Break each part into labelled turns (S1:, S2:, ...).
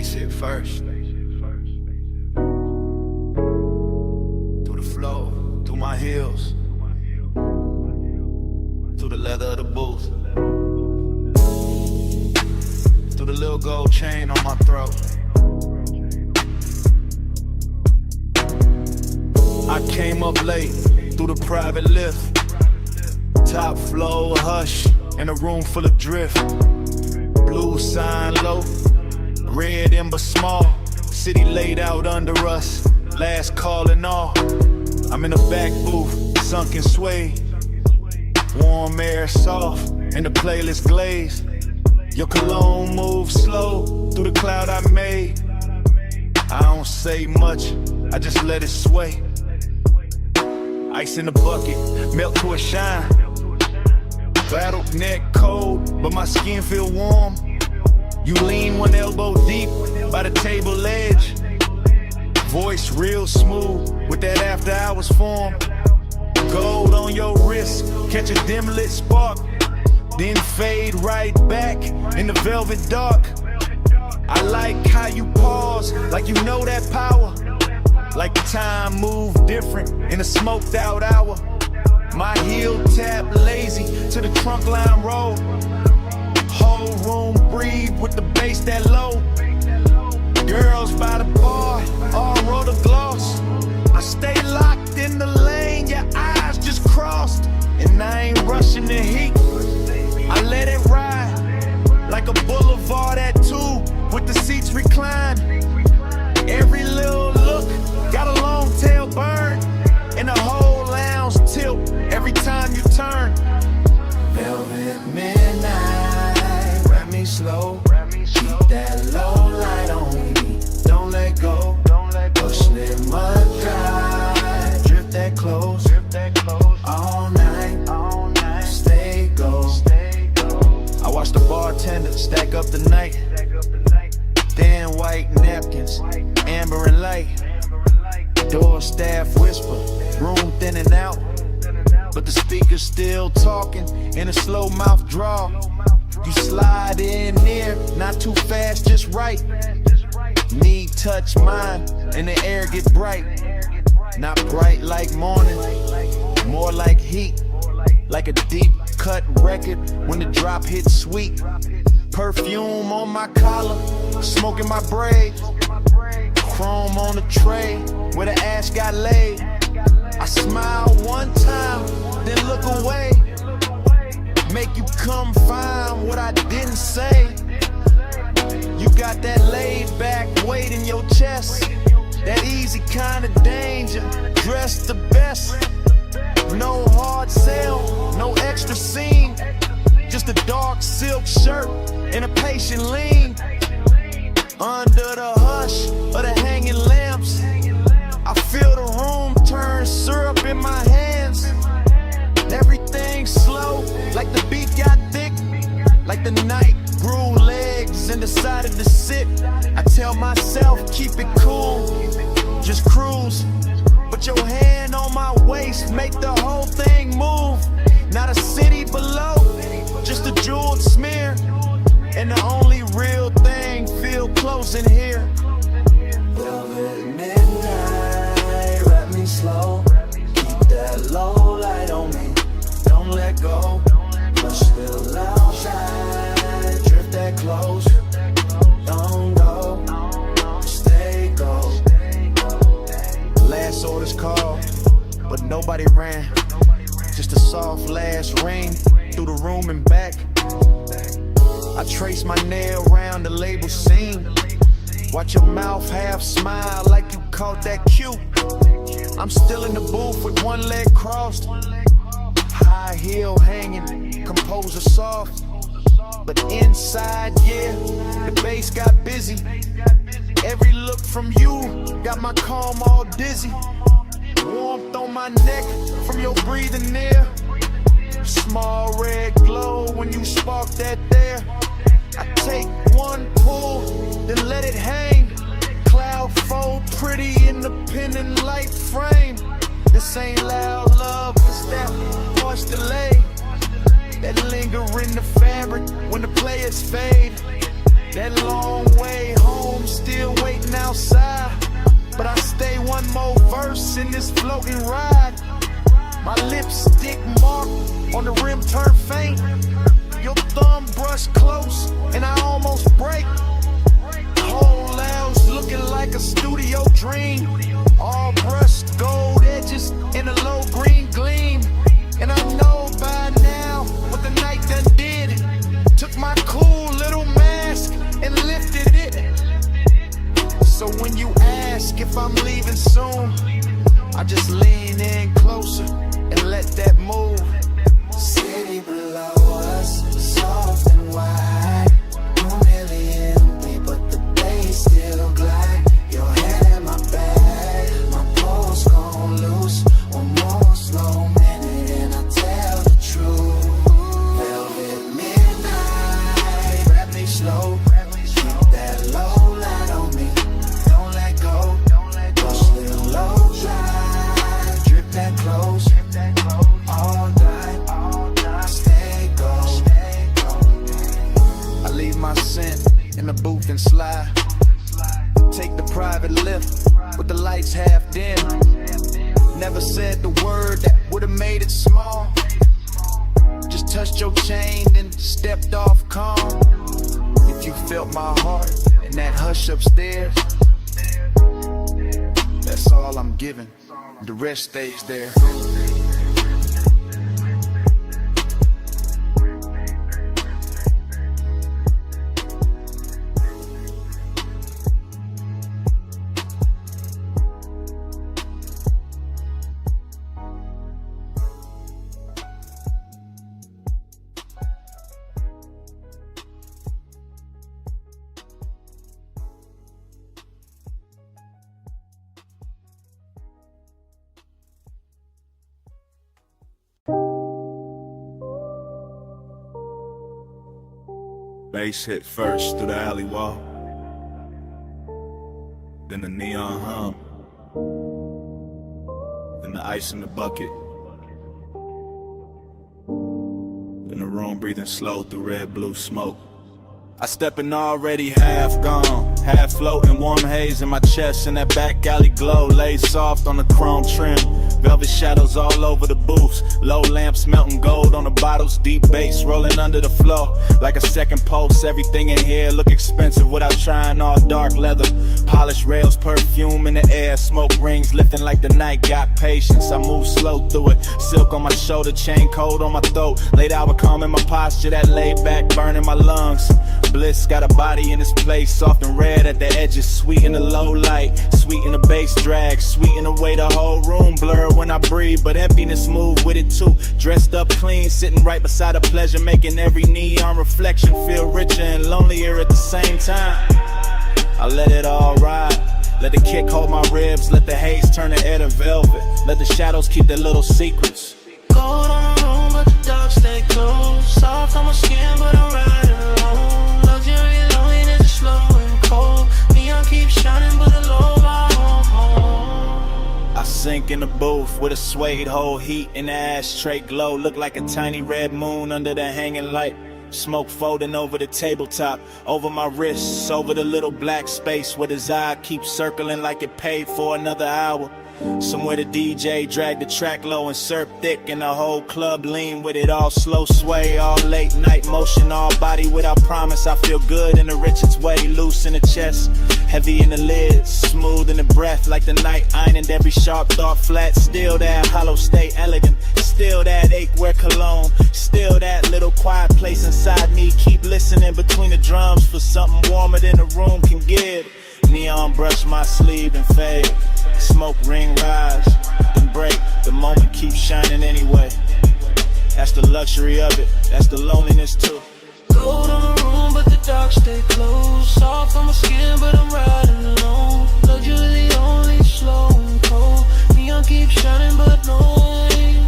S1: Spaceship first. Through the flow, through my heels, through the leather of the booth, through the little gold chain on my throat. I came up late through the private lift, top floor hush in a room full of drift. Blue sign low, red ember small, city laid out under us, last call and all. I'm in the back booth, sunken sway, warm air soft, and the playlist glaze. Your cologne moves slow through the cloud I made. I don't say much, I just let it sway. Ice in the bucket, melt to a shine. Battle neck cold, but my skin feel warm. You lean one elbow deep by the table edge. Voice real smooth with that after hours form. Gold on your wrist, catch a dim lit spark, then fade right back in the velvet dark. I like how you pause, like you know that power. Like time moved different in a smoked out hour. My heel tap lazy to the trunk line roll. Whole room breathe with the bass that low. Girls by the bar, all roll the gloss. I stay locked in the lane, your eyes just crossed. And I ain't rushing the heat, I let it ride. Like a boulevard at 2 with the seats reclined. Every little look got a long tail burn, and the whole lounge tilt every time you turn. Velvet midnight, wrap me slow, keep that low light on me, don't let go. Push it mud dry, drip that close, all night, stay go. I watch the bartender stack up the night, thin white napkins, amber and light. Door staff whisper, room thinning out, but the speaker's still talking in a slow mouth draw. You slide in near, not too fast, just right. Need touch mine, and the air get bright. Not bright like morning, more like heat. Like a deep cut record when the drop hits sweet. Perfume on my collar, smoke in my braids. Chrome on the tray where the ash got laid. I smile one time, then look away. Make you come find what I didn't say. You got that laid back weight in your chest, that easy kind of danger, dressed the best. No hard sell, no extra scene, just a dark silk shirt and a patient lean. Under the hush of the hanging lamps, I feel the room turn syrup in my hands. Everything slow, like the beat got thick, like the night grew legs and decided to sit. I tell myself, keep it cool, just cruise. Put your hand on my waist, make the whole thing move. Not a city below, just a jeweled smear. And the only real thing feel close in here. Velvet midnight, wrap me slow, keep that low light on me, don't let go. Push still outside, drift that close, don't go, stay go. Last orders called, but nobody ran. Just a soft last ring through the room and back. I trace my nail around the label seam. Watch your mouth half smile like you caught that cue. I'm still in the booth with one leg crossed, high heel hanging, composer soft. But inside, yeah, the bass got busy. Every look from you got my calm all dizzy. Warmth on my neck from your breathing near. Small red glow when you spark that there. I take one pull, then let it hang. Cloud fold pretty in the pendant light frame. This ain't loud love, it's that harsh delay that linger in the fabric when the players fade. That long way home, still waiting outside. But I stay one more verse in this floating ride. My lipstick mark on the rim turn faint. Your thumb brush close and I almost break. Whole lounge looking like a studio dream. All brushed gold edges in a low green gleam. And I know by now what the night done did. Took my cool little mask and lifted it. So when you ask if I'm leaving soon, I just lean in closer and let that move.
S2: City below us, soft and wide. Room nearly empty, but the bass still glide. Your head in my bag, my pulse gone loose. One more slow minute and I tell the truth. Velvet midnight, grab me slow. Keep that low light on me, don't let go. Push little low drive, drip that close. All night, stay gold.
S1: I leave my scent in the booth and slide. Take the private lift with the lights half dim. Never said the word that would've made it small. Just touched your chain then stepped off calm. If you felt my heart in that hush upstairs, that's all I'm giving. The rest stays there.
S3: Bass hit first through the alley wall, then the neon hum, then the ice in the bucket, then the room breathing slow through red blue smoke. I step in already half gone, half floating, warm haze in my chest, and that back alley glow laid soft on the chrome trim. Velvet shadows all over the booths, low lamps melting gold on the bottles, deep bass rolling under the floor like a second pulse. Everything in here look expensive without trying, all dark leather, polished rails, perfume in the air, smoke rings lifting like the night got patience. I move slow through it, silk on my shoulder, chain cold on my throat, late hour calm in my posture, that laid back burning my lungs. Bliss got a body in this place, soft and red at the edges, sweet in the low light, sweet in the bass drag, sweet in the way the whole room blur when I breathe, but emptiness move with it too. Dressed up clean, sitting right beside a pleasure, making every neon reflection feel richer and lonelier at the same time. I let it all ride, let the kick hold my ribs, let the haze turn the air to velvet, let the shadows keep their little secrets.
S2: Cold on the room, but the dark stay close. Soft on my skin, but I'm riding alone. Luxury loneliness is slow and cold. Neon keeps shining, but the low volume home.
S3: I sink in the booth with a suede hole, heat in the ashtray glow. Look like a tiny red moon under the hanging light. Smoke folding over the tabletop, over my wrists, over the little black space where his eye keeps circling like it paid for another hour. Somewhere the DJ dragged the track low and surf thick, and the whole club lean with it, all slow sway, all late night motion, all body without promise. I feel good in the richest way, loose in the chest, heavy in the lids, smooth in the breath, like the night ironed every sharp thought flat. Still that hollow state elegant, still that ache wear cologne, still that little quiet place inside me. Keep listening between the drums for something warmer than the room can give. Neon brush my sleeve and fade, smoke ring rise, then break. The moment keeps shining anyway. That's the luxury of it, that's the loneliness too.
S2: Gold on the room, but the dark stay close. Soft on my skin, but I'm riding alone. Luxury only slow and cold. Neon keeps shining, but no way.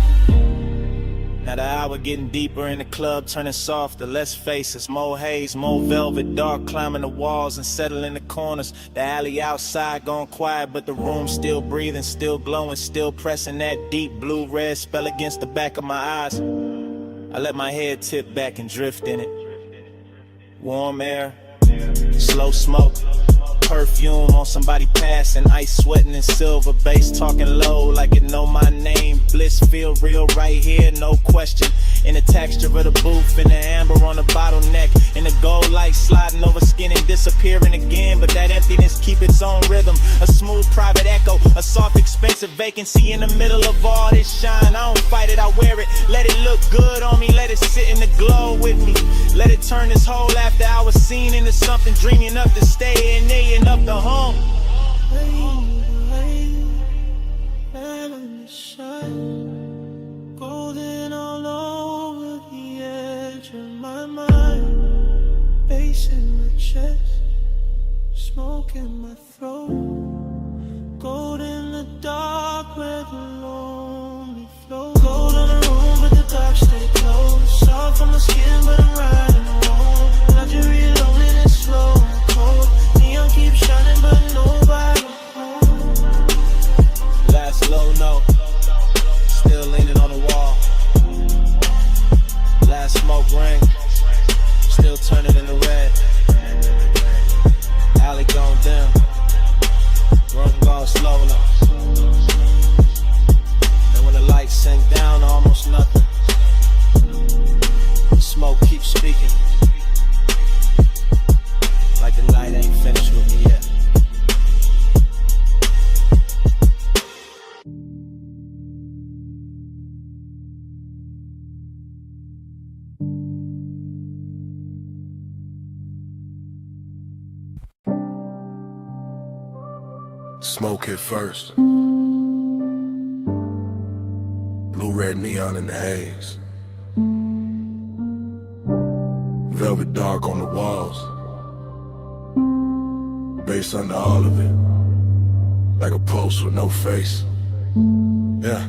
S3: Now the hour getting deeper in the club, turning softer, less faces, more haze, more velvet, dark climbing the walls and settling the corners. The alley outside gone quiet, but the room still breathing, still glowing, still pressing that deep blue-red spell against the back of my eyes. I let my head tip back and drift in it. Warm air, Slow smoke, perfume on somebody passing, ice sweating in silver, bass talking low like it know my name. Bliss feel real right here, no question. In the texture of the booth, in the amber on the bottleneck, in the gold light sliding over skin and disappearing again. But that emptiness keep its own rhythm, a smooth private echo, a soft expensive vacancy in the middle of all this shine. I don't fight it, I wear it, let it look good on me, let it sit in the glow with me. Let it turn this whole after hours scene into something dreamy enough to stay in there and up the home.
S2: Golden all over the edge of my mind, bass in my chest, smoke in my throat, gold in the dark where the lonely flow. Gold on the room but the dark stay close, soft on the skin but I'm riding alone. Luxury loneliness slow and cold, neon keeps shining but nobody home.
S3: Last low note, still leaning on the wall. Last smoke ring, still turning into red. Alley gone dim, room gone slowly. And when the lights sink down to almost nothing, the smoke keeps speaking, like the night ain't finished with me yet.
S4: Smoke hit first. Blue, red neon in the haze. Velvet dark on the walls. Bass under all of it. Like a post with no face. Yeah.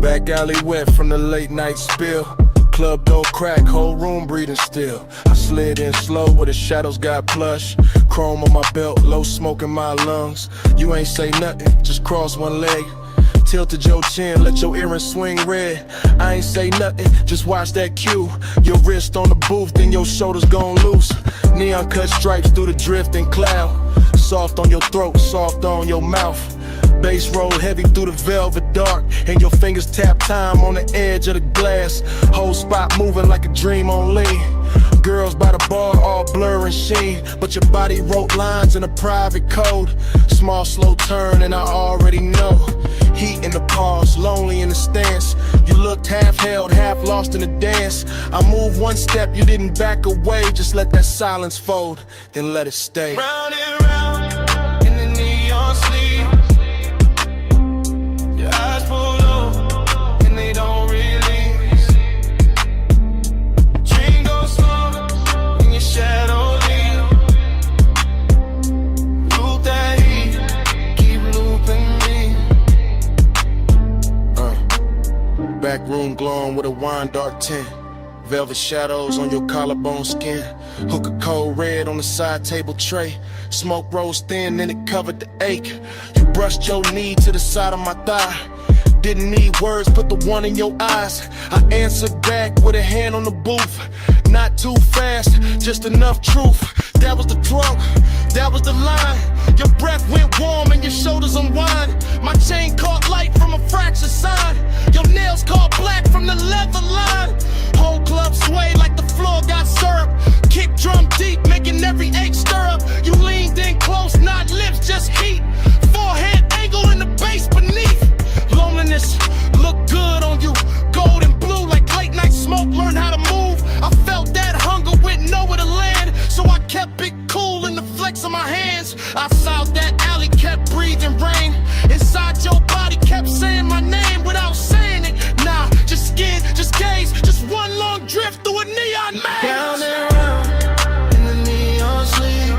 S4: Back alley wet from the late night spill. Club door crack, whole room breathing still. I slid in slow where the shadows got plush. Chrome on my belt, low smoke in my lungs. You ain't say nothing, just cross one leg. Tilted your chin, let your earrings swing red. I ain't say nothing, just watch that cue. Your wrist on the booth, then your shoulders gon' loose. Neon cut stripes through the drifting cloud. Soft on your throat, soft on your mouth. Bass roll heavy through the velvet dark, and your fingers tap time on the edge of the glass. Whole spot moving like a dream on lean. Girls by the bar all blur and sheen, but your body wrote lines in a private code. Small slow turn and I already know. Heat in the pause, lonely in the stance. You looked half held, half lost in the dance. I moved one step, you didn't back away. Just let that silence fold, then let it stay.
S2: Round and round in the neon sleep. Your eyes pull low and they don't release. Dream goes slow and your shadow leave. Loop that heat, keep looping me.
S4: Back room glowing with a wine dark tint. Velvet shadows on your collarbone skin. Hook a cold red on the side table tray. Smoke rose thin and it covered the ache. You brushed your knee to the side of my thigh. Didn't need words, put the one in your eyes. I answered back with a hand on the booth. Not too fast, just enough truth. That was the drunk, that was the line. Your breath went warm and your shoulders unwind. My chain caught light from a fractured sign. Your nails caught black from the leather line. Whole club sway like the floor got syrup. Kick drum deep, making every ache stir up. You leaned in close, not lips, just heat. Forehead angle in the bass beneath. Loneliness look good on you. Gold and blue like late night smoke. Learn how to move. I felt that hunger, went nowhere to land. So I kept it cool in the flex of my hands. I south that alley, kept breathing rain. Inside your body kept saying my name without saying it. Nah, just skin, just gaze, just one long drift through a neon maze. Round and round in the neon sleep.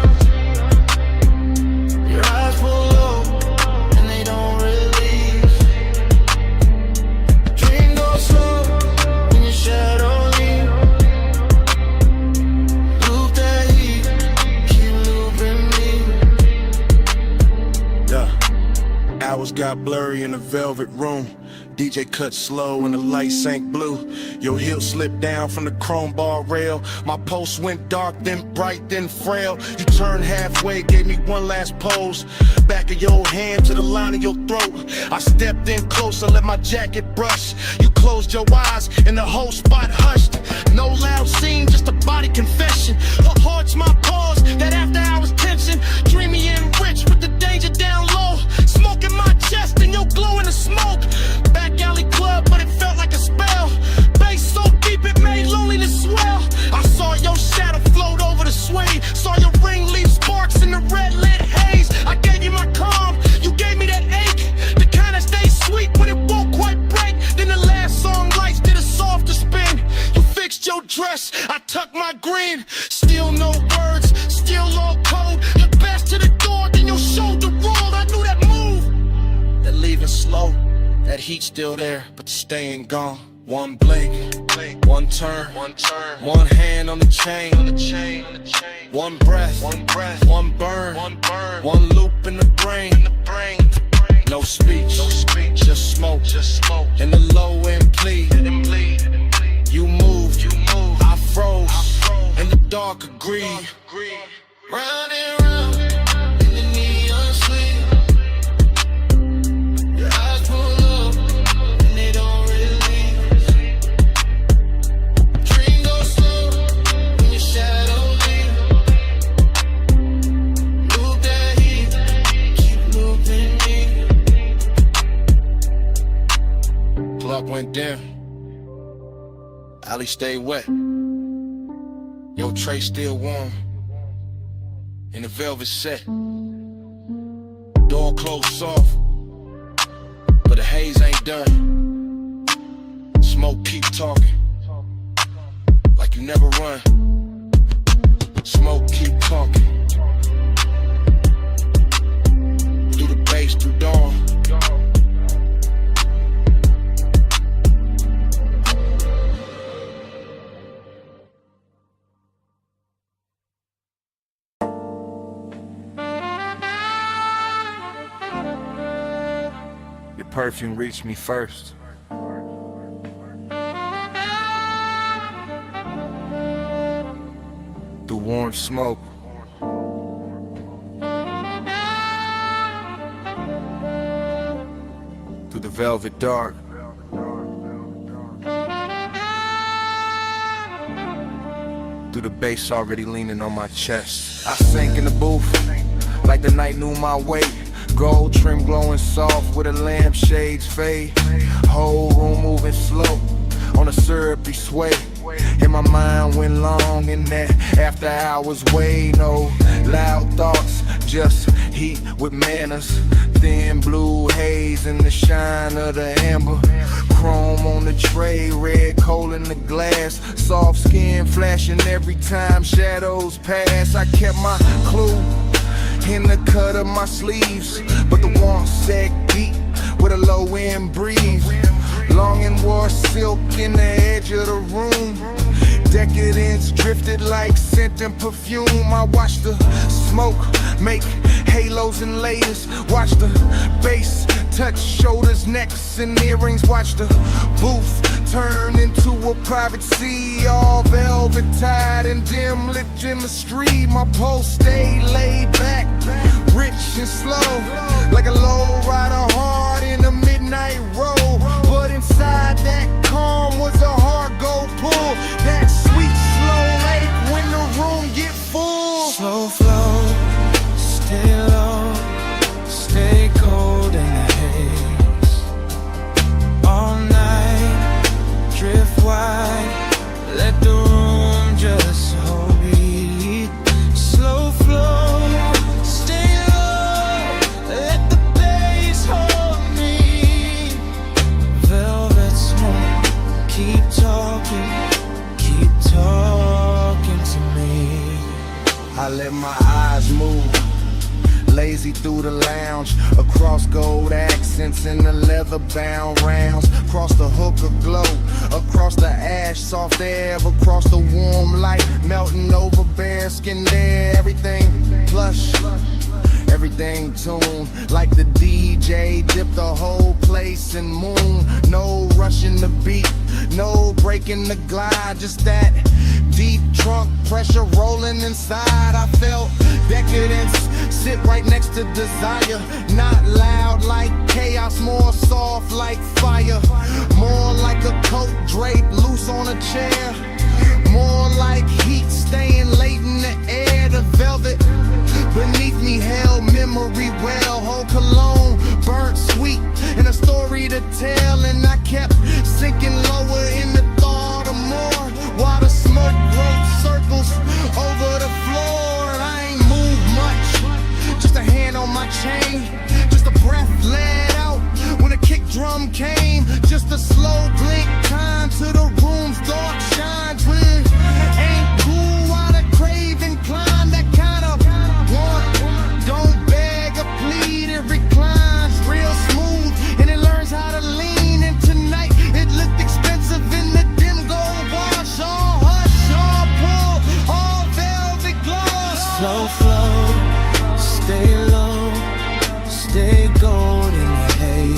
S4: Your eyes pull low and they don't release. Dream goes slow in your shadow leave. Loop that heat, keep looping me. Yeah. Hours got blurry in the velvet room. DJ cut slow and the light sank blue. Your heel slipped down from the chrome bar rail. My pulse went dark, then bright, then frail. You turned halfway, gave me one last pose. Back of your hand to the line of your throat. I stepped in closer, let my jacket brush. You closed your eyes and the whole spot hushed. No loud scene, just a body confession. Her heart's my pause, that after hours tension. Dreamy and rich with the danger down low. Smoke in my chest and your glow in the smoke. Back alley club, but it felt like a spell. Bass so deep it made loneliness swell. I saw your shadow float over the sway. Saw your ring leave sparks in the red lit haze. I gave you my calm, you gave me that ache. The kind that stays sweet when it won't quite break. Then the last song lights did a softer spin. You fixed your dress, I tucked my green. Still no words, still all cold. Your best to the door, then your shoulder rolled. I knew that move, that leaving slow. That heat still there, but staying gone. One blink, one turn, one hand on the chain, one breath, one burn, one loop in the brain. No speech, just smoke, and the low end plead. You moved, I froze, and the dark agreed. Round and round in the neon sleep. Your eyes pull up and they don't release. Dream goes slow when your shadow leaves. Loop that heat, keep looping me. Clock went down, alley stayed wet. Your tray still warm in the velvet set. Door closed soft, but the haze ain't done. Smoke keep talking, like you never run. Smoke keep talking, through the bass, through dawn. Your perfume reached me first. Through warm smoke. Through the velvet dark. Through the bass already leaning on my chest. I sank in the booth like the night knew my weight. Gold trim glowing soft with a lampshade's fade. Whole room moving slow on a syrupy sway. And my mind went long in that after hours way. No loud thoughts, just heat with manners. Thin blue haze in the shine of the amber. Chrome on the tray, red coal in the glass. Soft skin flashing every time shadows pass. I kept my clue in the cut of my sleeves, but the warmth sagged deep with a low end breeze. Long and wore silk in the edge of the room. Decadence drifted like scent and perfume. I watched the smoke make halos and layers. Watch the bass touch shoulders, necks, and earrings. Watch the booth turn into a private sea, all velvet tied and dim lit in the street. My pulse stayed laid back, rich and slow, like a low rider hard in a midnight road. But inside that calm was a hard gold pull. That sweet slow lake when the room get full.
S2: Slow flow, stay low, stay cold in the haze. All night, drift wide, let the room just hold me. Slow flow, stay low, let the bass hold me. Velvet smoke, keep talking to me.
S4: I let my eyes move, lazy through the lounge, across gold accents and the leather-bound rounds, across the hookah glow, across the ash, soft air, across the warm light, melting over bare skin there. Everything plush, everything tuned. Like the DJ dipped the whole place in moon. No rushing the beat, no breaking the glide. Just that deep trunk pressure rolling inside. I felt decadence sit right next to desire. Not loud like chaos, more soft like fire. More like a coat draped loose on a chair. More like heat staying late in the air. The velvet beneath me held memory well. Whole cologne burnt sweet and a story to tell. And I kept sinking lower in the thought of more, while the smoke wrote circles over the floor. And I ain't moved much, just a hand on my chain, just a breath let out when a kick drum came. Just a slow blink time to the room's dark shines. When ain't cool while the craving climb. That kind of want, don't beg or plead, it reclines real smooth and it learns how to lean. And tonight it looked expensive in the dim gold wash. All hush, all pull, all velvet gloss.
S2: Slow flow, stay low, stay gold in the haze.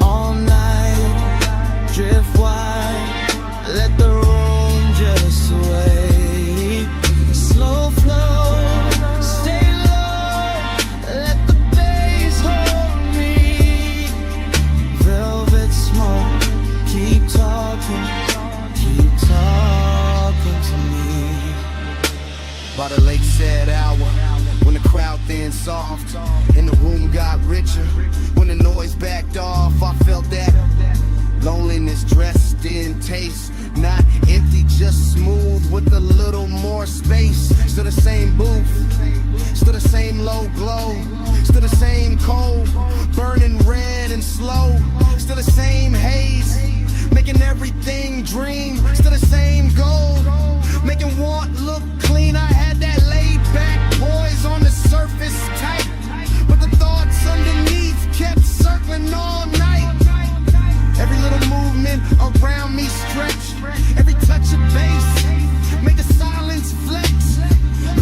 S2: All night, drift wide, let the room just sway. Slow flow, stay low, let the bass hold me. Velvet smoke, keep talking to me.
S4: By the lake said hour, when the crowd thinned soft and the room got richer, when the noise backed off, I felt that loneliness dressed in taste. Not empty, just smooth with a little more space. Still the same booth, still the same low glow, still the same cold, burning red and slow. Still the same haze, making everything dream. Still the same gold, making want look clean. I had that laid back poise on the surface tight, but the thoughts underneath kept circling all night. Every little movement around me stretch, every touch of bass made the silence flex.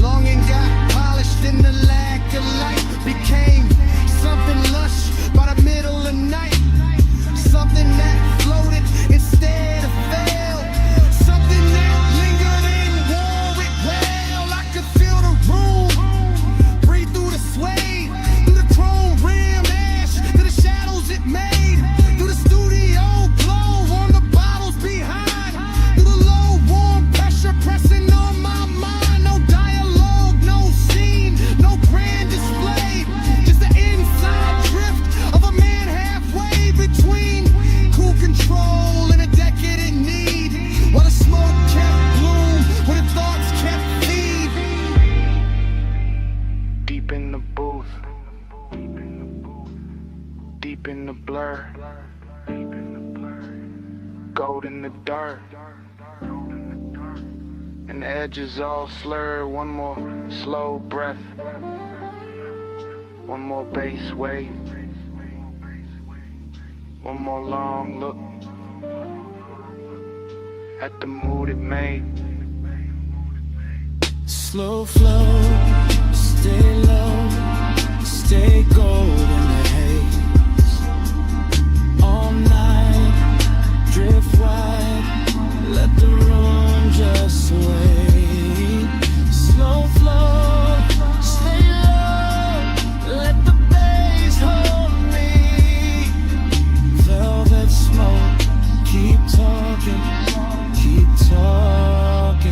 S4: Longing got polished in the lack of light, became something lush by the middle of night. Something that floated instead of fell, something that lingered and wore it well. I could feel the room breathe through the suede, through the chrome rimmed ash, through the shadows it made, through the studio glow on the bottles behind, through the low warm pressure pressing on my mind. No dialogue, no scene, no grand display, just the inside drift of a man halfway between cool control and a decadent need, while the smoke kept bloom, while the thoughts kept feed. Deep in the booth, deep in the blur, gold in the dirt, and the edges all slurred. One more slow breath, one more bass wave, one more long look at the mood it made.
S2: Slow flow, stay low, stay gold in the haze. All night, drift wide, let the room just sway. Slow flow, stay low, let the bass hold me. Velvet smoke, keep talking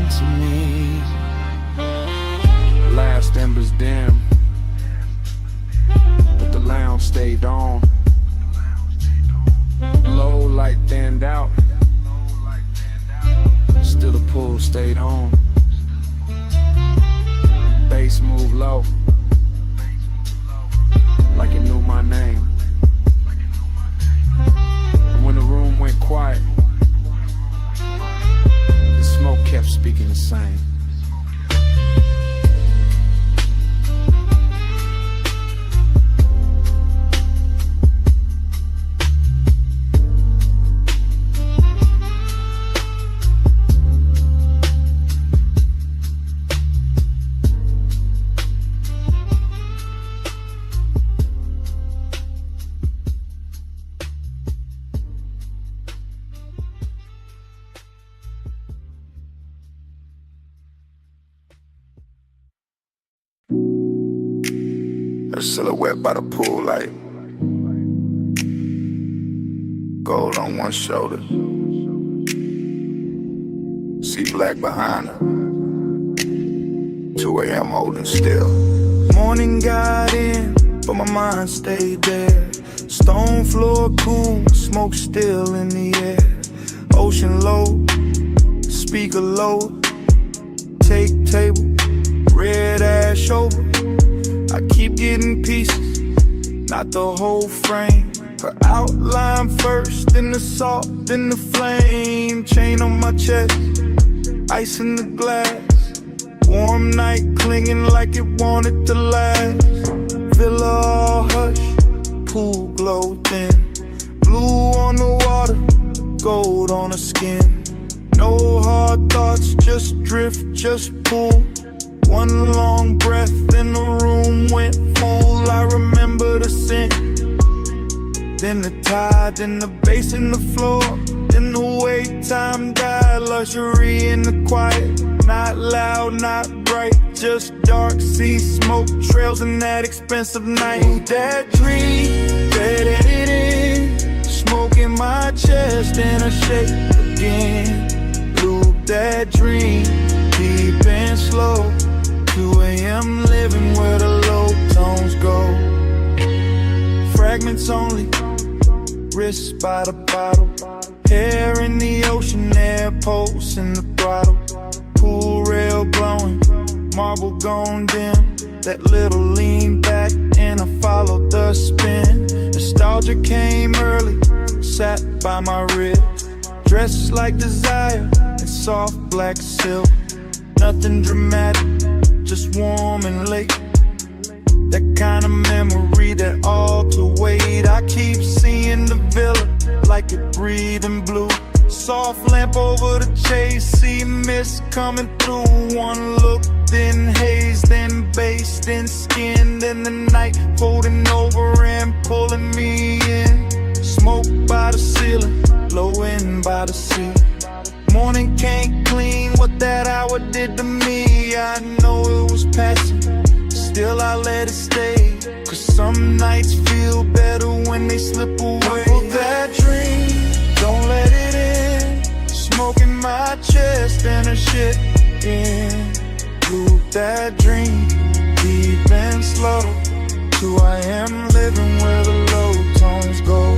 S2: to me.
S4: Last embers dim, but the lounge stayed on. Low light thinned out, still the pool stayed on. Bass moved low, like it knew my name. And when the room went quiet, the smoke kept speaking the same.
S5: a silhouette by the pool light. Gold on one shoulder, see black behind her. 2 a.m. holding still.
S1: Morning got in, but my mind stayed there. Stone floor cool, smoke still in the air. Ocean low, speaker low. Take table, red ash over. I keep getting pieces, not the whole frame. Her outline first, then the salt, then the flame. Chain on my chest, ice in the glass. Warm night clinging like it wanted to last. Villa all hush, pool glow thin. Blue on the water, gold on her skin. No hard thoughts, just drift, just pull. One long breath and the room went full. I remember the scent, then the tide, then the bass in the floor, then the way time died. Luxury in the quiet, not loud, not bright, just dark sea smoke trails in that expensive night. That dream, read it in, smoke in my chest and a shake again. Loop that dream, deep and slow. 2 a.m. living where the low tones go. Fragments only, wrists by the bottle. Hair in the ocean, air pulse in the throttle. Pool rail blowing, marble gone dim. That little lean back and I followed the spin. Nostalgia came early, sat by my ribs. Dresses like desire and soft black silk. Nothing dramatic, just warm and late. That kind of memory that all to wait. I keep seeing the villa like it breathing blue. Soft lamp over the chase, see mist coming through. One look, then haze, then bass, then skin, then the night folding over and pulling me in. Smoke by the ceiling, blowing by the sea. Morning can't clean what that hour did to me. I know it was passing, still I let it stay. Cause some nights feel better when they slip away. Pull that dream, don't let it in. Smoke in my chest and a shit in. Loop that dream, deep and slow. 2 a.m. living where the low tones go.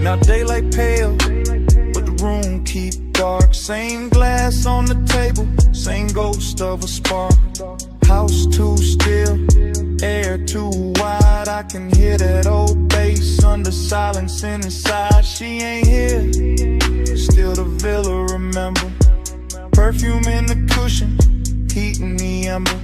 S1: Now daylight pale, but the room keep dark. Same glass on the table, same ghost of a spark. House too still, air too wide. I can hear that old bass under silence inside. She ain't here, still the villa remember. Perfume in the cushion, heat in the ember.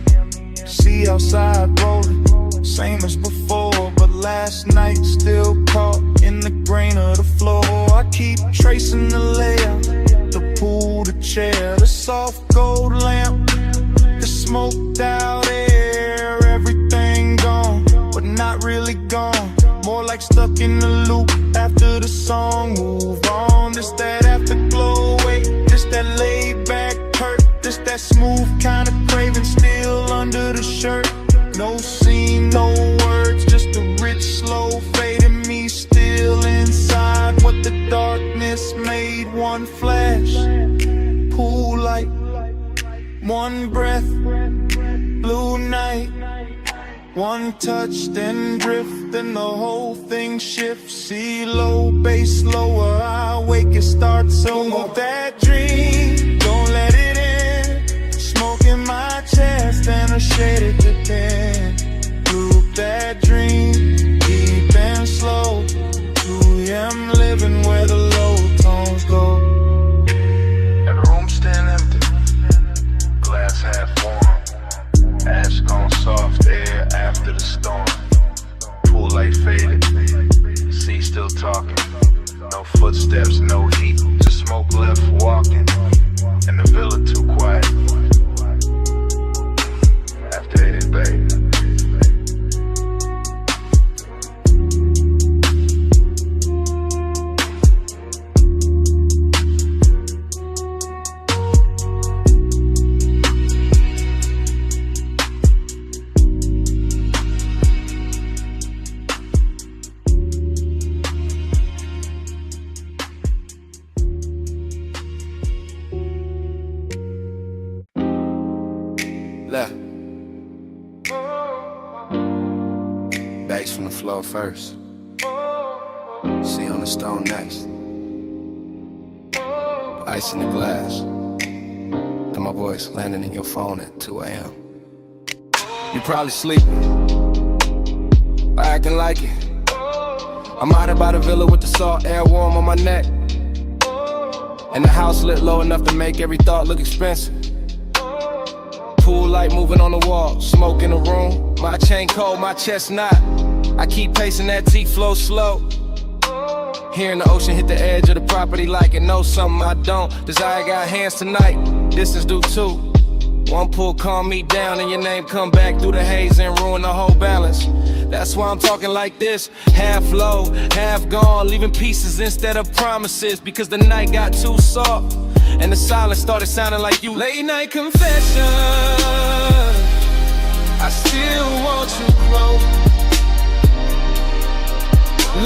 S1: See outside rolling, same as before. But last night still caught in the grain of the floor. I keep tracing the layout, the pool, the chair, the soft gold lamp, the smoked out air. Everything gone, but not really gone. More like stuck in the loop after the song. Move on, this that afterglow. Wait, this that laid back hurt. This that smooth kind of craving still under the shirt. No scene, no words, just a rich slow fade in me still inside. What the darkness made, one flash, pool light, one breath, blue night. One touch, then drift, then the whole thing shifts. See low, bass lower, I wake, it starts over. That dream, don't let it in. Smoke in my chest and a shaded depend. Loop that dream, deep and slow. 2 a.m. living where the low tones go.
S5: And the room still empty, glass half warm. Ash gone soft, air after the storm. Pool light faded, sea still talking. No footsteps, no heat, just smoke left walking.
S4: Left. Bass from the floor first. See on the stone next. Ice in the glass. And my voice landing in your phone at 2 a.m. You probably sleeping, or acting like it. I'm out by the villa with the salt air warm on my neck. And the house lit low enough to make every thought look expensive. Pool light moving on the wall, smoke in the room. My chain cold, my chest not. I keep pacing that T-flow slow. Hearing the ocean hit the edge of the property like it knows something I don't. Desire got hands tonight, distance do too. One pull calm me down and your name come back through the haze and ruin the whole balance. That's why I'm talking like this, half low, half gone, leaving pieces instead of promises, because the night got too soft and the silence started sounding like you. Late night confession, I still want you close.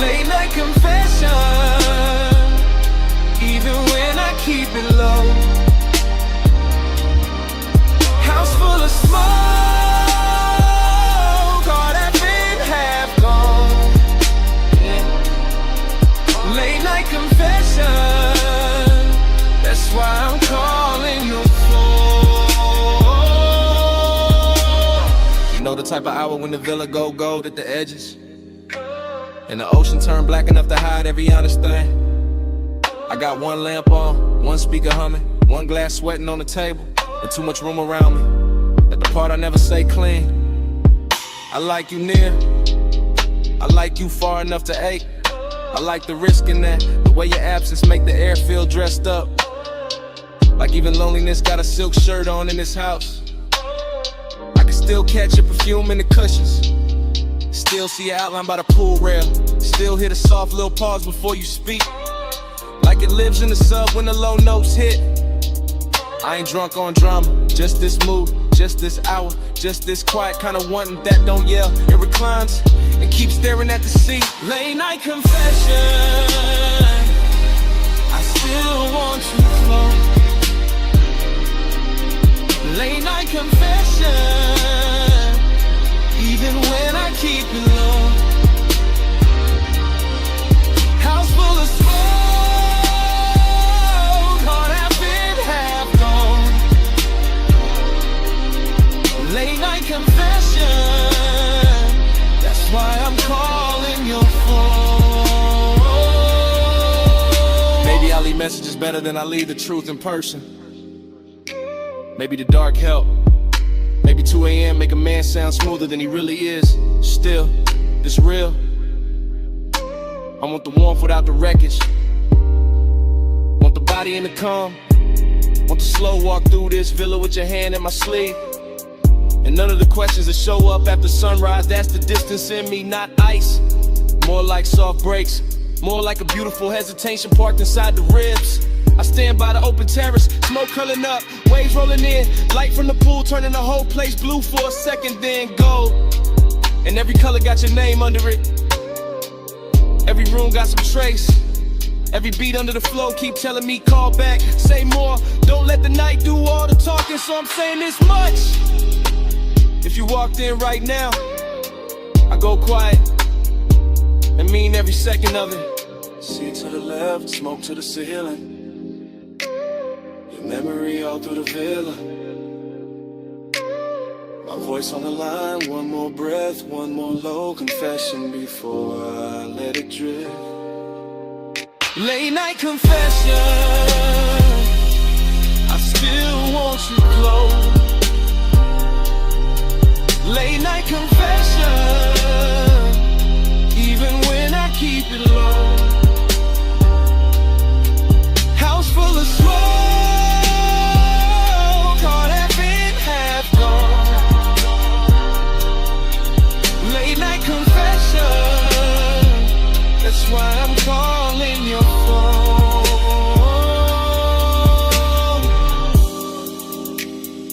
S4: Late night confession, even when I keep it low. House full of smoke, all that been half gone. Yeah. Late night confession, that's why I'm calling your phone. You know the type of hour when the villa go gold at the edges, and the ocean turn black enough to hide every honest thing. I got one lamp on, one speaker humming, one glass sweating on the table, and too much room around me. That the part I never say clean. I like you near, I like you far enough to ache. I like the risk in that, the way your absence make the air feel dressed up. Like even loneliness got a silk shirt on in this house. I can still catch your perfume in the cushions. Still see your outline by the pool rail. Still hear the soft little pause before you speak. Like it lives in the sub when the low notes hit. I ain't drunk on drama, just this mood, just this hour, just this quiet kind of wanting that don't yell. It reclines and keeps staring at the sea. Late night confession, I still want you close. Late night confession, even when I keep it low. House full of smoke, all that been half gone. Late night confession, that's why I'm calling your phone. Maybe I leave messages better than I leave the truth in person. Maybe the dark help. Maybe 2 a.m. make a man sound smoother than he really is. Still, it's real. I want the warmth without the wreckage. Want the body in the calm. Want the slow walk through this villa with your hand in my sleeve. And none of the questions that show up after sunrise, that's the distance in me, not ice. More like soft breaks, more like a beautiful hesitation parked inside the ribs. I stand by the open terrace, smoke curling up, waves rolling in, light from the pool turning the whole place blue for a second, then gold. And every color got your name under it. Every room got some trace. Every beat under the flow keep telling me call back, say more. Don't let the night do all the talking, so I'm saying this much. If you walked in right now, I go quiet and mean every second of it. See to the left, smoke to the ceiling. Memory all through the villa. My voice on the line, one more breath, one more low confession before I let it drift. Late night confession, I still want you close. Late night confession, even when I keep it low. House full of smoke, that's why I'm calling your phone.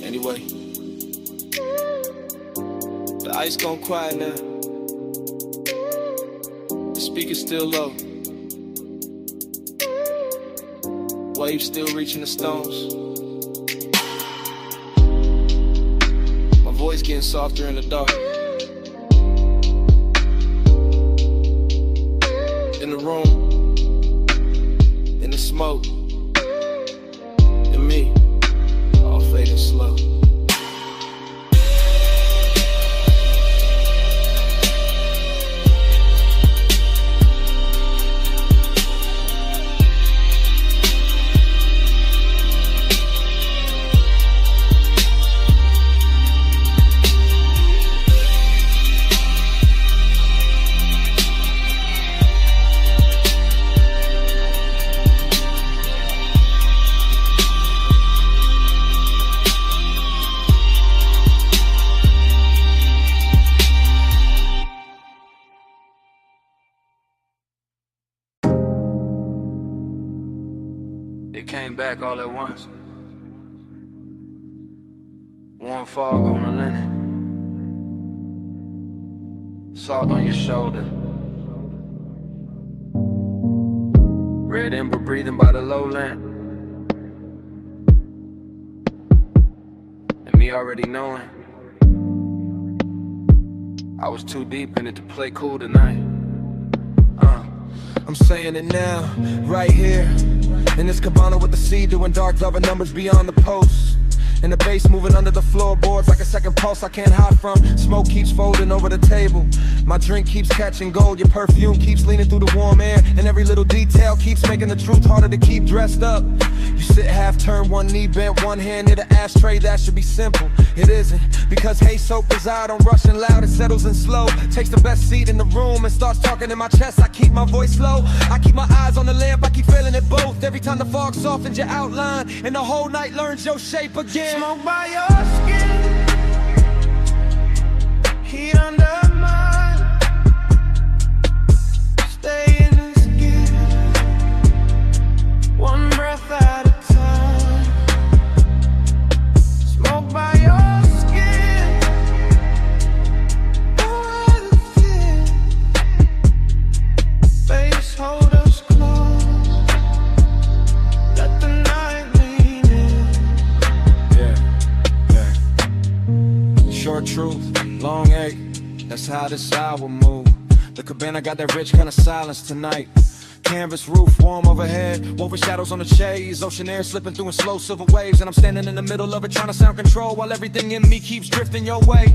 S4: Anyway, the ice gone quiet now. The speaker's still low. Waves still reaching the stones. getting softer in the dark. In the room, in the smoke, and me, all fading slow.
S6: It came back all at once. Warm fog on the linen, salt on your shoulder, red ember breathing by the lowland, and me already knowing I was too deep in it to play cool tonight.
S7: I'm saying it now, right here in this cabana with the sea, doing dark loving numbers beyond the post. And the bass moving under the floorboards like a second pulse I can't hide from. Smoke keeps folding over the table. My drink keeps catching gold. Your perfume keeps leaning through the warm air. And every little detail keeps making the truth harder to keep dressed up. You sit half turned, one knee bent, one hand near the ashtray. That should be simple. It isn't, because Haze so bizarre, don't rush and loud, it settles in slow. Takes the best seat in the room and starts talking in my chest. I keep my voice low, I keep my eyes on the lamp, I keep feeling it both. Every time the fog softens your outline and the whole night learns your shape again.
S2: Smoke by your skin, heat under mine. Stay in the skin, one breath at a time. Smoke by your skin, no other fear. Face hold us close, let the night lean in.
S7: Short truth, long ache, that's how this hour move. The cabana got that rich kind of silence tonight. Canvas roof warm overhead, woven shadows on the shades, ocean air slipping through in slow silver waves. And I'm standing in the middle of it trying to sound control while everything in me keeps drifting your way.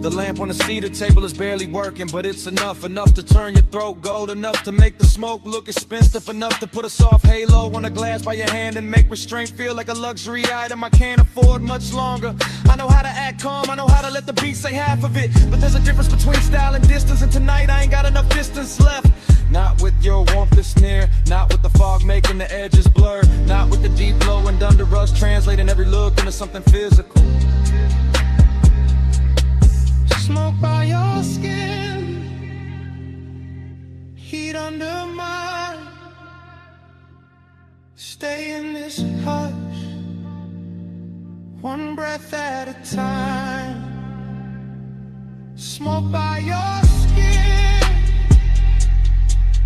S7: The lamp on the cedar table is barely working, but it's enough to turn your throat gold, enough to make the smoke look expensive, enough to put a soft halo on a glass by your hand and make restraint feel like a luxury item I can't afford much longer. I know how to act calm, I know how to let the beat say half of it, but there's a difference between style and distance, and tonight I ain't got enough distance left. Not with your warmth that's near, not with the fog making the edges blur, not with the deep glow and under us translating every look into something physical.
S2: Smoke by your skin, heat under mine. Stay in this hush, one breath at a time. Smoke by your skin,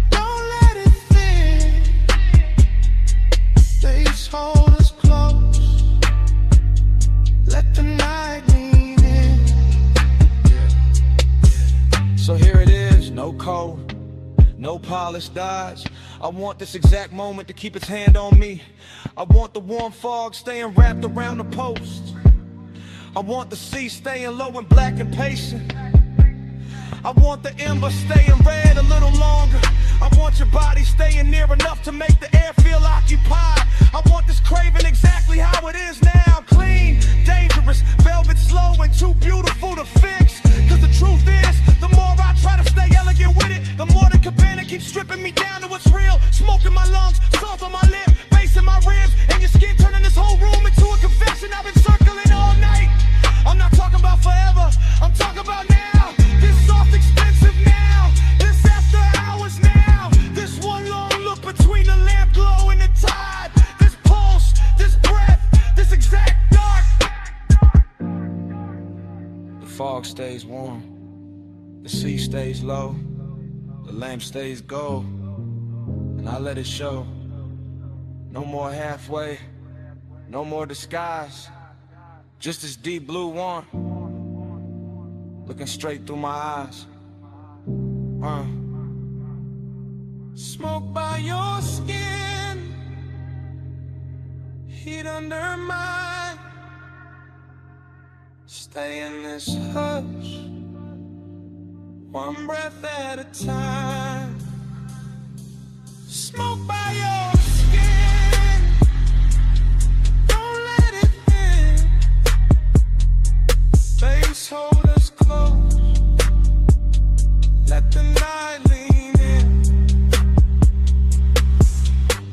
S2: don't let it thin. Face hold us close, let the night lean in.
S7: So here it is, no code, no polished dodge. I want this exact moment to keep its hand on me. I want the warm fog staying wrapped around the post. I want the sea staying low and black and patient. I want the ember staying red a little longer. I want your body staying near enough to make the air feel occupied. I want this craving exactly how it is now. Clean, dangerous, velvet slow and too beautiful to fix. Cause the truth is, the more I try to stay elegant with it, the more the cabana keeps stripping me down to what's real. Smoke in my lungs, salt on my lip, bass in my ribs, and your skin turning this whole room into a confession. I've been circling all night. I'm not talking about forever, I'm talking about now. This soft expensive now, this after hours now. This one long look between the lamp glow and the tide. This pulse, this breath, this exact dark. The fog stays warm, the sea stays low, the lamp stays gold, and I let it show. No more halfway, no more disguise, just this deep blue warmth. looking straight through my eyes. Smoke by your skin, heat under mine. Stay in this hush, one breath at a time. Smoke by your skin, don't let it in. Face hold us close, let the night lean in.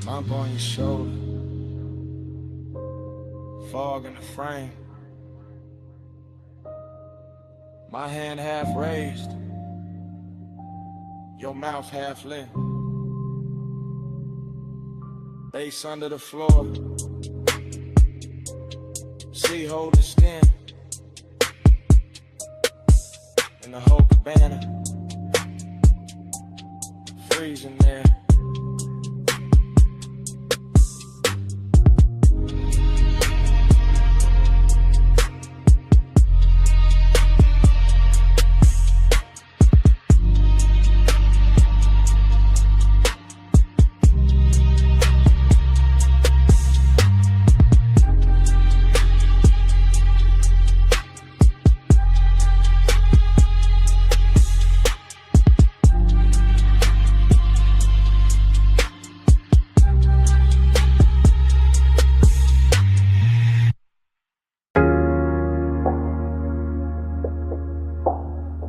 S7: Mop on your shoulder, fog in the frame. My hand half raised, your mouth half lit. Base under the floor, sea hold the skin. In the whole cabana, freezing there.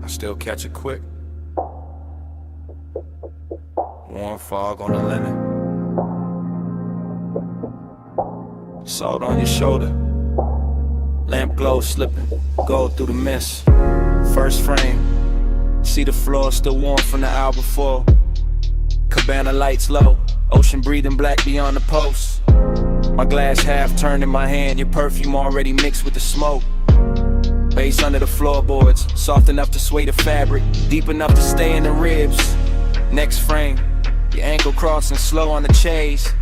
S3: Still catch it quick. Warm fog on the linen. Salt on your shoulder. Lamp glow slipping, gold through the mist. First frame, see the floor still warm from the hour before. Cabana lights low, ocean breathing black beyond the post. My glass half turned in my hand, your perfume already mixed with the smoke. Base under the floorboards, soft enough to sway the fabric, deep enough to stay in the ribs. Next frame, your ankle crossing slow on the chase.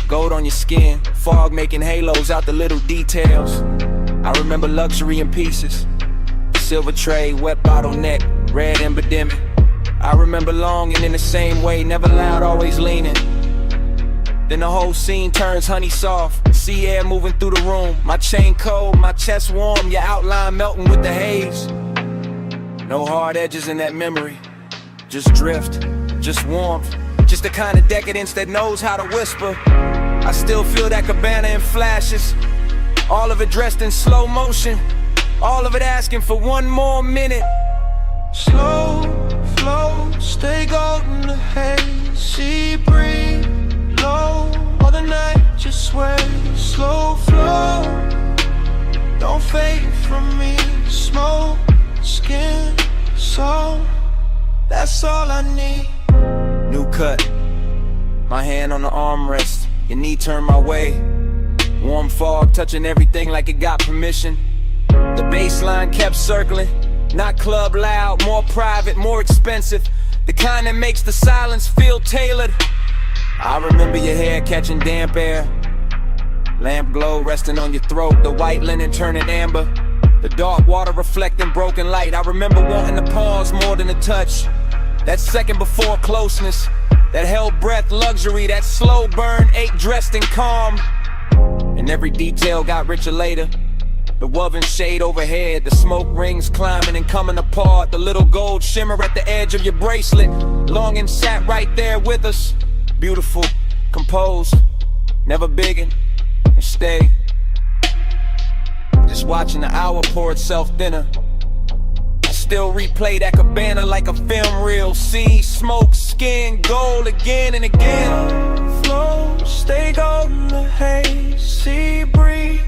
S3: Gold on your skin, fog making halos out the little details. I remember luxury in pieces. Silver tray, wet bottleneck, red ember dimming. I remember longing in the same way, never loud, always leaning. Then the whole scene turns honey soft, sea air moving through the room. My chain cold, my chest warm, your outline melting with the haze. No hard edges in that memory, just drift, just warmth. Just the kind of decadence that knows how to whisper. I still feel that cabana in flashes, all of it dressed in slow motion, all of it asking for one more minute.
S7: Slow flow, stay golden, the haze, sea breeze. Low, all the night just sway, slow flow. Don't fade from me, smoke, skin, soul. That's all I need.
S3: New cut, my hand on the armrest, your knee turned my way. Warm fog touching everything like it got permission. The baseline kept circling, not club loud, more private, more expensive. The kind that makes the silence feel tailored. I remember your hair catching damp air, lamp glow resting on your throat, the white linen turning amber, the dark water reflecting broken light. I remember wanting to pause more than a touch, that second before closeness, that held breath luxury, that slow burn ache dressed in calm. And every detail got richer later, the woven shade overhead, the smoke rings climbing and coming apart, the little gold shimmer at the edge of your bracelet. Longing sat right there with us. Beautiful, composed, never biggin', and stay. Just watching the hour pour itself thinner. I still replay that cabana like a film reel. See, smoke, skin, gold again and again.
S7: Flow, stay golden, the haze, sea breeze.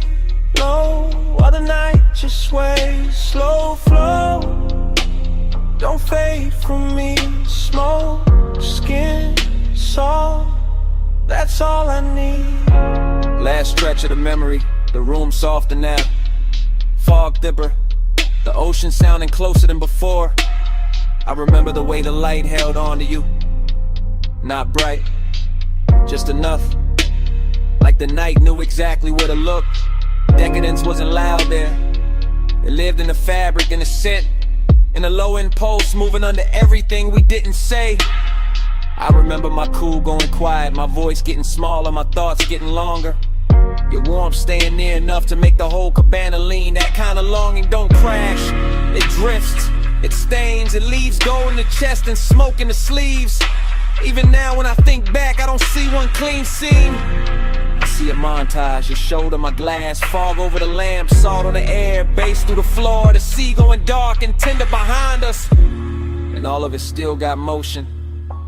S7: Low, while the night just sways, slow flow. Don't fade from me, smoke, skin, soul, that's all I need.
S3: Last stretch of the memory, the room softer now. Fog dipper, the ocean sounding closer than before. I remember the way the light held on to you. Not bright, just enough. Like the night knew exactly where to look. Decadence wasn't loud there. It lived in the fabric and the scent.
S7: in a low impulse, moving under everything we didn't say. I remember my cool going quiet, my voice getting smaller, my thoughts getting longer. Your warmth staying near enough to make the whole cabana lean. That kind of longing don't crash, it drifts, it stains, it leaves gold in the chest and smoke in the sleeves. Even now when I think back, I don't see one clean seam. I see a montage, your shoulder, my glass, fog over the lamp, salt on the air, bass through the floor, the sea going dark and tender behind us. And all of it still got motion,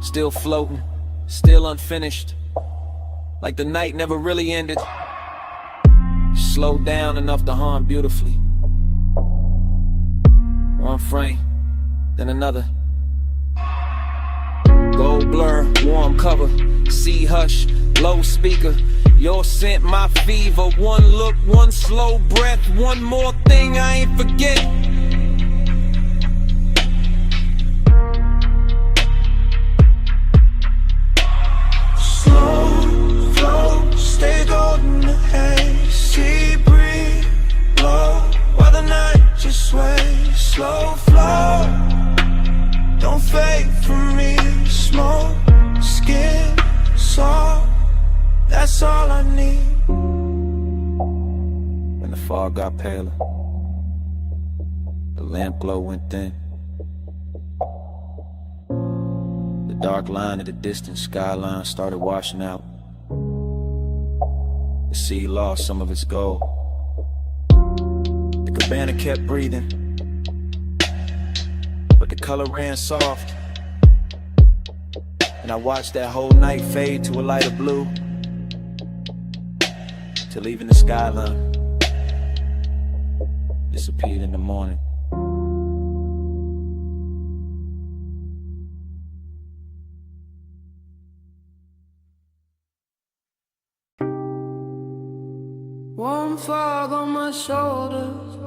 S7: still floating, still unfinished, like the night never really ended. Slowed down enough to hum beautifully. One frame, then another. Gold blur, warm cover, sea hush, low speaker. Your scent, my fever. One look, one slow breath, one more thing I ain't forget.
S2: Slow flow, stay golden the haze. Sea breeze, blow while the night just sways. Slow flow, don't fade from me. Smoke, skin, salt, that's all I need.
S7: When the fog got paler, the lamp glow went thin. The dark line of the distant skyline started washing out. The sea lost some of its gold. The cabana kept breathing, but the color ran soft. And I watched that whole night fade to a lighter blue, till even the skyline disappeared in the morning.
S2: Warm fog on my shoulders,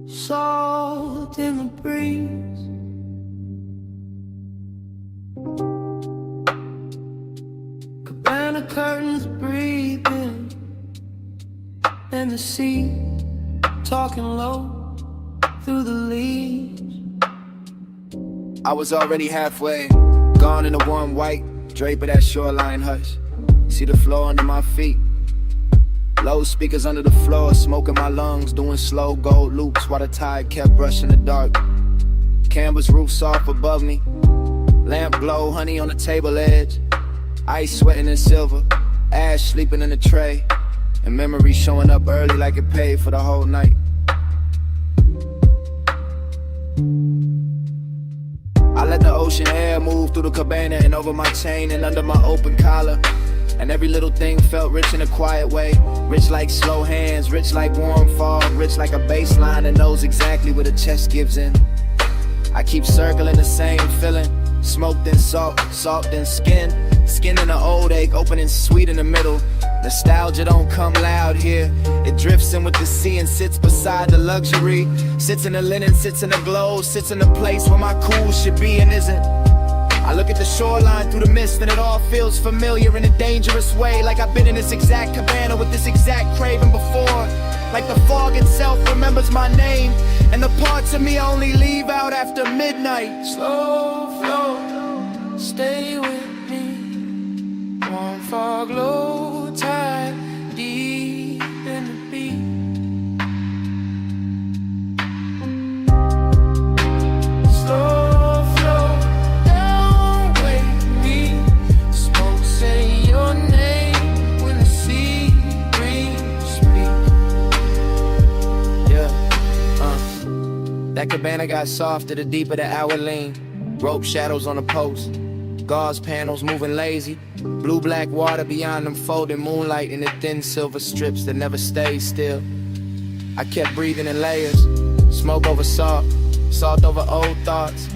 S2: salt in the breeze. Cabana curtains breathing, and the sea talking low through the leaves.
S8: I was already halfway, gone in the warm white drape of that shoreline hush. See the floor under my feet, low speakers under the floor, smoke in my lungs, doing slow gold loops while the tide kept brushing the dark. Canvas roof soft above me, lamp glow, honey on the table edge, ice sweating in silver, ash sleeping in the tray, and memory showing up early like it paid for the whole night. I let the ocean air move through the cabana and over my chain and under my open collar. And every little thing felt rich in a quiet way. Rich like slow hands, rich like warm fog, rich like a bass line that knows exactly where the chest gives in. I keep circling the same feeling, smoke then salt, salt then skin. Skin in an old ache, opening sweet in the middle. Nostalgia don't come loud here. It drifts in with the sea and sits beside the luxury. Sits in the linen, sits in the glow, sits in the place where my cool should be and isn't. I look at the shoreline through the mist and it all feels familiar in a dangerous way. Like I've been in this exact cabana with this exact craving before. Like the fog itself remembers my name, and the parts of me I only leave out after midnight.
S2: Slow flow, stay with me. Warm fog, low tide, deep in the beat. Slow flow, don't wake me. Smoke say your name when the sea breeze speak.
S8: Yeah, that cabana got softer the deeper the hour lean. Rope shadows on the post, gauze panels moving lazy. Blue-black water beyond them folding moonlight in the thin silver strips that never stay still. I kept breathing in layers, smoke over salt, salt over old thoughts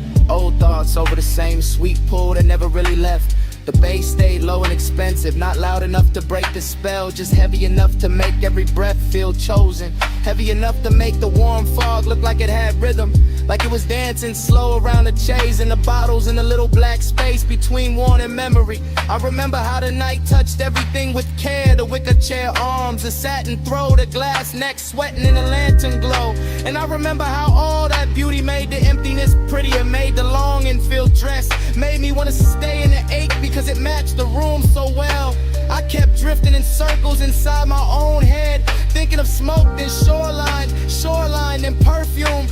S8: over the same sweet pool that never really left. The bass stayed low and expensive, not loud enough to break the spell, just heavy enough to make every breath feel chosen. Heavy enough to make the warm fog look like it had rhythm, like it was dancing slow around the chase and the bottles in the little black space between worn and memory. I remember how the night touched everything with care. The wicker wheelchair arms, a satin throat, a glass neck, sweating in a lantern glow. And I remember how all that beauty made the emptiness prettier, made the longing feel dressed, made me wanna stay in the ache because it matched the room so well. I kept drifting in circles inside my own head, thinking of smoke, then shoreline, then perfume,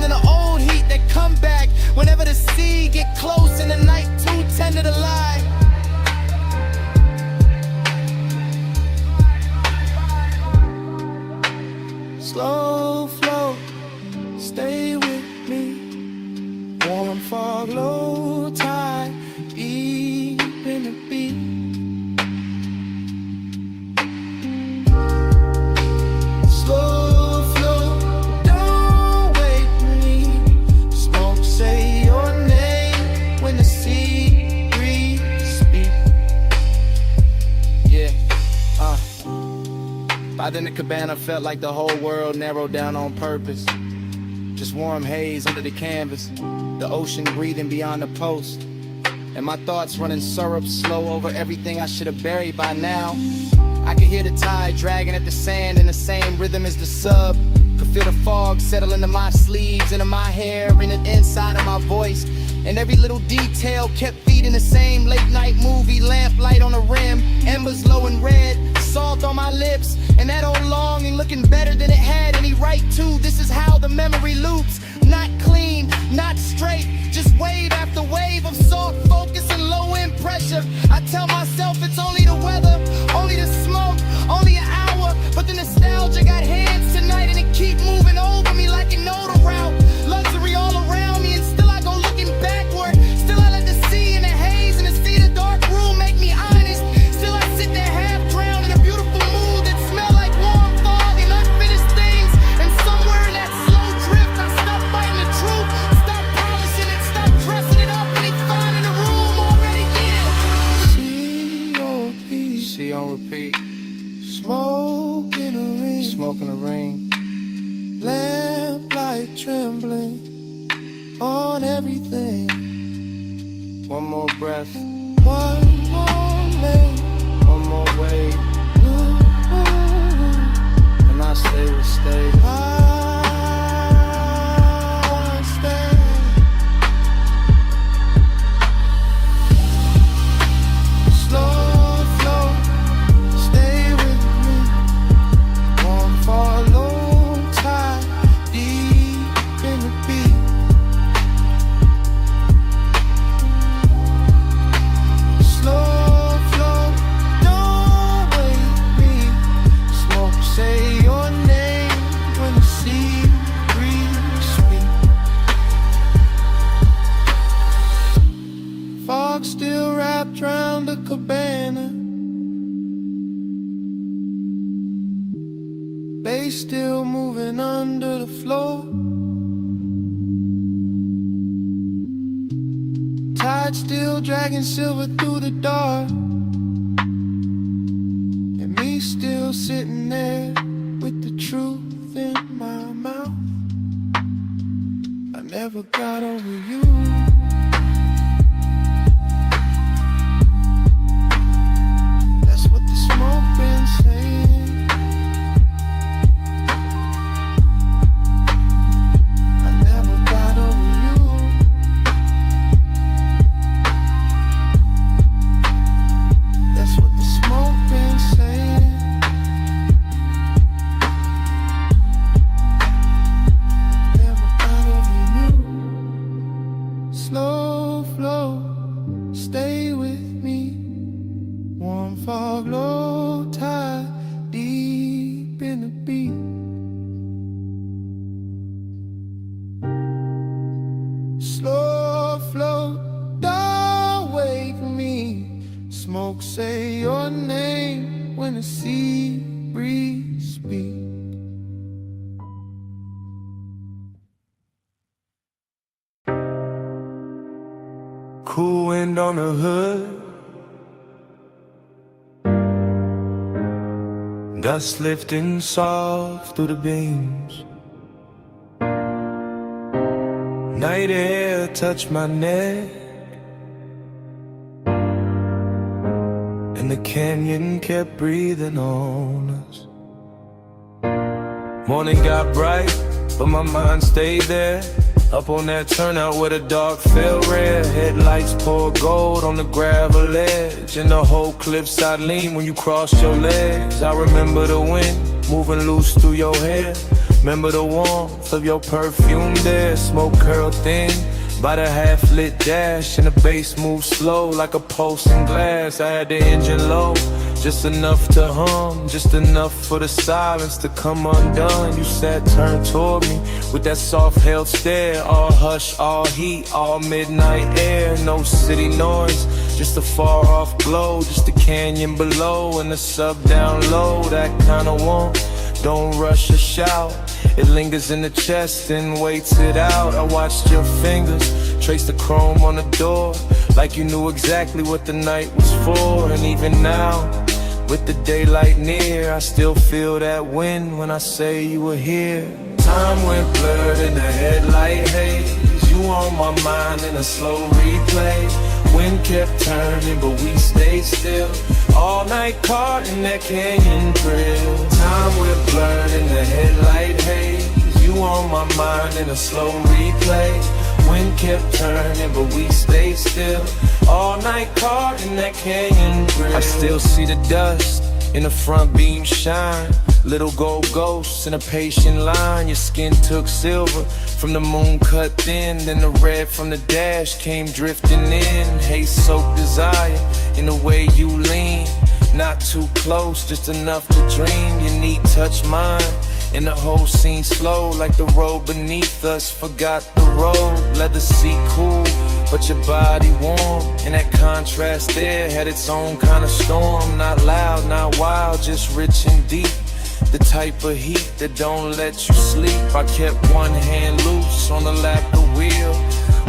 S8: then the old heat that come back whenever the sea get close and the night too tender to lie. Slow flow, stay with me. Warm fog, low tide, deep in the beat. Slow flow, don't wait for me. Smoke, say your name when the sea breeze speak. Yeah, By then the cabana felt like the whole world narrowed down on purpose. Just warm haze under the canvas, the ocean breathing beyond the post, and my thoughts running syrup slow over everything I should have buried by now. I could hear the tide dragging at the sand in the same rhythm as the sub. Could feel the fog settle into my sleeves, into my hair, in the inside of my voice. And every little detail kept feeding the same late night movie, lamplight on the rim, embers low and red, salt on my lips, and that old longing looking better than it had any right to. This is how the memory loops, not clean, not straight, just wave after wave of soft focus and low end pressure. I tell myself it's only the weather, only the smoke, only an hour, but the nostalgia got hands tonight and it keep moving over me like it know the route. Luxury all around me and still I go looking backward. Still I let the sea and the haze and the sea of the dark room make me honest. Still I sit there half drowned in a beautiful mood that smell like warm fog and unfinished things. And somewhere in that slow drift I stop fighting the truth, stop polishing it, stop dressing it up, and it's fine in the room already. Yeah. See on repeat. Smoke in the ring. Smoke in the ring. Lamplight trembling on everything. One more breath. One more lane. One more wave. And I say we'll stay. I stay. Slow flow, stay with me. Warm follow tide, deep in the beat. Slow flow, don't wait me. Smoke, say your name when the sea breeze speak. Fog still wrapped round the cabana. Bass still moving under the floor. Tide still dragging silver through the dark. And me still sitting there with the truth in my mouth. I never got over you. That's what the smoke been saying. I never got over you. That's what the smoke been saying. Never got over you. Slow flow, stay with me. Warm fog, low tide, deep in the beat. Slow flow, don't wake me. Smoke, say your name when the sea breeze speak.
S9: Cool wind on the hood, dust lifting soft through the beams. Night air touch my neck, and the canyon kept breathing on us. Morning got bright, but my mind stayed there. Up on that turnout where the dark fell red. Headlights poured gold on the gravel edge, and the whole cliffside leaned when you crossed your legs. I remember the wind moving loose through your hair. Remember the warmth of your perfume there. Smoke curled thin by the half-lit dash, and the bass moved slow like a pulse in glass. I had the engine low, just enough to hum, just enough for the silence to come undone. You sat turned toward me with that soft held stare. All hush, all heat, all midnight air. No city noise, just a far off glow. Just the canyon below and the sub down low. That kind of warmth, don't rush or shout. It lingers in the chest and waits it out. I watched your fingers trace the chrome on the door, like you knew exactly what the night was for. And even now, with the daylight near, I still feel that wind when I say you were here. Time went blurred in the headlight haze. You on my mind in a slow replay. Wind kept turning, but we stayed still. All night caught in that canyon thrill. Time went blurred in the headlight haze. You on my mind in a slow replay. Wind kept turning, but we stayed still. All night caught in that canyon thrill. I still see the dust in the front beam shine. Little gold ghosts in a patient line. Your skin took silver from the moon cut thin. Then the red from the dash came drifting in. Haze soaked desire in the way you lean. Not too close, just enough to dream. Your neat touch mine, and the whole scene slow, like the road beneath us forgot the road. Let the seat cool, but your body warm. And that contrast there had its own kind of storm. Not loud, not wild, just rich and deep. The type of heat that don't let you sleep. I kept one hand loose on the lap of the wheel.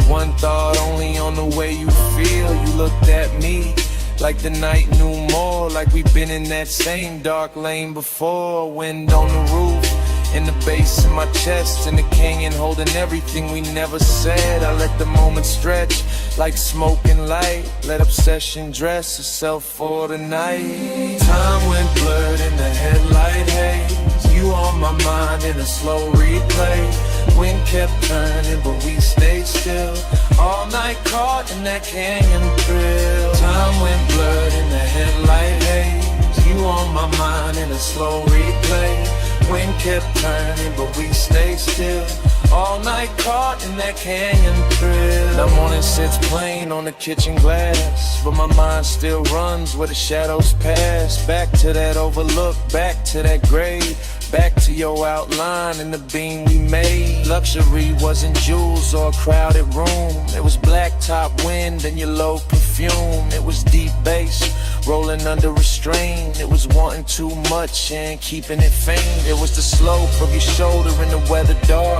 S9: One thought only on the way you feel. You looked at me like the night knew more. Like we've been in that same dark lane before. Wind on the roof, in the bass in my chest, in the canyon holding everything we never said. I let the moment stretch like smoke and light. Let obsession dress itself for the night. Time went blurred in the headlight haze. You on my mind in a slow replay. Wind kept turning, but we stayed still. All night caught in that canyon thrill. Time went blurred in the headlight haze. You on my mind in a slow replay. Wind kept turning, but we stayed still. All night caught in that canyon thrill. The morning sits plain on the kitchen glass, but my mind still runs where the shadows pass. Back to that overlook, back to that grave. Back to your outline and the beam we made. Luxury wasn't jewels or a crowded room. It was blacktop wind and your low perfume. It was deep bass rolling under restraint. It was wanting too much and keeping it faint. It was the slope of your shoulder in the weather dark,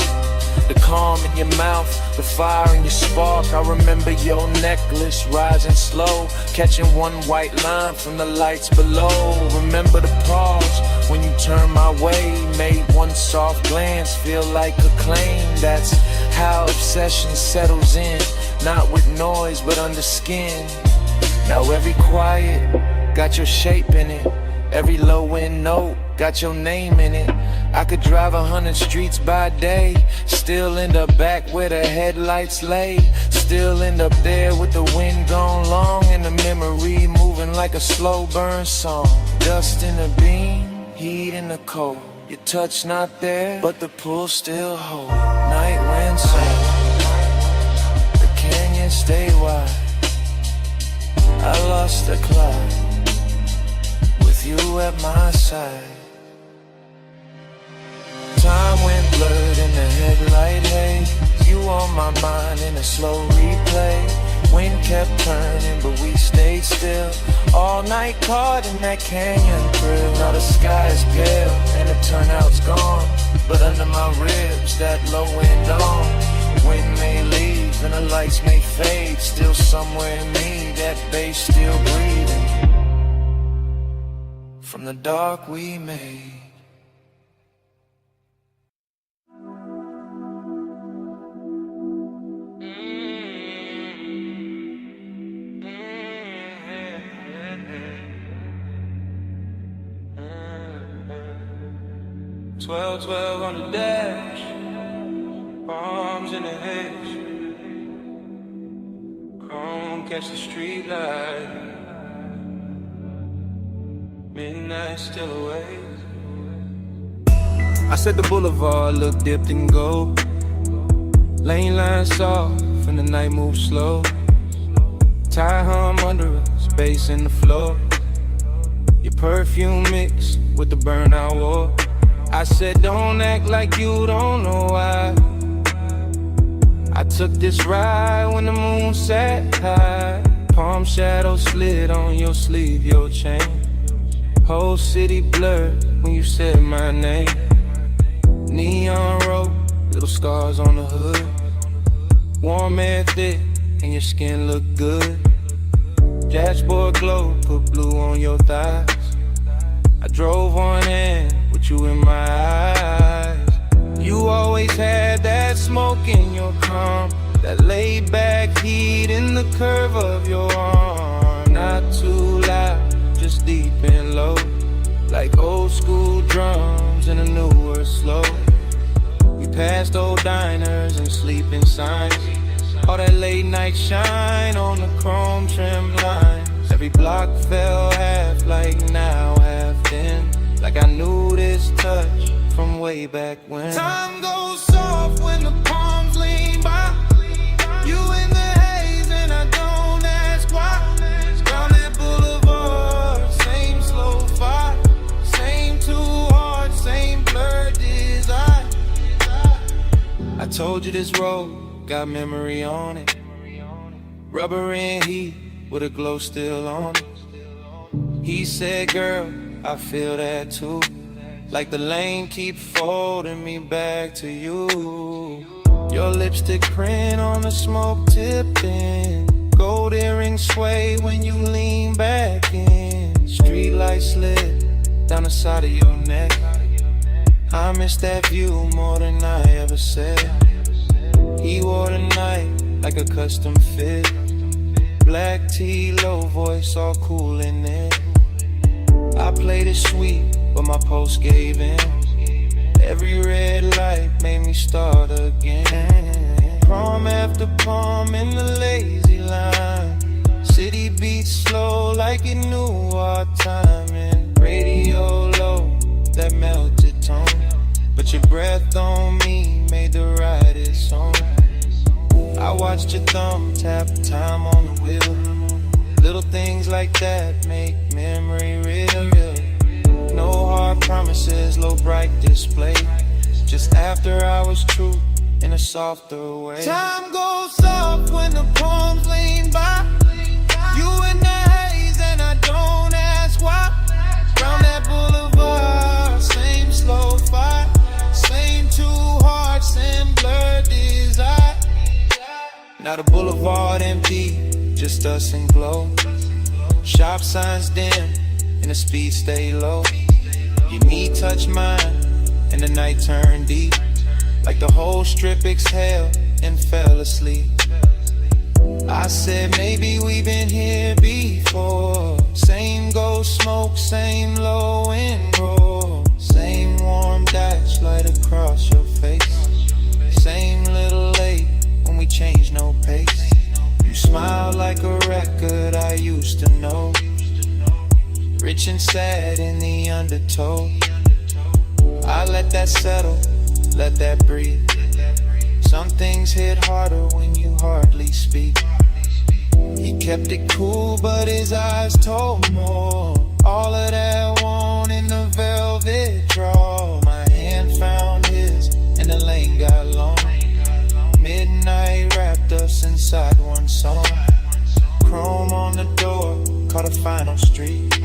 S9: the calm in your mouth, the fire in your spark. I remember your necklace rising slow, catching one white line from the lights below. Remember the pause when you turned my way, made one soft glance feel like a claim. That's how obsession settles in, not with noise but under skin. Now every quiet got your shape in it. Every low end note got your name in it. I could drive 100 streets by day, still end up back where the headlights lay. Still end up there with the wind gone long and the memory moving like a slow burn song. Dust in the beam, heat in the cold. Your touch not there, but the pull still hold. Night wind sing, the canyon stay wide. I lost the clock with you at my side. Time went blurred in the headlight haze. You on my mind in a slow replay. Wind kept turning, but we stayed still. All night caught in that canyon thrill. Now the sky is pale and the turnout's gone, but under my ribs that low wind on. Wind may leave and the lights may fade. Still somewhere in me that bass still breathing from the dark we made. 12 on the dash, bombs in the hedge. Chrome catch the street light. Midnight still awake. I said the boulevard looked dipped in gold. Lane lines soft and the night moves slow. Tie hum under us, bass in the floor. Your perfume mixed with the burnout war. I said don't act like you don't know why. I took this ride when the moon sat high. Palm shadow slid on your sleeve, your chain. Whole city blurred when you said my name. Neon road, little scars on the hood. Warm air thick and your skin look good. Dashboard glow, put blue on your thighs. I drove on in with you in my eyes. You always had that smoke in your calm, that laid back heat in the curve of your arm. Not too loud, just deep and low, like old school drums in a newer slow. We passed old diners and sleeping signs. All that late night shine on the chrome trim lines. Every block fell half like now, half then. Like I knew this touch from way back when. Time goes soft when the palms lean by. You in the haze and I don't ask why. Down that boulevard, same slow fire. Same two hearts, same blurred desire. I told you this road got memory on it. Rubber and heat with a glow still on it. He said, girl, I feel that too. Like the lane keep folding me back to you. Your lipstick print on the smoke tipping. Gold earrings sway when you lean back in. Street light slid down the side of your neck. I miss that view more than I ever said. He wore the night like a custom fit. Black tee, low voice, all cool in it. I played it sweet, but my pulse gave in. Every red light made me start again. Prom after prom in the lazy line. City beats slow like it knew our timing. Radio low, that melted tone. But your breath on me made the ride its own. I watched your thumb tap time on the wheel. Little things like that make memory real. No hard promises, low bright display. Just after hours truth in a softer way. Time goes soft when the palms lean by. You in the haze and I don't ask why. Round that boulevard, same slow fire. Same two hearts and blurred desire. Now the boulevard empty, just us and glow. Shop signs dim and the speed stay low. Your knee touch mine and the night turned deep. Like the whole strip exhaled and fell asleep. I said maybe we've been here before. Same ghost smoke, same low and roll. Same warm dash light across your face. Same little late when we change no pace. You smile like a record I used to know. Rich and sad in the undertow. I let that settle, let that breathe. Some things hit harder when you hardly speak. He kept it cool, but his eyes told more. All of that want in the velvet draw. My hand found his, and the lane got long. Midnight wrapped us inside one song. Chrome on the door, caught a final street.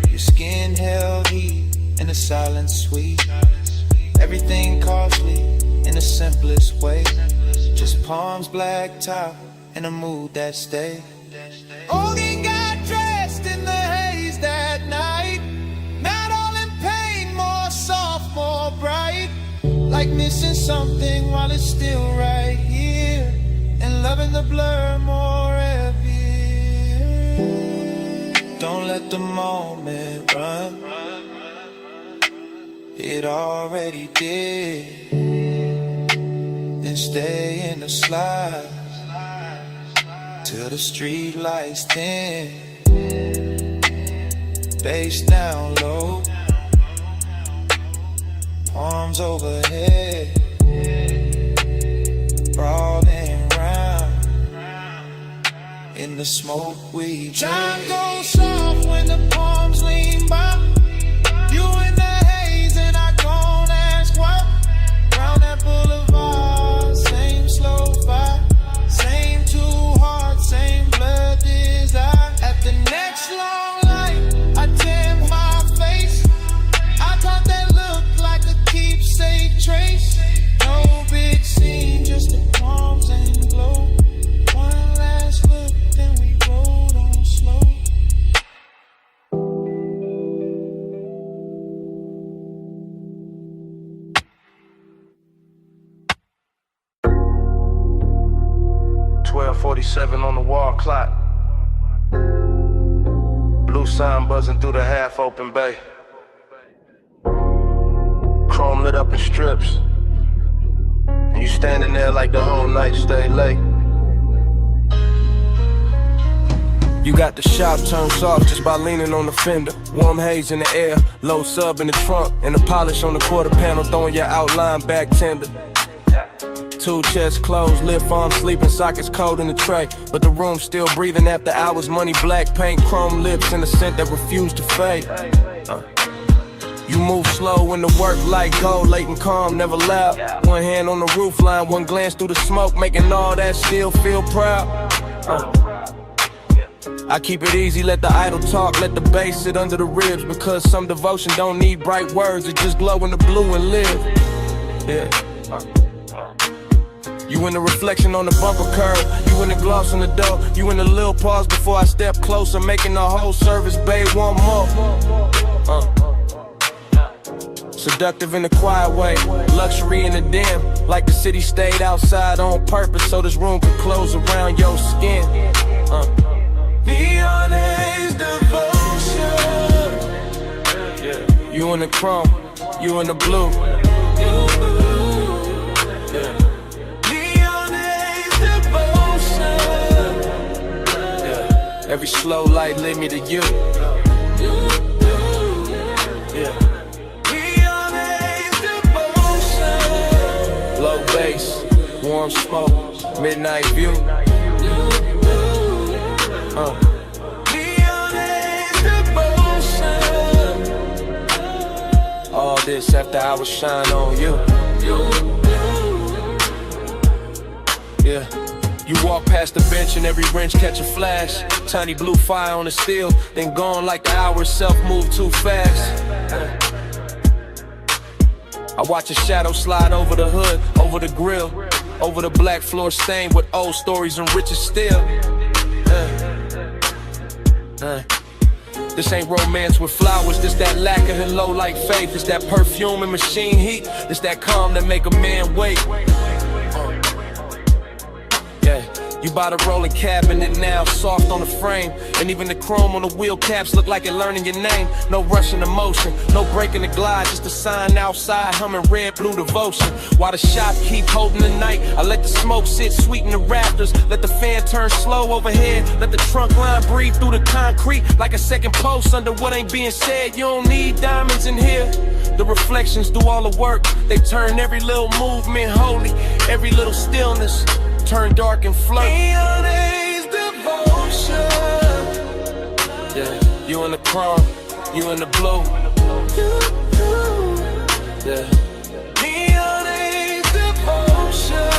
S9: Your skin held heat, and the silence sweet. Everything costly in the simplest way. Just palms blacked out in a mood that stayed. Ogie got dressed in the haze that night. Not all in pain, more soft, more bright. Like missing something while it's still right here. And loving the blur more every year. Don't let the moment run.
S7: it already did. Then stay in the slide till the street lights dim. Bass down low, arms overhead, crawling round in the smoke we drink. Time goes soft when the palms lean by. You in the haze and I don't ask why. Round that boulevard, same slow vibe, same two hearts, same blood desire. At the next long light, I dim my face. I thought that looked like a keepsake trace. No big scene, just the palms and glow. One last look, then we rolled on slow.
S9: .47 on the wall clock. Blue sign buzzing through the half-open bay. Chrome lit up in strips, and you standing there like the whole night stay late. You got the shop turned soft just by leaning on the fender. Warm haze in the air, low sub in the trunk, and the polish on the quarter panel throwing your outline back tender. Two chests closed, lip arm sleeping, sockets cold in the tray, but the room still breathing after hours. Money, black paint, chrome lips, and a scent that refused to fade. You move slow when the work like gold, late and calm, never loud. One hand on the roof line, one glance through the smoke, making all that still feel proud. I keep it easy, let the idle talk, let the bass sit under the ribs, because some devotion don't need bright words, it just glow in the blue and live. Yeah. You in the reflection on the bumper curb, you in the gloss on the door, you in the little pause before I step closer, making the whole service bay one more. Seductive in a quiet way, luxury in the dim, like the city stayed outside on purpose so this room could close around your skin. Neon haze devotion. Yeah. You in the chrome, you in the blue. Yeah. Neon haze devotion. Yeah. Every slow light lead me to you. Yeah. Neon haze devotion. Low bass, warm smoke, midnight view. Neon haze devotion. All this after I was shine on you. Yeah. You walk past the bench and every wrench catch a flash. Tiny blue fire on the steel, then gone like the hour itself moved too fast. I watch a shadow slide over the hood, over the grill, over the black floor stained with old stories and riches still. This ain't romance with flowers, this that lacquer and low like faith. This that perfume and machine heat, this that calm that make a man wait. Yeah, you by the rolling cabinet now, soft on the frame, and even the chrome on the wheel caps look like it learning your name. No rushing emotion, no breaking the glide, just a sign outside humming red blue devotion. While the shop keep holding the night, I let the smoke sit sweet in the rafters, let the fan turn slow overhead, let the trunk line breathe through the concrete like a second post under what ain't being said. You don't need diamonds in here. The reflections do all the work, they turn every little movement holy, every little stillness turn dark and flirt. Neon haze devotion. Yeah, you in the chrome, you in the blue. Yeah. Neon haze devotion.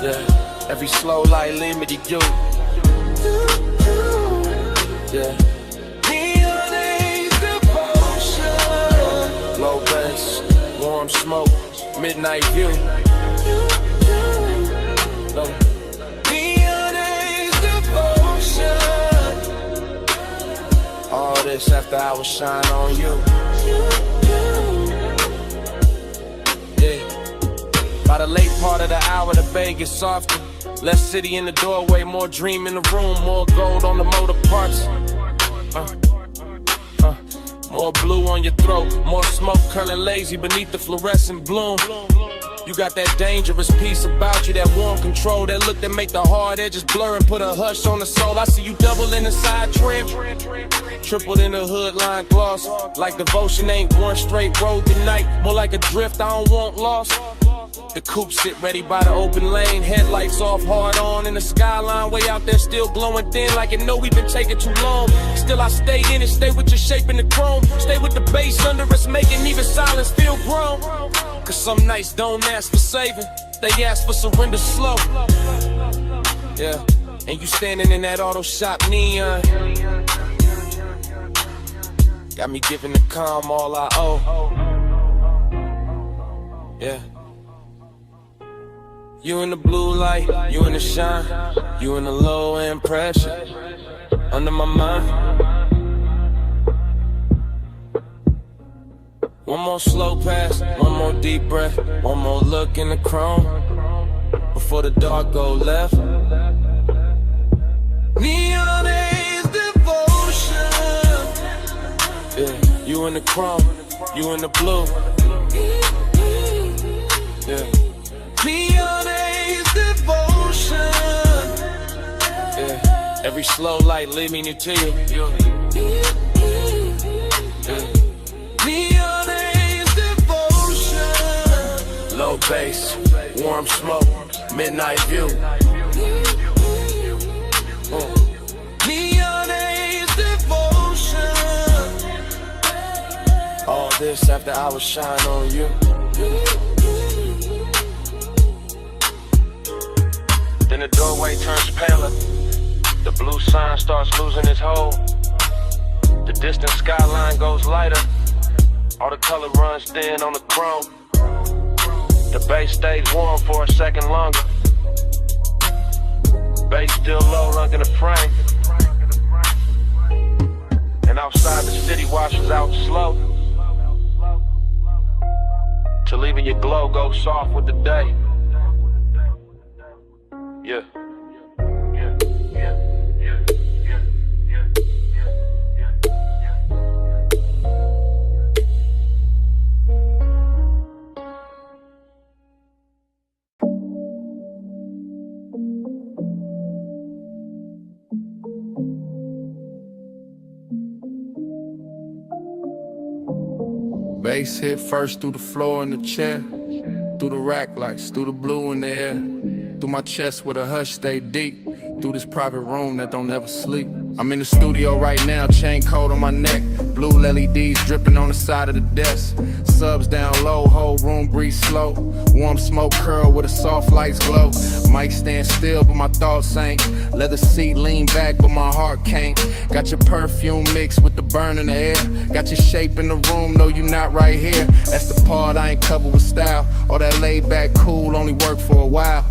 S9: Yeah, every slow light lead me to you. Yeah. Neon haze devotion. Low bass, warm smoke, midnight view. Neon haze devotion. All this after I was shine on you. Yeah. By the late part of the hour, the bay gets softer. Less city in the doorway, more dream in the room, more gold on the motor parts. More or blue on your throat. More smoke curling lazy beneath the fluorescent bloom. You got that dangerous piece about you, that warm control, that look that make the hard edges blur and put a hush on the soul. I see you double in the side trim, tripled in the hood line gloss. Like devotion ain't one straight road tonight, more like a drift I don't want lost. The coupe sit ready by the open lane, headlights off, hard on in the skyline, way out there still glowing thin like it know we've been taking too long. Still I stay in it, stay with your shape in the chrome, stay with the bass under us, making even silence feel grown. Cause some nights don't ask for saving, they ask for surrender slow. Yeah, and you standing in that auto shop neon, got me giving the calm all I owe. Yeah. You in the blue light, you in the shine, you in the low end pressure, under my mind. One more slow pass, one more deep breath, one more look in the chrome, before the dark go left. Neon Haze devotion. Yeah, you in the chrome, you in the blue. Yeah. Neon Haze devotion. Yeah. Every slow light leading you to you. Yeah. Neon Haze devotion. Low bass, warm smoke, midnight view. Neon Haze devotion. All this after hours shine on you. Then the doorway turns paler, the blue sign starts losing its hold. The distant skyline goes lighter, all the color runs thin on the chrome. The bass stays warm for a second longer, bass still low under the frame. And outside the city washes out slow, till even your glow goes soft with the day. Yeah.
S4: Bass hit first through the floor in the chair, through the rack lights, through the blue in the air, through my chest where the hush stay deep, through this private room that don't ever sleep. I'm in the studio right now, chain cold on my neck, blue LEDs dripping on the side of the desk, subs down low, whole room breathe slow, warm smoke curl with a soft lights glow. Mic stand still but my thoughts ain't, leather seat lean back but my heart can't. Got your perfume mixed with the burn in the air, got your shape in the room, no you not right here. That's the part I ain't covered with style, all that laid back cool only work for a while.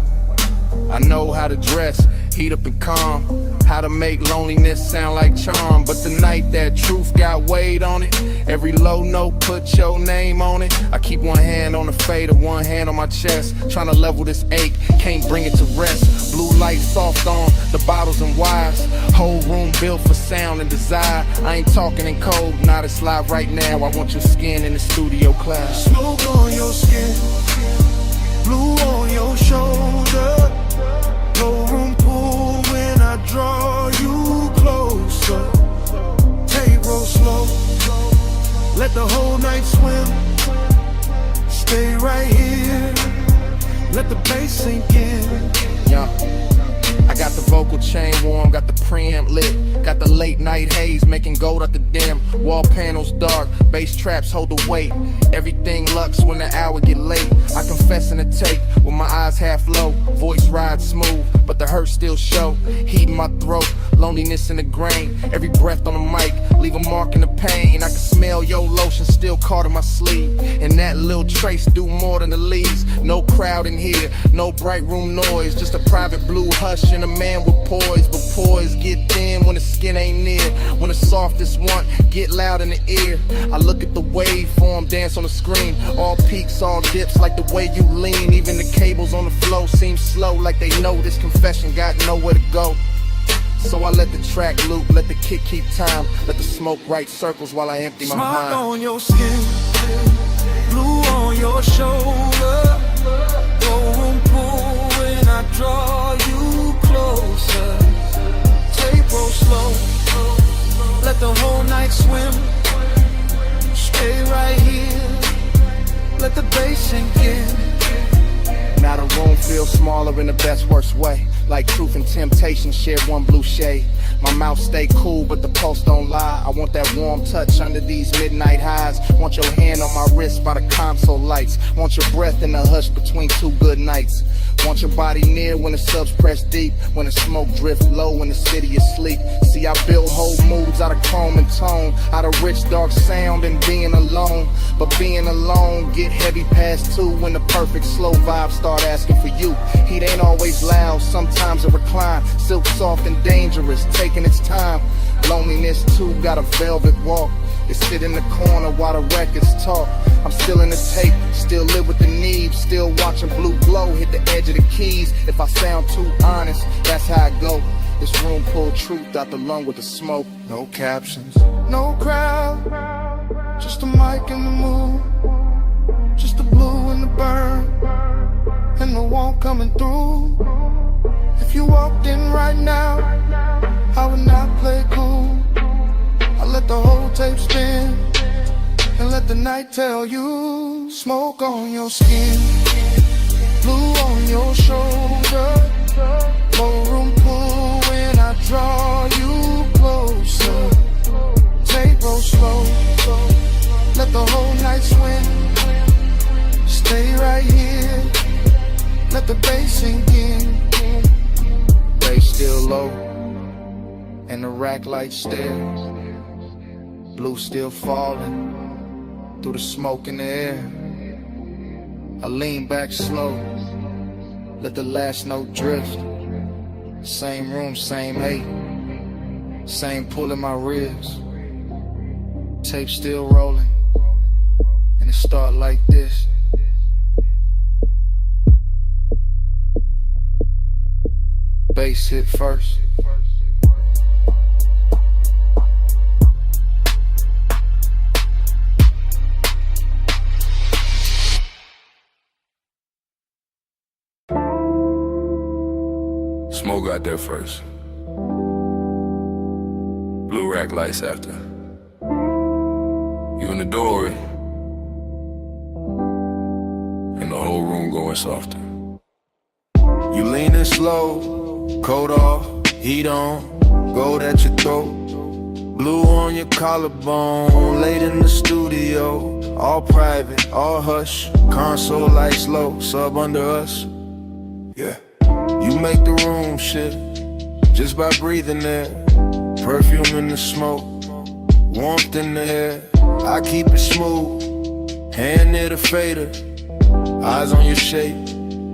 S4: I know how to dress, heat up and calm, how to make loneliness sound like charm. But tonight that truth got weight on it, every low note put your name on it. I keep one hand on the fader, one hand on my chest, trying to level this ache, can't bring it to rest. Blue light soft on the bottles and wires, whole room built for sound and desire. I ain't talking in code, not it's live right now. I want your skin in the studio class.
S2: Smoke on your skin, blue on your shoulder, low room pool when I draw you closer. Take roll slow, let the whole night swim. Stay right here, let the bass sink in.
S4: Yeah. I got the vocal chain warm, got the preamp lit, got the late night haze making gold out the dim. Wall panels dark, bass traps hold the weight. Everything lux when the hour get late. I confess in the tape with my eyes half low, voice rides smooth, but the hurt still show. Heat in my throat, loneliness in the grain. Every breath on the mic, leave a mark in the pain. I can smell your lotion still caught in my sleeve, and that little trace do more than the leaves. No crowd in here, no bright room noise, just a private blue hush and a man with poise. But poise get thin when the skin ain't near, when the softest want get loud in the ear. I look at the waveform dance on the screen, all peaks, all dips like the way you lean. Even the cables on the flow seem slow, like they know this confession got nowhere to go. So I let the track loop, let the kick keep time, let the smoke write circles while I empty my
S7: Smoke
S4: mind.
S7: on your skin, blue on your shoulder. Go and pull when I draw you closer. Tape roll slow, let the whole night swim. Stay right here, let the bass sink in.
S4: Now the room feels smaller in the best worst way. Like truth and temptation shared one blue shade. My mouth stay cool, but the pulse don't lie. I want that warm touch under these midnight highs. Want your hand on my wrist by the console lights. Want your breath in the hush between two good nights. Want your body near when the subs press deep. When the smoke drift low when the city is asleep. See, I build whole moods out of chrome and tone, out of rich dark sound and being alone. But being alone get heavy past 2 when the perfect slow vibe start asking for you. Heat ain't always loud, sometimes it recline. Silk soft and dangerous, taking its time. Loneliness too got a velvet walk. They sit in the corner while the records talk. I'm still in the tape, still live with the need. Still watching blue glow hit the edge of the keys. If I sound too honest, that's how I go. This room pull truth out the lung with the smoke. No captions,
S7: No crowd, just a mic and the mood. Just the blue and the burn, and the warmth coming through. If you walked in right now, I would not play cool. I let the whole tape spin, and let the night tell you. Smoke on your skin, blue on your shoulder. Low room pull when I draw you closer. Tape roll slow, let the whole night swim. Stay right here, let the bass sink in.
S4: bass still low, and the rack light still. Blue still falling through the smoke in the air. I lean back slow, let the last note drift. Same room, same hate, same pull in my ribs. Tape still rolling, and it start like this. Bass hit first.
S10: Smoke got there first. Blue rack lights after. You in the doorway, and the whole room going softer.
S3: You leaning slow, coat off, heat on, gold at your throat. Blue on your collarbone, late in the studio. All private, all hush, console lights low, sub under us. Yeah. You make the room shift just by breathing there. Perfume in the smoke, warmth in the air. I keep it smooth, hand near the fader. Eyes on your shape,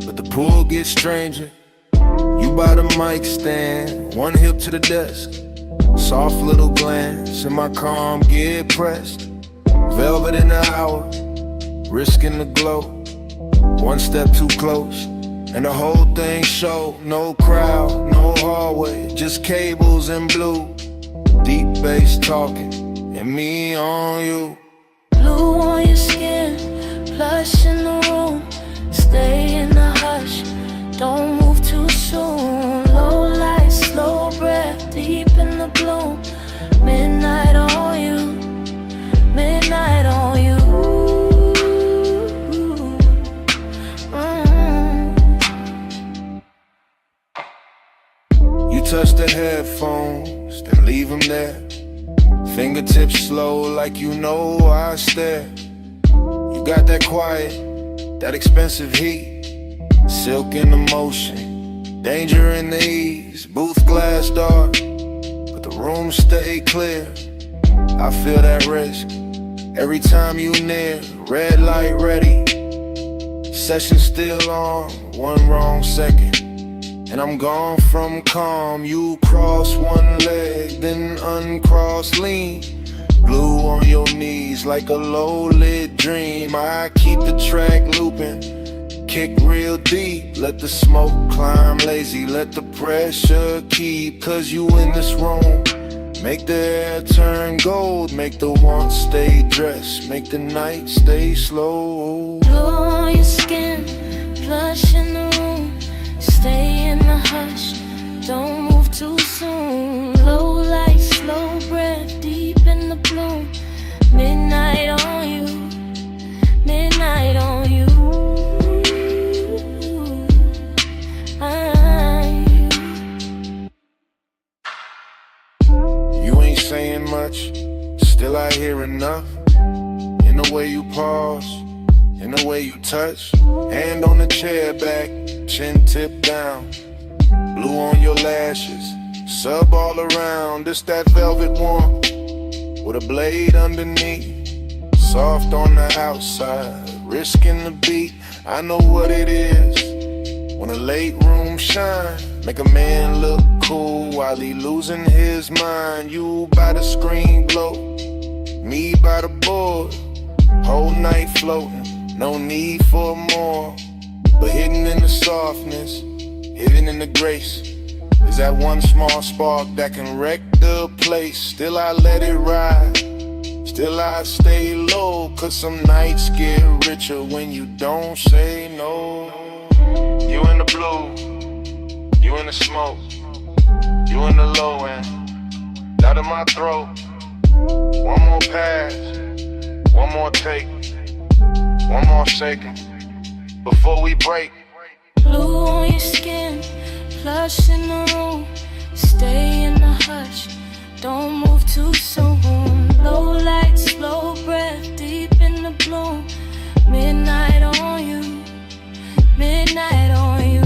S3: but the pool gets stranger. You by the mic stand, one hip to the desk. Soft little glance, in my calm get pressed. Velvet in the hour, risking the glow. One step too close, and the whole thing show. No crowd, no hallway, just cables and blue. Deep bass talking, and me on you.
S11: Blue on your skin, plush in the room. Stay in the hush, don't move too soon. Low light, slow breath, deep in the bloom. Midnight on you, midnight on you.
S3: You touch the headphones, then leave them there. Fingertips slow like you know I stare. You got that quiet, that expensive heat. Silk in the motion, danger in the ease. Booth glass dark, but the room stay clear. I feel that risk every time you near. Red light ready, session still on. One wrong second, and I'm gone from calm. You cross one leg, then uncross, lean. Blue on your knees like a low-lit dream. I keep the track looping,
S4: Kick real deep, let the smoke climb lazy, let the pressure keep, cause you in this room. Make the air turn gold, make the want stay dressed, make the night stay slow.
S11: Glow on your skin, flush in the room, stay in the hush, don't move too soon. Low light, slow breath, deep in the bloom. Midnight on you, midnight on you.
S4: You ain't saying much, still I hear enough. In the way you pause, in the way you touch. Hand on the chair back, chin tip down. Blue on your lashes, sub all around. It's that velvet warmth with a blade underneath. Soft on the outside, risking the beat. I know what it is when a late room shine. Make a man look cool while he losing his mind. You by the screen glow, me by the board. Whole night floating, no need for more. But hidden in the softness, hidden in the grace, is that one small spark that can wreck the place. Still I let it ride, still I stay low, cause some nights get richer when you don't say no. You in the blue, you in the smoke, you in the low end, out of my throat. One more pass, one more take, one more second before we break.
S11: Blue on your skin, flush in the room, stay in the hush, don't move too soon. Low light, slow breath, deep in the bloom. Midnight on you, midnight on you.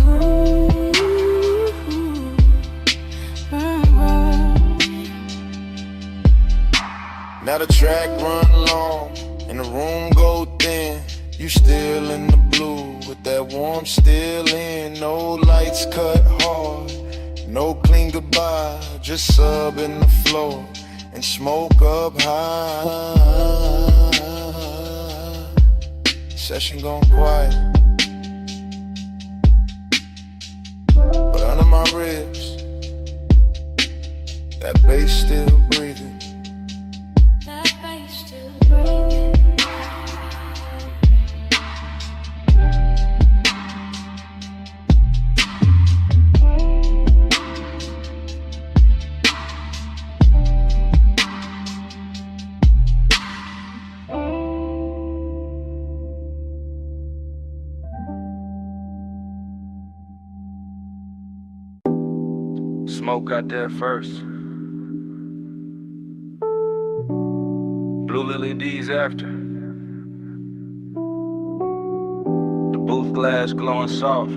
S4: Now the track run long and the room go thin. You still in the blue with that warmth still in. No lights cut hard, no clean goodbye, just sub in the floor and smoke up high. Session gone quiet, but under my ribs, that bass still breathing.
S11: That bass still breathing.
S6: Smoke got there first. Blue Lily D's after. The booth glass glowing soft.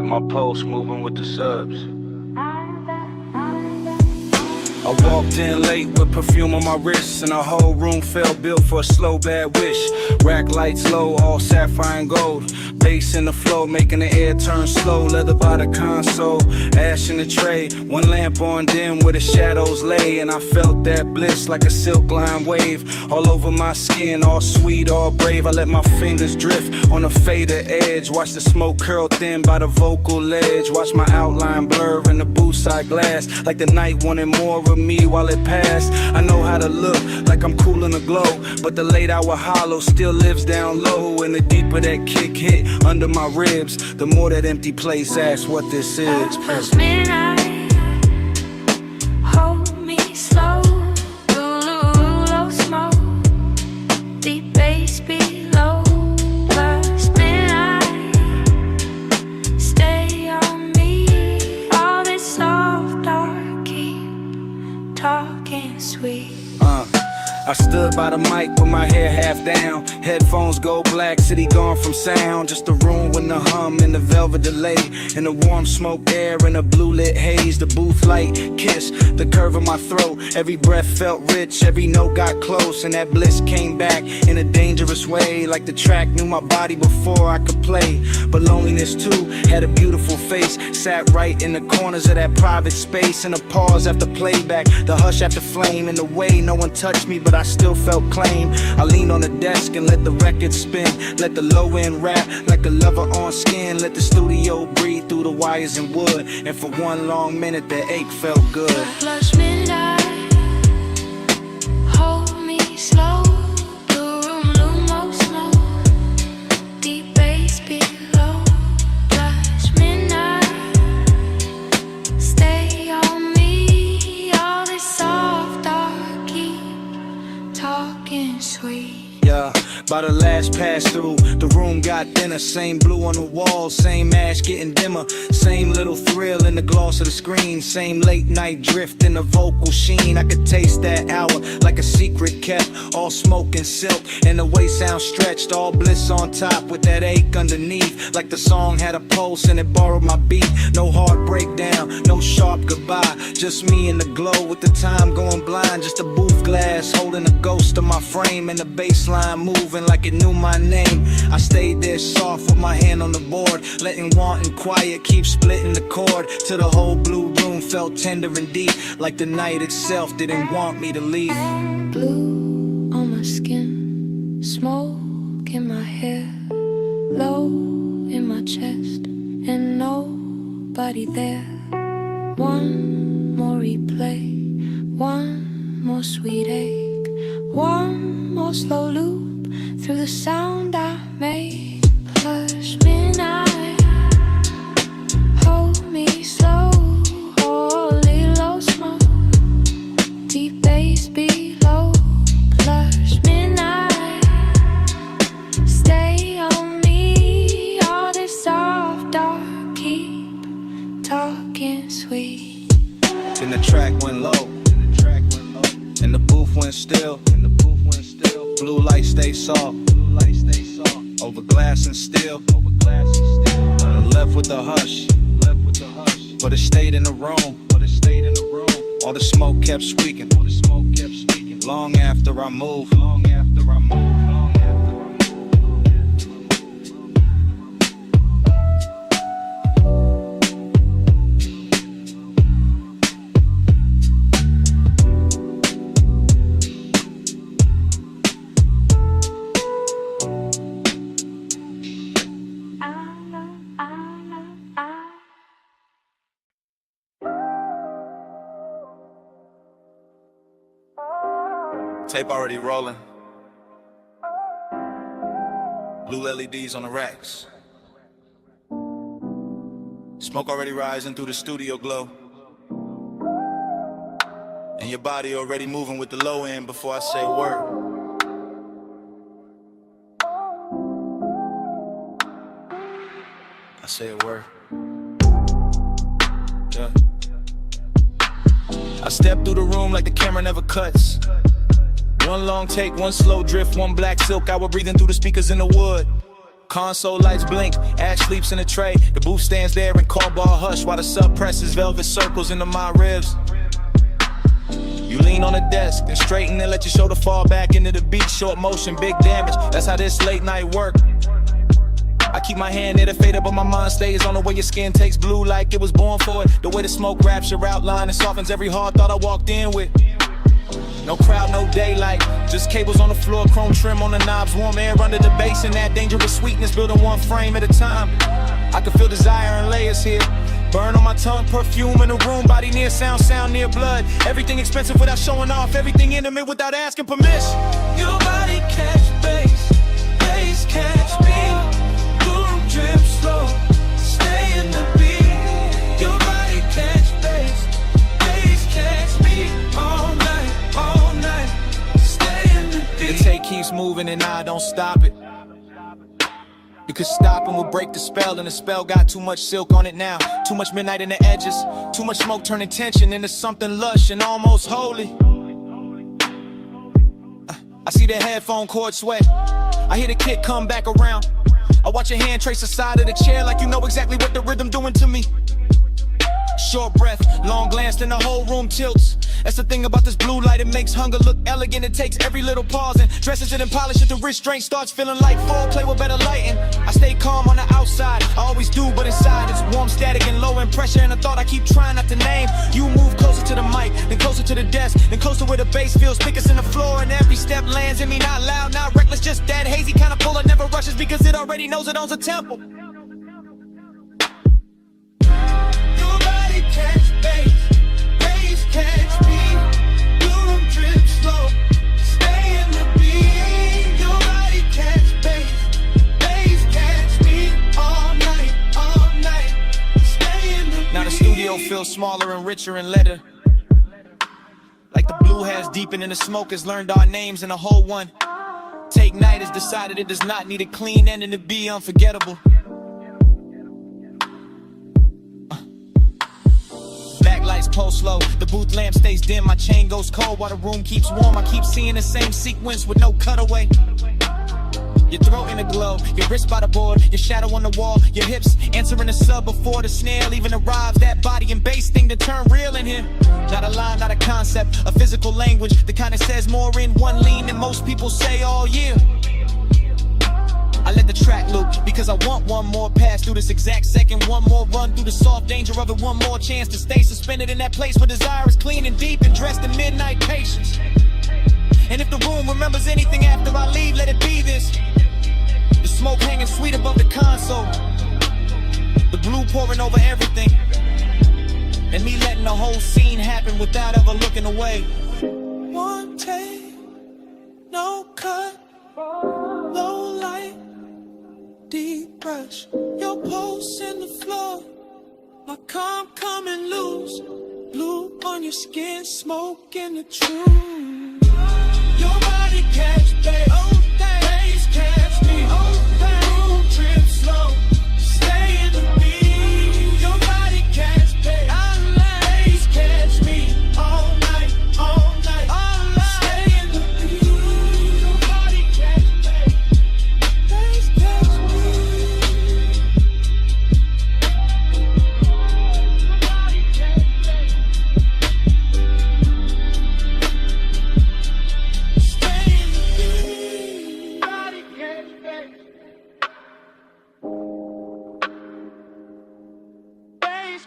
S6: And my pulse moving with the subs. I walked in late with perfume on my wrist, and the whole room felt built for a slow bad wish. Rack lights low, all sapphire and gold. Bass in the flow, making the air turn slow. Leather by the console, ash in the tray. One lamp on dim where the shadows lay, and I felt that bliss like a silk line wave. All over my skin, all sweet, all brave. I let my fingers drift on the faded edge. Watch the smoke curl thin by the vocal ledge. Watch my outline blur in the booth side glass, like the night wanted more of me while it passed. I know how to look like I'm cool in the glow, but the late hour hollow still lives down low. And the deeper that kick hit under my ribs, the more that empty place asks what this is.
S11: Past midnight, hold me slow. Low smoke, deep bass below. Past midnight, stay on me. All this soft dark, keep talking sweet.
S6: I stood by the mic with my hair half down. Headphones go black, city gone from sound. Just a room with the hum and the velvet delay, and the warm smoke air and a blue lit haze. The booth light kiss the curve of my throat. Every breath felt rich, every note got close, and that bliss came back in a dangerous way. Like the track knew my body before I could play. But loneliness too had a beautiful face. Sat right in the corners of that private space. And a pause after playback, the hush after flame. And the way no one touched me, but I still felt claim. I leaned on the desk and let the record spin. Let the low end rap like a lover on skin. Let the studio breathe through the wires and wood. And for one long minute the ache felt good.
S11: Flush midnight, hold me slow. The room almost slow. Deep bass below. Flush midnight, stay on me. All this soft dark, keep talking sweet.
S6: Yeah, by the last pass through, the room got thinner. Same blue on the wall, same ash getting dimmer. Same little thrill in the gloss of the screen. Same late night drift in the vocal sheen. I could taste that hour like a secret kept. All smoke and silk, and the way sound stretched. All bliss on top with that ache underneath. Like the song had a pulse and it borrowed my beat. No hard breakdown, no sharp goodbye. Just me in the glow with the time going blind. Just a booth glass holding a ghost of my frame. And the baseline moving like it knew my name. I stayed there soft with my hand on the board, letting want and quiet keep splitting the chord. Till the whole blue room felt tender and deep, like the night itself didn't want me to leave.
S11: Blue on my skin, smoke in my hair, low in my chest, and nobody there. One more replay, one more sweet ache, one more slow loop through the sound I made. Hush midnight, hold me slow, holy low smoke, deep bass below. Plush midnight, stay on me. All this soft dark, keep talking sweet.
S6: Then the track went low, and the booth went still. Blue light stay soft, over glass and steel. Left with the hush, but it stayed in the room. All the smoke kept speaking, long after I moved. Tape already rolling. Blue LEDs on the racks. Smoke already rising through the studio glow. And your body already moving with the low end before I say a word. I say a word. Yeah. I step through the room like the camera never cuts. One long take, one slow drift, one black silk hour breathing through the speakers in the wood. Console lights blink, Ash sleeps in a tray. The booth stands there in call bar hush while the sub presses velvet circles into my ribs. You lean on the desk, then straighten and let your shoulder fall back into the beat. Short motion, big damage, that's how this late night work. I keep my hand near the fader, but my mind stays on the way your skin takes blue like it was born for it. The way the smoke wraps your outline and softens every hard thought I walked in with. No crowd, no daylight, just cables on the floor, chrome trim on the knobs, warm air under the bass, and that dangerous sweetness building one frame at a time. I can feel desire in layers here. Burn on my tongue, perfume in the room, body near sound, sound near blood. Everything expensive without showing off, everything intimate without asking permission.
S9: Your body catch bass, bass catch beat. Boom, drip slow, stay in the beat. Your body catch bass, bass catch beat. All night, stay in the beat.
S6: The tape keeps moving and I don't stop it. Because stopping would break the spell, and the spell got too much silk on it now. Too much midnight in the edges, too much smoke turning tension into something lush and almost holy. I see the headphone cord sway, I hear the kick come back around. I watch your hand trace the side of the chair like you know exactly what the rhythm doing to me. Short breath, long glance, then the whole room tilts. That's the thing about this blue light, it makes hunger look elegant. It takes every little pause and dresses it and polishes it. The restraint starts feeling like foreplay with better lighting. I stay calm on the outside, I always do, but inside it's warm, static, and low in pressure. And a thought I keep trying not to name. You move closer to the mic, then closer to the desk, then closer where the bass feels thickest in the floor. And every
S7: words in me, not loud, not reckless, just dead hazy, kinda full of never rushes because it already knows it owns a temple. Your body catch bass catch me. Blue room drip slow, stay in the beat. Your body catch bass catch me all night, stay in the beat. Now the studio feels smaller and richer and letter. Like the blue has deepened and the smoke has learned our names and a whole one. Take Night has decided it does not need a clean ending to be unforgettable. Backlights pulse low, the booth lamp stays dim, my chain goes cold while the room keeps warm. I keep seeing the same sequence with no cutaway. Your throat in a glow, your wrist by the board, your shadow on the wall, your hips answering the sub before the snail even arrives. That body and bass thing to turn real in here. Not a line, not a concept, a physical language that kind of says more in one lean than most people say all year. I let the track loop because I want one more pass through this exact second, one more run through the soft danger of it, one more chance to stay suspended in that place where desire is clean and deep and dressed in midnight patience. And if the room remembers anything after I leave, let it be this. The smoke hanging sweet above the console, the blue pouring over everything, and me letting the whole scene happen without ever looking away. One take, no cut, low light, deep brush. Your pulse in the floor, my calm coming loose. Blue on your skin, smoke in the truth. Your body catch bass catch me. Room trip slow, stay in the beat. Your body catch bass catch me all night, stay in the beat. Your body catch bass catch me. Your body catch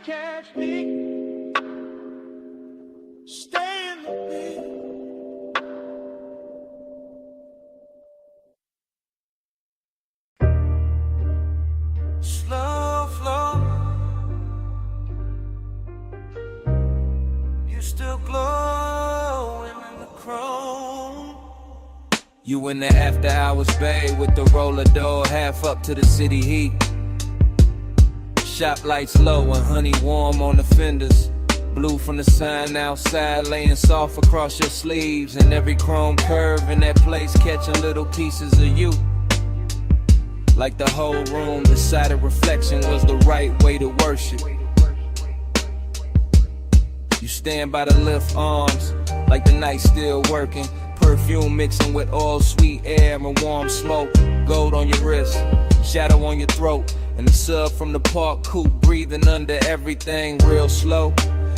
S7: catch me, stay in the beat. Slow flow, you still glowing in the chrome.
S9: You in the after hours bay with the roller door half up to the city heat. Shop lights low and honey warm on the fenders. Blue from the sign outside laying soft across your sleeves. And every chrome curve in that place catching little pieces of you. Like the whole room decided reflection was the right way to worship. You stand by the lift arms like the night's still working. Perfume mixing with all sweet air and warm smoke. Gold on your wrist, shadow on your throat. And the sub from the park coupe breathing under everything real slow.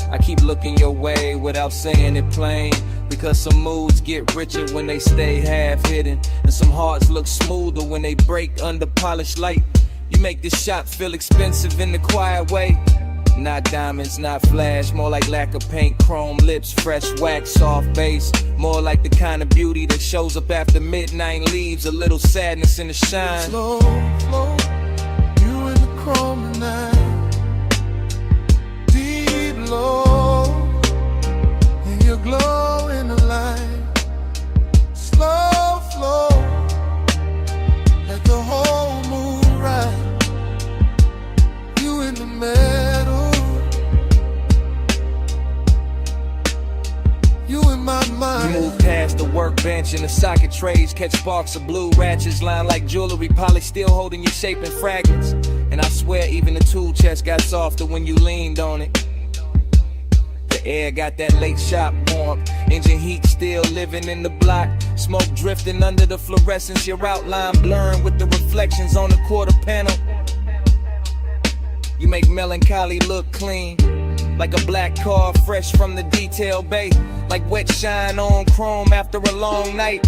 S9: I keep looking your way without saying it plain, because some moods get richer when they stay half hidden, and some hearts look smoother when they break under polished light. You make this shop feel expensive in the quiet way. Not diamonds, not flash, more like lack of paint, chrome lips, fresh wax, soft bass. More like the kind of beauty that shows up after midnight, leaves a little sadness in the shine.
S4: Slow flow, you in the chrome tonight. Deep low, and your glow in the light. Slow flow, let the whole moon ride. You in the middle, you in my mind.
S9: You move past the workbench and the socket trays, catch sparks of blue ratchets lined like jewelry, polished still holding your shape in fragments. And I swear even the tool chest got softer when you leaned on it. The air got that late shop warmth, engine heat still living in the block. Smoke drifting under the fluorescence, your outline blurring with the reflections on the quarter panel. You make melancholy look clean, like a black car fresh from the detail bay. Like wet shine on chrome after a long night.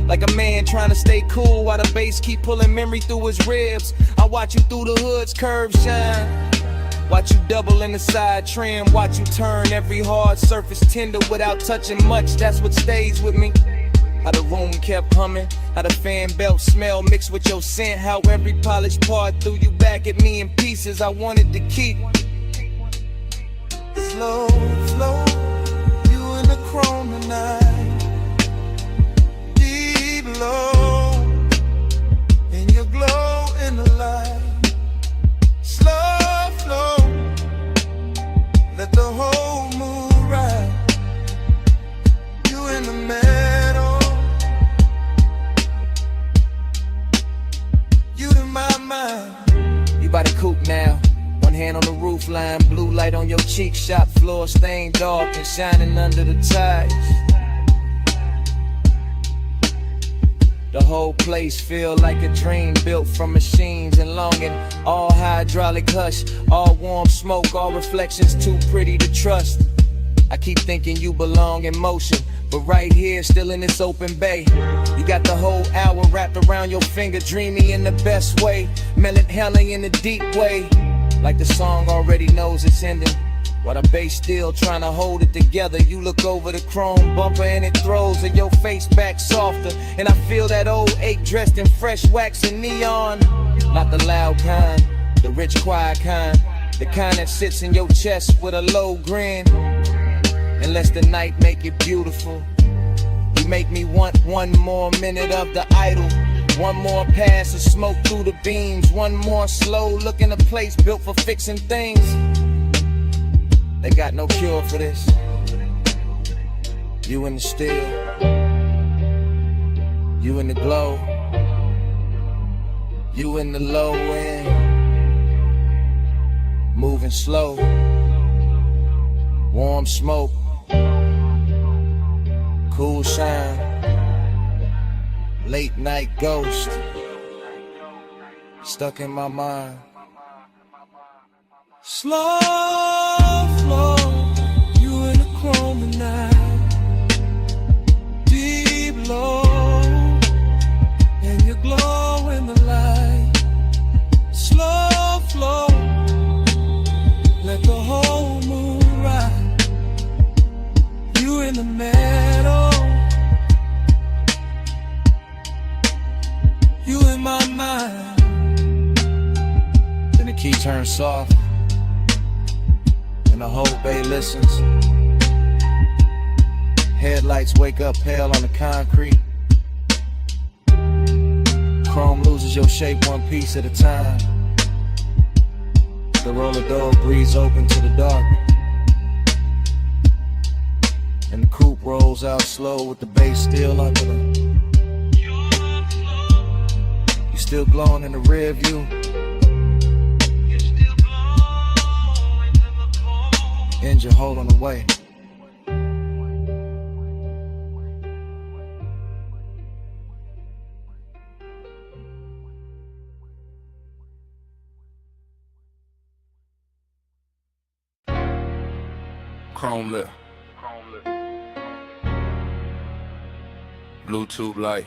S9: Like a man trying to stay cool while the bass keep pulling memory through his ribs. I watch you through the hood's curves shine. Watch you double in the side trim. Watch you turn every hard surface tender without touching much. That's what stays with me. How the room
S7: kept humming. How the fan belt smell mixed with your scent. How every polished part threw you back at me in pieces I wanted to keep. Slow, slow, you in the chrome tonight. Deep low, and you glow in the light. Slow flow, let the whole mood ride. You in the middle, you in my mind. You by the coupe now, one hand on the roof line, blue light on your cheek, shop floor stained dark and shining under the ties. The whole place feel like a dream built from machines and longing. All hydraulic hush, all warm smoke, all reflections too pretty to trust. I keep thinking you belong in motion, but right here, still in this open bay. You got the whole hour wrapped around your finger, dreamy in the best way, melancholy in the deep way. Like the song already knows it's ending, while the bass still trying to hold it together. You look over the chrome bumper and it throws your face back softer, and I feel that old ache dressed in fresh wax and neon. Not the loud kind, the rich quiet kind, the kind that sits in your chest with a low grin. And lets the night make it beautiful. You make me want one more minute of the idol, one more pass of smoke through the beams, one more slow look in a place built for fixing things. They got no cure for this. You in the still, you in the glow, you in the low end, moving slow, warm smoke, cool shine, late night ghost, stuck in my mind. Slow flow, you in the chrome tonight. Deep low, and you glow in the light. Slow flow, let the whole moon ride. You in the middle, you in my mind. Then the key turns soft, and the whole bay listens. Headlights wake up pale on the concrete. Chrome loses your shape one piece at a time. The roller door breathes open to the dark, and the coupe rolls out slow with the bass still under them. You still glowing in the rear view. Engine holding away.
S9: Chrome lip, Bluetooth light,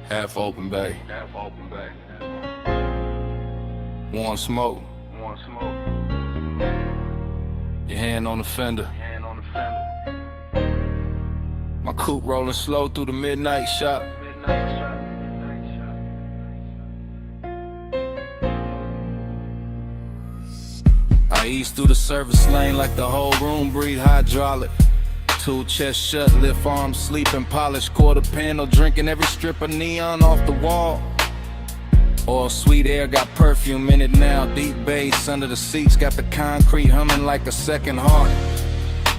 S9: half open bay, warm smoke, your hand on the fender. My coupe rolling slow through the midnight shop. I ease through the service lane like the whole room breathe hydraulic. Two chest shut, lift arms, sleeping, polished quarter panel, drinking every strip of neon off the wall. All sweet air got perfume in it now. Deep bass under the seats got the concrete humming like a second heart.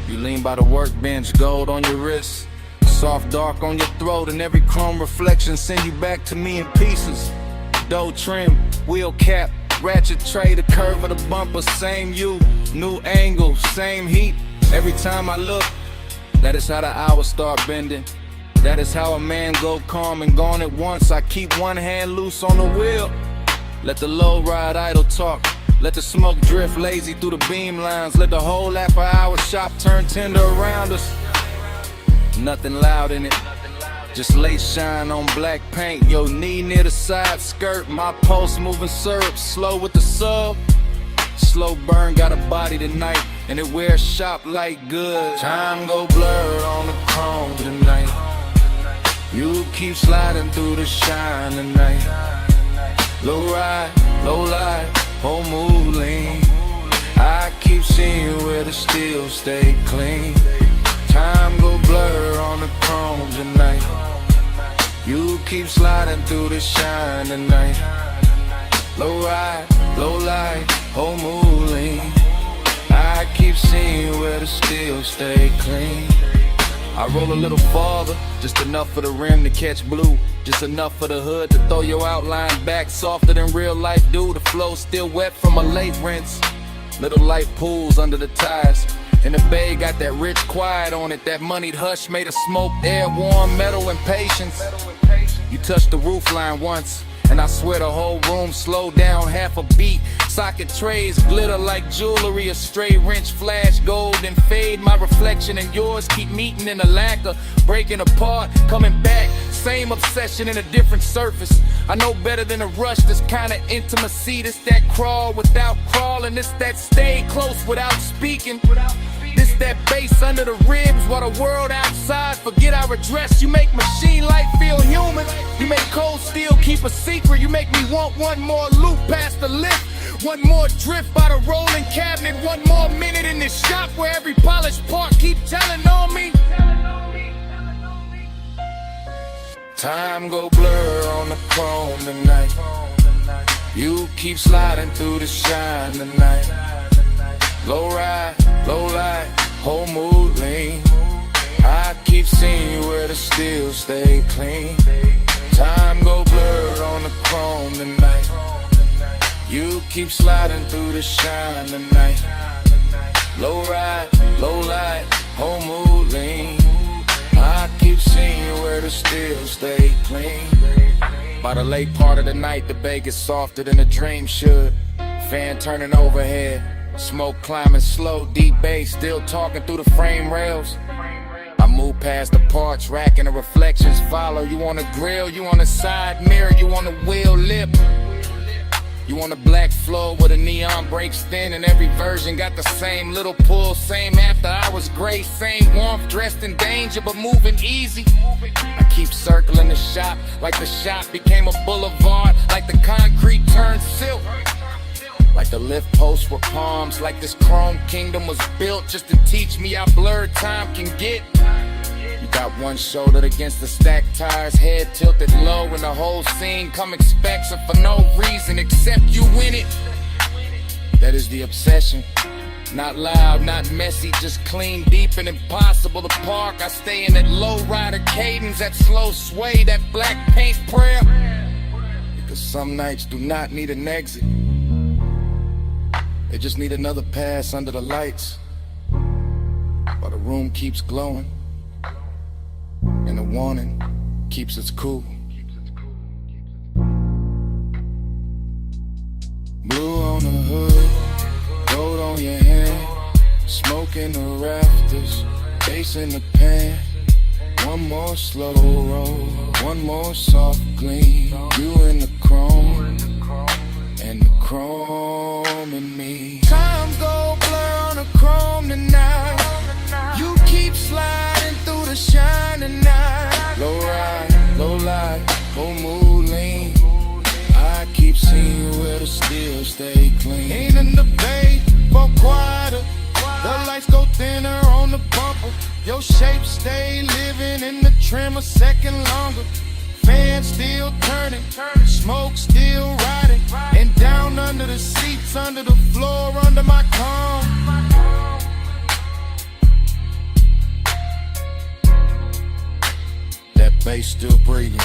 S9: You lean by the workbench, gold on your wrist, soft dark on your throat, and every chrome reflection send you back to me in pieces. Dough trim, wheel cap, ratchet tray, the curve of the bumper, same you, new angle, same heat. Every time I look, that is how the hours start bending. That is how a man go calm and gone at once. I keep one hand loose on the wheel, let the low ride idle talk. Let the smoke drift lazy through the beam lines. Let the whole after-hour shop turn tender around us. Nothing loud in it, just lace shine on black paint. Your knee near the side skirt, my pulse moving syrup, slow with the sub. Slow burn got a body tonight, and it wears shop like good. Time go blurred on the chrome tonight. You keep sliding through the shine tonight. Low ride, low light, whole mood lean. I keep seeing you where the steel stay clean. Time go blur on the chrome tonight. You keep sliding through the shine tonight. Low ride, low light, whole mood lean. I keep seeing you where the steel stay clean. I roll a little farther, just enough for the rim to catch blue. Just enough for the hood to throw your outline back softer than real life do. The flow still wet from a late rinse. Little light pools under the tires. And the bay got that rich quiet on it. That moneyed hush made of smoked air, warm metal and patience. You touched the roof line once, and I swear the whole room slowed down half a beat. Socket trays glitter like jewelry, a stray wrench flash gold and fade. My reflection and yours keep meeting in a lacquer, breaking apart, coming back. Same obsession in a different surface. I know better than a rush, this kind of intimacy. This that crawl without crawling, this that stay close without speaking. This that bass under the ribs while the world outside forget our address. You make machine life feel human. You make cold steel keep a secret. You make me want one more loop past the lift, one more drift by the rolling cabinet, one more minute in this shop where every polished part keep telling on me. Time go blur on the chrome tonight. You keep sliding through the shine tonight. Low ride, low light, whole mood lean. I keep seeing you where the steel stay clean. Time go blur on the chrome tonight. You keep sliding through the shine tonight. Low ride, low light, whole mood lean. I keep seeing you where the steel stay clean. By the late part of the night, the bay gets softer than a dream should. Fan turning overhead, smoke climbing slow, deep bass still talking through the frame rails. I move past the parts rack and the reflections follow. You on the grill, you on the side mirror, you on the wheel lip. You on the black floor where the neon breaks thin, and every version got the same little pull, same after hours grace, same warmth, dressed in danger but moving easy. I keep circling the shop like the shop became a boulevard, like the concrete turned silk, like the lift posts were palms, like this chrome kingdom was built just to teach me how blurred time can get. You got one shoulder against the stacked tires, head tilted low, and the whole scene coming spectrum for no reason except you in it. That is the obsession. Not loud, not messy, just clean, deep, and impossible to park. I stay in that low rider cadence, that slow sway, that black paint prayer. Because some nights do not need an exit. They just need another pass under the lights, while the room keeps glowing, and the warning keeps us cool. Blue on the hood, gold on your hand, smoke in the rafters, bass in the pan. One more slow roll, one more soft gleam. You in the chrome, and the chrome in me. Time go blur on the chrome tonight. You keep sliding through the shine tonight. Low ride, low light, whole mood lean. I keep seeing you where the steel stay clean. Ain't in the bay, but quieter. The lights go thinner on the bumper. Your shape stay living in the trim a second longer. Fan still turning, smoke still riding, and down under the seats, under the floor, under my comb. That bass still breathing.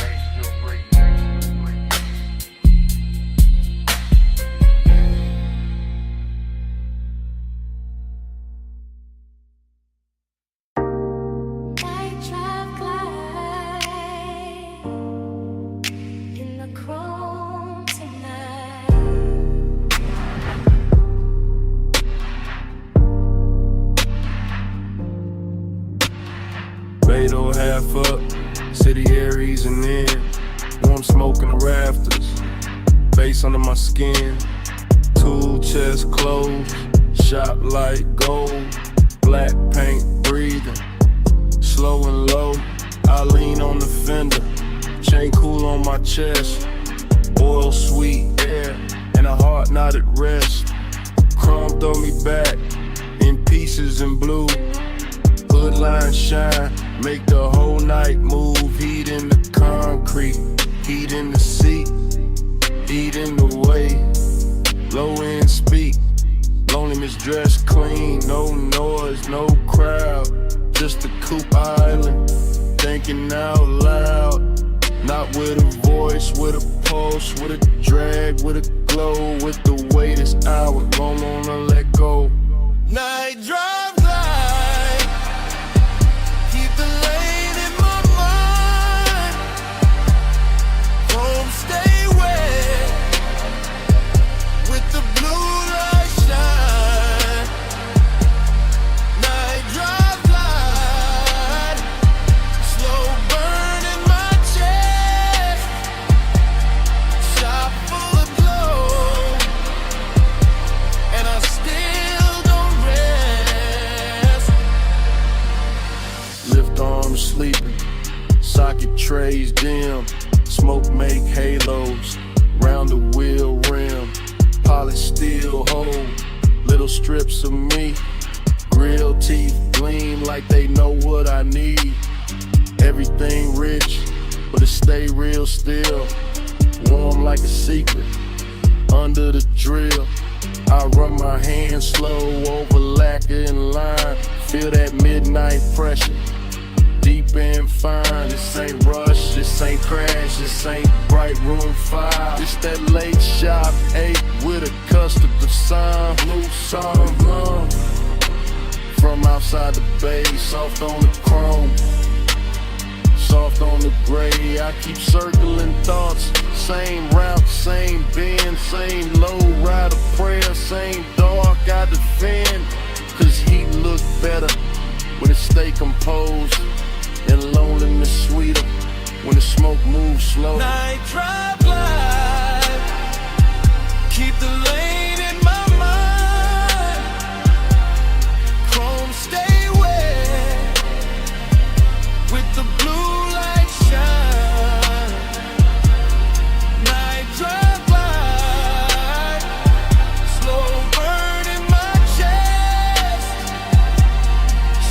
S9: Beto half up, city Aries and in. Warm smoke in the rafters, face under my skin. Tool chest closed, shop light gold. Black paint breathing, slow and low. I lean on the fender,
S3: my chest. Oil, sweet air, and a heart not at rest. Chrome throw me back in pieces in blue. Hood line shine, make the whole night move. Heat in the concrete, heat in the seat, heat in the way. Low end speak, loneliness dressed clean. No noise, no crowd, just a coupe island. Thinking out loud, not with a voice, with a pulse, with a drag, with a glow, with the way this hour, don't wanna let go. Night drive light, keep the lane in my mind. Home stay wet, with the blue light shine. Night drive light, slow burn in my chest. Shop full of glow, and I still don't rest. Lift arms sleeping, socket trays dim. Smoke make halos, round the wheel rim. Polished steel hold, little strips of me. Grill teeth gleam like they know what I need. Everything rich, but it stay real still. Warm like a secret, under the drill. I run my hands slow over lacquer and line. Feel that midnight pressure, deep and fine. This ain't rush, this ain't crash, this ain't bright room 5. It's that late shop 8 with a custard sign. Blue song, from outside the bay, soft on the chrome, soft on the gray. I keep circling thoughts, same route, same bend, same low rider prayer, same dark I defend. Cause heat look better when it stay composed, and loneliness sweeter when the smoke moves slow. Night drive light, keep the lane in my mind. Chrome stay wet, with the blue light shine. Night drive light, slow burn in my chest.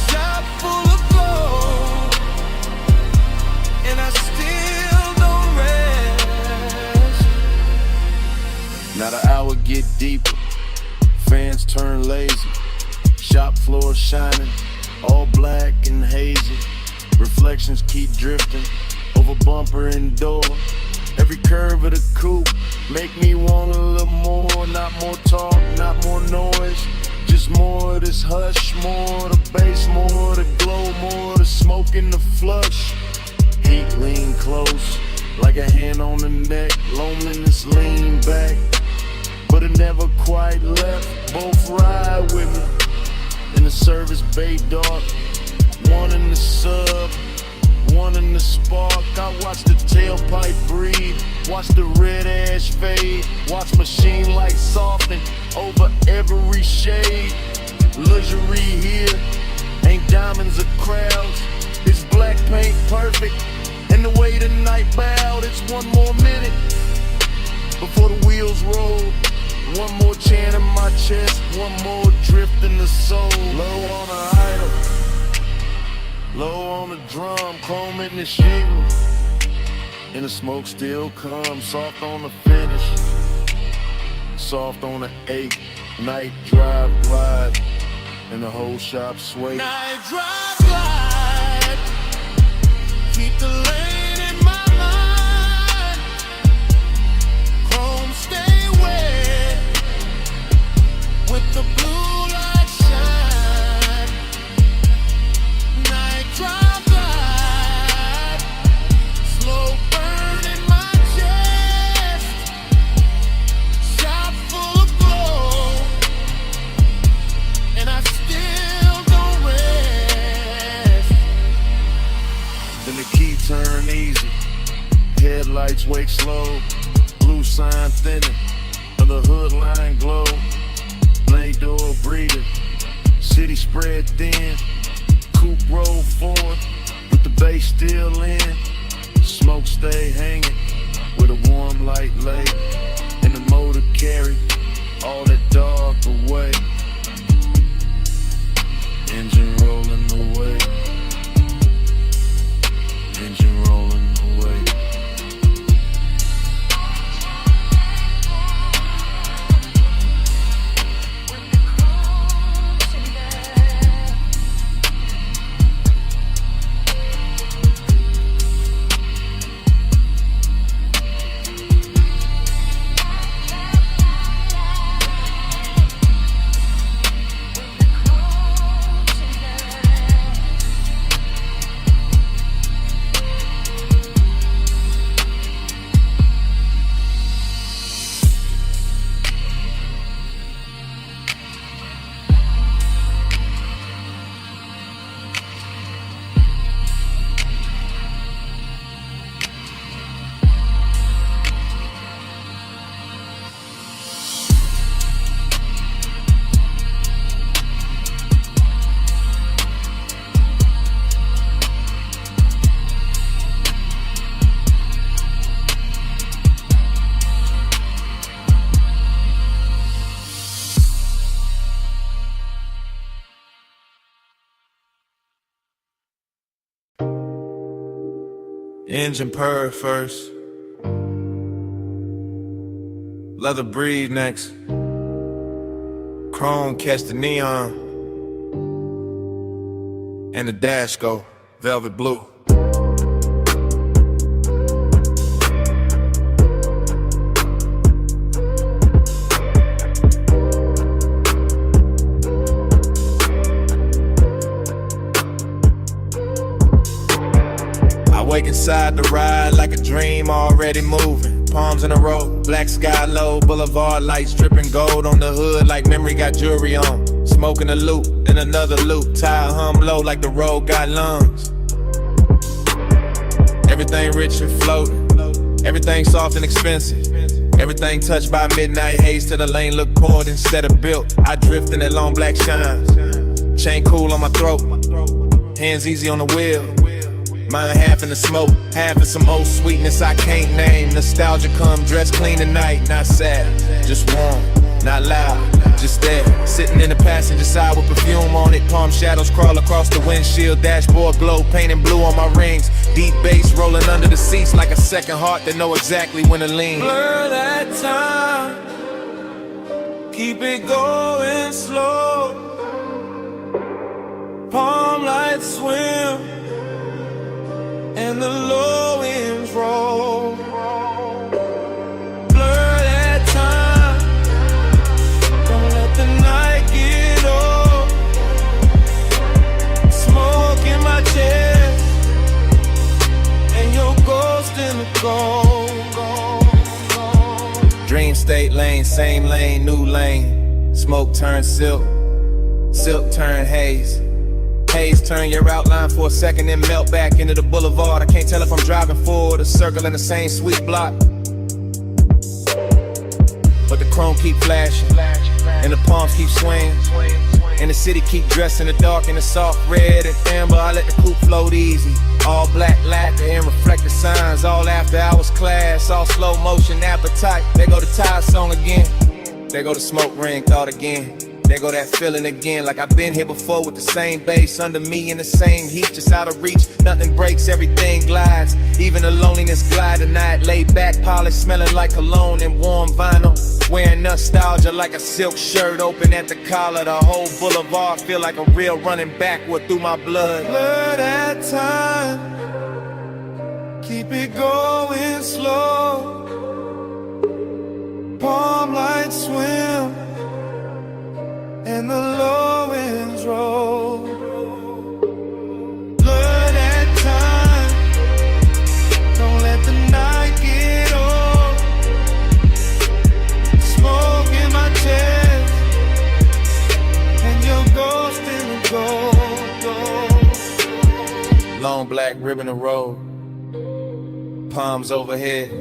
S3: Shop full of glow, and I still don't rest. Now the hour get deeper, fans turn lazy. Shop floor shining, all black and hazy. Reflections keep drifting over bumper and door. Every curve of the coupe make me want a little more. Not more talk, not more noise, just more of this hush. More of the bass, more of the glow, more of the smoke in the flush. Heat lean close, like a hand on the neck. Loneliness lean back, but it never quite left. Both ride with me in the service bay dark. One in the sub, one in the spark. I watch the tailpipe breathe, watch the red ash fade, watch machine lights soften over every shade. Luxury here, ain't diamonds or crowds. It's black paint perfect, and the way the night bowed. It's one more minute before the wheels roll. One more chant in my chest, one more drift in the soul. Low on the idol, low on the drum, chrome in the shingle, and the smoke still comes. Soft on the finish, soft on the 8. Night drive glide, and the whole shop sway. Night drive glide, keep the lane in my mind. Chrome stay wet, with the blue light shine. Night drive light, slow burn in my chest. Shop full of glow, and I still don't rest. Then the key turn easy, headlights wake slow. Blue sign thinning, and the hood line glow. Blade door breathing, city spread thin. Coupe roll forward, with the bass still in. Smoke stay hanging,
S4: with a warm light lay, and the motor carry all that dark away. Engine rolling away. Engine rolling away. Engine purr first, leather breathe next, chrome catch the neon, and the dash go velvet blue. Wake inside the ride like a dream already moving. Palms in a row, black sky low, boulevard lights dripping gold on the hood like memory got jewelry on. Smoking a loop, then another loop, tire hum low like the road got lungs. Everything rich and floating, everything soft and expensive. Everything touched by midnight haze till the lane look poured instead of built. I drift in that long black shine, chain cool on my throat, hands easy on the wheel. Mine half in the smoke, half in some old sweetness I can't name. Nostalgia come dressed clean tonight, not sad, just warm, not loud, just there. Sitting in the passenger side with perfume on it. Palm shadows crawl across the windshield. Dashboard glow, painting blue on my rings. Deep bass rolling under the seats like a second heart that know exactly when to lean.
S9: Blur that time, keep it going slow. Palm lights swim and the low winds roll. Blur that time, don't let the night get old. Smoke in my chest, and your ghost in the gold.
S3: Dream state lane, same lane, new lane. Smoke turn silk, silk turn haze. Haze turn your outline for a second and melt back into the boulevard. I can't tell if I'm driving forward or circling the same sweet block. But the chrome keep flashing, and the palms keep swaying, and the city keep dressed in the dark in the soft red and amber. I let the coupe float easy. All black lacquer and reflective signs. All after hours class, all slow motion appetite. There go the tire song again. There go the smoke ring thought again. There go that feeling again, like I've been here before with the same bass under me in the same heat, just out of reach. Nothing breaks, everything glides. Even the loneliness glide tonight. Laid back, polished, smelling like cologne and warm vinyl. Wearing nostalgia like a silk shirt open at the collar. The whole boulevard feel like a real running backward through my blood.
S9: Blur that time, keep it going slow. Palm lights swim and the low winds roll. Blur that time, don't let the night get old. Smoke in my chest, and your ghost in the gold.
S3: Long black ribbon of road, palms overhead,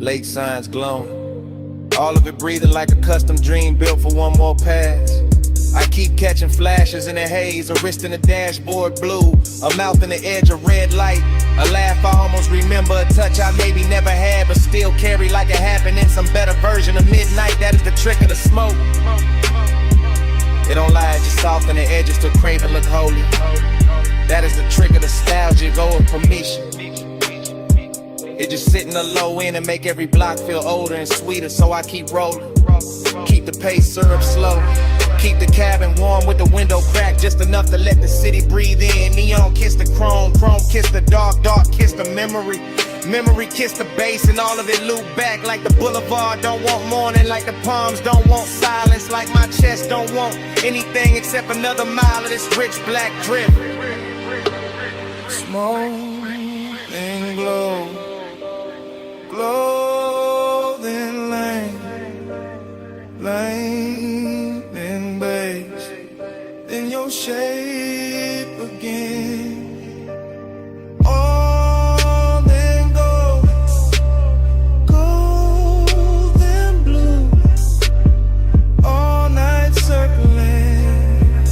S3: lake signs glowing. All of it breathing like a custom dream built for one more pass.
S8: I keep catching flashes in the haze, a wrist in the dashboard blue, a mouth in the edge of red light, a laugh I almost remember, a touch I maybe never had but still carry like it happened in some better version of midnight. That is the trick of the smoke. It don't lie, it just soften the edges to crave and look holy. That is the trick of nostalgia, go with permission. It just sit in the low end and make every block feel older and sweeter, so I keep rolling. Keep the pace syrup slow. Keep the cabin warm with the window cracked just enough to let the city breathe in. Neon kiss the chrome, chrome kiss the dark, dark kiss the memory. Memory kiss the bass and all of it loop back like the boulevard don't want morning, like the palms don't want silence, like my chest don't want anything except another mile of this rich black drip. Smoke and glow, clothing lane and base, then your shape again. All in gold, gold and blue, all night circling,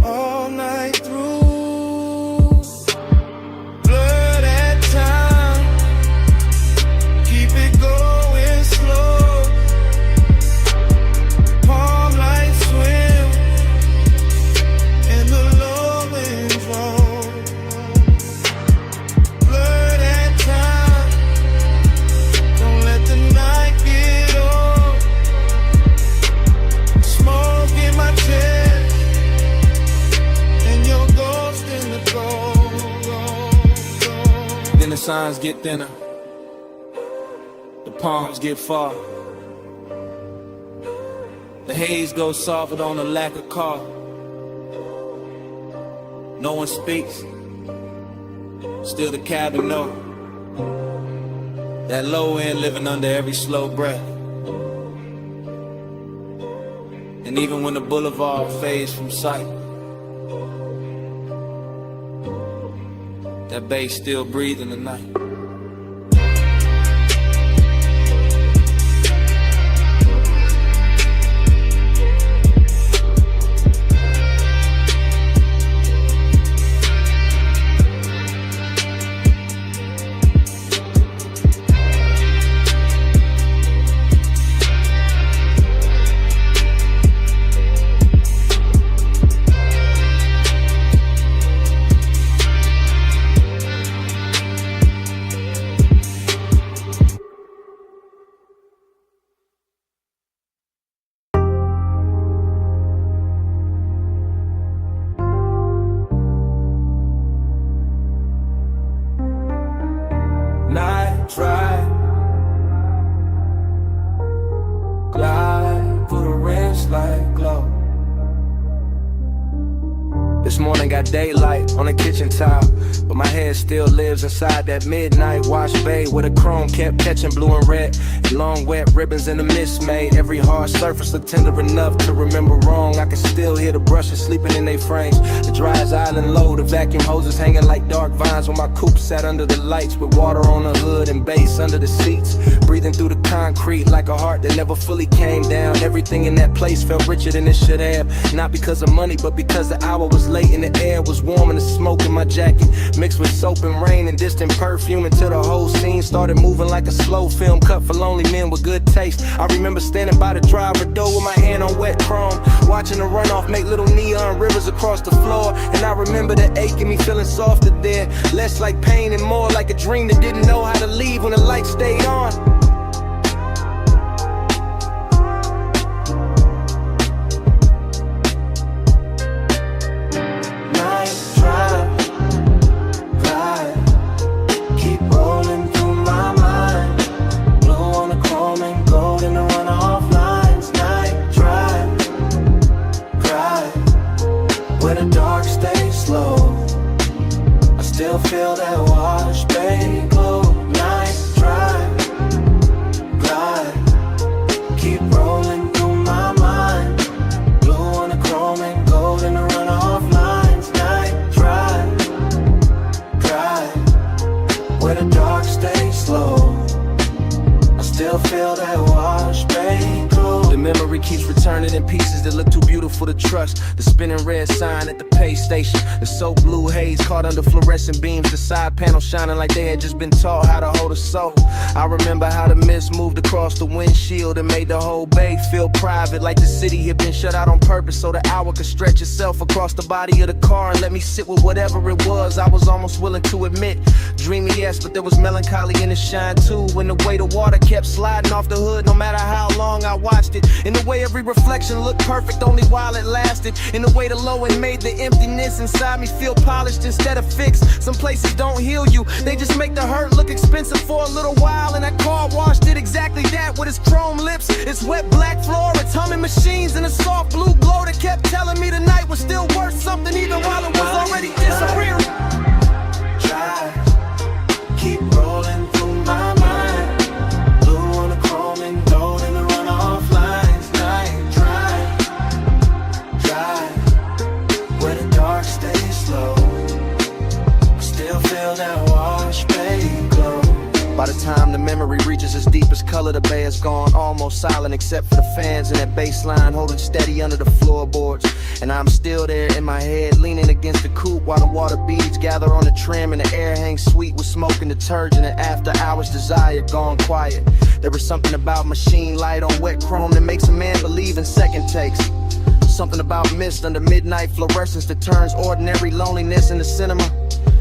S8: all night through. Blur that time, keep it going slow. Palm light swim in the low winds roll. Blur that time, don't let the night get old. Smoke in my chest and your ghost in the gold.
S6: Then the signs get thinner, the palms get far. The haze goes softer on the lack of car. No one speaks, still the cabin know. That low end living under every slow breath. And even when the boulevard fades from sight, that bass still breathing the night. Night drive, glide through the rinse like glow. This morning got daylight on the kitchen tile, but my head still lives inside that midnight wash bay where the chrome kept catching blue and red. And long wet ribbons in the mist made every hard surface look tender enough to remember wrong. I can still hear the brushes sleeping in their frames, the dryers island low, the vacuum hoses hanging like dark vines when my coupe sat under the lights with water on the hood and bass under the seats. Breathing through the concrete like a heart that never fully came down. Everything in that place felt richer than it should have, not because of money but because the hour was late and the air was warm and the smoke in my jacket mixed with soap and rain and distant perfume until the whole scene started moving like a slow film cut for lonely men with good taste. I remember standing by the driver door with my hand on wet chrome, watching the runoff make little neon rivers across the floor. And I remember the ache in me feeling softer there, less like pain and more like a dream that didn't know how to leave when the light stayed on.
S8: Feel that wash bay glow. Night drive, glide, keep rolling through my mind. Blue on the chrome and gold in the runoff lines. Night drive, where the dark stays slow. I still feel that wash bay glow.
S6: The memory
S9: keeps returning in pieces that look too beautiful to trust. The spinning red sign at the pay station, the so blue haze caught under fluorescent beams, the side panel shining like they had just been taught how to hold a soul. I remember how the mist moved across the windshield and made the whole bay feel private, like the city had been shut out on purpose so the hour could stretch itself across the body of the car and let me sit with whatever it was. I was almost willing to admit, dreamy yes, but there was melancholy in the shine too, when the way the water kept sliding off the hood no matter how long I watched it, in the way every reflection looked perfect only while it lasted, in the way the low end made the emptiness inside me feel polished instead of fixed. Some places don't heal you, they just make the hurt look expensive for a little while, and that car wash did exactly that with its chrome lips, its wet black floor, its humming machines, and a soft blue glow that kept telling me the night was still worth something even while it was already disappearing.
S2: Try, keep rolling through my mind, blue on the chrome and gold in the runoff lines. Night drive, where the dark stays slow, I still feel that wash bay glow.
S8: By the time the memory reaches its deepest color, the bay is gone, almost silent except for the fans and that bass line holding steady under the floorboards. And I'm still there in my head, leaning against the coupe while the water beads gather on the trim and the air hangs sweet with smoke and detergent, and after hours desire gone quiet. There was something about machine light on wet chrome that makes a man believe in second takes. Something about mist under midnight fluorescence that turns ordinary loneliness into cinema.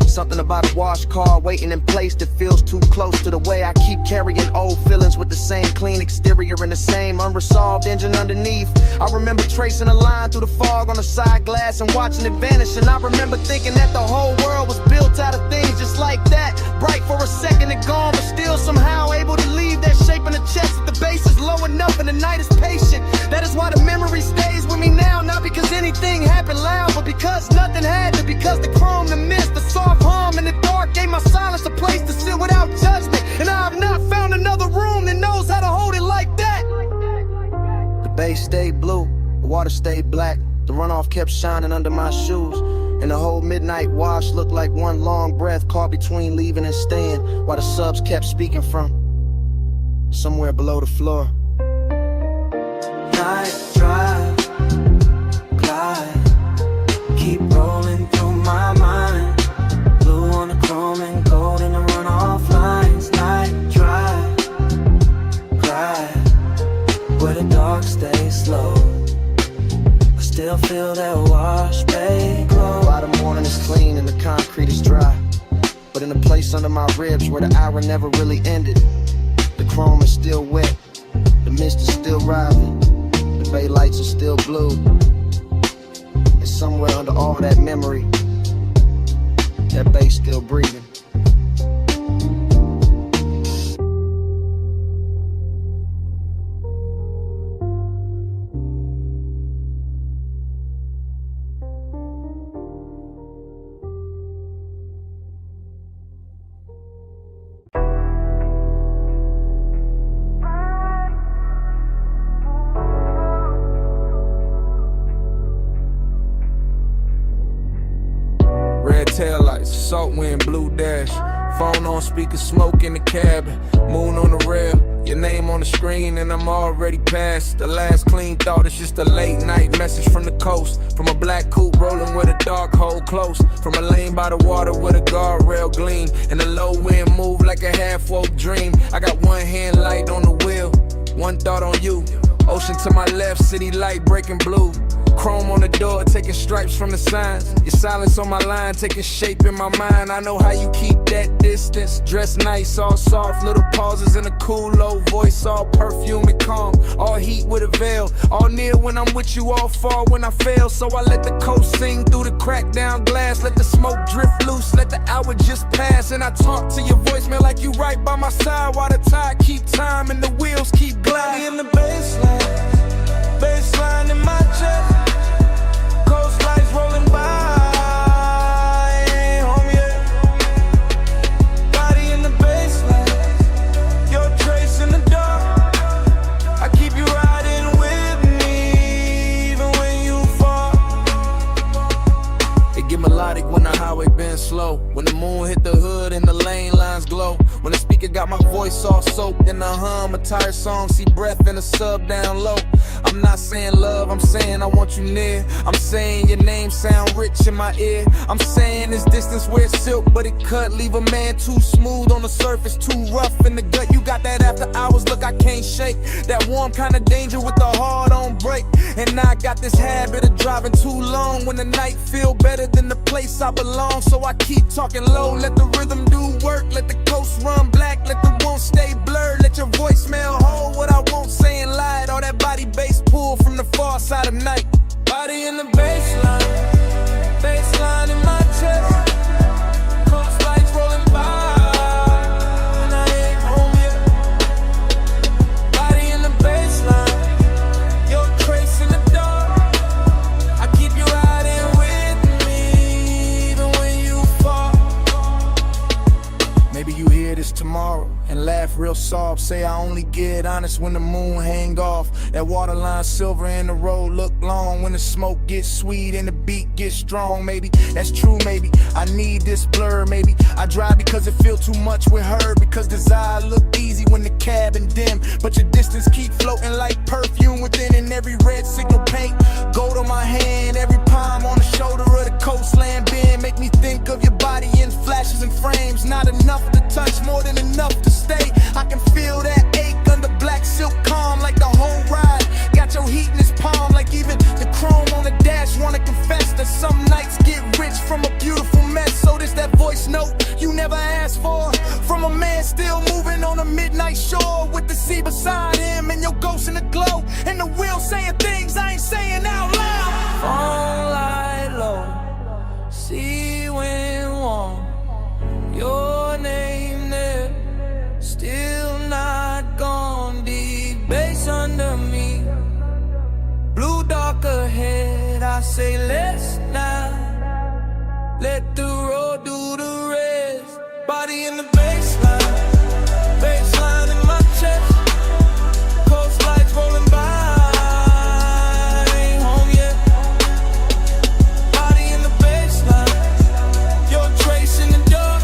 S8: Something about a wash car waiting in place that feels too close to the way I keep carrying old feelings with the same clean exterior and the same unresolved engine underneath. I remember tracing a line through the fog on the side glass and watching it vanish, and I remember thinking that the whole world was built out of things just like that, bright for a second and gone, but still somehow able to leave that shape in the chest at the base is low enough and the night is patient. That is why the memory stays with me now, not because anything happened loud, but because nothing had to, because the chrome, the mist, the soft hum in the dark gave my silence a place to sit without judgment, and I have not found another room that knows how to hold it like that. The bay stayed blue, the water stayed black, the runoff kept shining under my shoes, and the whole midnight wash looked like one long breath caught between leaving and staying, while the subs kept speaking from somewhere below the floor.
S2: Night drive, glide, keep rolling through my mind, blue on the chrome and gold in the runoff lines. Night drive, glide, where the dark stays slow, I still feel that wash bay glow.
S8: By the morning is clean and the concrete is dry, but in a place under my ribs where the hour never really ended, the chrome is still wet, the mist is still rising, the bay lights are still blue, and somewhere under all that memory, that bay still breathing.
S9: Red taillights, salt wind, blue dash. Phone on speaker, smoke in the cabin. Moon on the rail, your name on the screen, and I'm already past. The last clean thought is just a late night message from the coast. From a black coupe rolling with a dark hole close. From a lane by the water with a guardrail gleam. And the low wind move like a half-woke dream. I got one hand light on the wheel, one thought on you. Ocean to my left, city light breaking blue. Chrome on the door, taking stripes from the signs. Your silence on my line, taking shape in my mind. I know how you keep that distance. Dress nice, all soft, little pauses in a cool, low voice. All perfume and calm, all heat with a veil. All near when I'm with you, all far when I fail. So I let the coast sing through the cracked down glass. Let the smoke drift loose, let the hour just pass. And I talk to your voicemail like you right by my side. While the tide keep time and the wheels keep gliding.
S7: In the baseline in my chest. Coast lights rolling by, ain't home yet. Body in the baseline, your trace in the dark. I keep you riding with me, even when you fall.
S9: It get melodic when the highway bends slow. When the moon hit the hood and the lane lines glow. When the speaker got my voice
S7: voice all soaked in a hum, a tired song, see breath in a sub down low. I'm not saying love, I'm saying I want you near. I'm saying your name sound rich in my ear. I'm saying this distance where it's silk, but it cut. Leave a man too smooth on the surface, too rough in the gut. You got that after hours look I can't shake. That warm kind of danger with the heart on break. And I got this habit of driving too long when the night feel better than the place I belong. So I keep talking low, let the rhythm do work. Let the coast run black, let the won't stay blurred. Let your voicemail hold what I won't say and lie. All that body bass pull from the far side of night. Body in the baseline in my chest. Coast lights rolling by, and I ain't home yet. Body in the baseline, your trace in the dark. I keep you riding with me, even when you fall. Maybe you hear this tomorrow and laugh real soft. Say I only get honest when the moon hang off. That waterline silver and the road look long. When the smoke gets sweet and the beat gets strong. Maybe that's true, maybe I need this blur. Maybe I drive because it feel too much with her. Because desire look easy when the cabin dim, but your distance keep floating like perfume within. And every red signal paint gold on my hand. Every palm on the shoulder of the coastland bend. Make me think of your body in flashes and frames. Not enough to touch, more than enough to stay. I can feel that ache under black silk calm, like the whole ride got your heat in his palm. Like even the chrome on the dash wanna confess that some nights get rich from a beautiful mess. So this that voice note you never asked for, from a man still moving on a midnight shore, with the sea beside him and your ghost in the glow, and the wheel saying things I ain't saying out loud. Phone light low, sea wind warm, your name there, still not gone. Deep bass under me, blue dark ahead. I say let's not let the road do the rest. Body in the baseline in my chest. Coast lights rolling by, I ain't home yet. Body in the baseline, your trace in the dark.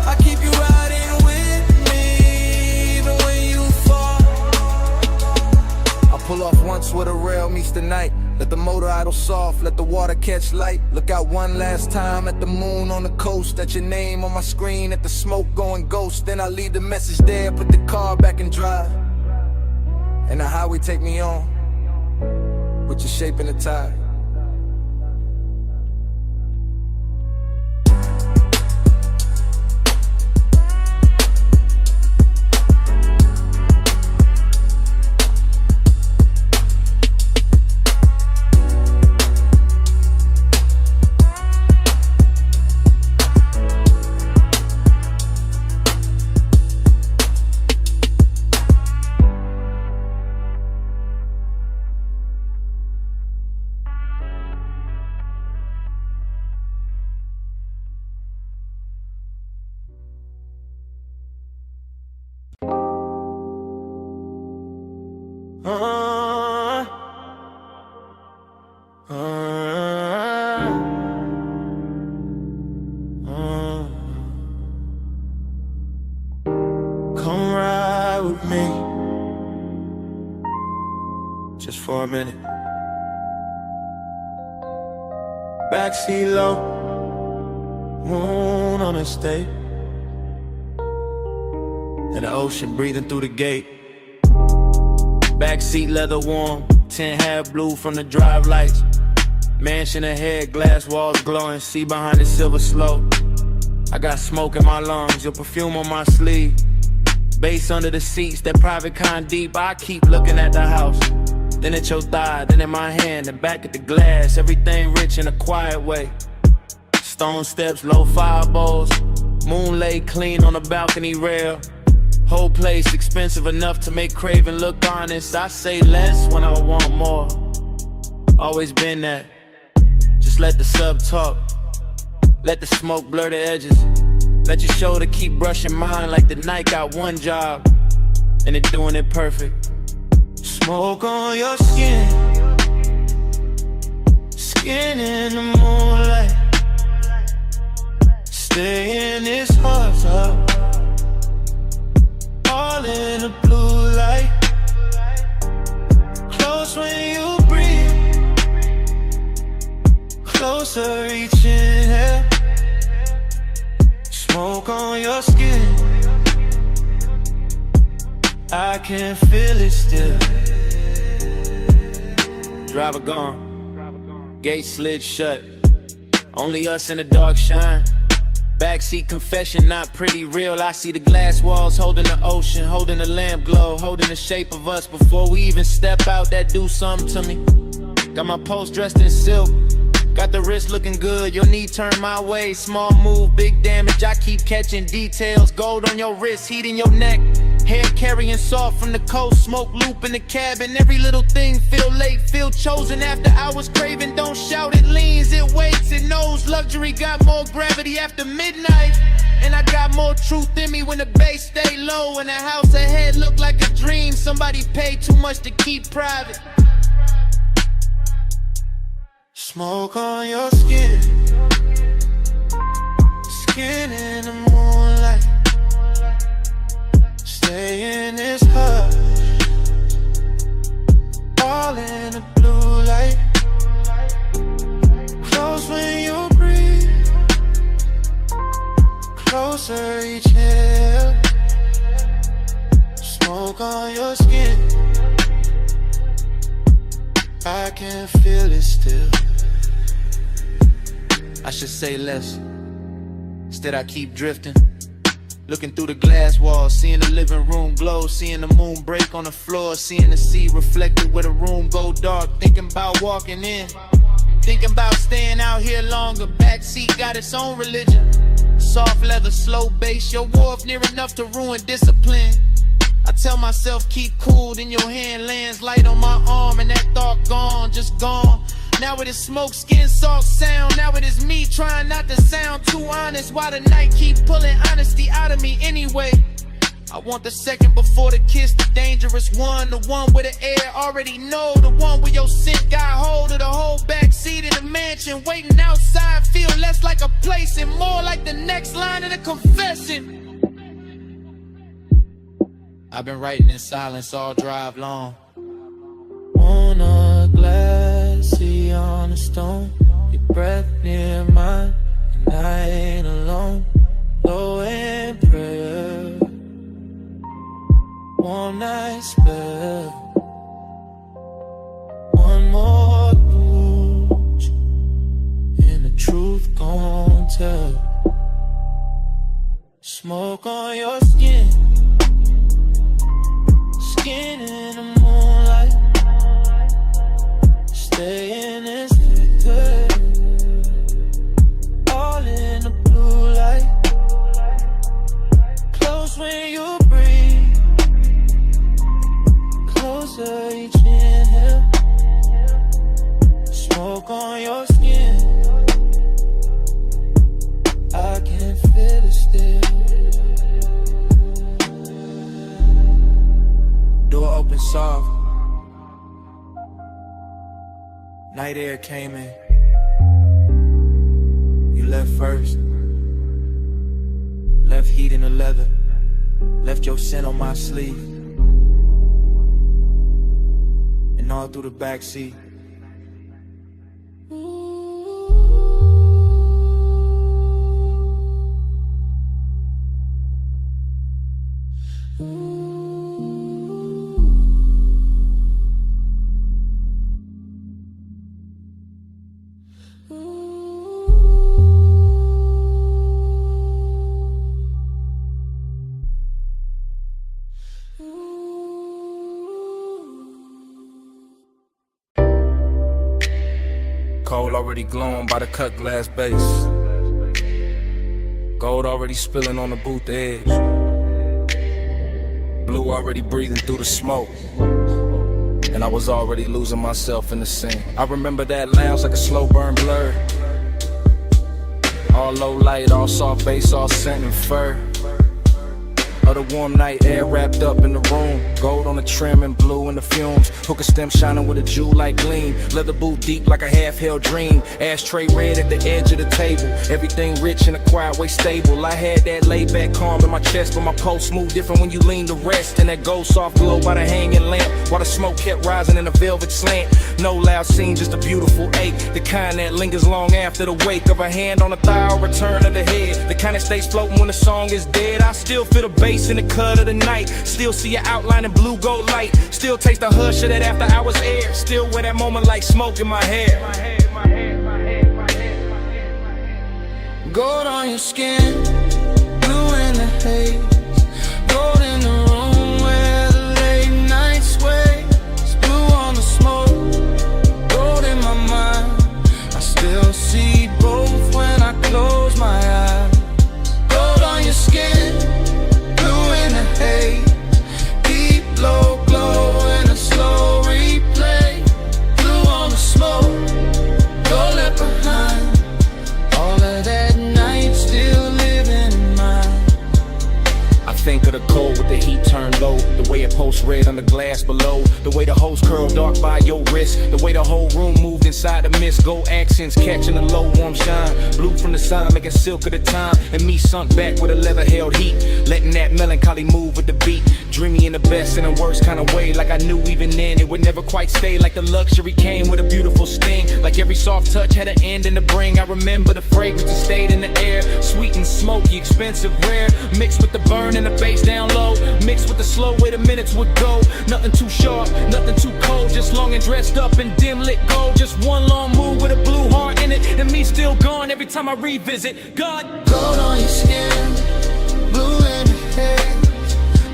S7: I keep you riding with me, even when you fall. I pull off once where the rail meets the night. Let the motor idle soft, let the water catch light. Look out one last time at the moon on the coast. At your name on my screen, at the smoke going ghost. Then I leave the message there, put the car back in drive. And the highway take me on, with your shape in the tide.
S1: Come ride with me just for a minute. Backseat low, moon on the state, and the ocean breathing through the gate. Backseat leather warm, 10 half blue from the drive lights. Mansion ahead, glass walls glowing, see behind the silver slope. I got smoke in my lungs, your perfume on my sleeve. Bass under the seats, that private kind deep. I keep looking at the house, then at your thigh, then in my hand, and back at the glass. Everything rich in a quiet way. Stone steps, low fire bowls, moon lay clean on the balcony rail. Whole place expensive enough to make craving look honest. I say less when I want more. Always been that. Just let the sub talk, let the smoke blur the edges. Let your shoulder keep brushing mine like the night got one job, and it doing it perfect. Smoke on your skin, skin in the moonlight. Stay in this heart up,
S7: Closer reaching here. Smoke on your skin. I can feel it still.
S8: Driver gone, gate slid shut. Only us in the dark shine. Backseat confession, not pretty real. I see the glass walls holding the ocean, holding the lamp glow, holding the shape of us before we even step out. That do something to me. Got my post dressed in silk. Got the wrist looking good, your knee turned my way. Small move, big damage, I keep catching details. Gold on your wrist, heat in your neck. Hair carrying soft from the coast, smoke loop in the cabin. Every little thing feel late, feel chosen after hours craving. Don't shout, it leans, it waits, it knows. Luxury got more gravity after midnight. And I got more truth in me when the bass stay low. And the house ahead look like a dream somebody paid too much to keep private.
S7: Smoke on your skin. Skin in the moonlight. Stay in this hush. All in the blue light. Close when you breathe. Closer each here. Smoke on your skin. I can feel it still. I should say less. Instead I keep drifting. Looking through the glass walls, seeing the living room glow, seeing the moon break on the floor, seeing the sea reflected where the room go dark. Thinking about walking in, thinking about staying out here longer. Backseat got its own religion. Soft leather, slow bass, your wharf near enough to ruin discipline. I tell myself keep cool, then your hand lands light on my arm, and that thought gone, just gone. Now it is smoke, skin, salt, sound. Now it is me trying not to sound too honest. Why the night keep pulling honesty out of me anyway? I want the second before the kiss, the dangerous one. The one where the air already know. The one where your scent got hold of the whole backseat of the mansion. Waiting outside feel less like a place and more like the next line of the confession. I've been writing in silence all drive long. On a glassy on a stone, your breath near mine, and I ain't alone. Low in prayer, one night spell, one more touch, and the truth gon' tell. Smoke on your skin, skin in the moonlight. Stay in this picture, all in the blue light. Close when you breathe, closer each inhale. Smoke on your skin, I can feel it still. Door open soft. Night air came in. You left first. Left heat in the leather. Left your scent on my sleeve. And all through the backseat.
S6: Cold already glowing by the cut glass base. Gold already spilling on the booth edge. Blue already breathing through the smoke. And I was already losing myself in the scene. I remember that lounge like a slow burn blur. All low light, all soft bass, all scent and fur. of the warm night air wrapped up in the room. Gold on the trim and blue in the fumes. Hookah stem shining with a jewel-like gleam. Leather boot deep like a half-held dream. Ashtray red at the edge of the table. Everything rich in a quiet way stable. I had that laid back calm in my chest, but my pulse moved different when you lean to rest. And that gold soft glow by the hanging lamp, while the smoke kept rising in a velvet slant. No loud scene, just a beautiful ache, the kind that lingers long after the wake of a hand on the thigh or return of the head. The kind that stays floating when the song is dead. I still feel the bass in the cut of the night. Still see your outline in blue gold light. Still taste the hush of that after hours air. Still wear that moment like smoke in my hair.
S2: Gold on your skin, blue in the haze. Gold in the room where the late night sways. Blue on the smoke, gold in my mind. I still see both when I close my eyes. Gold on your skin, blue in the haze. Deep low glow in a slow replay. Blue on the smoke, gold left behind. All of that night still living in mine.
S6: I think of the cold with the heat turned low. The way it pulsed red on the glass below. The way the hose curled dark by your wrist. The way the whole room moved inside the mist. Gold accents catching the low warm shine. Blue from the sun making silk of the time. And me sunk back with a leather held heat. Letting that melancholy move with the beat. Dreamy in the best and the worst kind of way. Like I knew even then it would never quite stay. Like the luxury came with a beautiful sting. Like every soft touch had an end and to bring. I remember the fragrance that stayed in the air. Sweet and smoky, expensive, rare. Mixed with the burn and the bass down low. Mixed with the slow way the minutes would go. Nothing too sharp, nothing too cold. Just long and dressed up in dim lit gold. Just one long move with a blue heart in it. And me still gone every time I revisit. God.
S2: Gold on your skin, blue in the haze.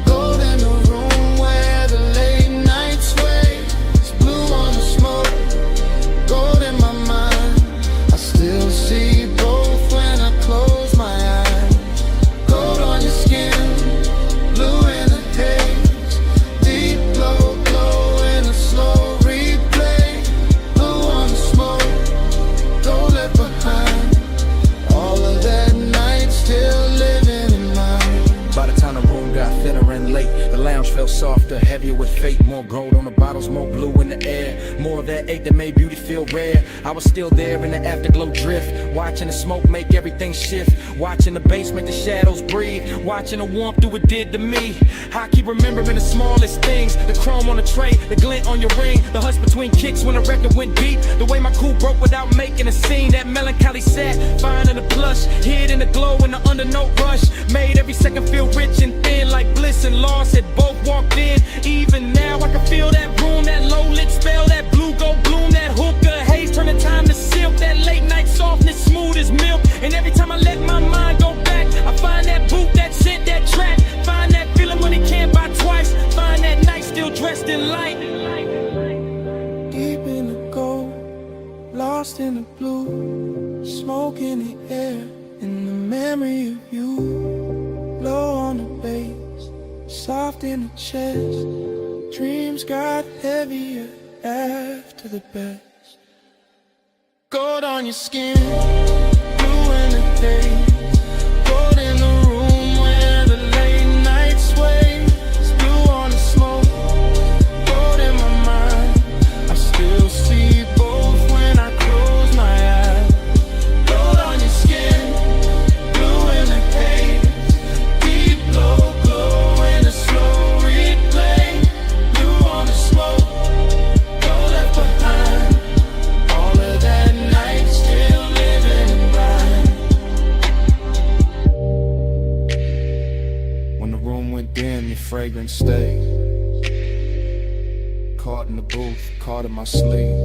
S2: Gold in the room where the late night sways. Blue on the smoke, gold in my mind. I still see both when I close my eyes. Gold on your skin, blue in the haze. Deep low glow in a slow replay. Blue on the smoke, gold left behind. All of that night still living in mine.
S6: By the time the room got thinner and late, the lounge felt softer, heavier with fate. More gold on the bottles, more blue in the air. More of that ache that made beauty feel rare. I was still there in the afterglow drift, watching the smoke make everything shift. Watching the bass make the shadows breathe. Watching the warmth do what it did to me. I keep remembering the smallest things. The chrome on the tray, the glint on your ring. The hush between kicks when the record went deep. The way my cool broke without making a scene. That melancholy sat, fine in the plush. Hid in the glow in the undernote rush. Made every second feel rich and thin. Like bliss and loss had both walked in. Even now I can feel that room. That low lit spell. That blue gold bloom. That hookah haze turn the time to silk. That late night softness smooth as milk. And every time I let my mind go back, I find that boot, that scent, that track. Find that feeling when it can't buy twice. Find that night still dressed in light.
S2: Deep in the gold, lost in the blue. Smoke in the air, in the memory of you. Low on the bass, soft in the chest. Dreams got heavier after the best. Gold on your skin, blue in the haze. Gold in the room where the late night sways. Blue on the smoke, gold in my mind. I still see both when I close my eyes. Gold on your skin, blue in the haze. Deep low glow in a slow replay. Blue on the smoke, gold left behind. All of that night still living in mine.
S6: When the room went dim, your fragrance stayed. Caught in the booth, caught in my sleeve.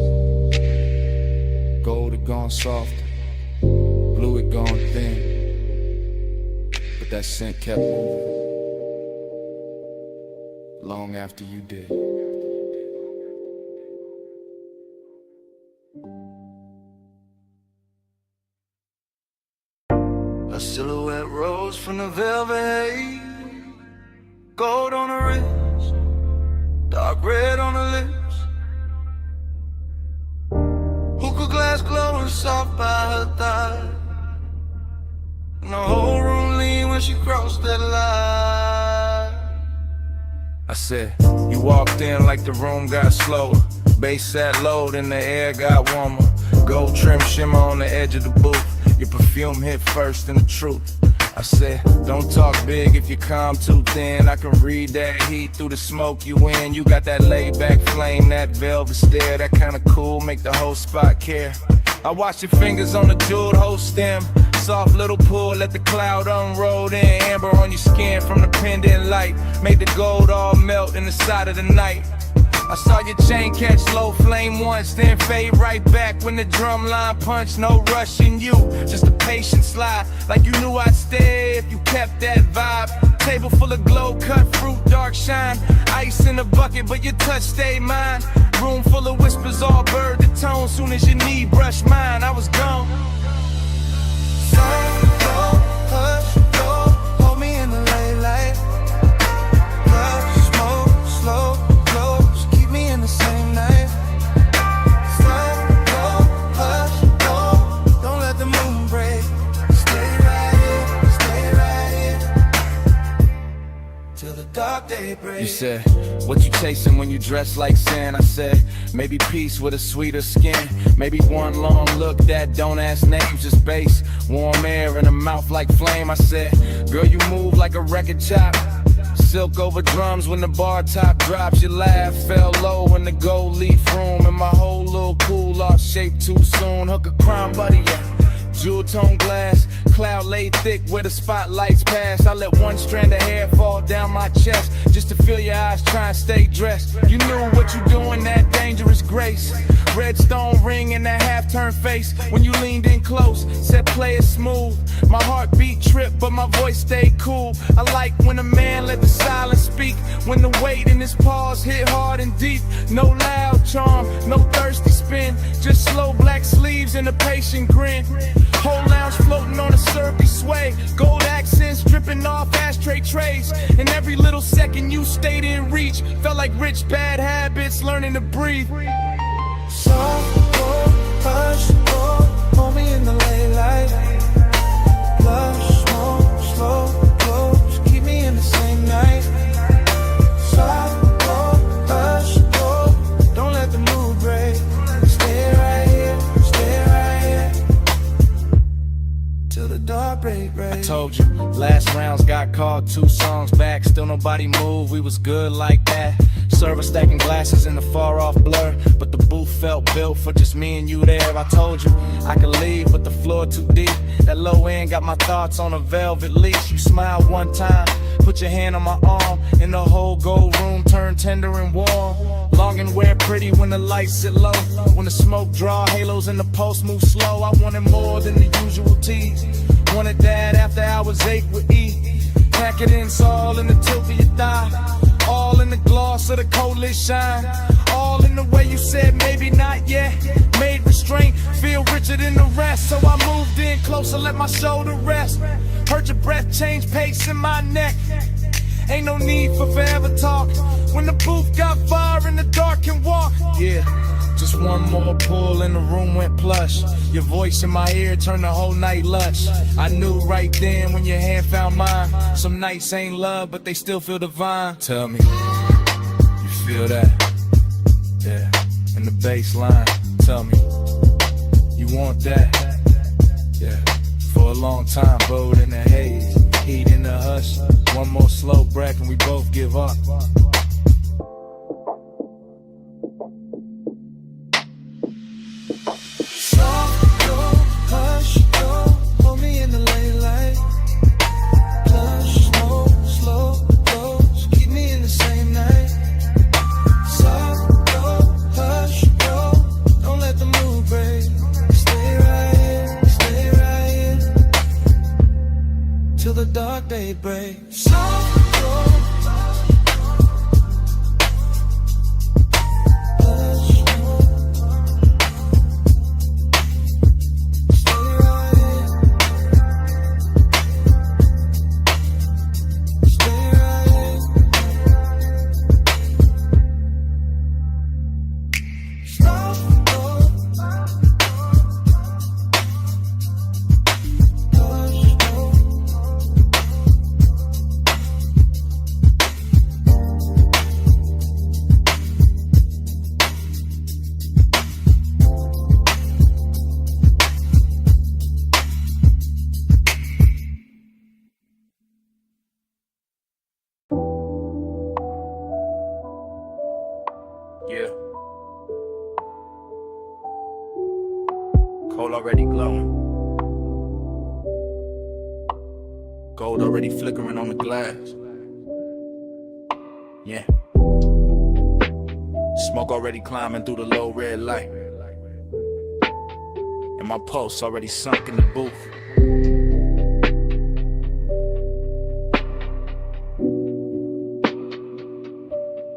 S6: Gold had gone soft, blue had gone thin. But that scent kept moving, long after you did.
S2: A silhouette rose from the velvet haze. Gold on her wrist, dark red on her lips. Hookah glass glowing soft by her thigh. And the whole room leaned when she crossed that line.
S6: I said, you walked in like the room got slower. Bass sat low, then the air got warmer. Gold trim shimmer on the edge of the booth. Your perfume hit first and the truth. I said, don't talk big if you calm too thin. I can read that heat through the smoke you in. You got that laid back flame, that velvet stare, that kinda cool, make the whole spot care. I watch your fingers on the jeweled hoe stem. Soft little pull, let the cloud unroll in. Amber on your skin from the pendant light. Make the gold all melt in the side of the night. I saw your chain catch low flame once, then fade right back when the drum line punched. No rush in you, just a patient slide. Like you knew I'd stay if you kept that vibe. Table full of glow, cut fruit, dark shine. Ice in the bucket, but your touch stayed mine. Room full of whispers, all bird to tone. Soon as your knee brushed mine, I was gone.
S2: Hush, go, hold me in the late light. Love, smoke, slow. Same night. Slow, go, hush, go. Don't let the moon break. Stay right here till the dark day breaks.
S6: You said, what you chasing when you dress like sin? I said, maybe peace with a sweeter skin. Maybe one long look that don't ask names, just bass. Warm air in a mouth like flame. I said, girl, you move like a record chop. Silk over drums when the bar top drops. You laugh, fell low in the gold leaf room. And my whole little cool lost shape too soon. Hook a crime buddy, yeah. Jewel tone glass, cloud laid thick where the spotlights pass. I let one strand of hair fall down my chest just to feel your eyes try and stay dressed. You knew what you doing, that dangerous grace. Red stone ring in that half-turned face. When you leaned in close, said play it smooth. My heartbeat tripped, but my voice stayed cool. I like when a man let the silence speak. When the weight in his pause hit hard and deep. No loud charm, no thirsty spin. Just slow black sleeves and a patient grin. Whole lounge floating on a syrupy sway. Gold accents dripping off ashtray trays. And every little second you stayed in reach felt like rich bad habits learning to breathe.
S2: Soft, go, hush, go, hold me in the late light. Love, smoke, slow, go, just keep me in the same night. Soft, go, hush, go, don't let the mood break. Stay right here till the dark break.
S6: I told you, last rounds got called 2 songs back. Still nobody moved, we was good like that. Server stacking glasses in the far off blur, but the booth felt built for just me and you there. I told you I could leave, but the floor too deep. That low end got my thoughts on a velvet leash. You smiled one time, put your hand on my arm, and the whole gold room turned tender and warm. Long and wear pretty when the lights sit low. When the smoke draw halos and the pulse move slow. I wanted more than the usual tease. Wanted that after hours 8 with E. Pack it in, it's all in the tilt of your thigh. All in the gloss of the coldest shine. All in the way you said maybe not yet. Made restraint feel richer than the rest. So I moved in closer, let my shoulder rest. Heard your breath change pace in my neck. Ain't no need for forever talk. When the booth got fire and the dark can walk. Yeah, just one more pull and the room went plush. Your voice in my ear turned the whole night lush. I knew right then when your hand found mine. Some nights ain't love, but they still feel divine. Tell me, you feel that? Yeah, in the bass line. Tell me, you want that? Yeah, for a long time, bowed in the haze, heat in the hush. One more slow breath and we both give up.
S2: The dark day breaks.
S6: gold already glowing. Gold already flickering on the glass. Yeah. Smoke already climbing through the low red light. And my pulse already sunk in the booth.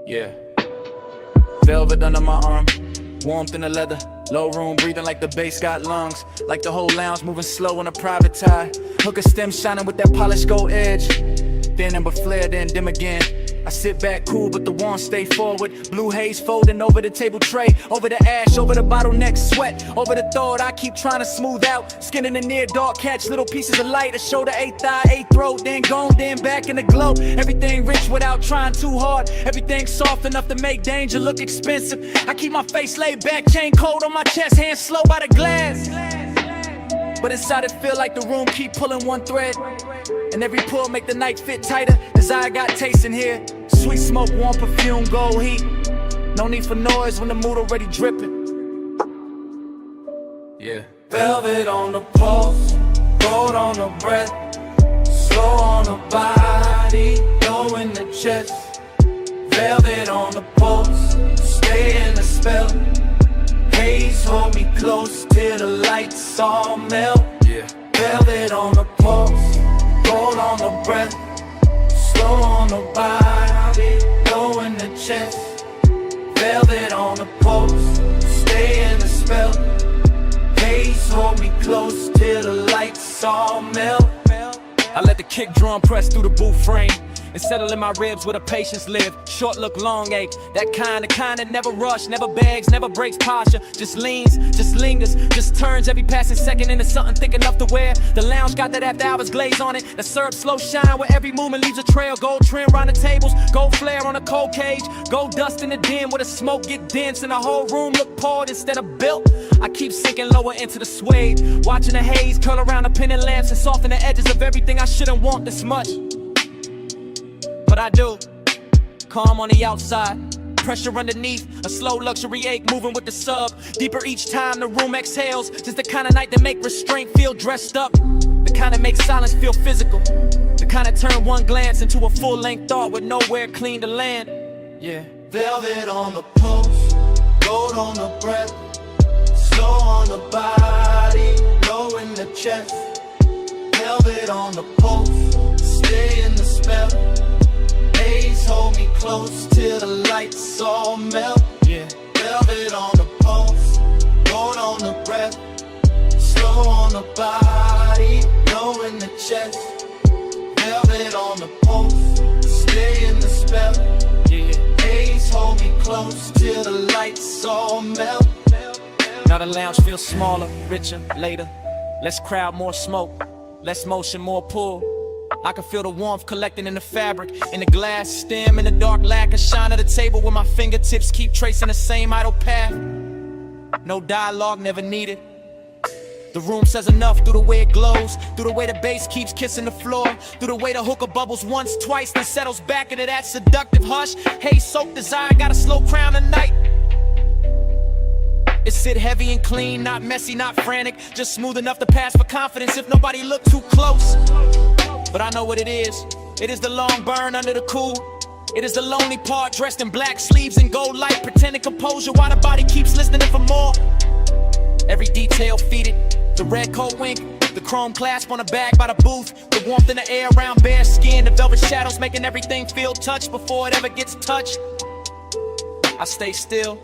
S6: Yeah. Velvet under my arm, warmth in the leather. Low room breathing like the bass got lungs. Like the whole lounge moving slow on a private tie. Hooker stem shining with that polished gold edge. Thin and but flare, then dim again. I sit back cool, but the warmth stay forward. Blue haze folding over the table tray. Over the ash, over the bottleneck sweat. Over the thought I keep trying to smooth out. Skin in the near dark, catch little pieces of light. A shoulder, eighth thigh, eighth throat. Then gone, then back in the glow. Everything rich without trying too hard. Everything soft enough to make danger look expensive. I keep my face laid back, chain cold on my chest. Hands slow by the glass. But inside it feel like the room keep pulling one thread. And every pull make the night fit tighter. Desire got taste in here. Sweet smoke, warm perfume, gold heat. No need for noise when the mood already dripping. Yeah.
S9: Velvet on the pulse, gold on the breath, slow on the body, low in the chest. Velvet on the pulse, stay in the spell. Haze hold me close till the lights all melt.
S6: Yeah.
S9: Velvet on the pulse, gold on the breath, slow on the body, low in the chest. Velvet on the pulse, stay in the spell. Haze hold me close till the lights all melt.
S6: I let the kick drum press through the booth frame and settle in my ribs where the patience live. Short look, long ache. That kind that never rush, never begs, never breaks posture. Just leans, just lingers, just turns every passing second into something thick enough to wear. The lounge got that after hours glaze on it. The syrup slow shine where every movement leaves a trail. Gold trim round the tables, gold flare on a cold cage. Gold dust in the den where the smoke get dense and the whole room look poured instead of built. I keep sinking lower into the suede, watching the haze curl around the pendant lamps and soften the edges of everything I shouldn't want this much. But I do. Calm on the outside, pressure underneath, a slow luxury ache moving with the sub. Deeper each time the room exhales, just the kind of night that make restraint feel dressed up. The kind that makes silence feel physical. The kind that turn one glance into a full-length thought with nowhere clean to land. Yeah.
S9: Velvet on the pulse, gold on the breath, slow on the body, low in the chest. Velvet on the pulse, stay in the spell. Haze hold me close till the lights all melt.
S6: Yeah.
S9: Velvet on the pulse, gold on the breath, slow on the body, low in the chest. Velvet on the pulse, stay in the spell.
S6: Yeah.
S9: Haze hold me close till the lights all melt.
S6: Now the lounge feels smaller, richer, later. Less crowd, more smoke. Less motion, more pull. I can feel the warmth collecting in the fabric, in the glass stem, in the dark lacquer shine of the table where my fingertips keep tracing the same idle path. No dialogue, never needed. The room says enough through the way it glows, through the way the bass keeps kissing the floor, through the way the hookah bubbles once, twice, then settles back into that seductive hush. Haze soaked desire, got a slow crown tonight. It sit heavy and clean, not messy, not frantic, just smooth enough to pass for confidence if nobody look too close. But I know what it is. It is the long burn under the cool. It is the lonely part dressed in black sleeves and gold light, pretending composure while the body keeps listening for more. Every detail feeded. The red coat wink, the chrome clasp on the bag by the booth, the warmth in the air around bare skin, the velvet shadows making everything feel touched before it ever gets touched. I stay still,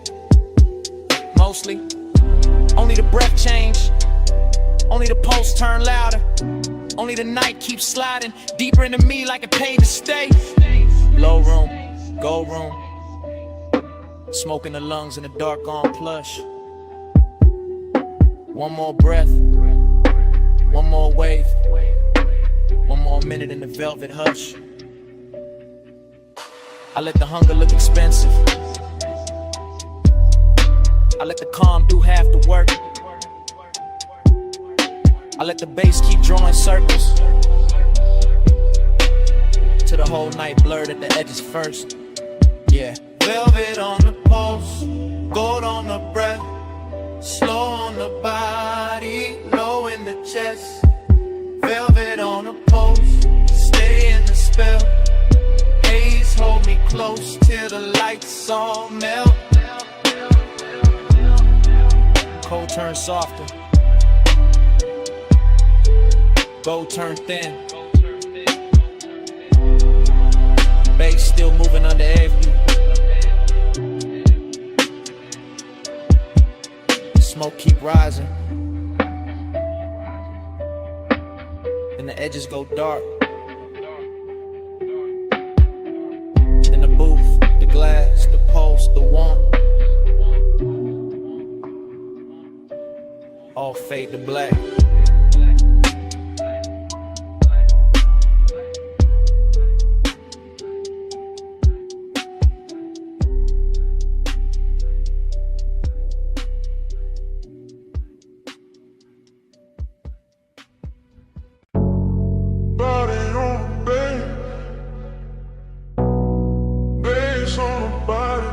S6: mostly. Only the breath change, only the pulse turn louder. Only the night keeps sliding deeper into me like it paid to stay. Low room, gold room, smoke in the lungs in the dark on plush. One more breath, one more wave, one more minute in the velvet hush. I let the hunger look expensive. I let the calm do half the work. I let the bass keep drawing circles till the whole night blurred at the edges first. Yeah.
S9: Velvet on the pulse, gold on the breath, slow on the body,
S8: chest, velvet on a post, stay in the spell. Haze hold me close till the lights all melt. Cold turn softer, gold turn thin. Bass still moving under every. Smoke keep rising, and the edges go dark. In the booth, the glass, the pulse, the warmth, all fade to black.
S5: Body on the bed, bass on the body.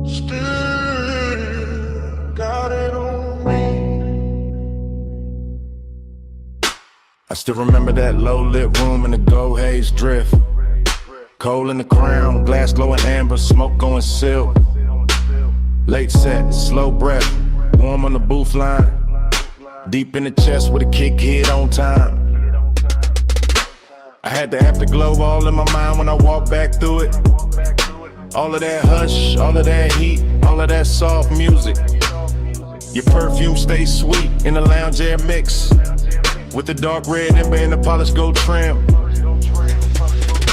S5: Still got it on me.
S3: I still remember that low lit room in the gold haze drift. Coal in the crown, glass glowing amber, smoke going silk. Late set, slow breath, warm on the booth line. Deep in the chest with a kick hit on time. I had the afterglow all in my mind when I walked back through it. All of that hush, all of that heat, all of that soft music. Your perfume stays sweet in the lounge air mix, with the dark red ember and the polished gold trim.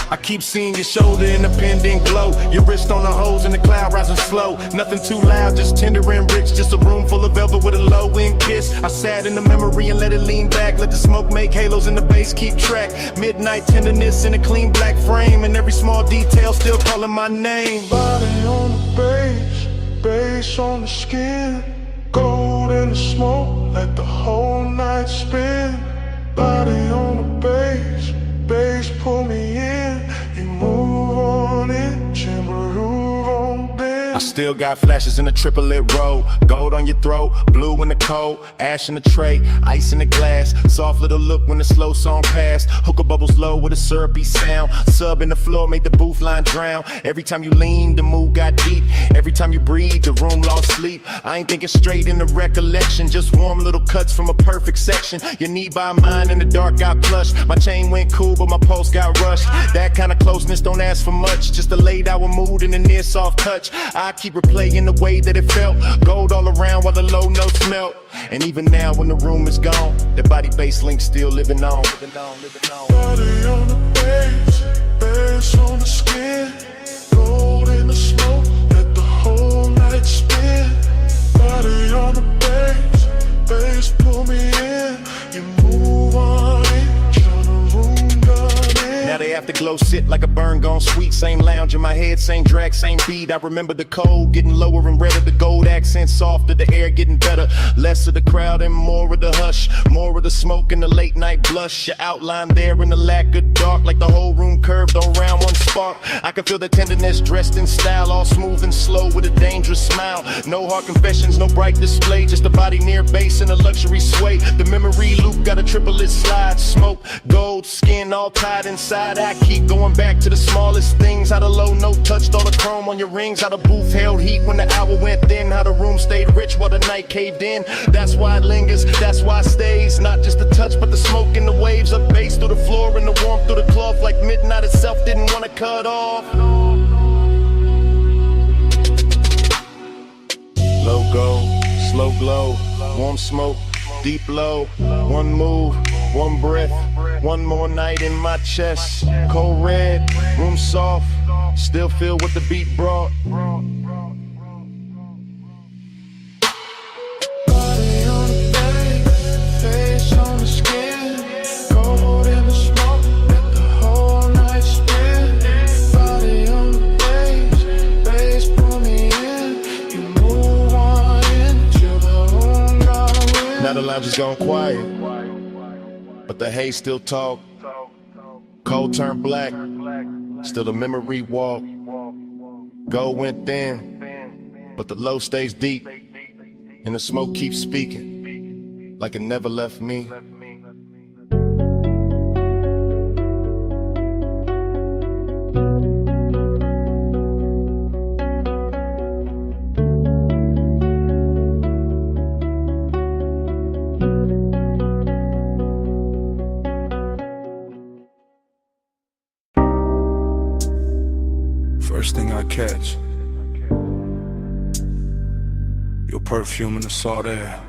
S3: I keep seeing your shoulder in the pendant glow, your wrist on the hose and the cloud rising slow. Nothing too loud, just tender and rich, just a room full of velvet with a low-end kiss. I sat in the memory and let it lean back, let the smoke make halos and the bass keep track. Midnight tenderness in a clean black frame, and every small detail still calling my name.
S5: Body on the bass, bass on the skin. Gold in the smoke, let the whole night spin. Body on the bass, bass pull me in. You move on it, groove on then.
S3: I still got flashes in the triplet row. Gold on your throat, blue in the cold, ash in the tray, ice in the glass. Soft little look when the slow song passed. Hookah bubbles low with a syrupy sound. Sub in the floor made the booth line drown. Every time you leaned, the mood got deep. Every time you breathed, the room lost sleep. I ain't thinking straight in the recollection, just warm little cuts from a perfect section. Your knee by mine in the dark got plush. My chain went cool, but my pulse got rushed. That kind of closeness don't ask for much, just a laid hour mood and a near soft touch. I keep replaying the way that it felt. Gold all around while the low notes melt. And even now when the room is gone, the body bass link still living on.
S5: Body on the bass, bass on the skin. Gold in the smoke, let the whole night spin. Body on the bass, bass pull me in. You move on in, turn the room down in.
S3: Now the afterglow sit like a burn gone sweet. Same lounge in my head, same drag, same beat. I remember the cold getting lower and redder, the gold accent softer, the air getting better. Less of the crowd and more of the hush, more of the smoke and the late night blush. Your outline there in the lack of dark, like the whole room curved around one spark. I can feel the tenderness dressed in style, all smooth and slow with a dangerous smile. No hard confessions, no bright display, just a body near base and a luxury sway. The memory loop got a triplet slide, smoke, gold, skin all tied inside. I keep going back to the smallest things, how the low note touched all the chrome on your rings, how the booth held heat when the hour went thin, how the room stayed rich while the night caved in. That's why it lingers, that's why it stays. Not just the touch, but the smoke and the waves of bass through the floor and the warmth through the cloth, like midnight itself didn't want to cut off. Low gold, slow glow, warm smoke, deep low. One move, one breath, one more night in my chest. Cold red, room soft, still feel what the beat brought.
S5: Body on the bass, face on the skin. Gold in the smoke, let the whole night spin. Body on the bass, bass pull me in. You move on in till the room got in.
S3: Now the lounge is gone quiet, but the haze still talk. Cold turned black, still the memory walk. Gold went thin, but the low stays deep, and the smoke keeps speaking.
S4: like it never left me.
S6: First thing I catch, your perfume in the salt air.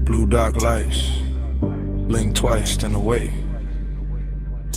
S6: Blue dark lights, blink twice, then away.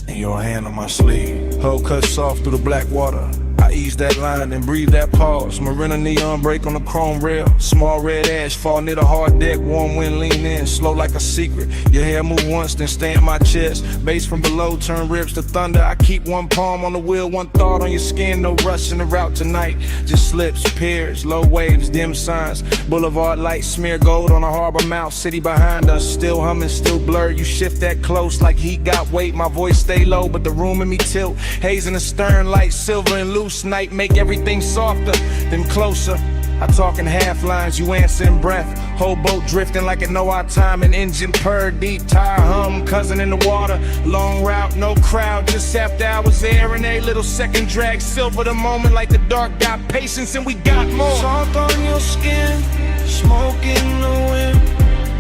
S6: And your hand on my sleeve, hull cut soft through the black water. I ease that line and breathe that pause. Marina neon break on the chrome rail. Small red ash fall near the hard deck. Warm wind lean in, slow like a secret. Your hair move once, then stay in my chest. Bass from below turn ribs to thunder. I keep one palm on the wheel, one thought on your skin. No rush in the route tonight. Just slips, piers, low waves, dim signs. Boulevard lights smear gold on a harbor mouth. City behind us, still humming, still blurred. You shift that close like heat got weight. My voice stay low, but the room in me tilt. Haze in the stern, light silver and loose. Night make everything softer, then closer. I talk in half lines, you answer in breath. Whole boat drifting like it know our time. An engine purr, deep tire hum, cousin in the water. Long route, no crowd, just after hours there. And a little second drag, silver the moment like the dark got patience and we got more.
S7: Salt on your skin, smoke in the wind.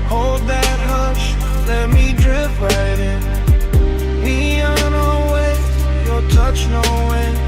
S7: Hold that hush, let me drift right in. Neon away, your touch no end.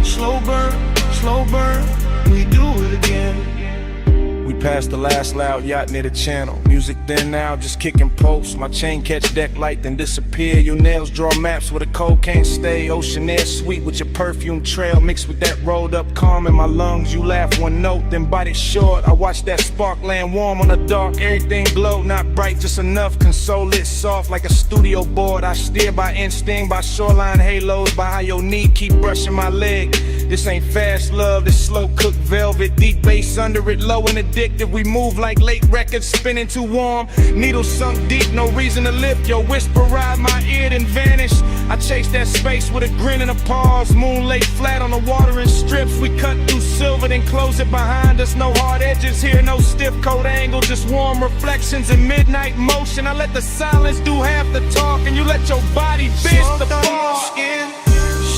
S7: Slow burn, we do it again.
S6: We passed the last loud yacht near the channel. Music then now, just kicking posts. My chain catch deck light, then disappear. Your nails draw maps where the cold can't stay. Ocean air sweet with your perfume trail. Mixed with that rolled up calm in my lungs. You laugh one note, then bite it short. I watch that spark land warm on the dark. Everything glow, not bright, just enough. Console it soft like a studio board. I steer by instinct, by shoreline halos. By how your knee keep brushing my leg. This ain't fast love, this slow cooked velvet. Deep bass under it, low and addictive. We move like late records, spinning too warm. Needles sunk deep, no reason to lift. Your whisper ride my ear, then vanish. I chase that space with a grin and a pause. Moon lay flat on the water in strips. We cut through silver, then close it behind us. No hard edges here, no stiff coat angle. Just warm reflections in midnight motion. I let the silence do half the talk, and you let your body bitch the fall.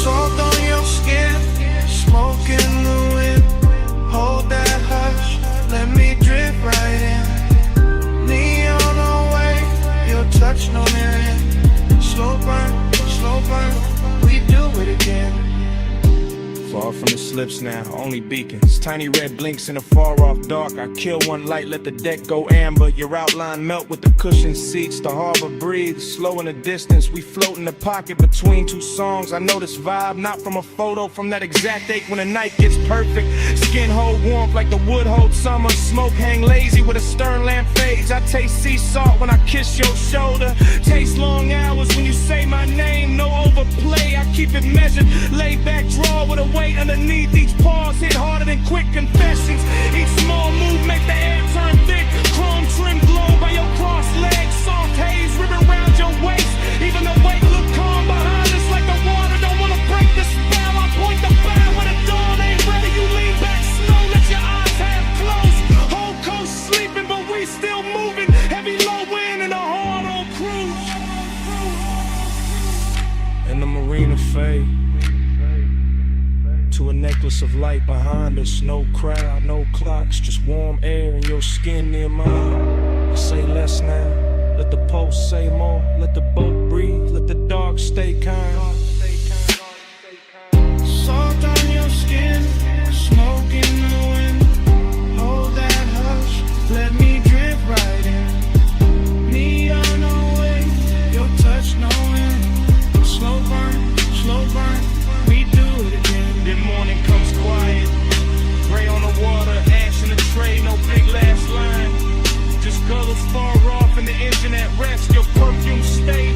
S7: Salt on your skin, smoke in the wind. Hold that hush, let me drift right in. Neon away, your touch no end. Slow burn, we do it again.
S6: Far from the slips now, only beacons. Tiny red blinks in the far off dark. I kill one light, let the deck go amber. Your outline melt with the cushioned seats. The harbor breathes, slow in the distance. We float in the pocket between two songs. I know this vibe, not from a photo, from that exact ache when the night gets perfect. Skin hold warmth like the wood hold summer. Smoke hang lazy with a stern lamp fades. I taste sea salt when I kiss your shoulder. Taste long hours when you say my name. No overplay, I keep it measured. Lay back, draw with a weight underneath. Each pause hit harder than quick confessions. Each small move make the air turn thick. Chrome trim glow by your crossed legs. Soft haze ribbon around your waist. Even the weight look calm behind us like the water don't wanna break the spell. I point the bow when the dawn ain't ready. You lean back slow, let your eyes half closed. Whole coast sleeping, but we still moving. Heavy low wind and a hard on cruise. And the marina fade to a necklace of light behind us. No crowd, no clocks, just warm air and your skin near mine. I say less now, let the pulse say more. Let the boat breathe, let the dark stay kind.
S7: Salt on your skin, smoke in the wind. Hold that hush, let me drift right in. Neon away, your touch no end. Slow burn, we do it again. Then morning comes quiet, gray on the water, ash in the tray, no big last line. Just colors far off and the engine at rest. Your perfume stay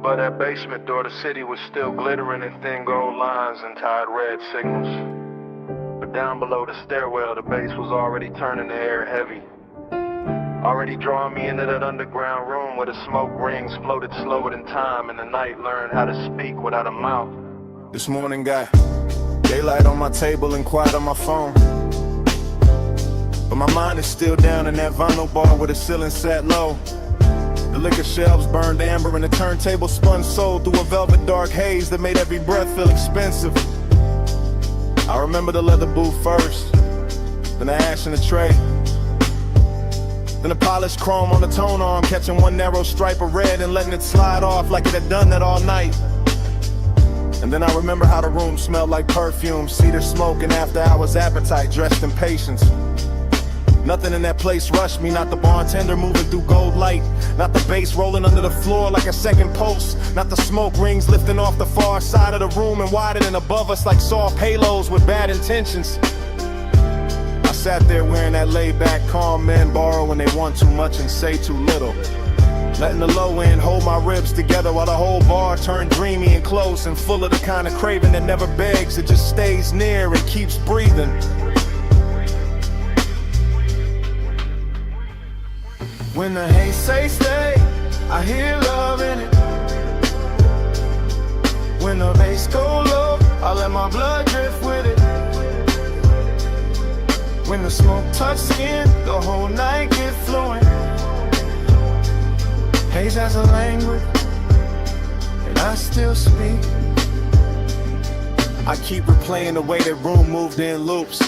S5: Above that basement door, the city was still glittering in thin gold lines and tied red signals. But down below the stairwell, the bass was already turning the air heavy. Already drawing me into that underground room where the smoke rings floated slower than time, and the night learned how to speak without a mouth.
S3: This morning got daylight on my table and quiet on my phone, but my mind is still down in that vinyl bar where the ceiling sat low. The liquor shelves burned amber and the turntable spun soul through a velvet dark haze that made every breath feel expensive. I remember the leather booth first, then the ash in the tray, then the polished chrome on the tone arm, catching one narrow stripe of red and letting it slide off like it had done that all night. And then I remember how the room smelled like perfume, cedar smoke, and after hours appetite dressed in patience. Nothing in that place rushed me, not the bartender moving through gold light, not the bass rolling under the floor like a second pulse, not the smoke rings lifting off the far side of the room and widening above us like soft halos with bad intentions. I sat there wearing that laid-back calm men borrow when they want too much and say too little, letting the low end hold my ribs together while the whole bar turned dreamy and close and full of the kind of craving that never begs, it just stays near and keeps breathing. When the haze say stay, I hear love in it. When the bass go low, I let my blood drift with it. When the smoke touch skin, the whole night get flowing. Haze has a language, and I still speak. I keep replaying the way that room moved in loops,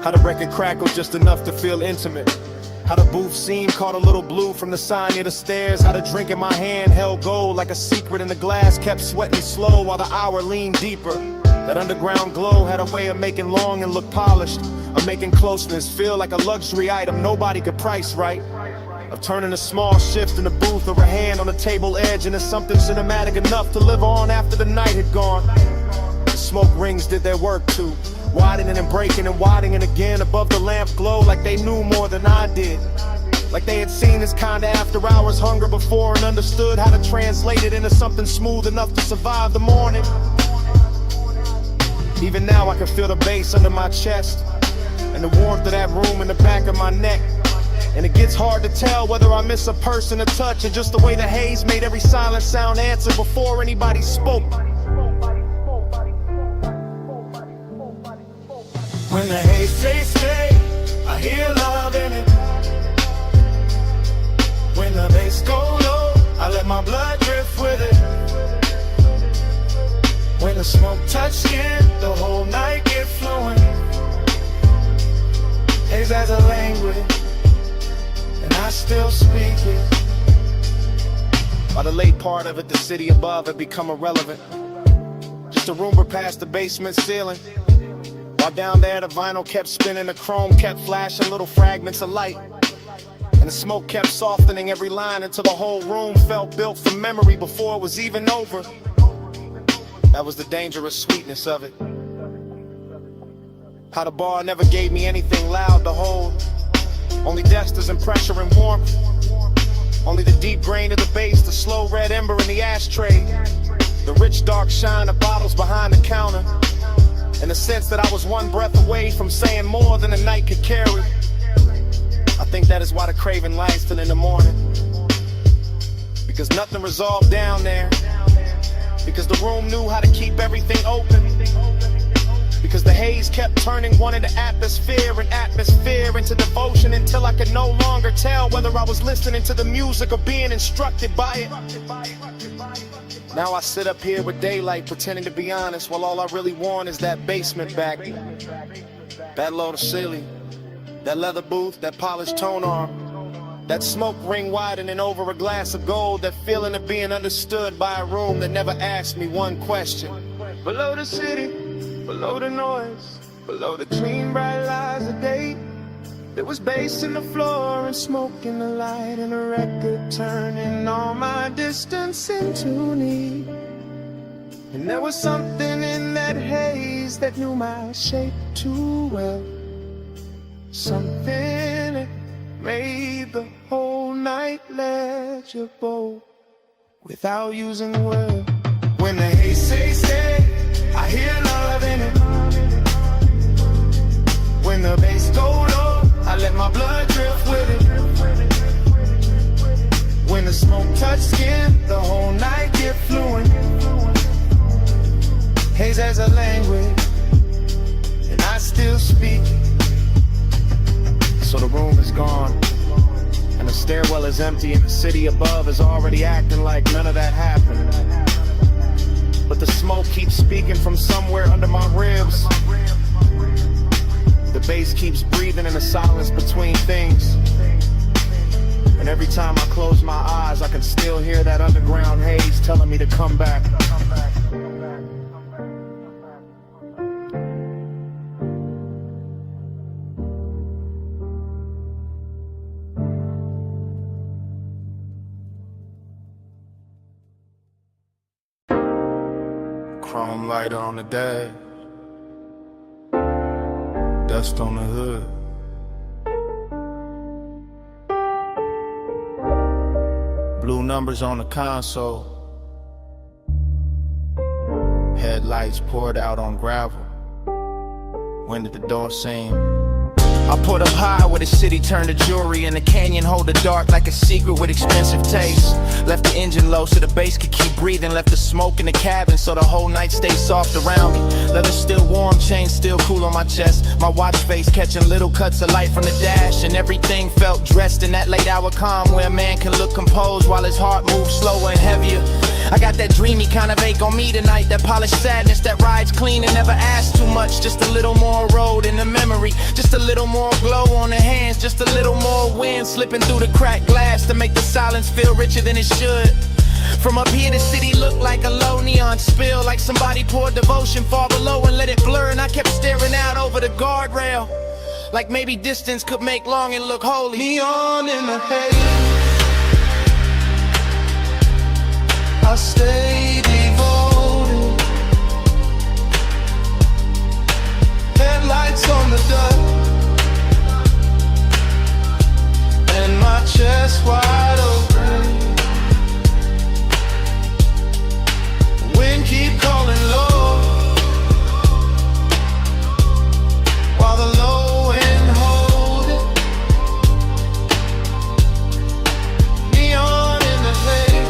S3: how the record crackled just enough to feel intimate, how the booth scene caught a little blue from the sign near the stairs, how the drink in my hand held gold like a secret, and the glass kept sweating slow while the hour leaned deeper. That underground glow had a way of making long and look polished, of making closeness feel like a luxury item nobody could price right, of turning a small shift in the booth or a hand on the table edge into something cinematic enough to live on after the night had gone. The smoke rings did their work too, widening and breaking and widening again above the lamp glow like they knew more than I did. Like they had seen this kind of after hours hunger before and understood how to translate it into something smooth enough to survive the morning. Even now I can feel the bass under my chest and the warmth of that room in the back of my neck. And it gets hard to tell whether I miss a person, a touch, or just the way the haze made every silent sound answer before anybody spoke. When the haze say stay, I hear love in it. When the bass go low, I let my blood drift with it. When the smoke touch skin, the whole night get flowing. Haze has a language, and I still speak it. By the late part of it, the city above had become irrelevant, just a rumor past the basement ceiling. While down there the vinyl kept spinning, the chrome kept flashing little fragments of light, and the smoke kept softening every line until the whole room felt built from memory before it was even over. That was the dangerous sweetness of it. How the bar never gave me anything loud to hold, only dusters and pressure and warmth, only the deep grain of the bass, the slow red ember in the ashtray, the rich dark shine of bottles behind the counter, and the sense that I was one breath away from saying more than the night could carry. I think that is why the craving lasts till in the morning, because nothing resolved down there, because the room knew how to keep everything open, because the haze kept turning one into atmosphere and atmosphere into devotion until I could no longer tell whether I was listening to the music or being instructed by it. Now I sit up here with daylight pretending to be honest, while all I really want is that basement back, that low to ceiling, that leather booth, that polished tone arm, that smoke ring widening over a glass of gold, that feeling of being understood by a room that never asked me one question. Below the city, below the noise, below the clean bright lights of day, there was bass in the floor and smoke in the light, and a record turning all my distance into need. And there was something in that haze that knew my shape too well, something that made the whole night legible.
S4: without using words.
S2: When the haze say, I hear love in it. When the bass go low, I let my blood drift with it. When the smoke touch skin, the whole night get fluent. Haze has a language, and I still speak.
S8: So the room is gone, and the stairwell is empty, and the city above is already acting like none of that happened. But the smoke keeps speaking from somewhere under my ribs. The bass keeps breathing in the silence between things. And every time I close my eyes, I can still hear that underground haze telling me to come back.
S4: Chrome lighter on the dash, dust on the hood. Blue numbers on the console, headlights poured out on gravel. When did the door seem? I put up high where the city turned to jewelry, and the canyon hold the dark like a secret with expensive taste. Left the engine low so the bass could keep breathing. Left the smoke in the cabin so the whole night stayed soft around me. Leather still warm, chain still cool on my chest. My watch face catching little cuts of light from the dash, and everything felt dressed in that late hour calm where a man can look composed while his heart moves slower and heavier. I got that dreamy kind of ache on me tonight, that polished sadness that rides clean and never asks too much. Just a little more road in the memory, just a little more glow on the hands, just a little more wind slipping through the cracked glass to make the silence feel richer than it should. From up here the city looked like a low neon spill, like somebody poured devotion far below and let it blur. And I kept staring out over the guardrail, like maybe distance could make longing look holy.
S2: Neon in the haze, I stay devoted. Headlights on the dust, and my chest wide open. Wind keep calling low, while the low end hold it. Neon in the haze,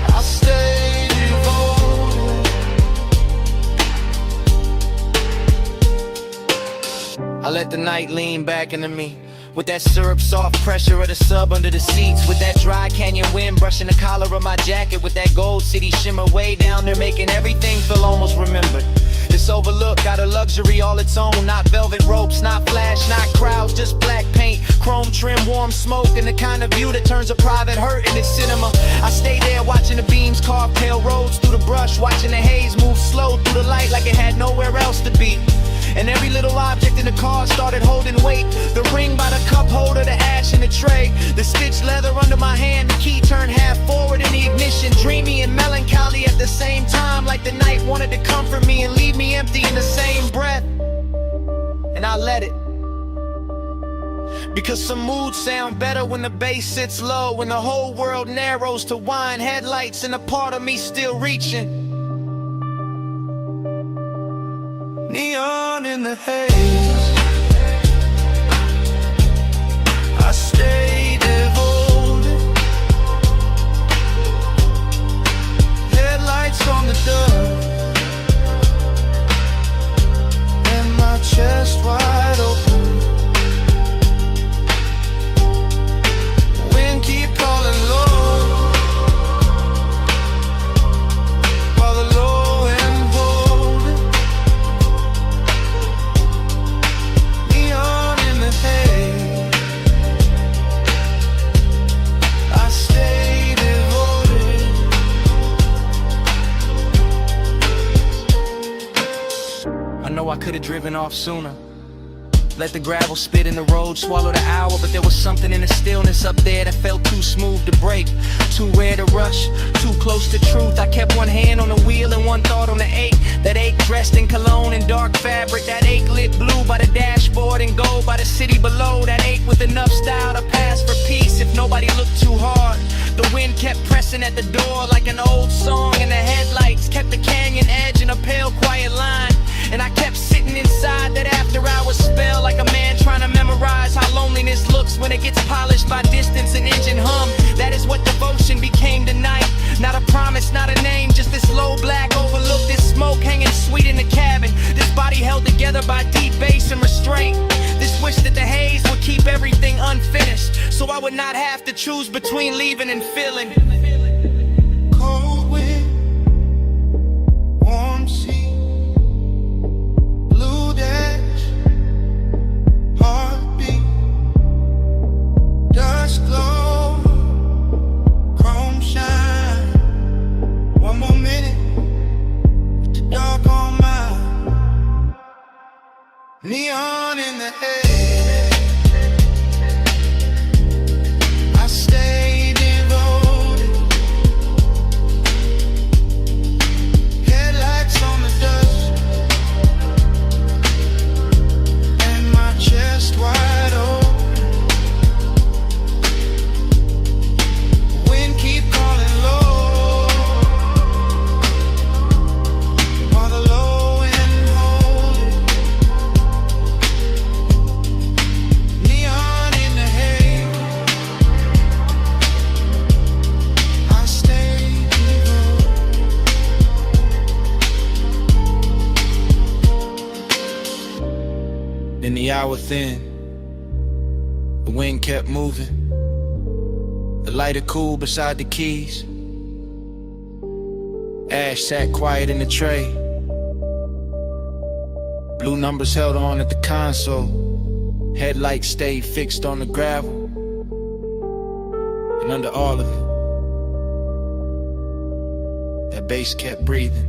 S2: I stay devoted.
S8: I let the night lean back into me, with that syrup soft pressure of the sub under the seats, with that dry canyon wind brushing the collar of my jacket, with that gold city shimmer way down there making everything feel almost remembered. This overlook got a luxury all its own, not velvet ropes, not flash, not crowds, just black paint, chrome trim, warm smoke, and the kind of view that turns a private hurt into cinema. I stay there watching the beams carve pale roads through the brush, watching the haze move slow through the light like it had nowhere else to be. And every little object in the car started holding weight. The ring by the cup holder, the ash in the tray, the stitched leather under my hand, the key turned half forward in the ignition. Dreamy and melancholy at the same time, like the night wanted to comfort me and leave me empty in the same breath. And I let it, because some moods sound better when the bass sits low, when the whole world narrows to wine headlights and a part of me still reaching.
S2: Neon in the haze, I stay devoted. Headlights on the dust, and my chest wide open. Wind keep calling low, while the low end hold it. Neon in the haze, I stay devoted.
S8: I know I could've driven off sooner, let the gravel spit in the road, swallow the hour, but there was something in the stillness up there that felt too smooth to break.
S7: too rare to rush, too close to truth. I kept one hand on the wheel and one thought on the ache. That ache dressed in cologne and dark fabric. That ache lit blue by the dashboard and gold by the city below. That ache with enough style to pass for peace if nobody looked too hard. The wind kept pressing at the door like an old song, and the headlights kept the canyon edge in a pale quiet line. And I kept sitting inside that after hours spell, like a man trying to memorize how loneliness looks when it gets polished by distance and engine hum. That is what devotion became tonight. Not a promise, not a name, just this low black overlook, this smoke hanging sweet in the cabin. This body held together by deep bass and restraint. This wish that the haze would keep everything unfinished, so I would not have to choose between leaving and feeling.
S2: Cold wind, warm sea, blue dash, heartbeat, dust glow, chrome shine. One more minute with the dark on mine, neon in the air. I stay devoted, headlights on the dust, and my chest wide open. Wind keep calling low, while the low end hold it. Neon in the haze, I stay devoted.
S8: Then the hour thinned, the wind kept moving, the lighter cool beside the keys. Ash sat quiet in the tray, blue numbers held on at the console, headlights stayed fixed on the gravel. And under all of it, that bass kept breathing.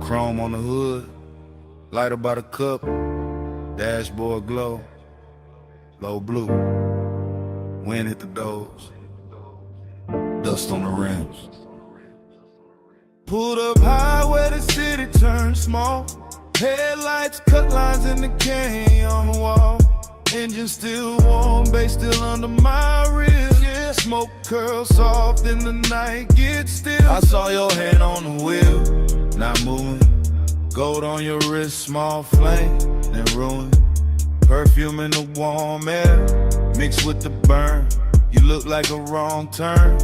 S3: Chrome on the hood, lighter by the cup, dashboard glow, low blue, wind hit the doors, dust on the rims. Pulled up high where the city turned small, headlights cut lines in the canyon on the wall. Engine still warm, bass still under my ribs. Yeah, smoke curls soft in the night, get still. I saw your hand on the wheel, not moving. Gold on your wrist, small flame, then ruin. Perfume in the warm air, mixed with the burn. You look like a wrong turn,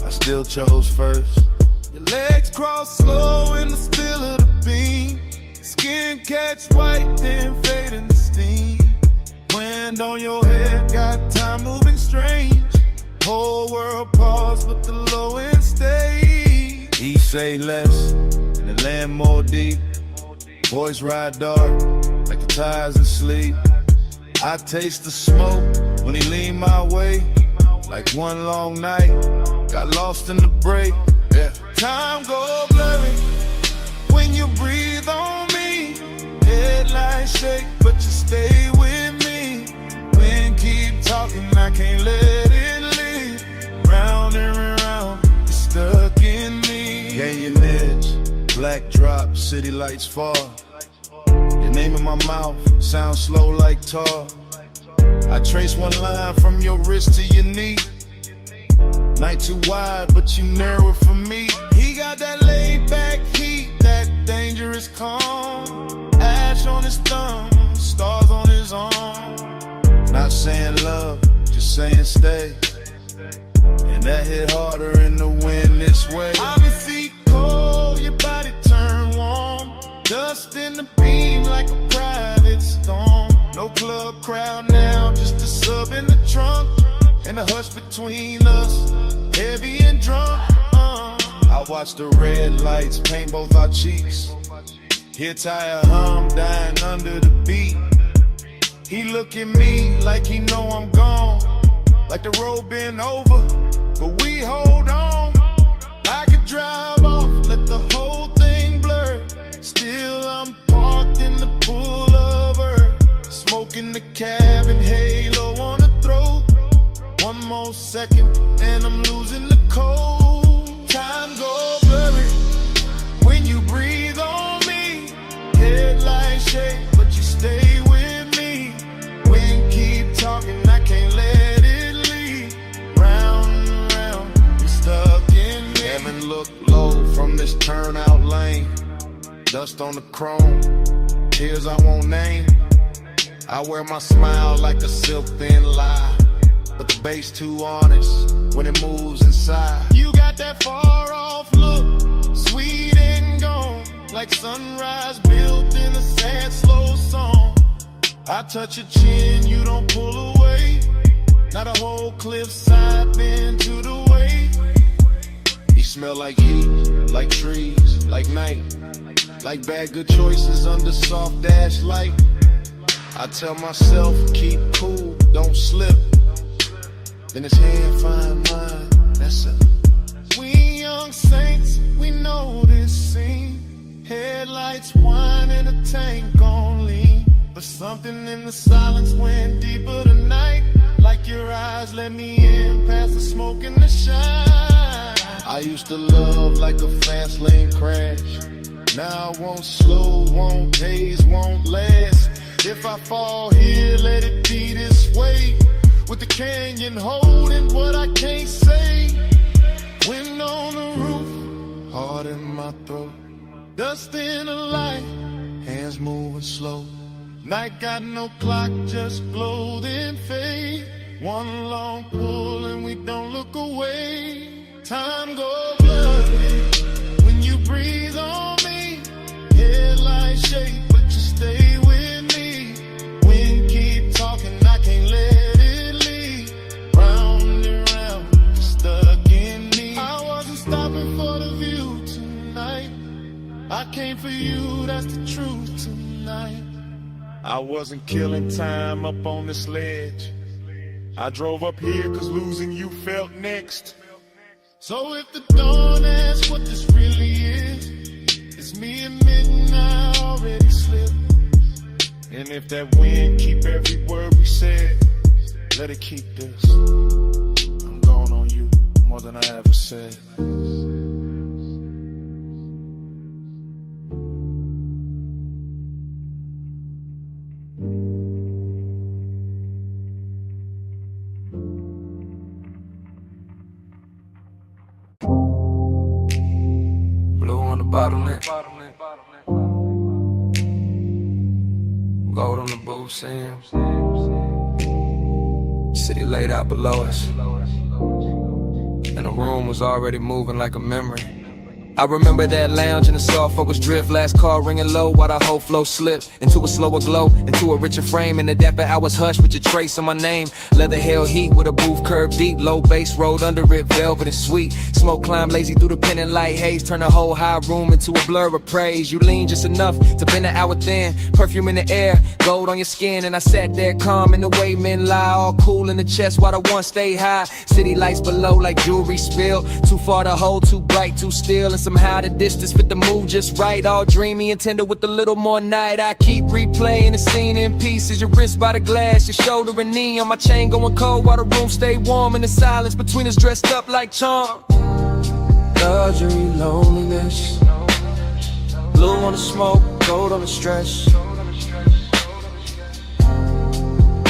S3: I still chose first. Your legs cross slow in the still of the beam. Skin catch white, then fade in the steam. Wind on your head, got time moving strange. Whole world pause, but the low end stays. He say less, and the land more deep. Boys ride dark, like the tires in sleep. I taste the smoke when he lean my way. Like one long night, got lost in the break. Yeah. Time go blurry when you breathe on me. Headlights shake, but you stay with me. Wind keep talking, I can't let it leave. Round and round, you're stuck in me. Gain your edge, black drop, city lights fall. Your name in my mouth, sound slow like tar. I trace one line from your wrist to your knee. Night too wide, but you narrow it for me. He got that laid back heat, that dangerous calm. Ash on his thumb, stars on his arm. Not saying love, just saying stay. And that hit harder in the wind this way. I've been feet cold, your body turn warm. Dust in the beam like a private storm. No club crowd now, just a sub in the trunk. And the hush between us, heavy and drunk. I watch the red lights paint both our cheeks. Hear tire hum dying under the beat. He look at me like he know I'm gone. Like the road been over, but we hold on. I could drive off, let the whole thing blur. Still I'm parked in the pool of earth. It's
S1: second, and I'm losing the cold. Time go blurry when you breathe on me. Headlights shake, but you stay with me. Wind keep talking, I can't let it leave. Round and round, you stuck in me.
S4: Heaven look low from this turnout lane. Dust on the chrome, tears I won't name. I wear my smile like a silk thin lie, but the bass too honest when it moves inside.
S1: You got that far off look, sweet and gone, like sunrise built in a sad slow song. I touch your chin, you don't pull away. Not a whole cliffside bend to the way.
S4: You smell like heat, like trees, like night, like bad good choices under soft dash light. I tell myself, keep cool, don't slip. Then it's hand find mine, that's it.
S1: We young saints, we know this scene. Headlights whine and a tank on lean. But something in the silence went deeper tonight. Like your eyes let me in past the smoke and the shine.
S4: I used to love like a fast lane crash. Now I won't slow, won't haze, won't last. If I fall here, let it be this way. With the canyon holding what I can't say. Wind on the roof, heart in my throat. Dust in the light, hands moving slow. Night got no clock, just glow then fade. One long pull and we don't look away. Time go blurry when you breathe on me. Headlights shake, but you stay with me. Wind keep talking, I can't let it leave. Round and round, stuck in me. I wasn't stopping for the view tonight. I came for you, that's the truth tonight.
S3: I wasn't killing time up on this ledge. I drove up here cause losing you felt next.
S1: So if the dawn asks what this really is, it's me admitting I already slipped.
S3: And if that wind keep every word we said, let it keep this. I'm gone on you more than I ever said.
S9: Bottleneck. Gold on the booth, Sam. City laid out below us, and the room was already moving like a memory. I remember that lounge in the soft focus drift. Last call ringing low while the whole flow slipped into a slower glow, into a richer frame. In the dapper hours hush with your trace on my name. Leather held heat with a booth curved deep. Low bass rolled under it, velvet and sweet. Smoke climbed lazy through the pendant light haze. Turn the whole high room into a blur of praise. You lean just enough to bend the hour thin. Perfume in the air, gold on your skin. And I sat there calm in the way men lie. All cool in the chest while the one stay high. City lights below like jewelry spilled. Too far to hold, too bright, too still. And somehow the distance fit the mood just right. All dreamy and tender with a little more night. I keep replaying the scene in pieces. Your wrist by the glass, your shoulder and knee on my chain going cold while the room stay warm. In the silence between us dressed up like charm. Luxury loneliness, blue on the smoke, gold on the stress.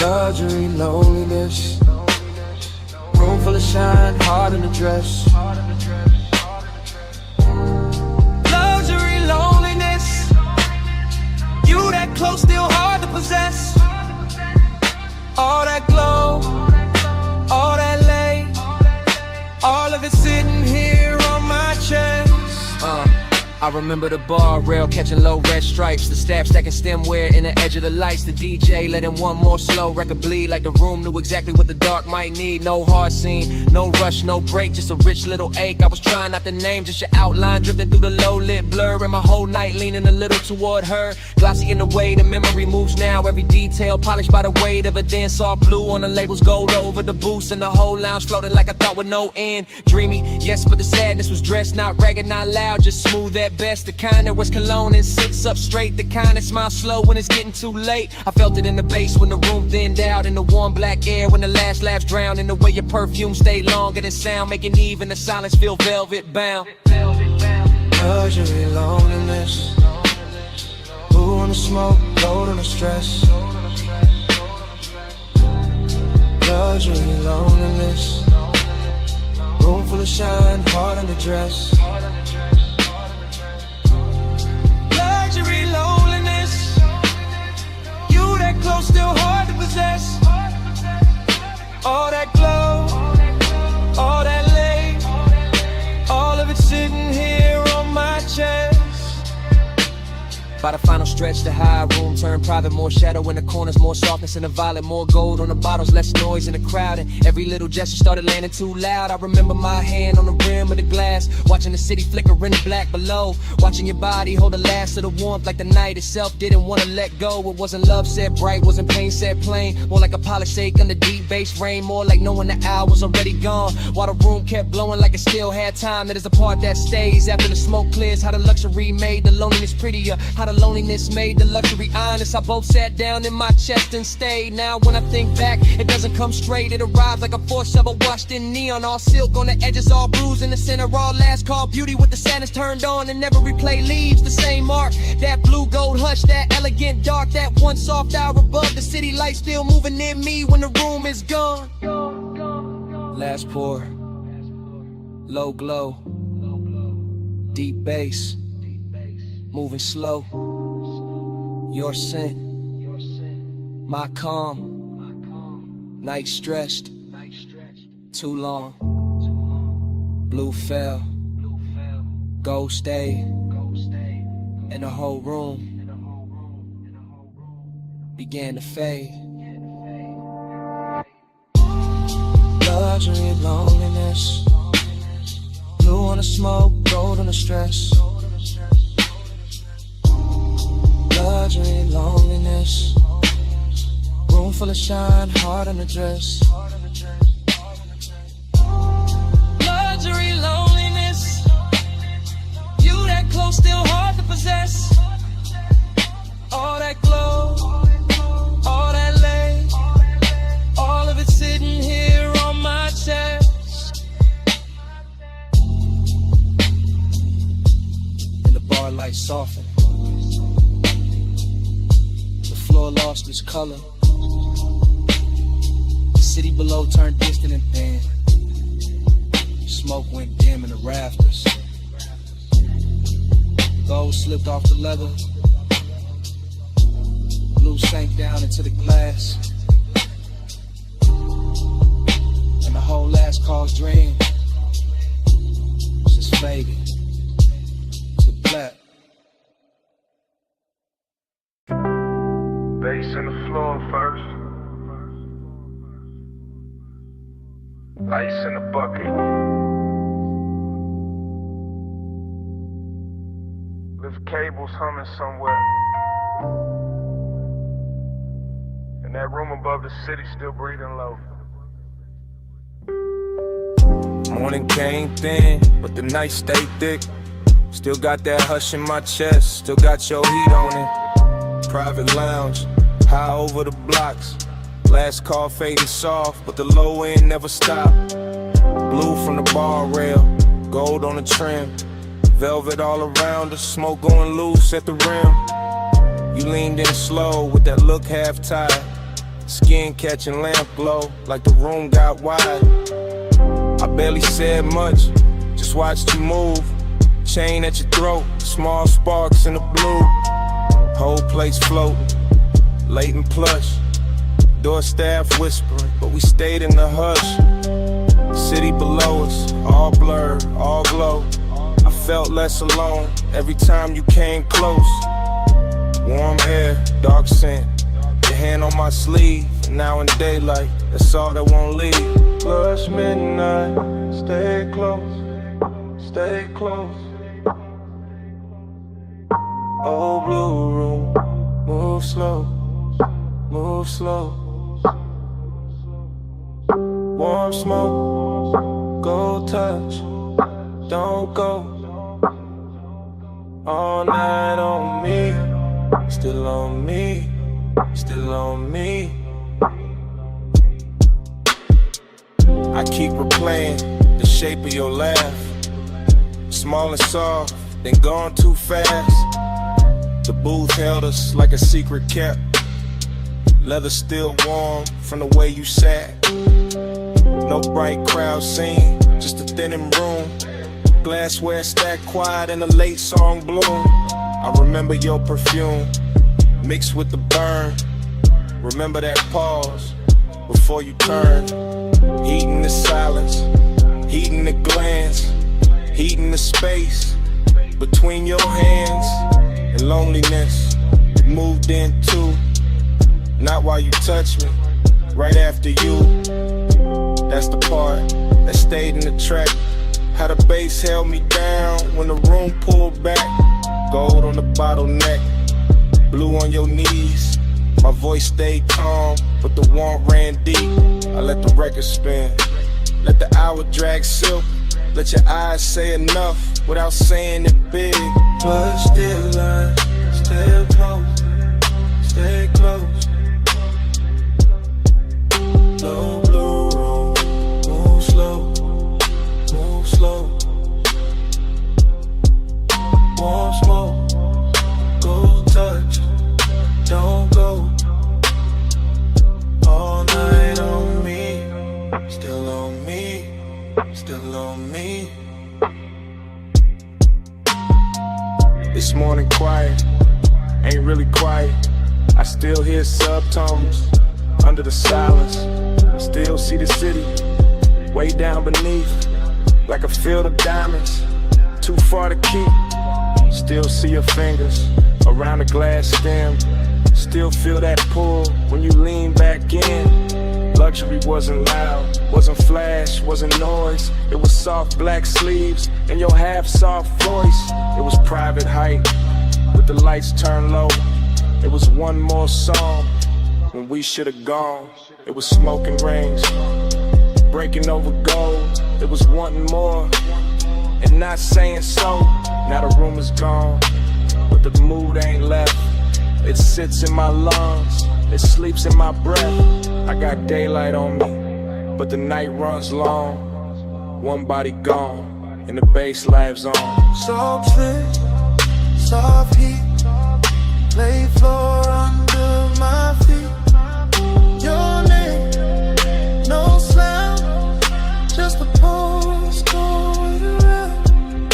S9: Luxury loneliness, room full of shine, heart in the dress. Luxury loneliness, you that close, still hard to possess. All that glow, all that lay, all of it sitting here on my chest. I remember the bar rail catching low red stripes, the staff stacking stemware in the edge of the lights, the DJ letting one more slow record bleed like the room knew exactly what the dark might need. No hard scene, no rush, no break, just a rich little ache. I was trying not to name, just your outline drifting through the low lit blur, and my whole night leaning a little toward her. Glossy in the way the memory moves now, every detail polished by the weight of a dance. All blue on the labels, gold over the booths, and the whole lounge floating like I thought with no end. Dreamy, yes, but the sadness was dressed, not ragged, not loud, just smooth that
S12: at best, the kind that wears cologne and sits up straight, the kind that smiles slow when it's getting too late. I felt it in the bass when the room thinned out, in the warm black air when the last laughs drowned, in the way your perfume stayed longer than sound, making even the silence feel velvet bound.
S9: Luxury, loneliness, blue on the smoke, gold on the stress. Luxury, loneliness, room full of shine, heart in the dress.
S12: Luxury, loneliness, you that close, still hard to possess. All that glow, all that lay, all of it sitting here on my chest. By the final stretch, the high room turned private. More shadow in the corners, more softness in the violet, more gold on the bottles, less noise in the crowd. And every little gesture started landing too loud. I remember my hand on the rim of the glass, watching the city flicker in the black below, watching your body hold the last of the warmth like the night itself didn't want to let go. It wasn't love said bright, wasn't pain said plain, more like a polished ache under deep bass rain, more like knowing the hour was already gone, while the room kept blowing like it still had time. That is the part that stays after the smoke clears. How the luxury made the loneliness prettier, how the loneliness made the luxury honest. I both sat down in my chest and stayed. Now when I think back, it doesn't come straight. It arrives like a force shovel washed in neon, all silk on the edges, all bruised in the center, all last call beauty with the sadness turned on, and never replay leaves the same mark. That blue gold hush, that elegant dark, that one soft hour above the city light still moving in me when the room is gone. Last pour, low glow, deep bass, moving slow. Your scent, my calm, night stretched, too long. Blue fell, gold stayed, and the whole room began to fade. Luxury, loneliness, blue on the smoke, gold on the stress. Luxury, loneliness, room full of shine, heart in the dress. Luxury, loneliness, you that close, still hard to possess. All that glow, all that lay, all of it sitting here on my chest. And the bar light softened, the floor lost its color, the city below turned distant and thin, smoke went dim in the rafters, gold slipped off the leather, blue sank down into the glass, and the whole last call's dream just faded to black.
S5: Bass in the floor first. Ice in the bucket. Lift cables humming somewhere. And that room above the city still breathing low.
S9: Morning came thin, but the night stayed thick. Still got that hush in my chest, still got your heat on it. Private lounge, high over the blocks. Last call fading soft, but the low end never stopped. Blue from the bar rail, gold on the trim. Velvet all around us, smoke going loose at the rim. You leaned in slow with that look half tied, skin catching lamp glow like the room got wide. I barely said much, just watched you move. Chain at your throat, small sparks in the blue. Whole place floating, late and plush. Door staff whispering, but we stayed in the hush. City below us, all blurred, all glow. I felt less alone every time you came close. Warm air, dark scent, your hand on my sleeve. Now in daylight, that's all that won't leave. Plus midnight, stay close, stay close. Old blue room, move slow, move slow. Warm smoke, gold touch, don't go. All night on me, still on me, still on me. I keep replaying the shape of your laugh, small and soft, then gone too fast. The booth held us like a secret kept, leather still warm from the way you sat. No bright crowd scene, just a thinning room, glassware stacked quiet in a late song bloom. I remember your perfume mixed with the burn. Remember that pause before you turned. Heating the silence, heating the glance, heating the space between your hands. And loneliness moved in too. Not while you touched me, right after you. That's the part that stayed in the track. How the bass held me down when the room pulled back. Gold on the bottleneck, blue on your knees. My voice stayed calm, but the warmth ran deep. I let the record spin, let the hour drag silk. Let your eyes say enough without saying it big.
S12: But still I stay close, stay close. Low blue room, move slow, move slow. Warm smoke, go touch, don't go. All night on me, still on me, still on me.
S9: This morning quiet, ain't really quiet. I still hear subtones under the silence. Still see the city way down beneath, like a field of diamonds, too far to keep. Still see your fingers around the glass stem. Still feel that pull when you lean back in. Luxury wasn't loud, wasn't flash, wasn't noise. It was soft black sleeves and your half-soft voice. It was private height with the lights turned low. It was one more song when we should have gone. It was smoking rings, breaking over gold. It was wanting more and not saying so. Now the room is gone, but the mood ain't left. It sits in my lungs, it sleeps in my breath. I got daylight on me, but the night runs long. One body gone, and the bass lives on.
S12: Soft fit, soft heat, play floor under my feet. Your name, no sound, just a postcard around.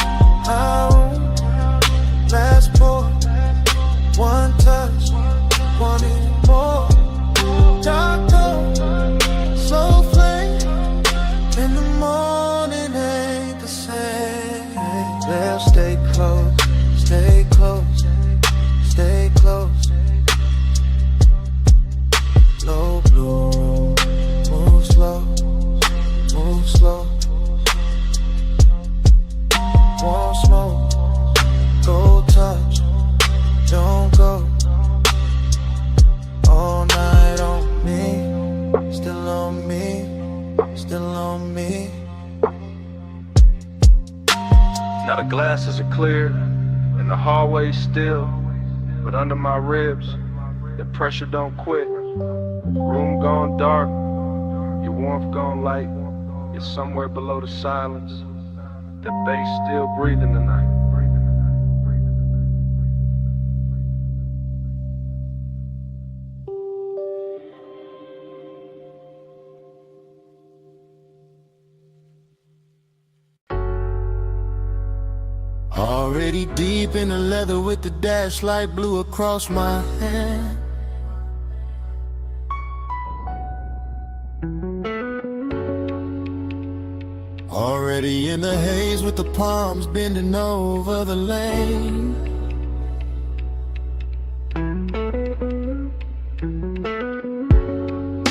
S12: I won't last pour, one touch, wanting more. Dark tone, slow flame, in the morning ain't the same. Let's stay close, stay close, stay close. Low blue room, move slow, move slow. Warm smoke, go touch, don't go. All night on me, still on me, still on me.
S6: Now the glasses are clear and the hallway's still, but under my ribs, the pressure don't quit. Room gone dark, your warmth gone light. You're somewhere below the silence. The bass still breathing tonight.
S12: Already deep in the leather with the dash light blue across my hand. Already in the haze with the palms bending over the lane.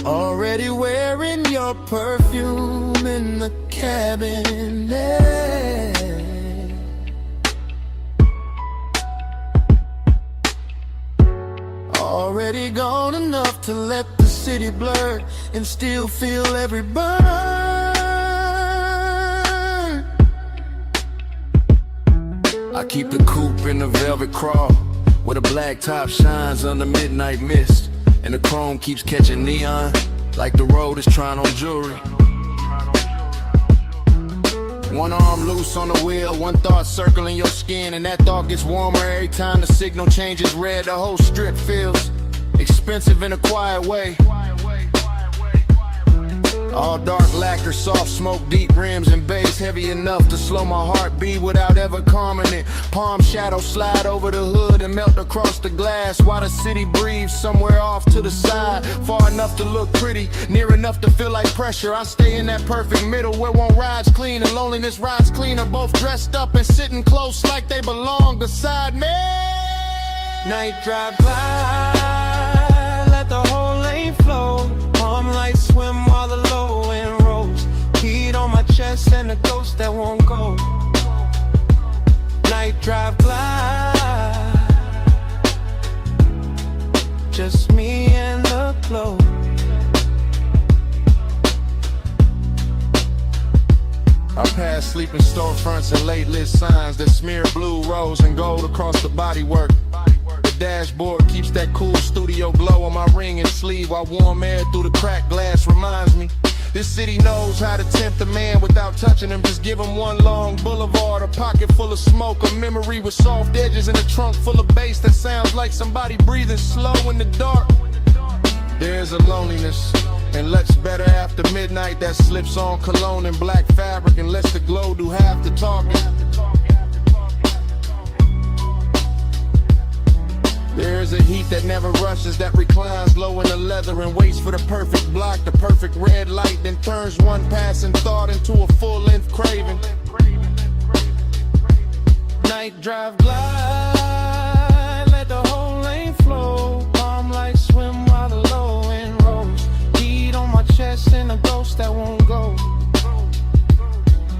S12: Already wearing your perfume in the cabinet. Already gone enough to let the city blur and still feel every burn.
S9: I keep the coupe in the velvet crawl, where the black top shines under midnight mist, and the chrome keeps catching neon, like the road is trying on jewelry. One arm loose on the wheel, one thought circling your skin, and that thought gets warmer every time the signal changes red. The whole strip feels expensive in a quiet way. All dark lacquer, soft smoke, deep rims and bass, heavy enough to slow my heartbeat without ever calming it. Palm shadows slide over the hood and melt across the glass, while the city breathes somewhere off to the side, far enough to look pretty, near enough to feel like pressure. I stay in that perfect middle where one ride's clean and loneliness rides cleaner, both dressed up and sitting close like they belong beside me.
S12: Night drive glide, let the whole lane flow. Palm lights swim while the low end rolls. Heat on my chest and a ghost that won't go. Night drive glide, just me and the glow.
S4: I pass sleeping storefronts and late lit signs that smear blue, rose, and gold across the bodywork. The dashboard keeps that cool studio glow on my ring and sleeve, while warm air through the cracked glass reminds me this city knows how to tempt a man without touching him. Just give him one long boulevard, a pocket full of smoke, a memory with soft edges, and a trunk full of bass that sounds like somebody breathing slow in the dark. There's a loneliness and looks better after midnight that slips on cologne and black fabric and lets the glow do half the talking. There's a heat that never rushes, that reclines low in the leather and waits for the perfect block, the perfect red light, then turns one passing thought into a full-length craving.
S12: Night drive glide, let the whole lane flow. Palm lights swim while the low end rolls. Heat on my chest and a ghost that won't go.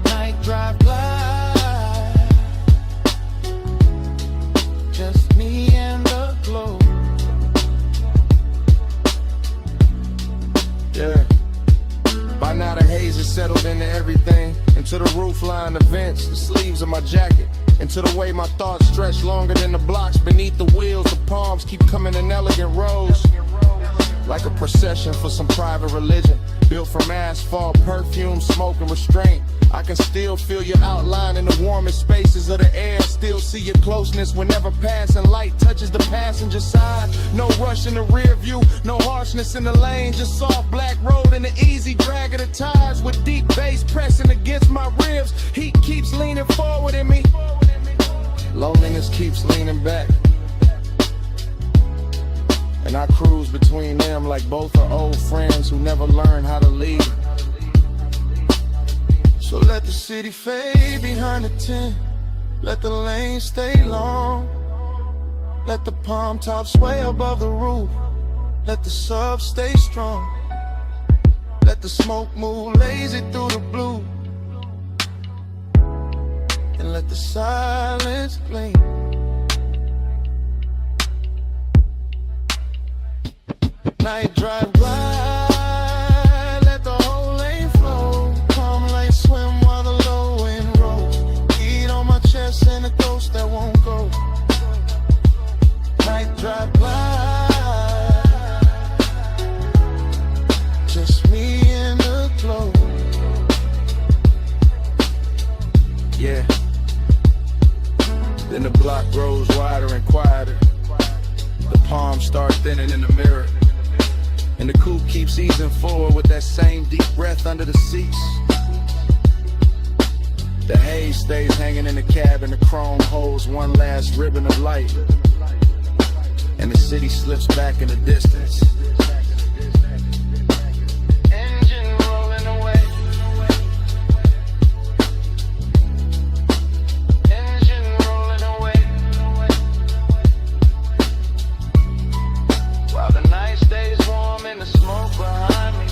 S12: Night drive glide, just me and the glow.
S4: Yeah. By now the haze is settled into everything, into the roofline, the vents, the sleeves of my jacket, into the way my thoughts stretch longer than the blocks beneath the wheels. The palms keep coming in elegant rows, like a procession for some private religion, built from asphalt, perfume, smoke, and restraint. I can still feel your outline in the warmest spaces of the air, still see your closeness whenever passing light touches the passenger side. No rush in the rear view, no harshness in the lane, just soft black road and the easy drag of the tires with deep bass pressing against my ribs. Heat keeps leaning forward in me, loneliness keeps leaning back, and I cruise between them like both are old friends who never learned how to leave.
S12: So let the city fade behind the tent, let the lane stay long, let the palm tops sway above the roof, let the sub stay strong, let the smoke move lazy through the blue, and let the silence gleam. Night drive glide, let the whole lane flow. Palm lights swim while the low end rolls. Heat on my chest and a ghost that won't go. Night drive glide, just me and the glow.
S4: Yeah. Then the block grows wider and quieter. The palms start thinning in the mirror, and the coupe keeps easing forward with that same deep breath under the seats. The haze stays hanging in the cab, and the chrome holds one last ribbon of light, and the city slips back in the distance.
S12: Engine rolling away. Engine rolling away. While the night stays warm and the smoke behind me.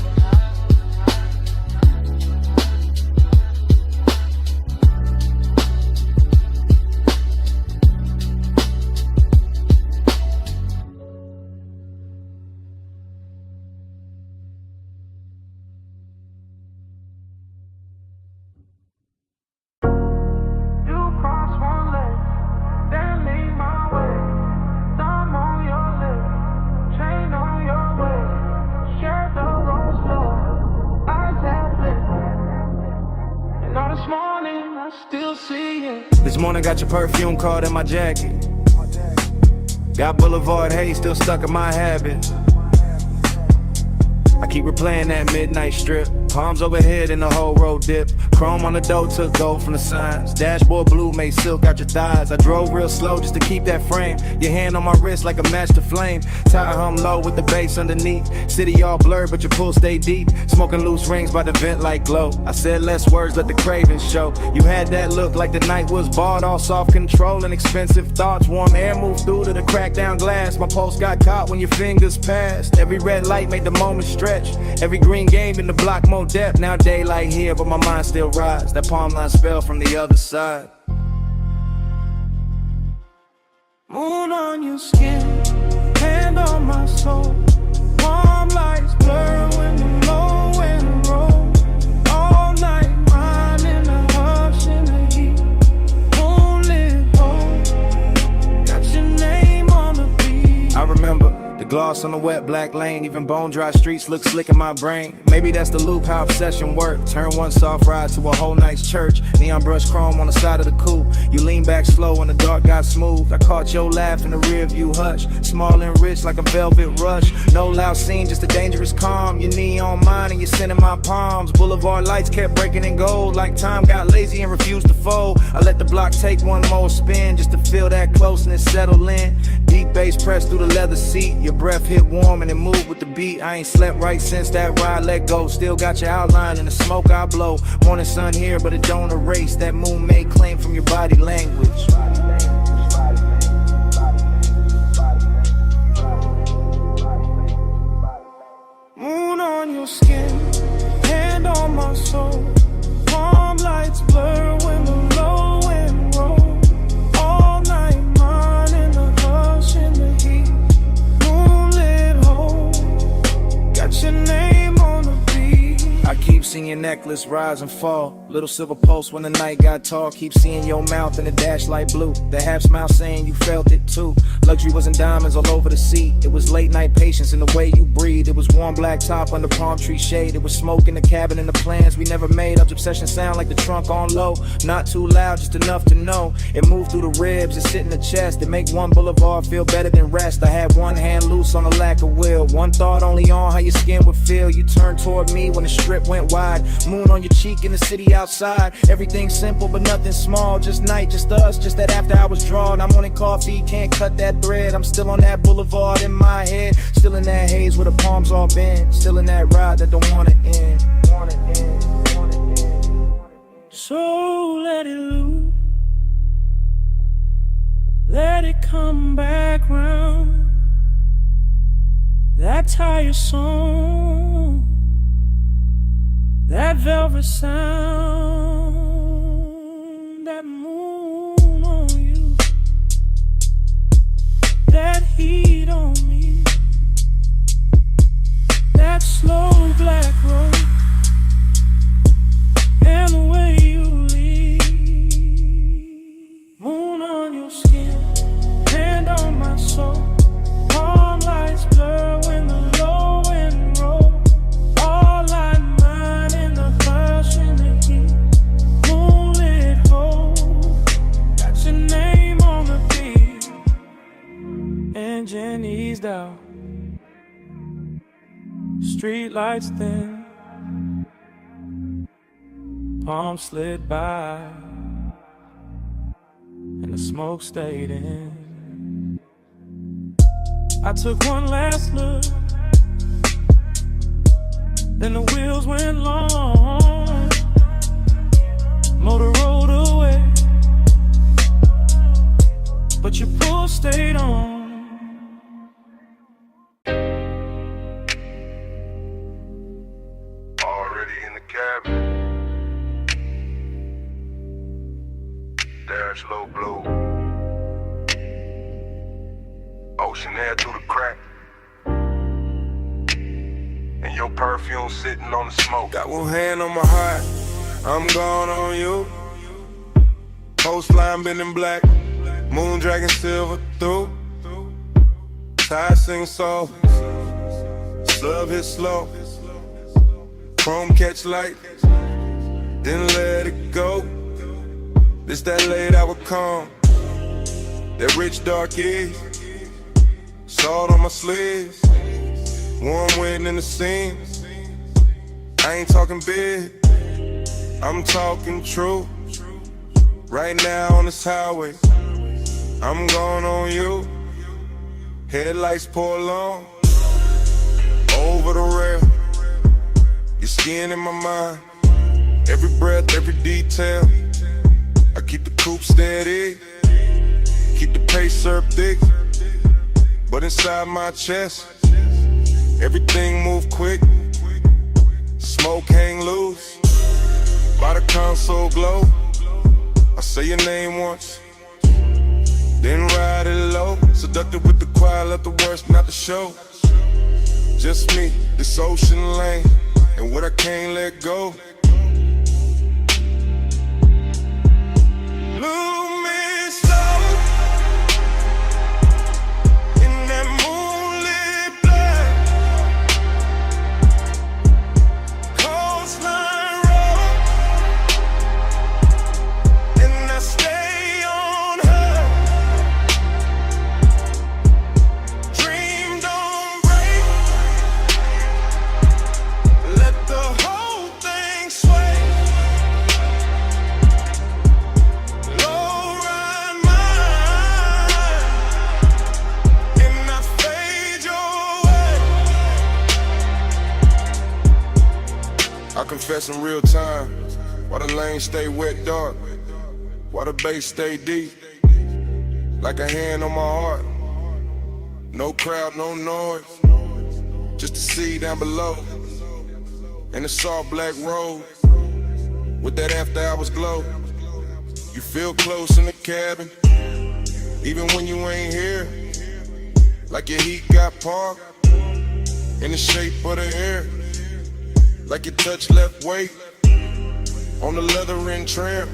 S6: This morning got your perfume caught in my jacket. Got Boulevard Haze still stuck in my habit. I keep replaying that midnight strip. Palms overhead in the whole road dip. Chrome on the door took gold from the signs. Dashboard blue made silk out your thighs. I drove real slow just to keep that frame. Your hand on my wrist like a match to flame. Tire hum low with the bass underneath. City all blurred but your pool stay deep. Smoking loose rings by the vent like glow. I said less words, let the cravings show. You had that look like the night was bought. All soft control and expensive thoughts. Warm air moved through to the cracked down glass. My pulse got caught when your fingers passed. Every red light made the moment stretch. Every green game in the block more depth. Now daylight here but my mind still rides. That palm line spell from the other side.
S12: Moon on your skin, hand on my soul. Warm lights blur when the low and roll. All night mine in the hush in the heat. Moonlit hole, got your name on the beat.
S6: I remember the gloss on the wet black lane. Even bone dry streets look slick in my brain. Maybe that's the loop, how obsession work. Turn one soft ride to a whole night's church. Neon brush chrome on the side of the coupe. You lean back slow and the dark got smooth. I caught your laugh in the rear view hush. Small and rich like a velvet rush. No loud scene, just a dangerous calm. Your knee on mine and you're sending my palms. Boulevard lights kept breaking in gold. Like time got lazy and refused to fold. I let the block take one more spin just to feel that closeness settle in. Deep bass pressed through the leather seat. Your breath hit warm and it moved with the beat. I ain't slept right since that ride let go. Still got your outline in the smoke I blow. Morning sun here but it don't erase that moon made claim from your body language.
S12: Moon on your skin, hand on my soul. Palm lights blur when the low and roll. All night mine in the hush in the heat. Moonlit hole, got your name on the beat.
S6: I keep seeing your necklace rise and fall. Little silver pulse when the night got tall. Keep seeing your mouth in the dash light blue. The half smile saying you felt it too. Luxury wasn't diamonds all over the seat. It was late night patience in the way you breathe. It was warm black top under palm tree shade. It was smoke in the cabin and the plans we never made. Up obsession sound like the trunk on low. Not too loud, just enough to know. It moved through the ribs, it sit in the chest. It make one boulevard feel better than rest. I had one hand loose on a lack of will. One thought only on how your skin would feel. You turned toward me when the strip went wide. Moon on your cheek in the city outside. Everything simple but nothing small. Just night, just us, just that after hours drawn. I'm wanting coffee, can't cut that thread. I'm still on that boulevard in my head. Still in that haze where the palms all bend. Still in that ride that don't wanna end.
S12: So let it loose, let it come back round. That tired song, that velvet sound, that moon on you, that heat on me, that slow black road, and the way you leave. Moon on your skin, hand on my soul. Palm lights blur when the low end roll. All I mine in the hush in the heat. Moonlit hole, got your name on the beat. Engine eased out, street lights thin. Palm slid by, and the smoke stayed in. I took one last look, then the wheels went long. Motor rolled away, but your pull stayed on.
S5: Already in the cabin. Dash low blow. Ocean air through the crack. And your perfume sitting on the smoke.
S9: Got one hand on my heart, I'm gone on you. Coastline been in black, moon dragging silver through. Tide sing soft, slub hit slow. Chrome catch light, then let it go. This that late hour calm, that rich dark is, salt on my sleeves, warm wind in the seams. I ain't talking big, I'm talking true. Right now on this highway, I'm going on you. Headlights pour long, over the rail. Your skin in my mind, every breath, every detail. I keep the coupe steady, keep the pace up thick. But inside my chest, everything move quick. Smoke hang loose, by the console glow. I say your name once, then ride it low. Seductive with the quiet, let the worst not the show. Just me, this ocean lane, and what I can't let go. Move me slow in that moonlit black coastline road, and I stay on her. Dream don't break, let the whole thing sway. I confess in real time, why the lane stay wet dark, why the bass stay deep, like a hand on my heart. No crowd, no noise, just the sea down below, and the soft black road, with that after hours glow. You feel close in the cabin, even when you ain't here, like your heat got parked, in the shape of the air. Like your touch left weight on the leather and trim,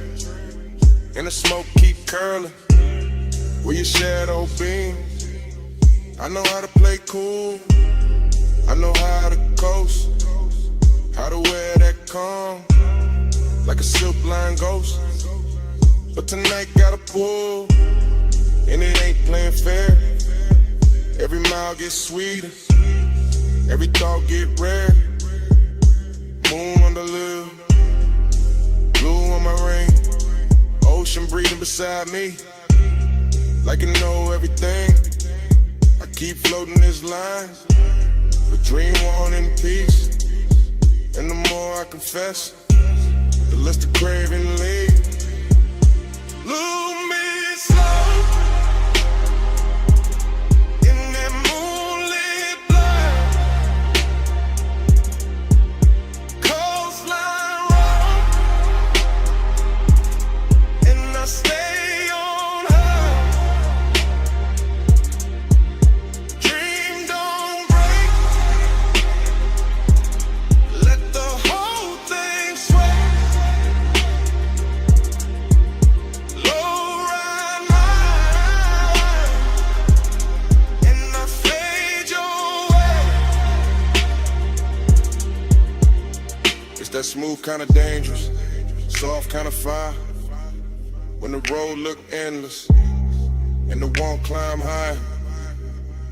S9: and the smoke keep curling where your shadow beams. I know how to play cool, I know how to coast, how to wear that calm like a silk line ghost. But tonight gotta pull, and it ain't playing fair. Every mile gets sweeter, every thought get rare. Moon on the lip, blue on my ring, ocean breathing beside me, like you know everything. I keep floating this line, but dream on in peace. And the more I confess, the less the craving leaves. Lose me slow in that moonlit black coastline road, and I stay on her. Dream don't break, let the whole thing sway. Low ride mine, and I fade your way. It's that smooth kind of dangerous, soft kind of fire. When the road look endless, and the want climb high.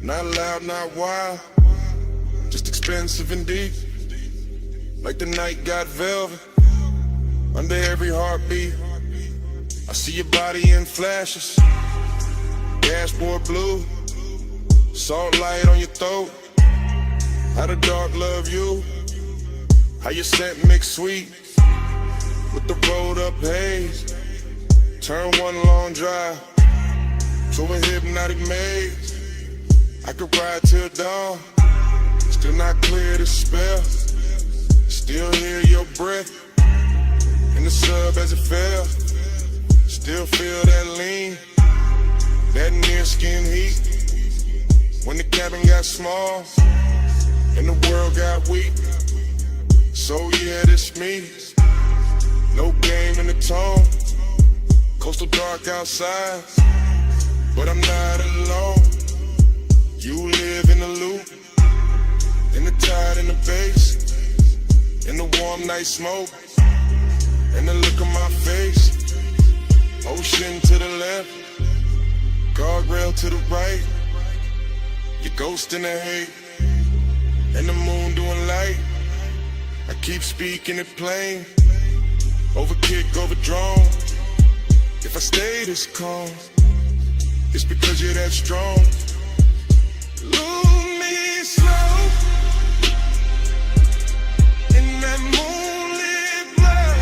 S9: Not loud, not wild, just expensive and deep. Like the night got velvet under every heartbeat. I see your body in flashes, dashboard blue, salt light on your throat. How the dark love you, how your scent mix sweet with the rolled up haze. Turn one long drive to a hypnotic maze. I could ride till dawn, still not clear the spell. Still hear your breath in the sub as it fell. Still feel that lean, that near skin heat. When the cabin got small and the world got weak. So yeah, this me, no game in the tone. Coastal dark outside, but I'm not alone. You live in the loop, in the tide and the bass, in the warm night smoke, and the look on my face.
S4: Ocean to the left, guardrail to the right. Your ghost in the hate, and the moon doing light. I keep speaking it plain, overkick, overdrawn. If I stay this calm, it's because you're that strong. Lose me slow in that moonlit light.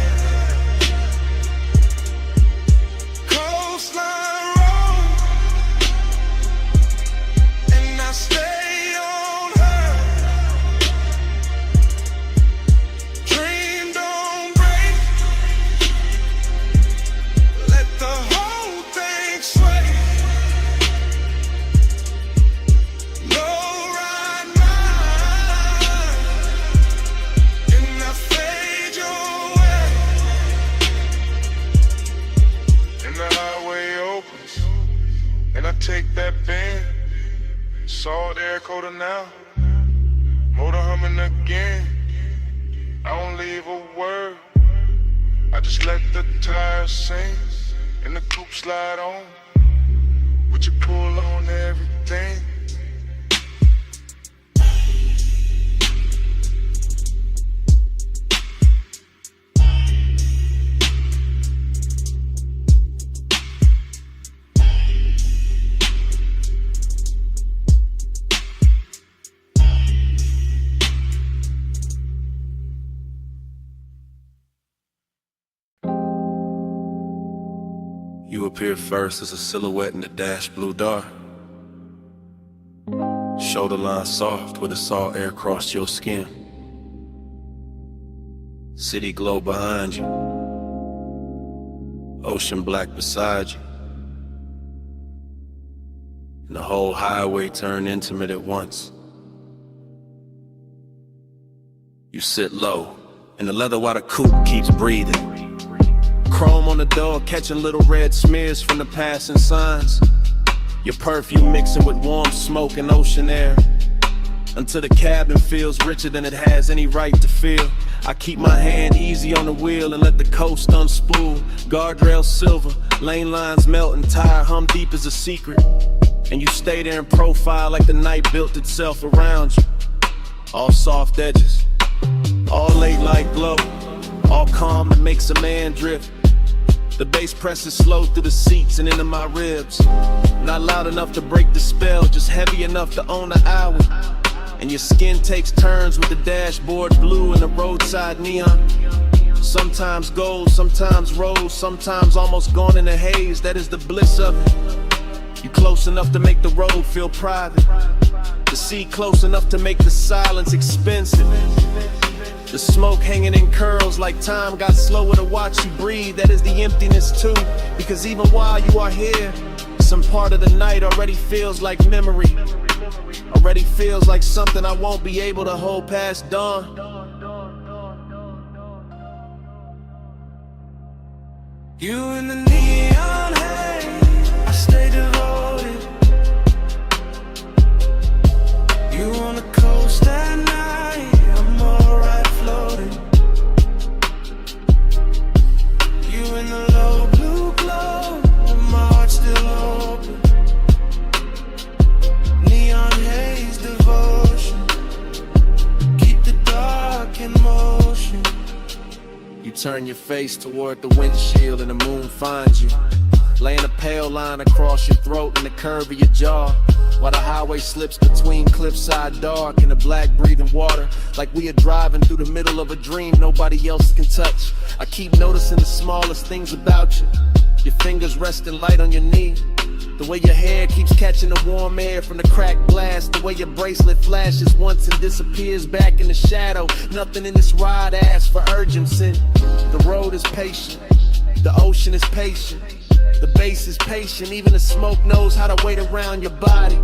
S4: Coastline road, and I stay on her. Dream don't break, let the whole thing sway. Take that bend, salt air coater now, motor humming again. I don't leave a word, I just let the tires sing, and the coupe slide on, would you pull on everything?
S3: You appear first as a silhouette in the dash blue dark. Shoulder line soft where the salt air crossed your skin. City glow behind you, ocean black beside you, and the whole highway turned intimate at once. You sit low, and the leather water coupe keeps breathing. Chrome on the door, catching little red smears from the passing signs. Your perfume mixing with warm smoke and ocean air, until the cabin feels richer than it has any right to feel. I keep my hand easy on the wheel and let the coast unspool. Guardrail silver, lane lines melt and tire hum deep as a secret. And you stay there in profile like the night built itself around you. All soft edges, all late light glow, all calm that makes a man drift. The bass presses slow through the seats and into my ribs. Not loud enough to break the spell, just heavy enough to own the hour. And your skin takes turns with the dashboard blue and the roadside neon. Sometimes gold, sometimes rose, sometimes almost gone in a haze. That is the bliss of it. You close enough to make the road feel private, the sea close enough to make the silence expensive. The smoke hanging in curls like time got slower to watch you breathe. That is the emptiness too, because even while you are here, some part of the night already feels like memory. Already feels like something I won't be able to hold past dawn.
S12: You in the neon haze, I stay devoted. You on the coast at night, I'm alright floating. You in the low blue glow, and my heart still open. Neon haze devotion, keep the dark in motion.
S3: You turn your face toward the windshield and the moon finds you, laying a pale line across your throat and the curve of your jaw, while the highway slips between cliffside dark and the black breathing water, like we are driving through the middle of a dream nobody else can touch. I keep noticing the smallest things about you, your fingers resting light on your knee, the way your hair keeps catching the warm air from the cracked glass, the way your bracelet flashes once and disappears back in the shadow. Nothing in this ride asks for urgency. The road is patient, the ocean is patient, the bass is patient, even the smoke knows how to wait around your body,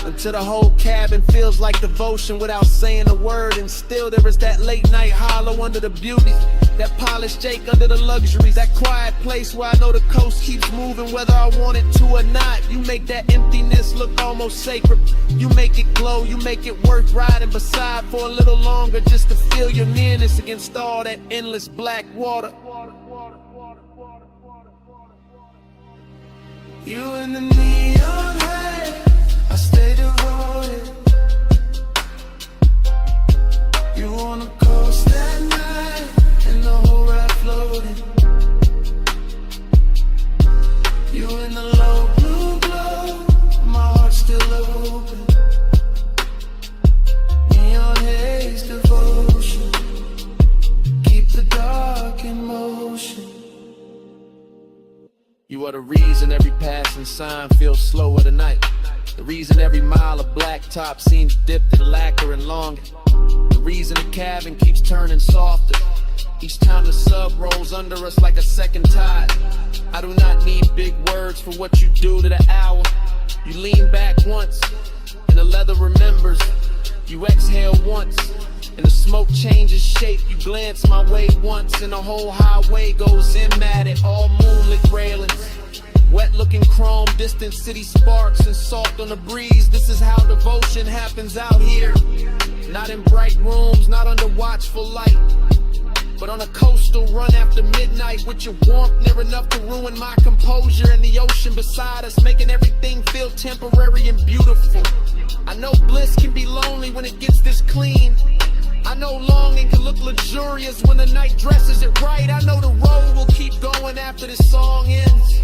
S3: until the whole cabin feels like devotion without saying a word. And still there is that late night hollow under the beauty, that polished Jake under the luxuries, that quiet place where I know the coast keeps moving whether I want it to or not. You make that emptiness look almost sacred, you make it glow, you make it worth riding beside for a little longer, just to feel your nearness against all that endless black water.
S2: You in the neon haze, I stay devoted. You on the coast at night, and the whole ride floating. You in the low blue glow, my heart's still open. Neon haze devotion, keep the dark in motion.
S8: You are the reason every passing sign feels slower tonight. The reason every mile of blacktop seems dipped in lacquer and longer. The reason the cabin keeps turning softer each time the sub rolls under us like a second tide. I do not need big words for what you do to the hour. You lean back once, and the leather remembers. You exhale once, and the smoke changes shape. You glance my way once, and the whole highway goes in at it. All moonlit railings, wet looking chrome, distant city sparks and salt on the breeze. This is how devotion happens out here. Not in bright rooms, not under watchful light, but on a coastal run after midnight, with your warmth near enough to ruin my composure, and the ocean beside us making everything feel temporary and beautiful. I know bliss can be lonely when it gets this clean. I know longing can look luxurious when the night dresses it right. I know the road will keep going after this song ends.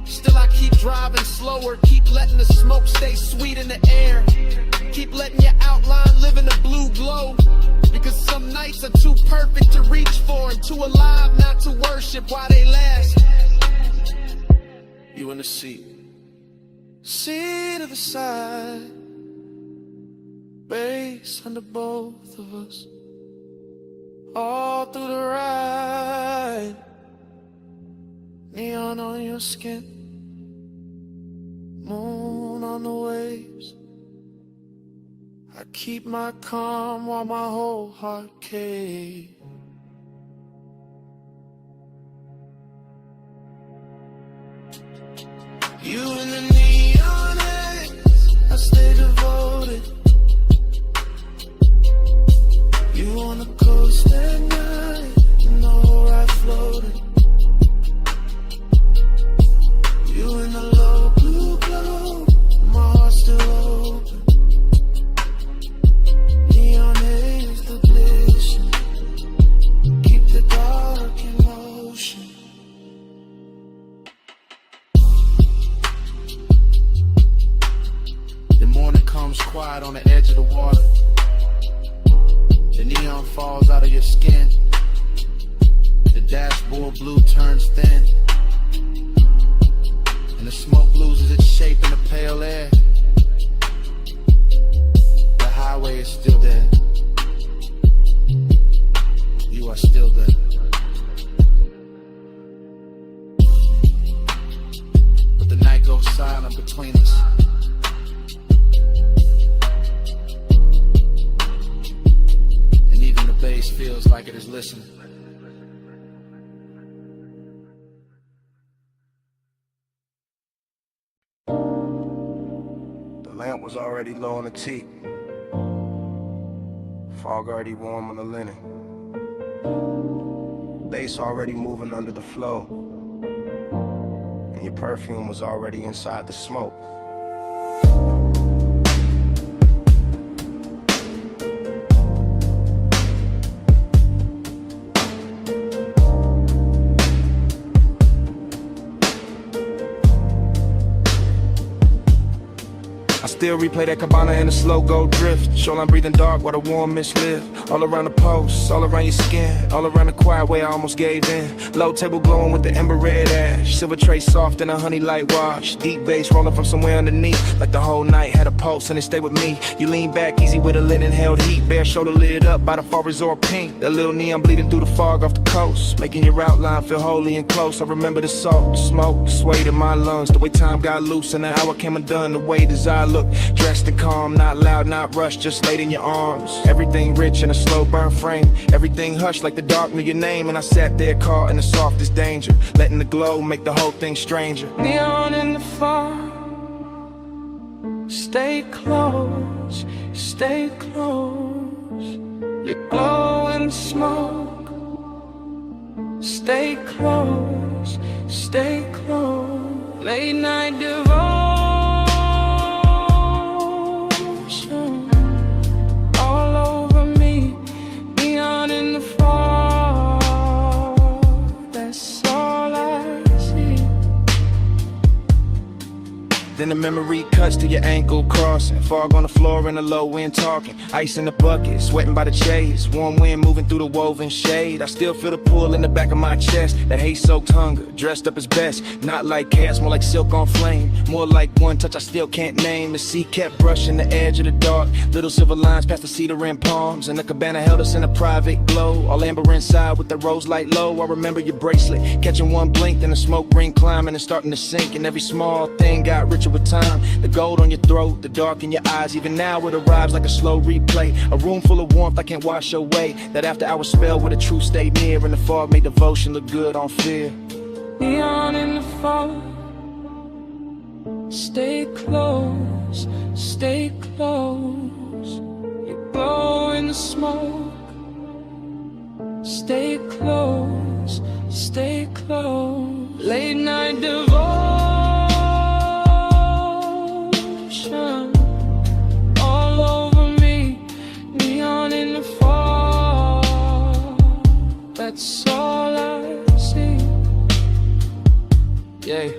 S8: Still I keep driving slower, keep letting the smoke stay sweet in the air. Keep letting your outline live in the blue glow, because some nights are too perfect to reach for and too alive not to worship while they last. You in the seat, seat of the side, base under both of us, all through the ride. Neon on your skin, moon on the waves. I keep my calm while my whole heart caves. You in the neon haze, I stay devoted. You on the coast at night, and the whole ride floating. You in the low blue glow, my heart's still open. Neon haze the vision, keep the dark in motion. The morning comes quiet on the edge of the water. The neon falls out of your skin. The dashboard blue turns thin, and the smoke loses its shape in the pale air. The highway is still there. You are still there. But the night goes silent between us. And even the bass feels like it is listening.
S13: The lamp was already low on the teak. Fog already warm on the linen. Bass already moving under the flow. And your perfume was already inside the smoke.
S6: I still replay that cabana in a slow go drift. Shoreline breathing dark while the warm mist live. All around the post, all around your skin, all around the quiet way I almost gave in. Low table glowing with the ember red ash. Silver tray soft in a honey light wash. Deep bass rolling from somewhere underneath. Like the whole night had a pulse and it stayed with me. You lean back easy with a linen held heat. Bare shoulder lit up by the far resort pink. That little neon bleeding through the fog off the coast, making your outline feel holy and close. I remember the salt, the smoke, the sway in my lungs. The way time got loose and the hour came undone. The way desire looked, dressed and calm, not loud, not rushed, just laid in your arms. Everything rich in a slow burn frame. Everything hushed like the dark knew your name. And I sat there caught in the softest danger, letting the glow make the whole thing stranger.
S12: Neon in the fog, stay close, stay close. You glow in the smoke, stay close, stay close. late night devotion all over me, neon in the fall. That's all I see.
S6: Then the memory cuts to your ankle crossing, fog on the floor in the low wind talking, ice in the bucket, sweating by the chase, warm wind moving through the woven shade. I still feel the pull in the back of my chest, that haze-soaked hunger, dressed up as best, not like chaos, more like silk on flame, more like one touch I still can't name. The sea kept brushing the edge of the dark, little silver lines past the cedar and palms, and the cabana held us in a private glow, all amber inside with the rose light low. I remember your bracelet, catching one blink, then the smoke ring climbing and starting to sink, and every small thing got richer with time. The gold on your throat, the dark in your eyes, even now it arrives like a slow replay. A room full of warmth I can't wash away, that after hour spell where the truth stayed near, and the fog made devotion look good on fear.
S12: Neon in the fall, stay close, stay close. You glow in the smoke, stay close, stay close. Late night devotion all over me, neon in the fall. That's all I see.
S6: Yeah,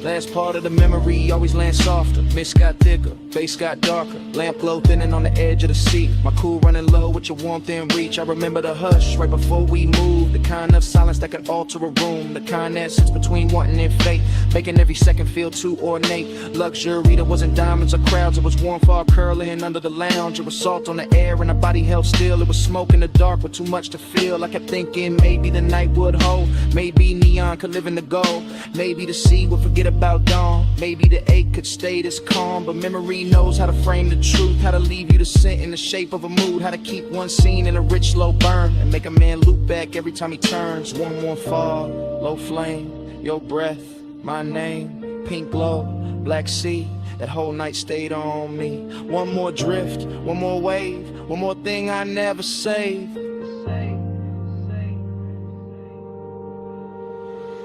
S6: last part of the memory always lands softer. Mist got thicker, face got darker, lamp glow thinning on the edge of the seat. My cool running low with your warmth in reach. I remember the hush right before we moved, the kind of silence that can alter a room, the kind that sits between wanting and fate, making every second feel too ornate. Luxury that wasn't diamonds or crowds, it was warm fog curling under the lounge. It was salt on the air and our body held still. It was smoke in the dark with too much to feel. I kept thinking maybe the night would hold, maybe neon could live in the gold, maybe the sea would forget about dawn, maybe the ache could stay this calm. But memory knows how to frame the truth, how to leave you to sit in the shape of a mood, how to keep one scene in a rich slow burn and make a man loop back every time he turns. Warm fog, low flame, your breath, my name, pink glow, black sea. That whole night stayed on me. One more drift, one more wave, one more thing I never saved.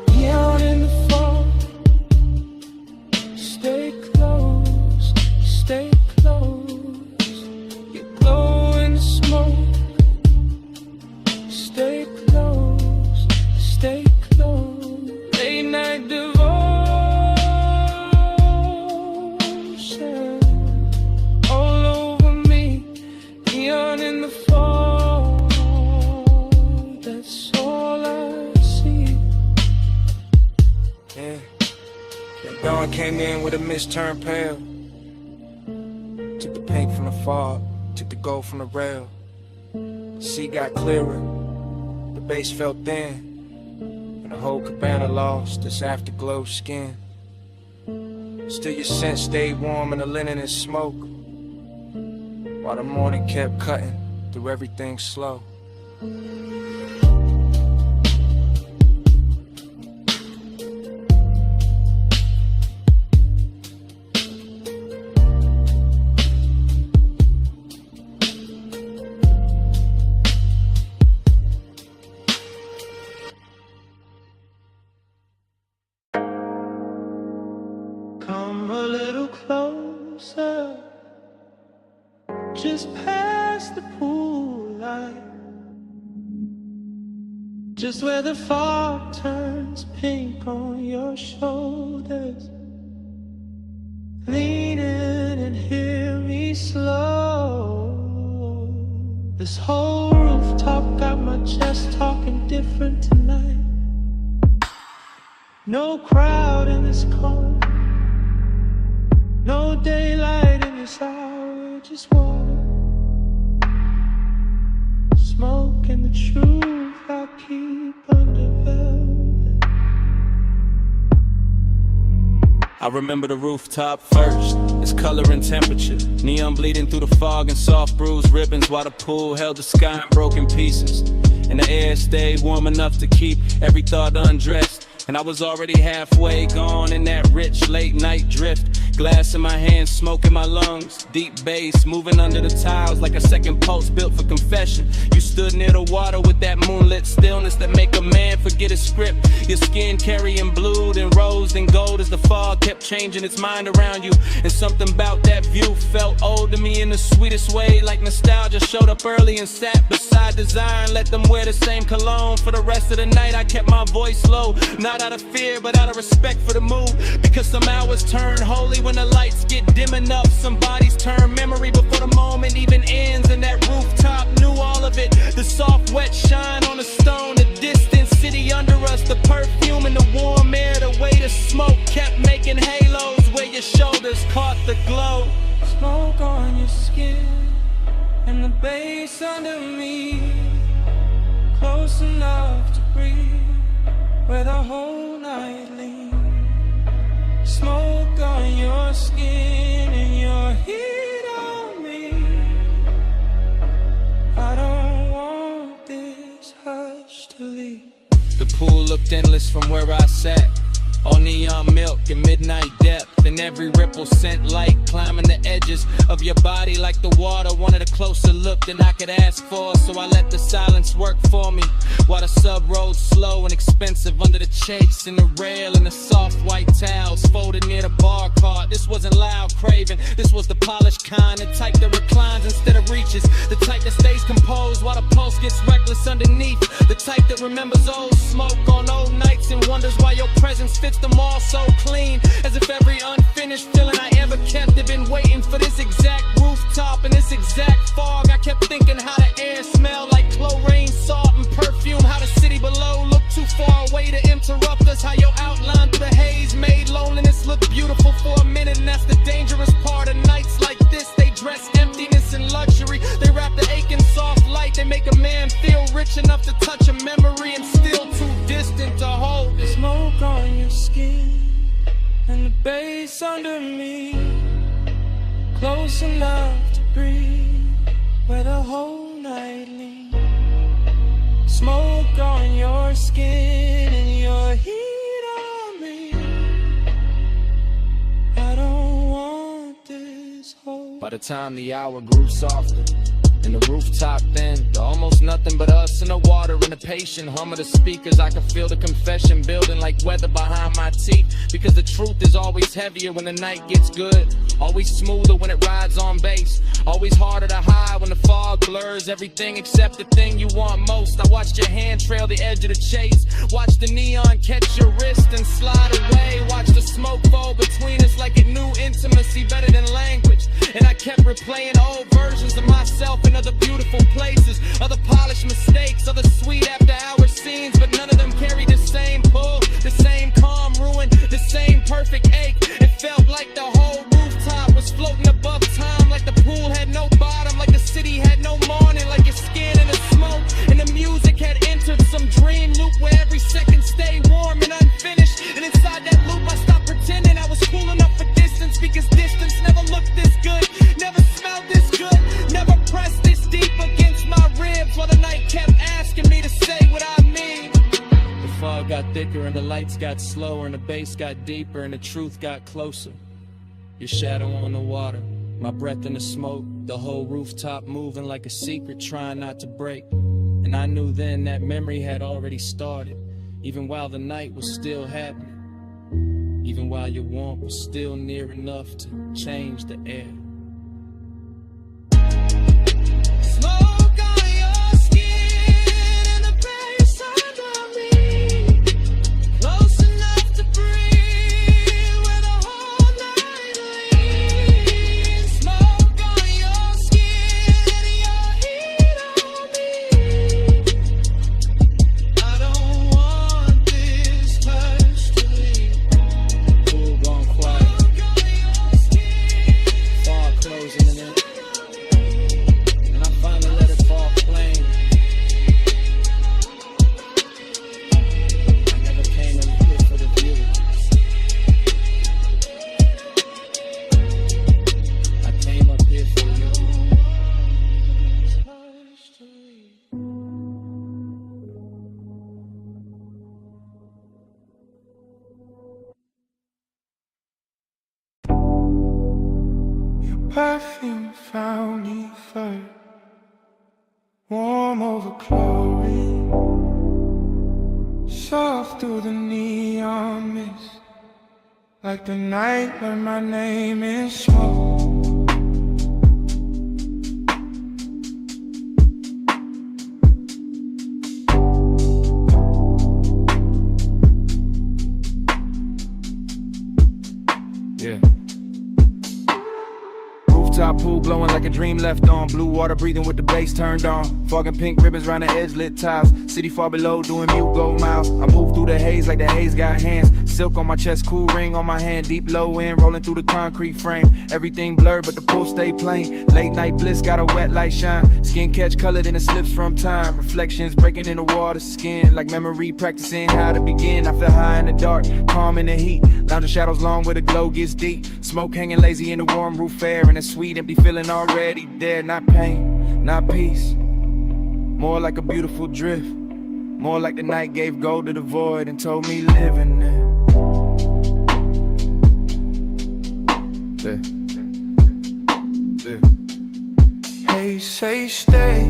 S12: Neon in the fall, stay close, stay close. You glow in the smoke, stay close, stay close. Late night devotion all over me, neon in the fall. That's all I see.
S6: Yeah, that dawn came in with a mist turned pale. Took the paint from the fog, took the gold from the rail. The sea got clearer, the base felt thin, and the whole cabana lost its afterglow skin. Still your scent stayed warm and the linen and smoke, while the morning kept cutting through everything slow.
S12: Come a little closer, just past the pool light, just where the fog turns pink on your shoulders. Lean in and hear me slow. This whole rooftop got my chest talking different tonight. No crowd in this corner, no daylight in this hour, just water, smoke, and the truth I'll keep under velvet.
S6: I remember the rooftop first, its color and temperature, neon bleeding through the fog and soft bruised ribbons, while the pool held the sky in broken pieces, and the air stayed warm enough to keep every thought undressed. And I was already halfway gone in that rich late night drift, Glass in my hand, smoke in my lungs. Deep bass, moving under the tiles like a second pulse built for confession. You stood near the water with that moonlit stillness that make a man forget his script. Your skin carrying blue, then rose, then gold as the fog kept changing its mind around you. And something about that view felt old to me in the sweetest way, like nostalgia showed up early and sat beside desire and let them wear the same cologne. For the rest of the night I kept my voice low, not out of fear but out of respect for the mood, because some hours turn holy when the lights get dim enough. Some bodies turn memory before the moment even ends, and that rooftop knew all of it. The soft wet shine on the stone, the distant city under us, the perfume and the warm air, the way the smoke kept making halos where your shoulders caught the glow.
S12: Smoke on your skin and the bass under me, close enough to breathe where the whole night leans. Smoke on your skin and your heat on me. I don't want this hush to leave.
S6: The pool looked endless from where I sat, all neon milk and midnight depth, and every ripple sent light climbing the edges of your body like the water wanted a closer look than I could ask for. So I let the silence work for me while the sub rode slow and expensive under the chase and the rail and the soft white towels folded near the bar cart. This wasn't loud craving, this was the polished kind, the type that reclines instead of reaches, the type that stays composed while the pulse gets reckless underneath, the type that remembers old smoke on old nights and wonders why your presence fits them all so clean, as if every unfinished feeling I ever kept had been waiting for this exact rooftop and this exact fog. I kept thinking how the air smelled like chlorine, salt and perfume, how the city below looked too far away to interrupt us, how your outline through the haze made loneliness look beautiful for a minute. And that's the dangerous part of nights like this, they dress emptiness and luxury, they wrap the aching soft light, they make a man feel rich enough to touch a memory and still too distant to hold it.
S12: Smoke on your skin and the bass under me, close enough to breathe where the whole night leans. Smoke on your skin and your heat on me. I don't want this whole.
S6: By the time the hour grew softer and the rooftop thinned, almost nothing but us and the water and the patient hum of the speakers, I could feel the confession building like weather behind my teeth, because the truth is always heavier when the night gets good, always smoother when it rides on bass, always harder to hide when the fog blurs everything except the thing you want most. I watched your hand trail the edge of the chase, watch the neon catch your wrist and slide away, watch the smoke fall between us like it knew intimacy better than language, and I kept replaying old versions of myself in other beautiful places, other polished mistakes, other sweet after hour scenes, but none of them carried the same pull, the same calm ruin, the same perfect ache. It felt like the whole rooftop was floating above time, like the pool had no bottom, like the city had no morning, like your skin in the smoke, and the music had entered some dream loop where every second stayed warm and unfinished, and inside that loop I stopped pretending I was cool enough for distance, because distance never looked this good, never smelled this good, never pressed this deep against my ribs, while the night kept asking me to say what I mean. The fog got thicker and the lights got slower and the bass got deeper and the truth got closer. Your shadow on the water, my breath in the smoke, the whole rooftop moving like a secret trying not to break. And I knew then that memory had already started, even while the night was still happening, even while your warmth was still near enough to change the air.
S12: Smoke on your skin and the bass under me, close enough to breathe where the whole night leans. Smoke on your skin and your heat on me. I don't want this touch to leave.
S6: Pool gone quiet, far
S12: perfume found me first, warm over chlorine, soft through the neon mist, like the night when my name is smoke.
S6: Yeah. Rooftop pool blowing like a dream left on. Blue water breathing with the bass turned on. Fog and pink ribbons round the edge, lit tiles. City far below doing mute gold miles. I move through the haze like the haze got hands. Silk on my chest, cool ring on my hand. Deep low end, rolling through the concrete frame. Everything blurred but the pool stay plain. Late night bliss got a wet light shine. Skin catch colored in the slips from time. Reflections breaking in the water skin. Like memory practicing how to begin. I feel high in the dark, calm in the heat. Lounge in shadows long where the glow gets deep. Smoke hanging lazy in the warm roof air. And a sweet empty feeling already there. Not pain, not peace. More like a beautiful drift. More like the night gave gold to the void and told me live in there.
S12: Hey, say stay.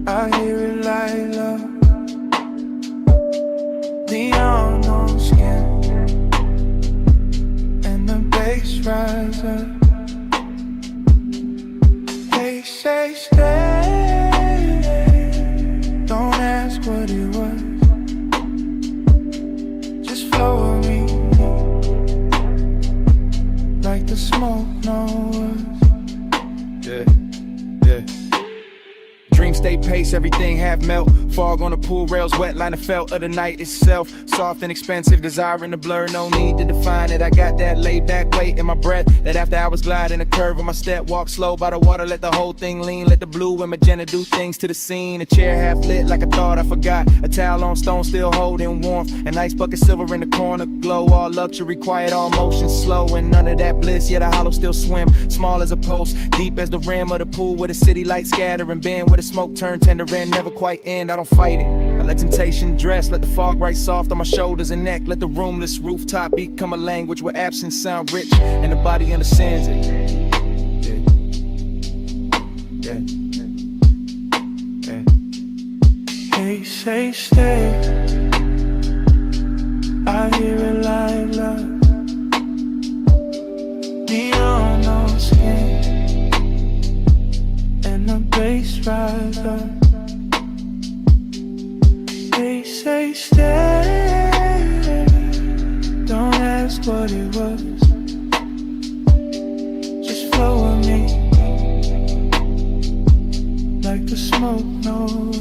S12: I hear it like love. Neon on skin, and the bass rise up. They say stay. Don't ask what it was. Just flow with me, like the smoke knows.
S6: Yeah. Dream stay pace, everything half melt. Fog on the pool rails, wet line of felt of the night itself. Soft and expensive, desire in the blur, no need to define it. I got that laid back weight in my breath. That after hours glide in a curve of my step. Walk slow by the water, let the whole thing lean. Let the blue and magenta do things to the scene. A chair half lit like I thought I forgot. A towel on stone still holding warmth. An ice bucket silver in the corner glow. All luxury, quiet, all motion slow. And none of that bliss, yet a hollow still swim. Small as a post, deep as the rim of the pool. Where the city lights scatter and bend. Where the smoke turn tender and never quite end. I don't fight it, I let temptation dress. Let the fog right soft on my shoulders and neck. Let the roomless rooftop become a language where absence sound rich and the body understands it.
S12: They say stay. I hear it like love. Neon on skin, and the bass rise up. They say stay. Don't ask what it was. Just flow with me, like the smoke knows.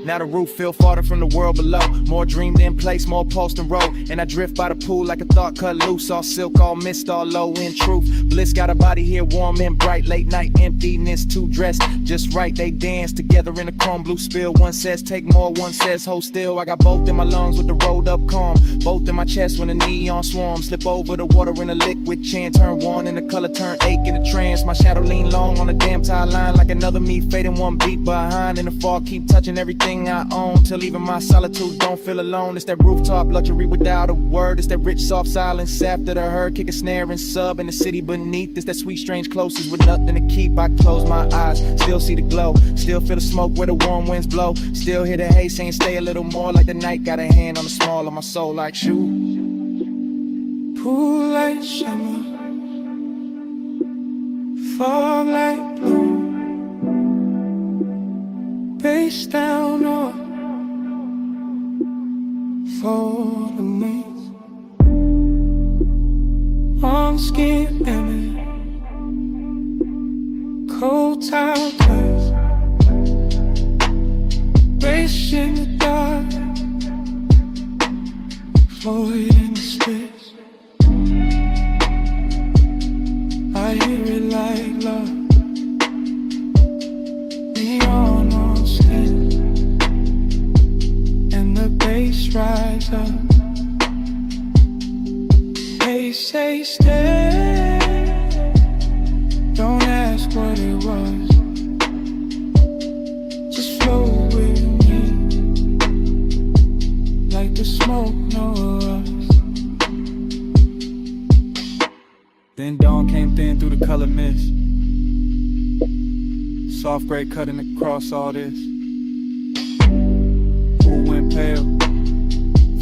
S6: Now the roof feel farther from the world below. More dreamed in place, more pulsed and roll. And I drift by the pool like a thought cut loose. All silk, all mist, all low in truth. Bliss got a body here warm and bright. Late night emptiness, two dressed just right. They dance together in a chrome blue spill. One says take more, one says hold still. I got both in my lungs with the rolled up calm. Both in my chest when the neon swarm. Slip over the water in a liquid chant. Turn one and the color turn ache in a trance. My shadow lean long on the damn tie line. Like another me fading one beat behind. In the fall keep touching everything I own, till even my solitude don't feel alone. It's that rooftop luxury without a word. It's that rich soft silence after the herd. Kick a snare and sub in the city beneath. It's that sweet strange closest with nothing to keep. I close my eyes, still see the glow. Still feel the smoke where the warm winds blow. Still hear the haze saying stay a little more. Like the night got a hand on the small of my soul like shoe.
S12: Pool light shimmer, fog light blue. Face down or for the knees. On skin image, cold towel place. Race in the dark, floating in the space. I hear it like love. Neon on skin, and the bass rise up. They say stay. Don't ask what it was. Just flow with me, like the smoke knows.
S7: Soft gray cutting across all this. Pool went pale,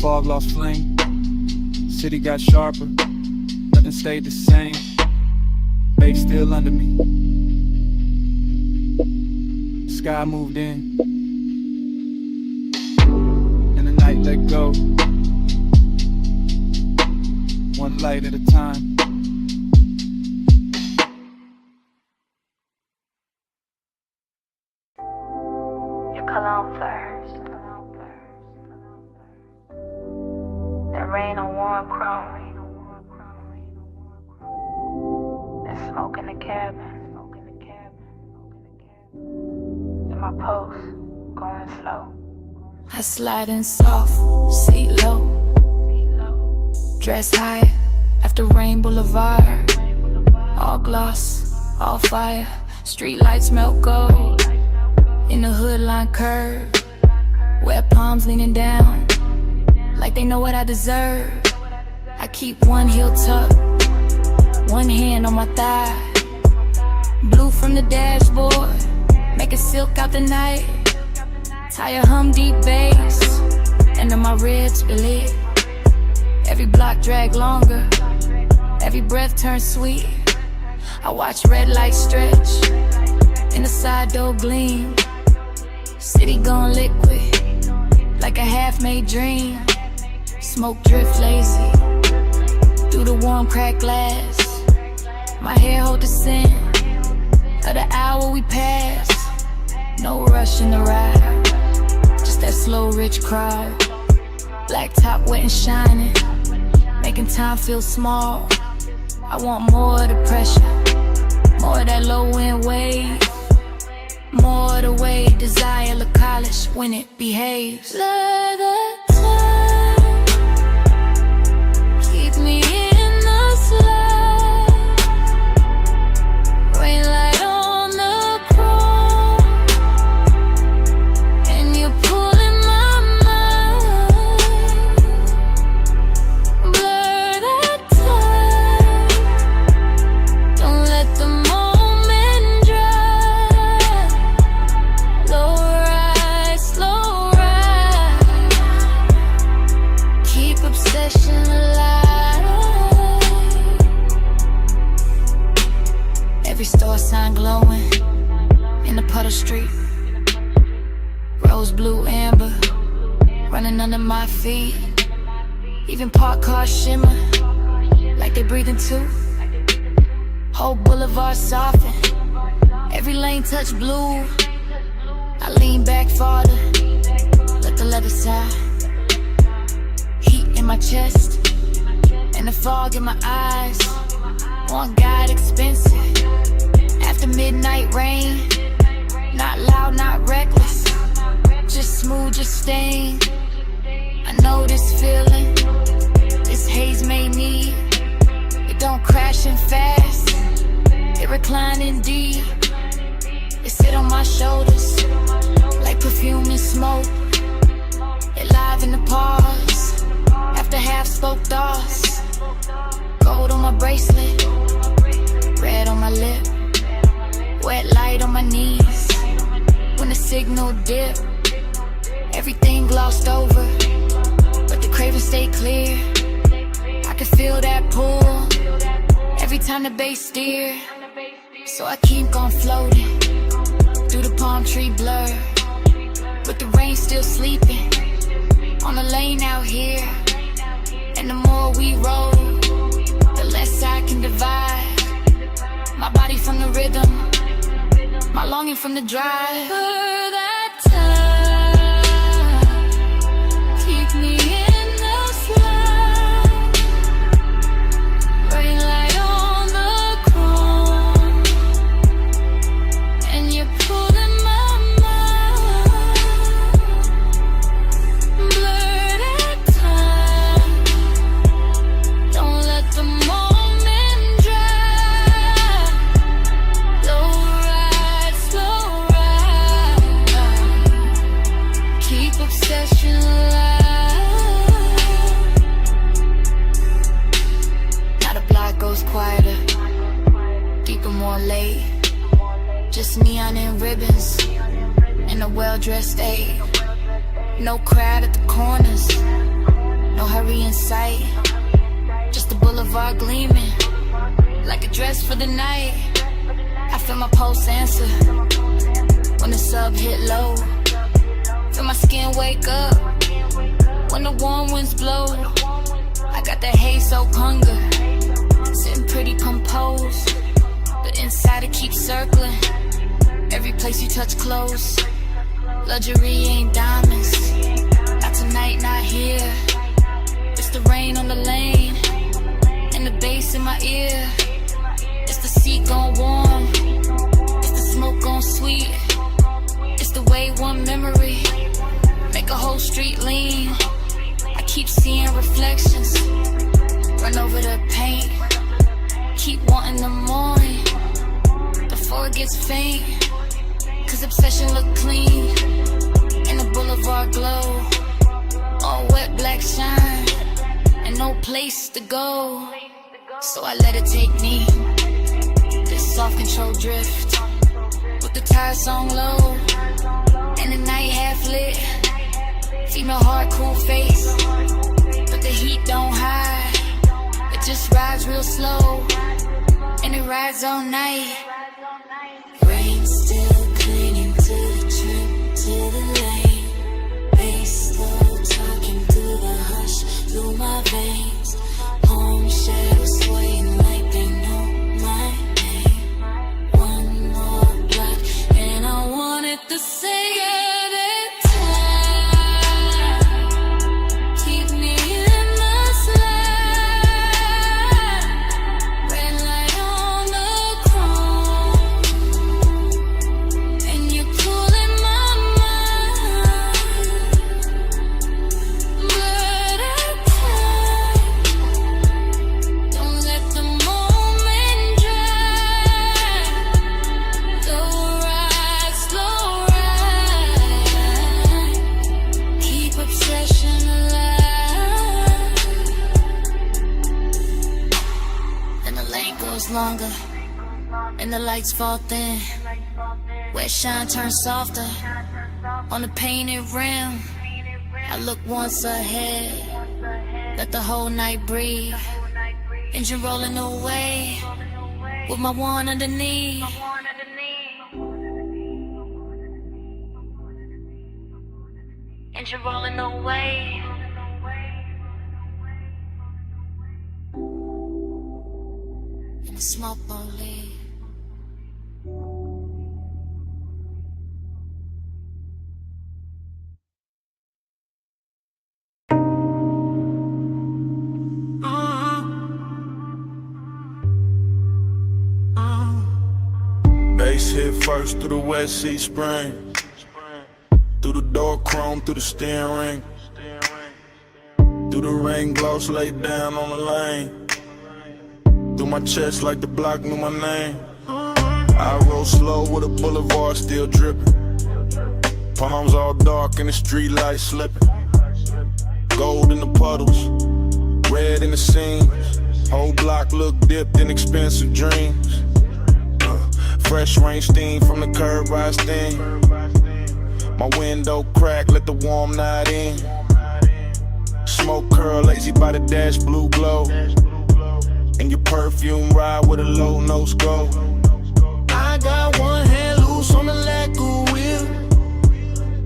S7: fog lost flame. City got sharper, nothing stayed the same. Bay still under me. Sky moved in, and the night let go. One light at a time.
S11: Your cologne first. That rain on warm chrome. That smoke in the cabin. And my pulse going slow. I slide in soft, seat low. Dress high after Rain Boulevard. All gloss, all fire. Street lights melt gold. In the hood line curve. Wet palms leaning down, like they know what I deserve. I keep one heel tucked, one hand on my thigh. Blue from the dashboard, making silk out the night. Tire hum deep bass, and then my ribs elite. Every block drag longer, every breath turns sweet. I watch red lights stretch, in the side door gleam. City gone liquid, like a half-made dream. Smoke drift lazy, through the warm cracked glass. My hair hold the scent of the hour we pass. No rush in the ride, just that slow rich crowd. Black top wet and shining, making time feel small. I want more of the pressure, more of that low end wave. More of the way desire look college when it behaves. Let the time keep me in the slide. Rain light on the chrome, and you're pulling my mind. Blur that time, don't let the moment dry. Slow ride, slow ride. Keep obsession alive. Every store sign glowing in the puddle street. Rose, blue, amber, running under my feet. Even parked cars shimmer like they breathing too. Whole boulevard soften, every lane touch blue. I lean back farther, let the leather side. Heat in my chest, and the fog in my eyes. One guide expensive, after midnight rain. Not loud, not reckless, just smooth, just staying. I know this feeling, this haze made me. It don't crash in fast, it reclining deep. It sit on my shoulders, like perfume and smoke. It live in the pause, after half spoke thoughts. Gold on my bracelet, red on my lip. Wet light on my knees, when the signal dip. Everything glossed over, but the craving stay clear. I can feel that pull, every time the bass steer. So I keep on floating, through the palm tree blur, with the rain still sleeping, on the lane out here. And the more we roll, the less I can divide my body from the rhythm, my longing from the drive. For that time, keep me in the slide. Rain light on the chrome, and you're pulling my mind. Blur that time, don't let the moment dry. Slow ride, slow ride. Just neon and ribbons and a well-dressed aide. No crowd at the corners, no hurry in sight. Just the boulevard gleaming like a dress for the night. I feel my pulse answer when the sub hit low. Feel my skin wake up when the warm winds blow. I got that haze soaked hunger, sitting pretty composed, but inside it keeps circling. Every place you touch close. Luxury ain't diamonds, not tonight, not here. It's the rain on the lane and the bass in my ear. It's the seat gone warm, it's the smoke gone sweet. It's the way one memory make a whole street lean. I keep seeing reflections, run over the paint. Keep wanting the morning before it gets faint. Cause obsession look clean in the boulevard glow. All wet black shine and no place to go. So I let it take me, this soft control drift, with the tires on low and the night half lit. Female heart, cool face, but the heat don't hide. It just rides real slow and it rides all night.
S2: Rain still clinging to the trip, to the lane. Bass slow talking through the hush, through my veins. Home shadows swaying like they know my name. One more block and I wanted to say
S11: longer and the lights fall thin. Where shine turns softer on the painted rim. I look once ahead, let the whole night breathe. Engine rolling away with my one underneath. Engine rolling away. And the smoke won't leave.
S3: Bass hit first through the West Sea Spring. Through the door chrome, through the steering ring. Through the rain gloss laid down on the lane. Through my chest like the block knew my name. I roll slow with a boulevard still dripping. Palms all dark and the street lights slipping. Gold in the puddles, red in the seams. Whole block look dipped in expensive dreams. Fresh rain steam from the curb rise steam. My window crack, let the warm night in. Smoke curl, lazy by the dash, blue glow. And your perfume ride with a low nose go. I got one hand loose on the lacquer wheel.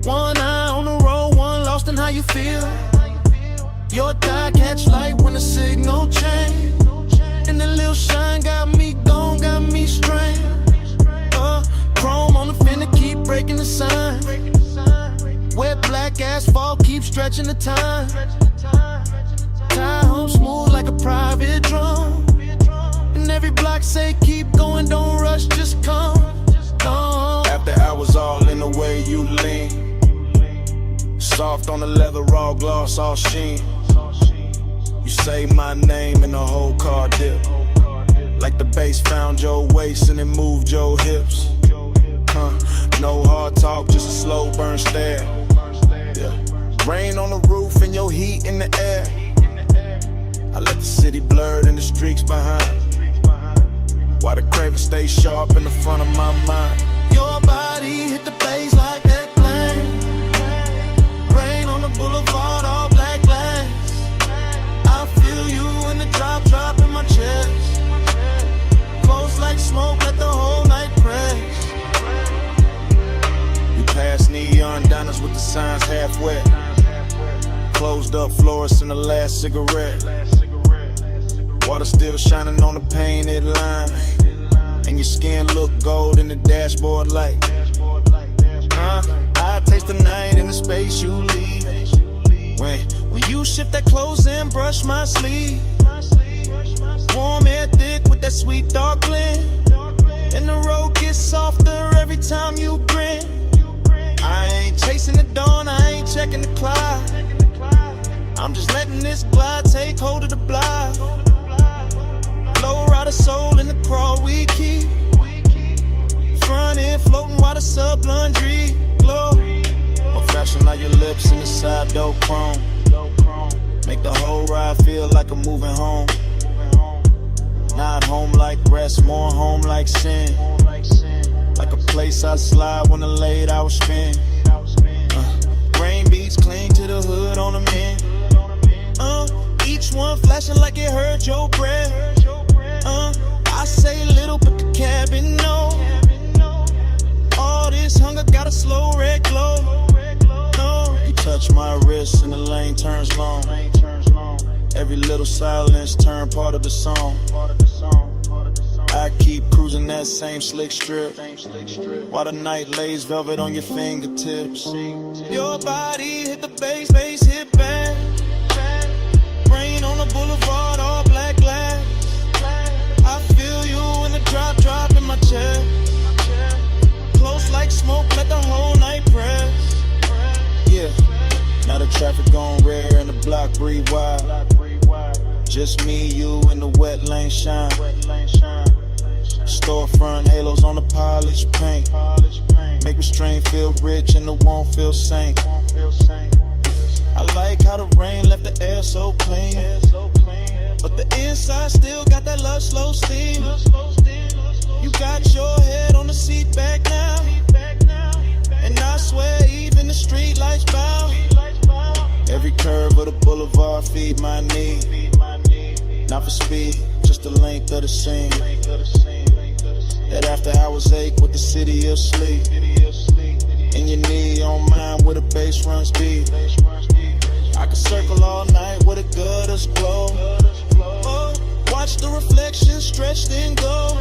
S3: One eye on the road, one lost in how you feel. Your tie catch light when the signal change. And the little shine got me gone, got me strained. Chrome on the fender, keep breaking the sign. Wet black asphalt, keep stretching the time. Tie home smooth like a private drum. And every block say keep going, don't rush, just come. After hours all in the way you lean. Soft on the leather, raw gloss, all sheen. You say my name and the whole car dip. Like the bass found your waist and it moved your hips. No hard talk, just a slow burn stare. Yeah. Rain on the roof and your heat in the air. I let the city blur and the streaks behind. While the craven stay sharp in the front of my mind. Your bandanas with the signs half wet. Closed up florist in the last cigarette. Water still shining on the painted line, and your skin look gold in the dashboard light. I taste the night in the space you leave. When you shift that clothes and brush my sleeve. Warm air thick with that sweet dark blend, and the road gets softer every time you grin. I ain't chasing the dawn, I ain't checking the clock. I'm just letting this glide take hold of the block. Low rider soul in the crawl we keep. Front end floating while the sub laundry glow. More fashion on your lips in the side door chrome. Make the whole ride feel like I'm moving home. Not home like rest, more home like sin. Like a place I slide when the late hours spend. Rain beats cling to the hood on the men. Each one flashing like it hurt your breath. I say little but the cabin know. All this hunger got a slow red glow. No, you touch my wrist and the lane turns long. Every little silence turn part of the song. I keep cruising that same slick strip, while the night lays velvet on your fingertips. Your body hit the bass hit back. Rain on the boulevard, all black glass. I feel you in the drop in my chest. Close like smoke, let the whole night press. Yeah, now the traffic on red and the block breathe wide. Just me, you, and the wet lane shine. Storefront halos on the polished paint. Make restraint feel rich and the won't feel sank. I like how the rain left the air so clean, but the inside still got that love slow steam. You got your head on the seat back now, and I swear even the street lights bow. Every curve of the boulevard feed my need. Not for speed, just the length of the scene. That after hours ache with the city of sleep. And your knee on mine with a bass runs deep. I can circle all night with a gutters glow. Oh, watch the reflection stretched and go.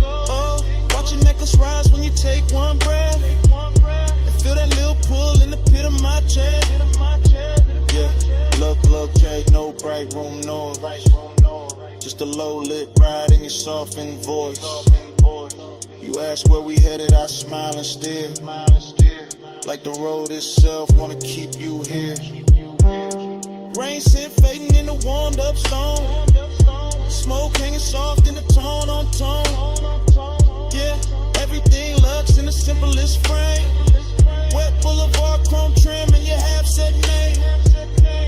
S3: Oh, watch your necklace rise when you take one breath. And feel that little pull in the pit of my chest. Yeah, look, Jake, no bright room noise. Just a low lit ride in your softened voice. You ask where we headed, I smile and stare. Like the road itself wanna keep you here. Rain scent fading in the warmed up stone. Smoke hanging soft in the tone on tone. Yeah, everything looks in the simplest frame. Wet boulevard chrome trim and your half set name.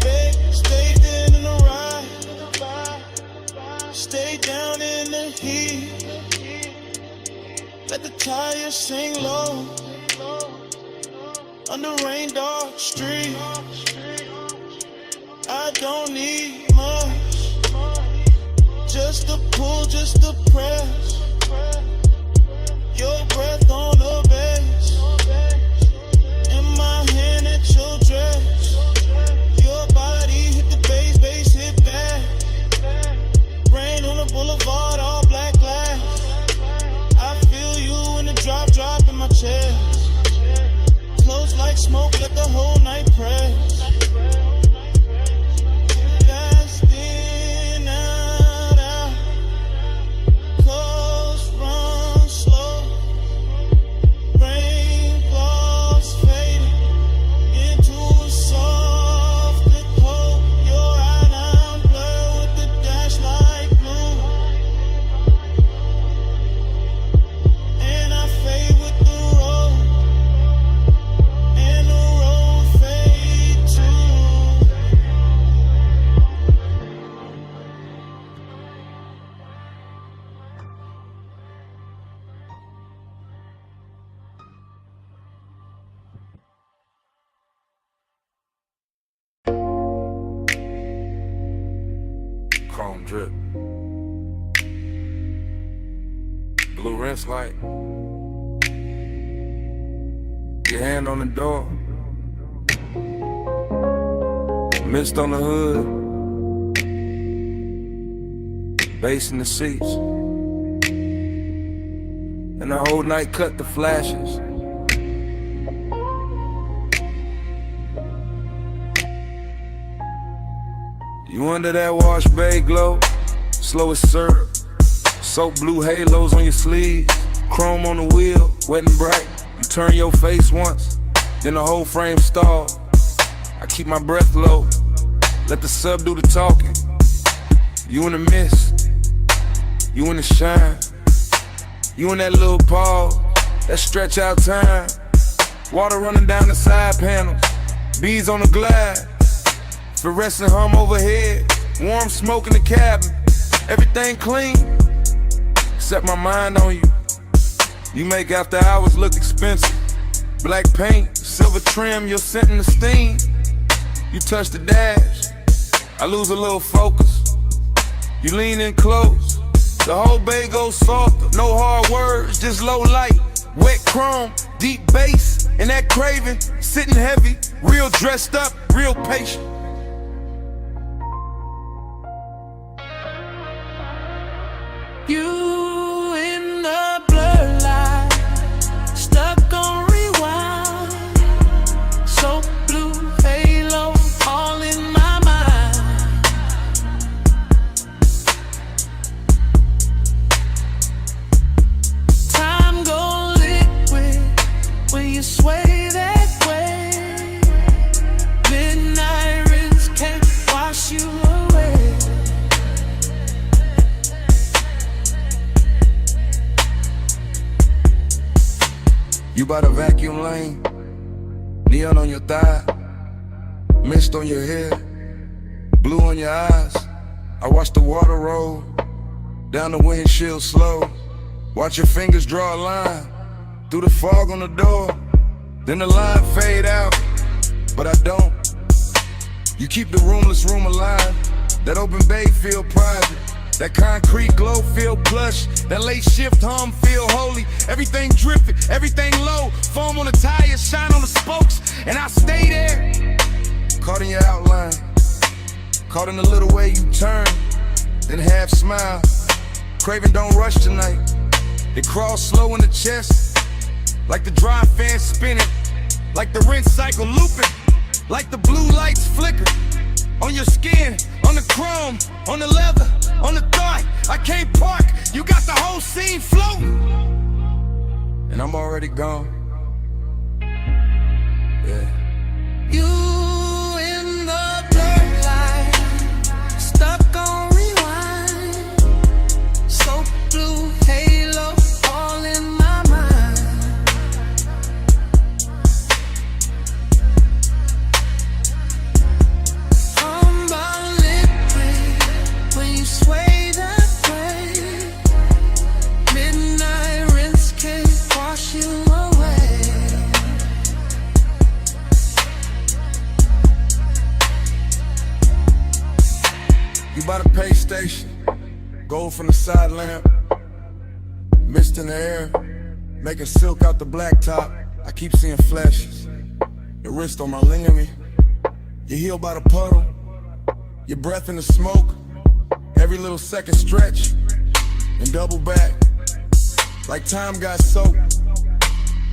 S3: Babe, stay in the ride. Stay down in the heat. Let the tires sing low. Under rain dark street. I don't need much. Just a pull, just a press. Your breath on the bass. In my hand at your dress. Your body hit the bass hit back. Rain on the boulevard, all black glass. I feel you in the drop in my chest. Close like smoke, let the whole night press. Fast in, out. Close, run slow. Rain gloss fading into a soft cold. Your eye blur with the dash like blue. And I fade with the road. And the road fade too.
S10: Chrome drip. Blue rinse light. Your hand on the door.
S9: Mist on the hood, bass in the seats, and the whole night cut the flashes. You under that wash bay glow, slow as syrup, soap blue halos on your sleeves, chrome on the wheel, wet and bright. You turn your face once, then the whole frame stall. I keep my breath low, let the sub do the talking. You in the mist, you in the shine, you in that little pause, that stretch out time. Water running down the side panels, bees on the glass, fluorescent hum overhead, warm smoke in the cabin. Everything clean, set my mind on you. You make after hours look expensive. Black paint, silver trim, your scent and the steam. You touch the dash, I lose a little focus. You lean in close, the whole bay goes softer. No hard words, just low light, wet chrome, deep bass, and that craving, sitting heavy, real dressed up, real patient.
S12: You in the blur light, stuck on rewind. So blue halo, all in my mind. Time go liquid when you sway that way. Midnight rinse can't wash you away.
S9: You by the vacuum lane, neon on your thigh, mist on your hair, blue on your eyes. I watch the water roll down the windshield slow. Watch your fingers draw a line through the fog on the door. Then the line fade out, but I don't. You keep the roomless room alive. That open bay feel private. That concrete glow feel plush. That late shift hum feel holy. Everything dripping, everything low. Foam on the tires, shine on the spokes, and I stay there. Caught in your outline, caught in the little way you turn, then half smile. Craving don't rush tonight. It crawls slow in the chest, like the dry fan spinning, like the rinse cycle looping, like the blue lights flicker. On your skin, on the chrome, on the leather, on the thigh. I can't park, you got the whole scene floating, and I'm already gone. Yeah.
S12: You in the blur light, stuck on rewind. So blue halo, all in my mind. Humble liquid when you sway that way. Midnight rinse can't wash you away.
S9: You by the pay station, gold from the side lamp, mist in the air, making silk out the blacktop. I keep seeing flashes, your wrist on my ligament, your heel by the puddle, your breath in the smoke, every little second stretch, and double back, like time got soaked,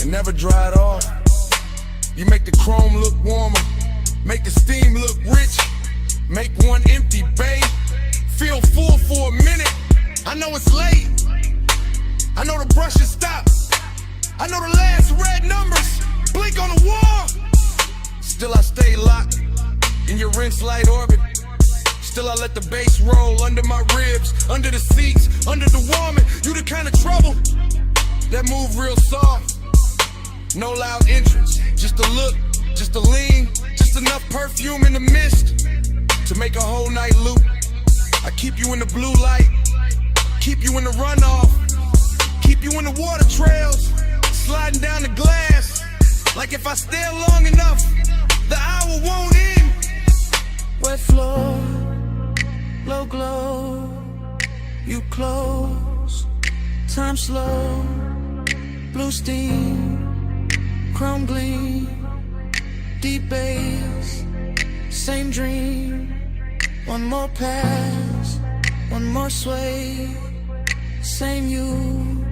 S9: and never dried off. You make the chrome look warmer, make the steam look rich, make one empty bay feel full for a minute. I know it's late, I know the brushes stop, I know the last red numbers blink on the wall. Still I stay locked in your rinse light orbit. Still I let the bass roll under my ribs, under the seats, under the warming. You the kind of trouble that move real soft. No loud entrance, just a look, just a lean, just enough perfume in the mist to make a whole night loop. I keep you in the blue light, keep you in the runoff, keep you in the water trails, sliding down the glass. Like if I stare long enough, the hour won't end.
S12: Wet floor, low glow, you close, time slow, blue steam, chrome gleam, deep bass,
S2: Same dream, one more pass, one more sway. Same you,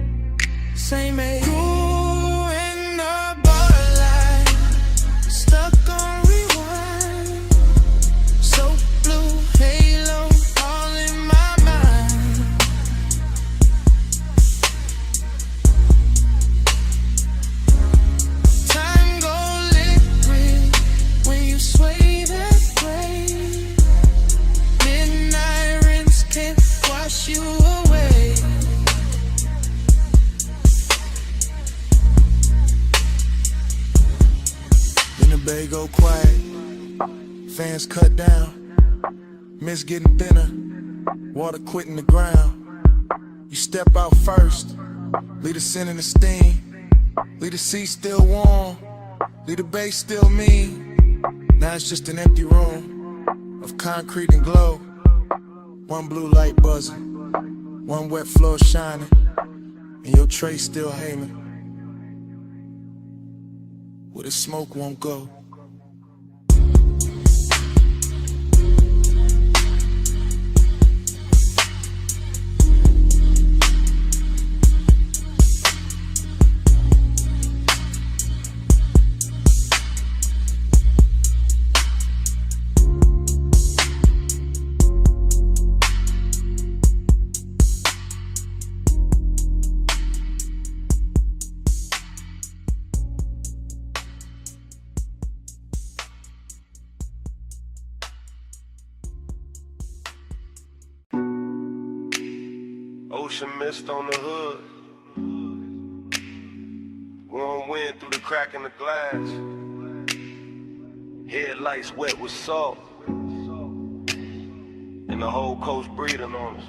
S2: same age. Grew in a bar life, stuck on rewind. So blue halo all in my mind. Time go liquid when you sway that way. Midnight rinse can't wash you away.
S1: Then the bay go quiet, fans cut down, mist getting thinner, water quitting the ground. You step out first, leave the scent and the steam, leave the seat still warm, leave the bay still mean. Now it's just an empty room of concrete and glow. One blue light buzzing, one wet floor shining, and your tray still hanging where the smoke won't go.
S13: Ocean mist on the hood. Warm wind through the crack in the glass. Headlights wet with salt. And the whole coast breathing on us.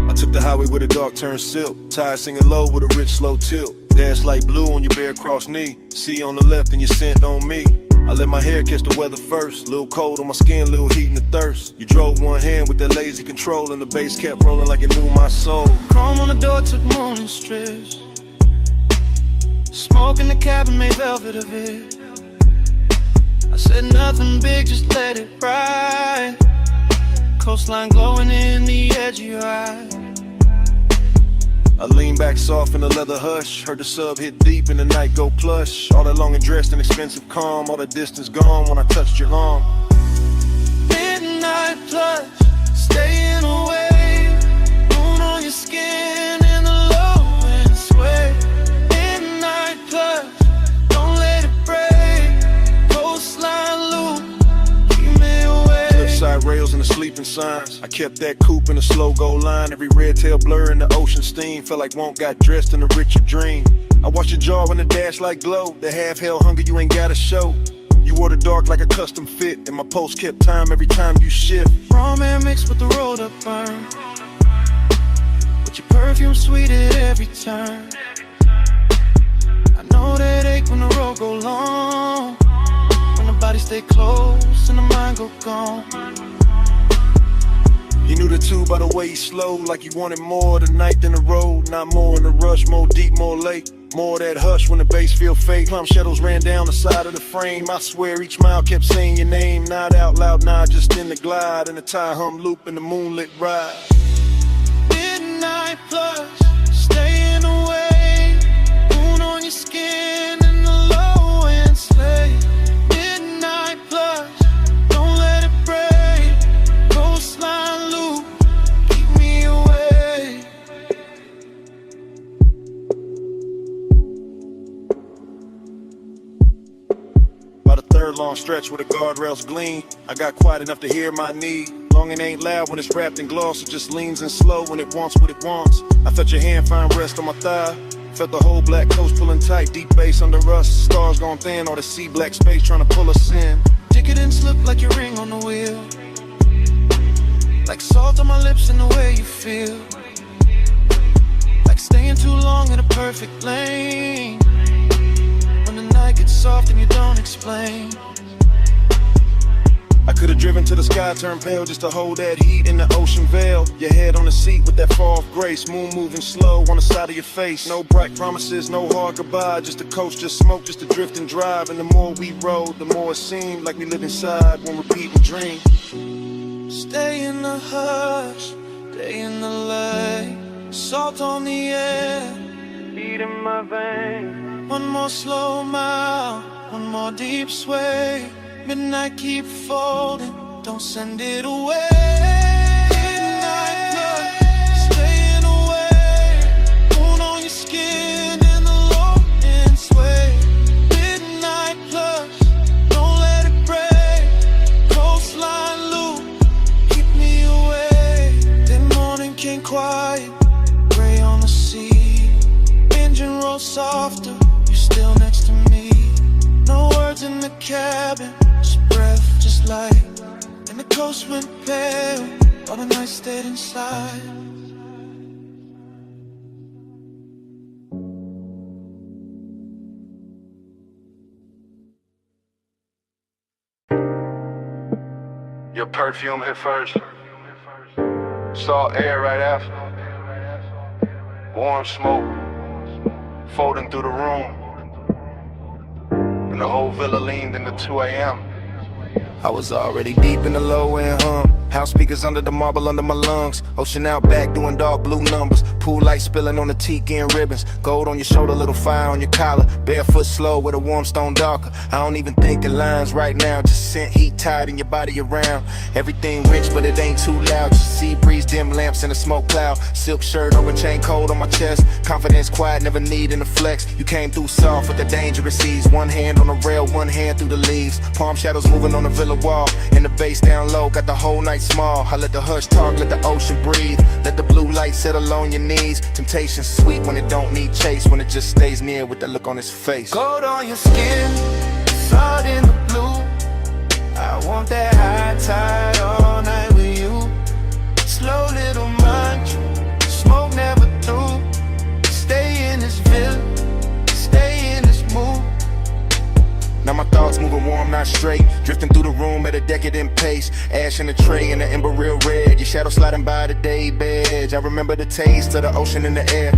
S3: I took the highway with a dark turn silk. Tires singing low with a rich slow tilt. Dash light blue on your bare cross knee. See on the left and your scent on me. I let my hair catch the weather first. Little cold on my skin, little heat and the thirst. You drove one hand with that lazy control, and the bass kept rolling like it knew my soul.
S12: Chrome on the door took morning strips. Smoke in the cabin made velvet of it. I said nothing big, just let it ride. Coastline glowing in the edge of your eye.
S3: I lean back soft in the leather hush. Heard the sub hit deep and the night go plush. All that long and dressed in expensive calm. All the distance gone when I touched your arm.
S12: Midnight plus, staying away. Moon on your skin in the low and sway. Midnight plus, don't let it break. Coastline loop, keep me away.
S3: Cliffside rails and the sleeping signs. I kept that coupe in a slow go line. Every red tail blur in the ocean steam. Felt like won't got dressed in a richer dream. I watched your jaw in the dash like glow. The half hell hunger you ain't gotta show. You wore the dark like a custom fit, and my pulse kept time every time you shift.
S12: Raw man mixed with the rolled up burn. With your perfume sweet at every turn. I know that ache when the road go long. When the body stay close and the mind go gone.
S3: He knew the two by the way he slowed, like he wanted more tonight than the road. Not more in the rush, more deep, more late. More of that hush when the bass feel fake. Plum shadows ran down the side of the frame. I swear each mile kept saying your name. Not out loud, nah, just in the glide. In the tie hum loop in the moonlit ride.
S12: Midnight plus, staying away. Moon on your skin in the low and slay. Midnight plus, don't let it break. Coastline loop, keep me away.
S3: About a third long stretch where the guardrails gleam. I got quiet enough to hear my need. Long and ain't loud when it's wrapped in gloss. It just leans in slow when it wants what it wants. I felt your hand find rest on my thigh. Felt the whole black coast pulling tight. Deep bass under us. Stars gone thin. All the sea black space trying to pull us in.
S12: Ticket and slip like your ring on the wheel. Like salt on my lips and the way you feel. Like staying too long in a perfect lane. When the night gets soft and you don't explain.
S3: I
S4: Could've driven to the sky, turned pale just to hold that heat in the ocean veil. Your head on the seat with that fall of grace, moon moving slow on the side of your face. No bright promises, no hard goodbye, just a coast, just smoke, just to drift and drive. And the more we rode, the more it seemed like we lived inside one repeating dream.
S12: Stay in the hush, stay in the light, salt on the air, beat in my veins. One more slow mile, one more deep sway. Midnight keep folding, don't send it away. Midnight blood, staying away. Moon on your skin and the low end sway. Midnight plus, don't let it break. Coastline loop, keep me away. Then morning came quiet, gray on the sea. Engine roll softer, you still next to me. No words in the cabin, breath just light, and the coast went pale, all the night stayed inside.
S5: Your perfume hit first, salt air right after, warm smoke folding through the room, and the whole villa leaned into 2 a.m.
S8: I was already deep in the low end hum. House speakers under the marble under my lungs. Ocean out back doing dark blue numbers. Pool light spilling on the tiki and ribbons. Gold on your shoulder, little fire on your collar. Barefoot slow with a warm stone darker. I don't even think in lines right now. Just scent heat tied in your body around. Everything rich but it ain't too loud. Just sea breeze, dim lamps in a smoke cloud. Silk shirt over chain cold on my chest. Confidence quiet, never needing to flex. You came through soft with the dangerous ease. One hand on the rail, one hand through the leaves. Palm shadows moving on the villa wall. And the bass down low, got the whole night small. I let the hush talk, let the ocean breathe. Let the blue light settle on your knees. Temptation sweet when it don't need chase. When it just stays near with the look on his face.
S12: Gold on your skin, salt in the blue. I want that high tide all night with you. Slow little mantra, smoke never through. Stay in this villa, stay in this mood.
S8: Now my thoughts moving warm, not straight. Drifting through the room at a decadent pace. Ash in the tray and the ember real red. Your shadow sliding by the day bed. I remember the taste of the ocean in the air.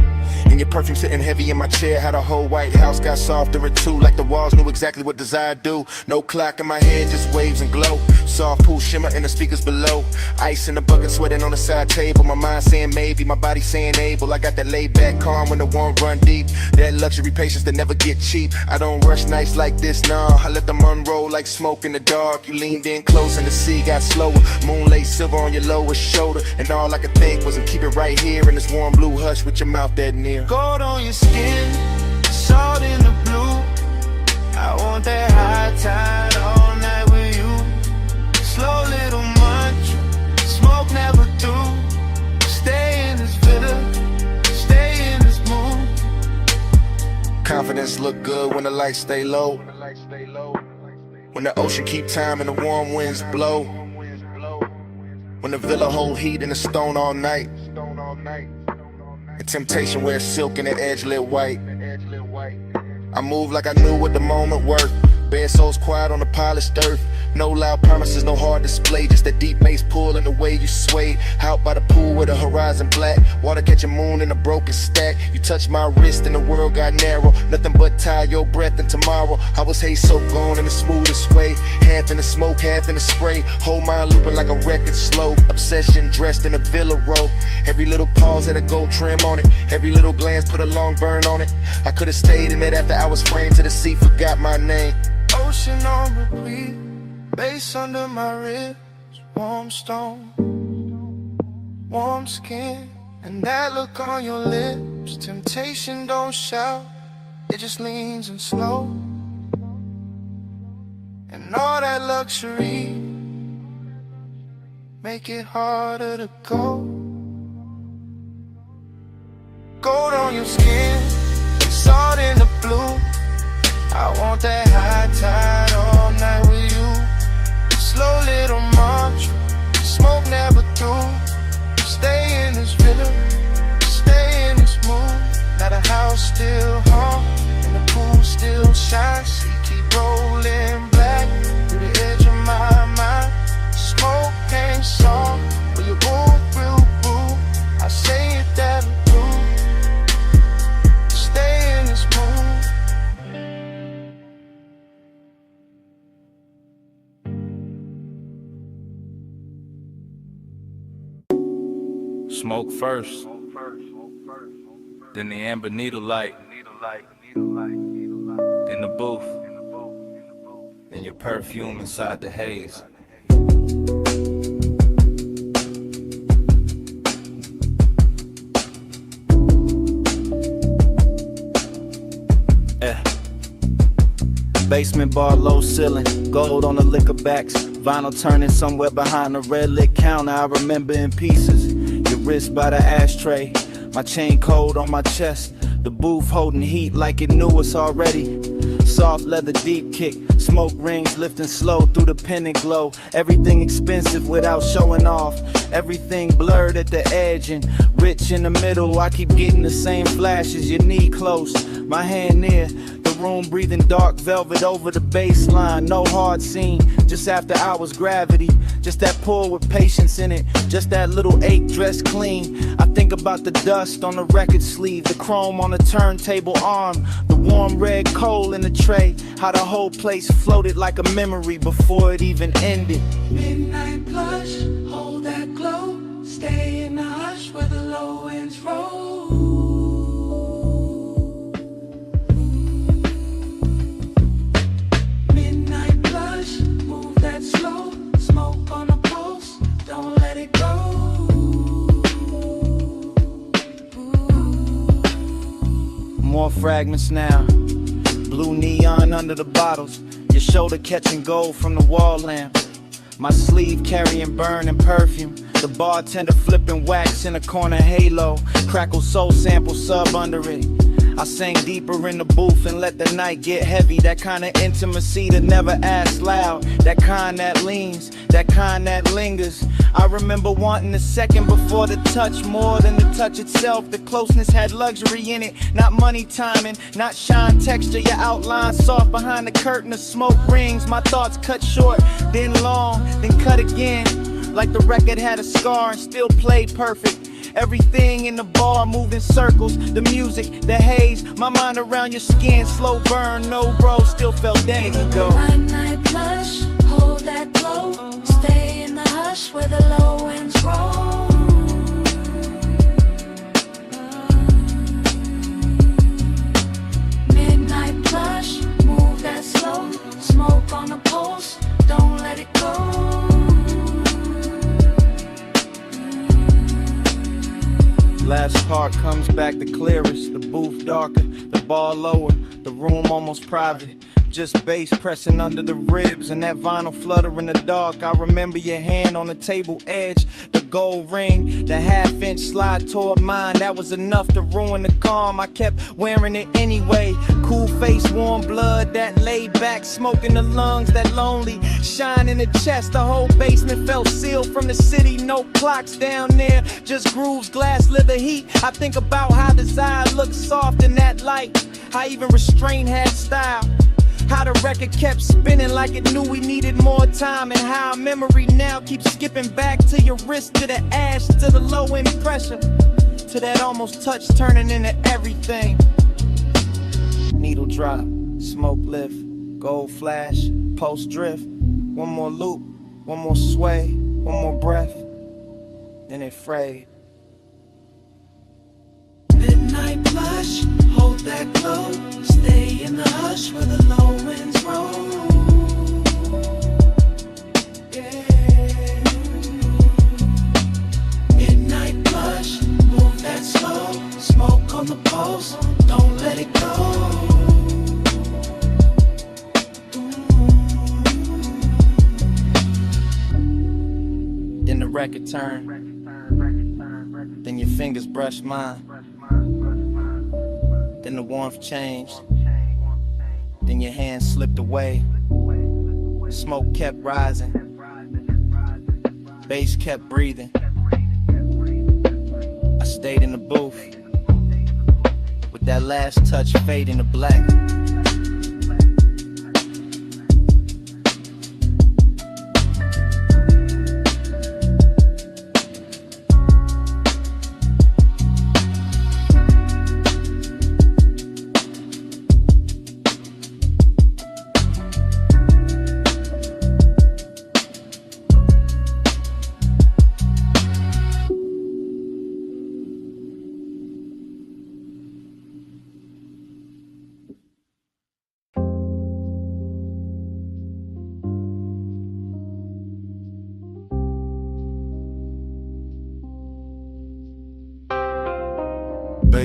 S8: And your perfume sitting heavy in my chair. How the whole White House got softer at two. Like the walls knew exactly what desire do. No clock in my head, just waves and glow. Soft pool shimmer in the speakers below. Ice in the bucket sweating on the side table. My mind saying maybe, my body saying able. I got that laid back calm when the warm run deep. That luxury patience that never get cheap. I don't rush nights like this, nah. I let them unroll like smoke in the dark. You leaned in close and the sea got slower. Moonlight silver on your lower shoulder. And all I could think was to keep it right here in this warm blue hush with your mouth that near.
S12: Gold on your skin, salt in the blue. I want that high tide all night with you. Slow little mantra, smoke never through. Stay in this villa, stay in this mood.
S8: Confidence look good when the lights stay low. When the ocean keep time and the warm winds blow. When the villa hold heat and the stone all night. And temptation wears silk and that edge lit white. I move like I knew what the moment worked. Bare souls quiet on the polished earth. No loud promises, no hard display. Just that deep bass pull and the way you sway. Out by the pool with the horizon black. Water catching moon in a broken stack. You touched my wrist and the world got narrow. Nothing but tie your breath in tomorrow. I was Haze so gone in the smoothest way. Half in the smoke, half in the spray. Whole mind looping like a record slow. Obsession dressed in a villa robe. Every little pause had a gold trim on it. Every little glance put a long burn on it. I could've stayed in it after I was framed to the sea. Forgot my name.
S12: Ocean on repeat, bass under my ribs, warm stone, warm skin, and that look on your lips. Temptation don't shout, it just leans and slow. And all that luxury make it harder to go. Gold on your skin, salt in the blue. I want that high tide all night with you. Slow little mantra, smoke never through. Stay in this villa, stay in this mood. Now the house still hum, and the pool still shines. She keep rolling black through the edge of my mind.
S6: Smoke first, then the amber needle light, then the booth, then your perfume inside the haze. Basement bar, low ceiling, gold on the liquor backs, vinyl turning somewhere behind the red lit counter. I remember in pieces, your wrist by the ashtray, my chain cold on my chest, the booth holding heat like it knew us already. Soft leather deep kick, smoke rings lifting slow through the pendant glow. Everything expensive without showing off, everything blurred at the edge and rich in the middle. I keep getting the same flashes, your knee close, my hand near the room, breathing dark velvet over the baseline. No hard scene, just after hours gravity, just that pull with patience in it, just that little ache dressed clean. I think about the dust on the record sleeve, the chrome on the turntable arm, the warm red coal in the tray, how the whole place floated like a memory before it even ended.
S12: Midnight blush, hold that glow, stay in the hush where the low ends roll. Midnight blush, move that slow, smoke on the pulse, don't let it go.
S6: More fragments now, blue neon under the bottles, your shoulder catching gold from the wall lamp, my sleeve carrying burning perfume, the bartender flipping wax in a corner halo, crackle soul sample sub under it. I sang deeper in the booth and let the night get heavy, that kind of intimacy that never asks loud, that kind that leans, that kind that lingers. I remember wanting a second before the touch, more than the touch itself. The closeness had luxury in it, not money timing, not shine texture. Your outline soft behind the curtain of smoke rings. My thoughts cut short, then long, then cut again, like the record had a scar and still played perfect. Everything in the bar moved in circles, the music, the haze, my mind around your skin, slow burn, no bro, still felt days ago.
S11: Midnight blush, hold that glow, stay in the hush where the low ends roll. Midnight blush, move that slow, smoke on the pulse, don't let it go.
S6: Last part comes back the clearest, the booth darker, the bar lower, the room almost private. Just bass pressing under the ribs and that vinyl flutter in the dark. I remember your hand on the table edge, the gold ring, the half-inch slide toward mine. That was enough to ruin the calm. I kept wearing it anyway. Cool face, warm blood, that laid back, smoke in the lungs, that lonely shine in the chest. The whole basement felt sealed from the city. No clocks down there, just grooves, glass, leather heat. I think about how desire looked soft in that light, how even restraint had style, how the record kept spinning like it knew we needed more time, and how memory now keeps skipping back to your wrist, to the ash, to the low end pressure, to that almost touch turning into everything. Needle drop, smoke lift, gold flash, pulse drift. One more loop, one more sway, one more breath, then it frayed.
S12: Midnight blush, hold that glow, stay in the hush where the low winds roll. Yeah. Midnight blush, move that slow, smoke on the pulse, don't let it go.
S6: Then the record turned, then your fingers brushed mine, then the warmth changed, then your hand slipped away. Smoke kept rising, bass kept breathing. I stayed in the booth with that last touch fading to black.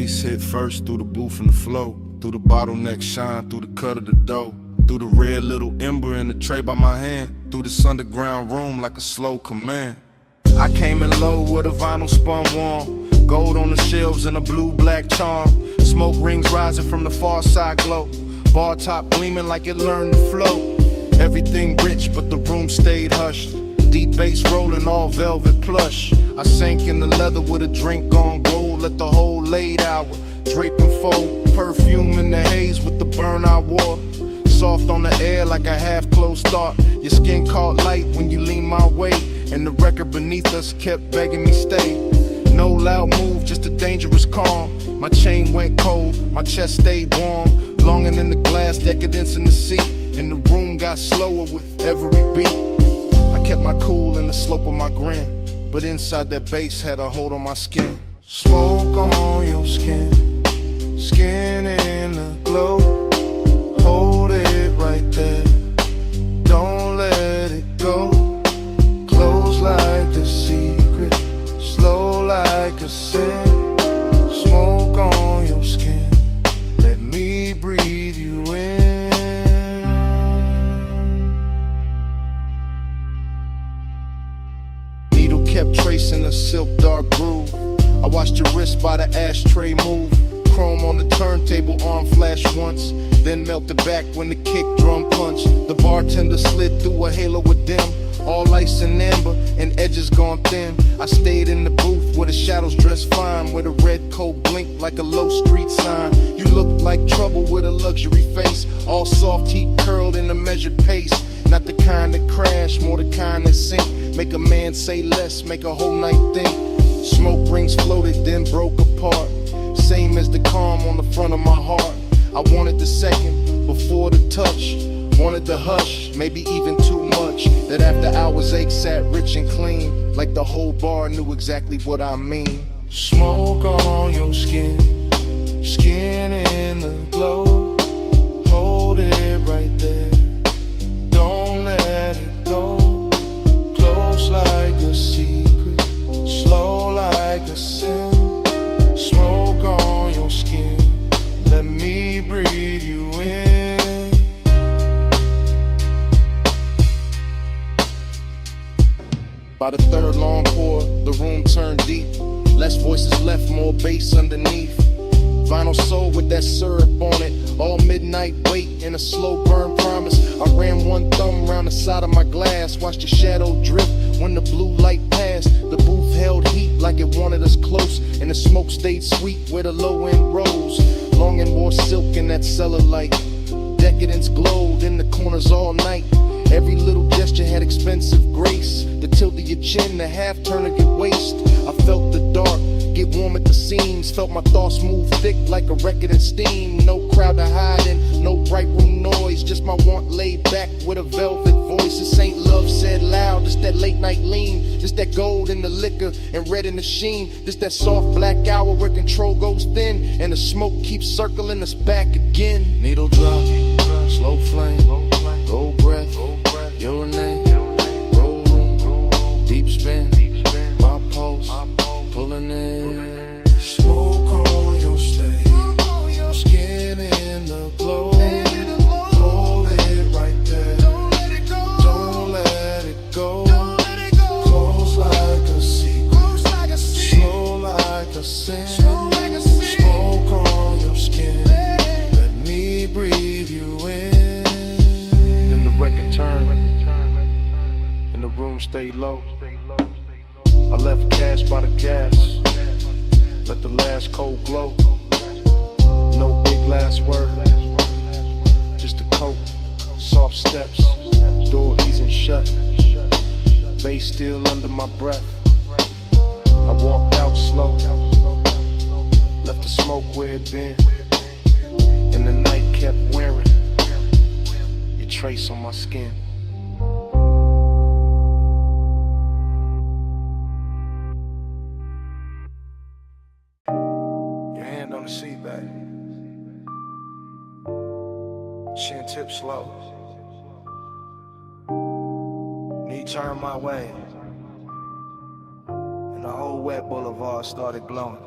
S4: bass hit first through the booth and the flow, through the bottleneck shine, through the cut of the dough, through the red little ember in the tray by my hand, through this underground room like a slow command. I came in low with a vinyl spun warm, gold on the shelves and a blue-black charm, smoke rings rising from the far side glow, bar top gleaming like it learned to flow. Everything rich but the room stayed hushed, deep bass rolling all velvet plush. I sank in the leather with a drink on gold, let the whole late hour drape and fold, perfume in the haze with the burn I wore, soft on the air like a half-closed thought. Your skin caught light when you leaned my way, and the record beneath us kept begging me stay. No loud move, just a dangerous calm. My chain went cold, my chest stayed warm, longing in the glass, decadence in the seat, and the room got slower with every beat. I kept my cool in the slope of my grin, but inside that bass had a hold on my skin. Smoke on your skin, skin in the glow, hold it right there, don't let it go. Close like a secret, slow like a sin. Smoke on your skin, let me breathe you in. Needle kept tracing a silk dark groove. I watched your wrist by the ashtray move. Chrome on the turntable, arm flashed once, then melted back when the kick drum punched. The bartender slid through a halo of dim, all ice and amber, and edges gone thin. I stayed in the booth where the shadows dressed fine, where the red coat blinked like a low street sign. You looked like trouble with a luxury face, all soft heat curled in a measured pace. Not the kind that crash, more the kind that sink, make a man say less, make a whole night think. Smoke rings floated, then broke apart, same as the calm on the front of my heart. I wanted the second before the touch, wanted the hush, maybe even too much. That after hours ache sat rich and clean, like the whole bar knew exactly what I mean. Smoke on your skin, skin in the glow, hold it right there, don't let it go. Close like a secret, slow like a sin. Smoke on your skin, let me breathe you in. By the third long pour, the room turned deep. Less voices left, more bass underneath. Vinyl soul with that syrup on it, all midnight wait in a slow burn promise. I ran one thumb around the side of my glass, watched the shadow drift when the blue light passed. The booth held heat like it wanted us close, and the smoke stayed sweet where the low end rose. Longing wore silk in that cellar light, decadence glowed in the corners all night. Every little gesture had expensive grace, the tilt of your chin, the half turn of your waist. I felt the dark get warm at the seams, felt my thoughts move thick like a record in steam. No crowd to hide in, no bright room noise, just my want laid back with a velvet voice. This ain't love said loud, just that late night lean, just that gold in the liquor and red in the sheen, just that soft black hour where control goes thin and the smoke keeps circling us back again. Needle drop, slow flame, gold breath, your name, roll room, deep spin, my pulse, pulling in. Smoke on your stage, skin in the glow, hold it right there, don't let it go. Close like a secret, slow like a sin. Smoke on your skin, let me breathe you in. Then the record turned, and the room stayed low. I left cash by the gas, let the last cold glow. No big last word, just a coat, soft steps, door easing shut, bass still under my breath. I walked out slow, left the smoke where it been, and the night kept wearing your trace on my skin. On the seat back, chin tip slow, knee turned my way, and the whole wet boulevard started glowing.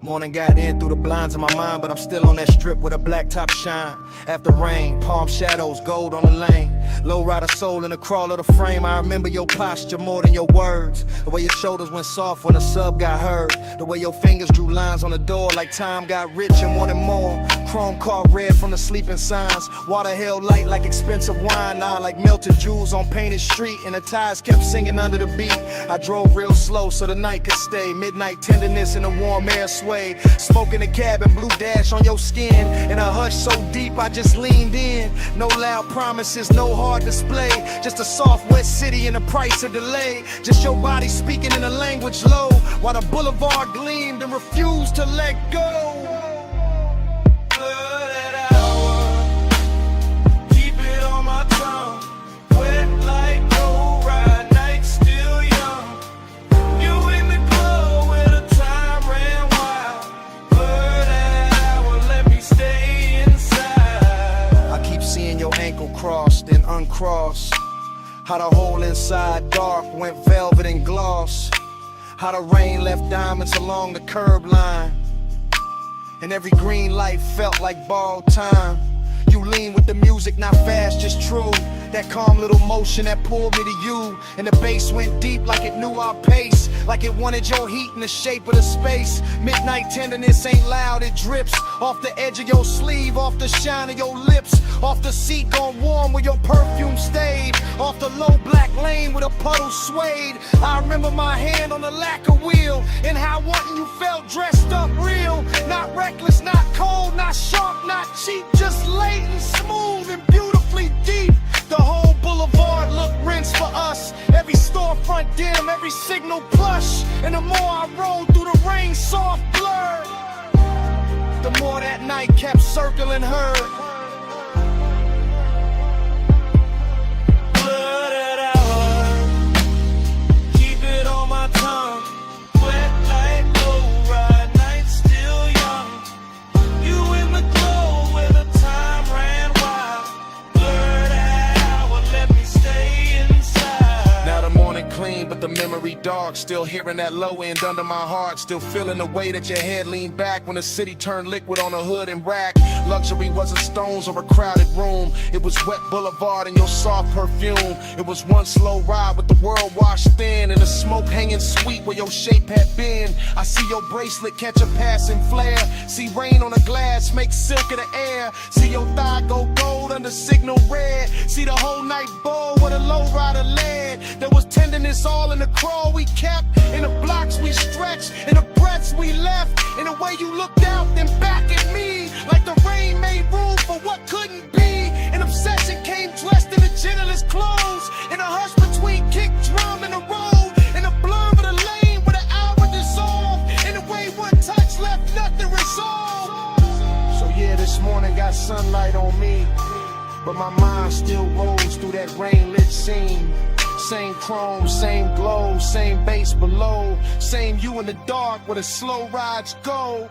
S7: Morning got in through the blinds of my mind, but I'm still on that strip with a black top shine. After rain, palm shadows, gold on the lane. Low rider soul in the crawl of the frame. I remember your posture more than your words. The way your shoulders went soft when the sub got heard. The way your fingers drew lines on the door like time got rich and wanted more. Chrome car red from the sleeping signs. Water held light like expensive wine. Now like melted jewels on painted street. And the tires kept singing under the beat. I drove real slow so the night could stay. Midnight tenderness in the warm air sway. Smoke in the cabin, blue dash on your skin. In a hush so deep I just leaned in. No loud promises, no hard display. Just a soft wet city and the price of delay. Just your body speaking in a language low. While the boulevard gleamed and refused to let go. Crossed and uncrossed. How the hole inside dark went velvet and gloss. How the rain left diamonds along the curb line. And every green light felt like borrowed time. You lean with the music, not fast, just true. That calm little motion that pulled me to you. And the bass went deep like it knew our pace. Like it wanted your heat in the shape of the space. Midnight tenderness ain't loud, it drips off the edge of your sleeve, off the shine of your lips, off the seat gone warm where your perfume stayed, off the low black lane where the puddle swayed. I remember my hand on the lacquer wheel, and how wanting you felt dressed up real. Not reckless, not cold, not sharp, not cheap, just latent, smooth, and beautifully deep. The whole boulevard looked rinsed for us. Every storefront dim, every signal plush. And the more I rode through the rain, soft blurred, the more that night kept circling her. Blurred hour, keep it on my tongue. Wet like low ride, night still young. You in the glow where the time ran wild. Blurred hour, let me stay inside. Now the morning clean, but the memory dark. Still hearing that low end under my heart. Still feeling the way that your head leaned back when the city turned liquid on a hood and rack. Luxury wasn't stones or a crowded room. It was wet boulevard and your soft perfume. It was one slow ride with the world washed thin and the smoke hanging sweet where your shape had been. I see your bracelet catch a passing flare. See rain on the glass make silk of the air. See your thigh go gold under signal red. See the whole night bowl where the low rider led. There was tenderness all in the crawl we kept, in the blocks we stretched, in the breaths we left, in the way you looked out then back at me. Like the rain made room for what couldn't be. An obsession came dressed in the gentlest clothes. In a hush between kick drum and the road. In the blur of the lane where the hour dissolved. In the way one touch left nothing resolved. So yeah, this morning got sunlight on me, but my mind still rolls through that rain-lit scene. Same chrome, same glow, same bass below. Same you in the dark where the slow rides go.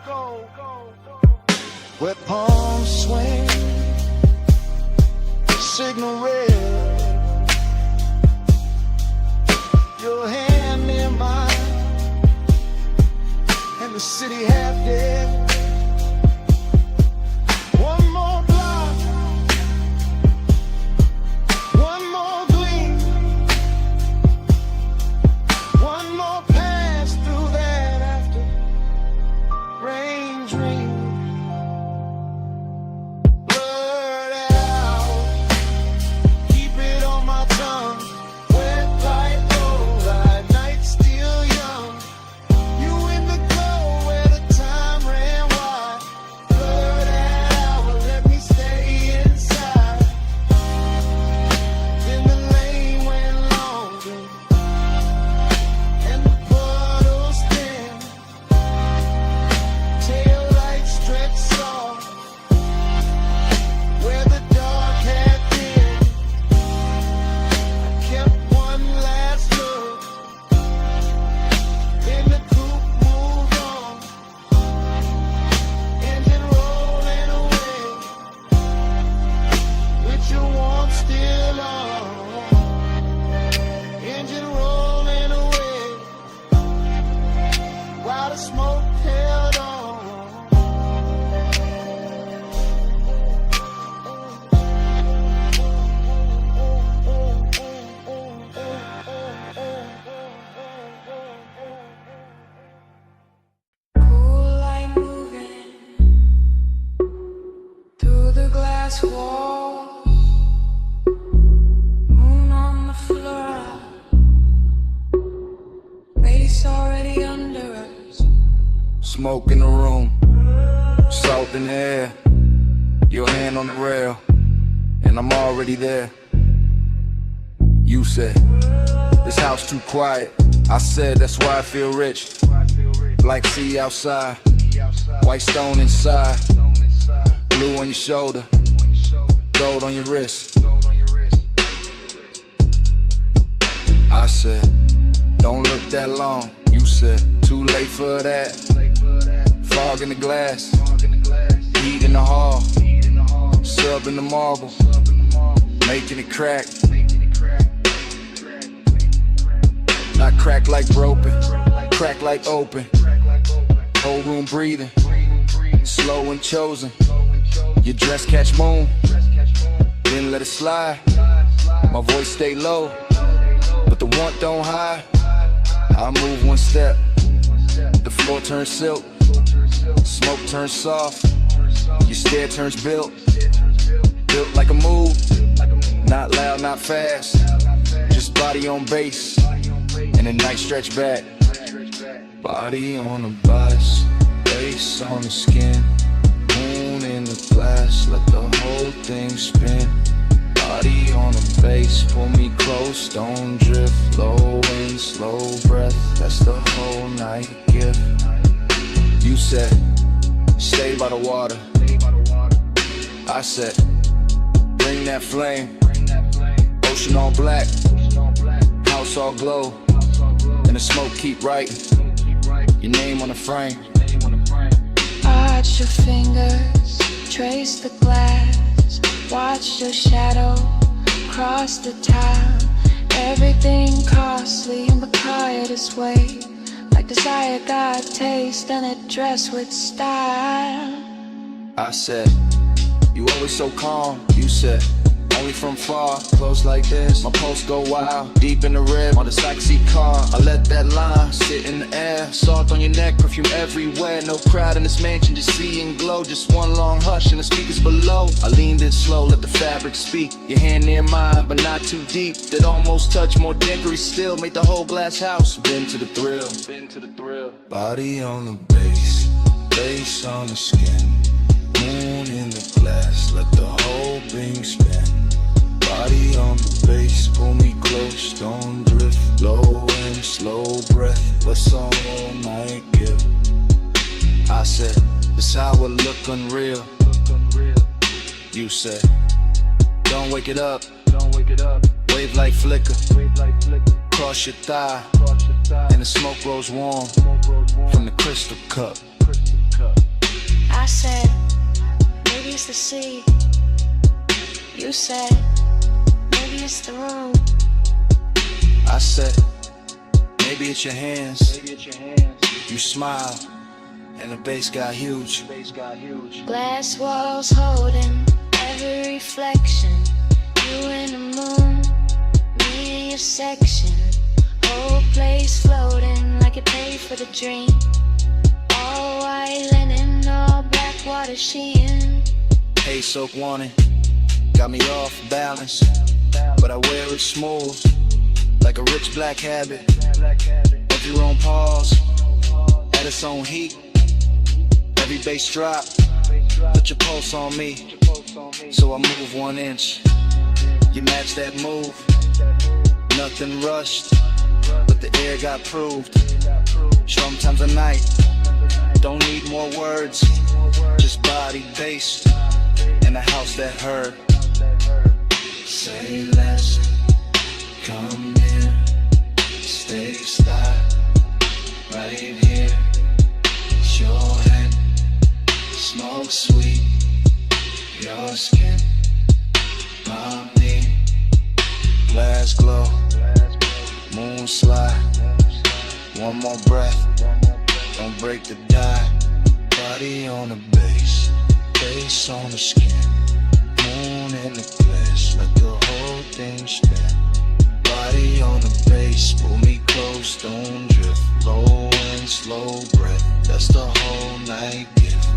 S7: Where palms swing, signal red, your hand in mine, and the city half dead. One more block, one more gleam, one more pass through that after rain dream. Ran
S6: Smoke in the room, salt in the air, your hand on the rail, and I'm already there. You said, this house too quiet. I said, that's why I feel rich. Black sea outside, white stone inside, blue on your shoulder, gold on your wrist. I said, don't look that long. You said, too late for that. Fog in the glass, heat in the hall, sub in the marble, making it crack. Not crack like broken, crack like open. Whole room breathing, slow and chosen. Your dress catch moon, then let it slide. My voice stay low, but the want don't hide. I move one step, the floor turns silk, smoke turns soft, your stare turns built like a move, not loud, not fast, just body on base, and a nice stretch back. Body on the bus, face on the skin, moon in the glass, let the whole thing spin. Body on the base, pull me close, don't drift. Low and slow breath, that's the whole night gift. You said, stay by the water. I said, bring that flame. Ocean all black, house all glow, and the smoke keep writing your name on the frame.
S11: Arch your fingers, trace the glass, watch your shadow cross the town. Everything costly in the quietest way, like desire got taste and it dressed with style.
S6: I said, you always so calm. You said, only from far, close like this. My pulse go wild, deep in the rib, on the sexy car. I let that line sit in the air. Salt on your neck, perfume everywhere. No crowd in this mansion, just see and glow. Just one long hush and the speakers below. I leaned in slow, let the fabric speak. Your hand near mine, but not too deep. That almost touch, more dickery still. Made the whole glass house, been to the thrill. Body on the base, face on the skin, moon in the glass, let the whole thing spin. Body on the base, pull me close, don't drift. Low and slow breath, what's all night give? I said, this how it look unreal. You said, don't wake it up, wave like flicker, cross your thigh, and the smoke grows warm from the crystal cup.
S11: I said, maybe it's the sea. You said, maybe it's the room.
S6: I said, maybe it's your hands. You smile, and the bass got huge.
S11: Glass walls holding every reflection. You and the moon, me in your section. Whole place floating like it paid for the dream. All white linen, all black water sheen.
S6: Haze soak warning, got me off balance, but I wear it smooth, like a rich black habit. Every room pause, at its own heat. Every bass drop, put your pulse on me, so I move 1 inch. You match that move, nothing rushed, but the air got proved. Sometimes a night, don't need more words, just body based, in a house that heard.
S2: Say less, come here, stay style, right here. It's your head, smoke sweet, your skin, my knee.
S6: Glass glow, moon slide, one more breath, don't break the die. Body on the base, face on the skin, moon in the glass, let the whole thing spin. Body on the base, pull me close, don't drift. Low and slow breath, that's the whole night gift.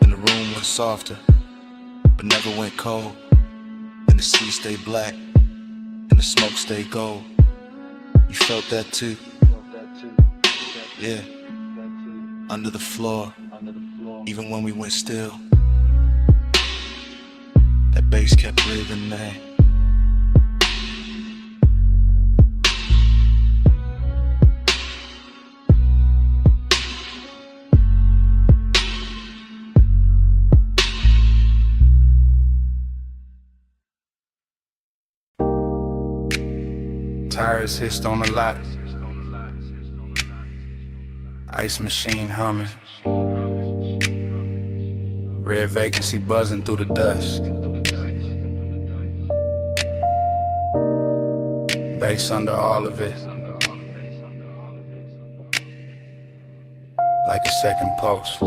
S6: And the room went softer, but never went cold. And the sea stayed black, and the smoke stayed gold. You felt that too.
S14: Yeah, under the floor, even when we went still, that bass kept breathing, man.
S6: Tires hissed on the lot. Ice machine humming. Red vacancy buzzing through the dust. Bass under all of it. Like a second pulse.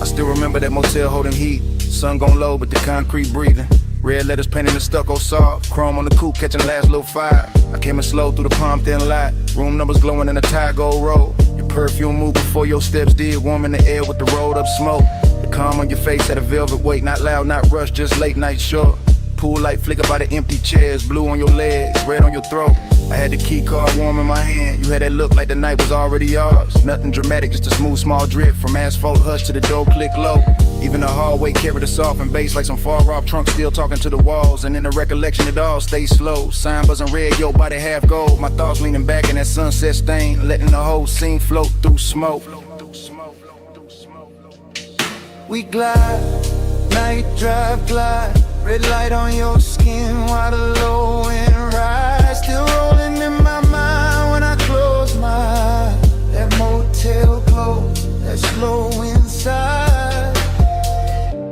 S6: I still remember that motel holding heat. Sun gon' low, but the concrete breathing. Red letters painted in stucco soft. Chrome on the coupe, catching last little fire. I came in slow through the palm thin light. Room numbers glowing in a tie gold road. Your perfume moved before your steps did. Warm in the air with the rolled up smoke. The calm on your face had a velvet weight. Not loud, not rushed, just late night short. Pool light flicker by the empty chairs. Blue on your legs, red on your throat. I had the key card warm in my hand. You had that look like the night was already yours. Nothing dramatic, just a smooth small drip. From asphalt hush to the door click low. Even the hallway carried a softened bass like some far off trunk still talking to the walls. And in the recollection it all stays slow. Sign buzzing red, your body half gold. My thoughts leaning back in that sunset stain. Letting the whole scene float through smoke.
S2: We glide, night drive glide. Red light on your skin while the low end rise. Still rolling in my mind when I close my eyes. That motel glow, that slow inside.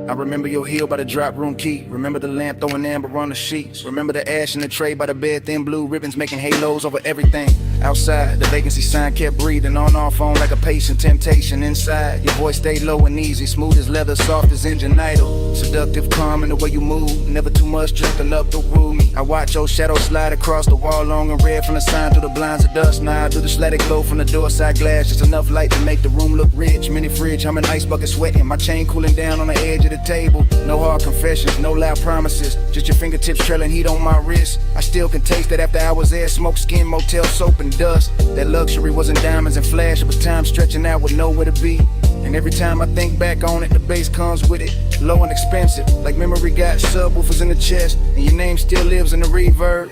S6: I remember your heel by the drop room key. Remember the lamp throwing amber on the sheets. Remember the ash in the tray by the bed, thin blue ribbons making halos over everything. Outside, the vacancy sign kept breathing on our phone like a patient temptation. Inside, your voice stayed low and easy, smooth as leather, soft as engine idle. Seductive, calm in the way you move, never too much, just enough to woo me. I watch your shadow slide across the wall, long and red from the sign through the blinds of dust. Now I do the static glow from the door side glass, just enough light to make the room look rich. Mini fridge, I'm an ice bucket sweating, my chain cooling down on the edge of the table. No hard confessions, no loud promises, just your fingertips trailing heat on my wrist. I still can taste that after hours there, smoke, skin, motel, soap and dust. That luxury wasn't diamonds and flash, it was time stretching out with nowhere to be. And every time I think back on it, the bass comes with it, low and expensive, like memory got subwoofers in the chest, and your name still lives in the reverb.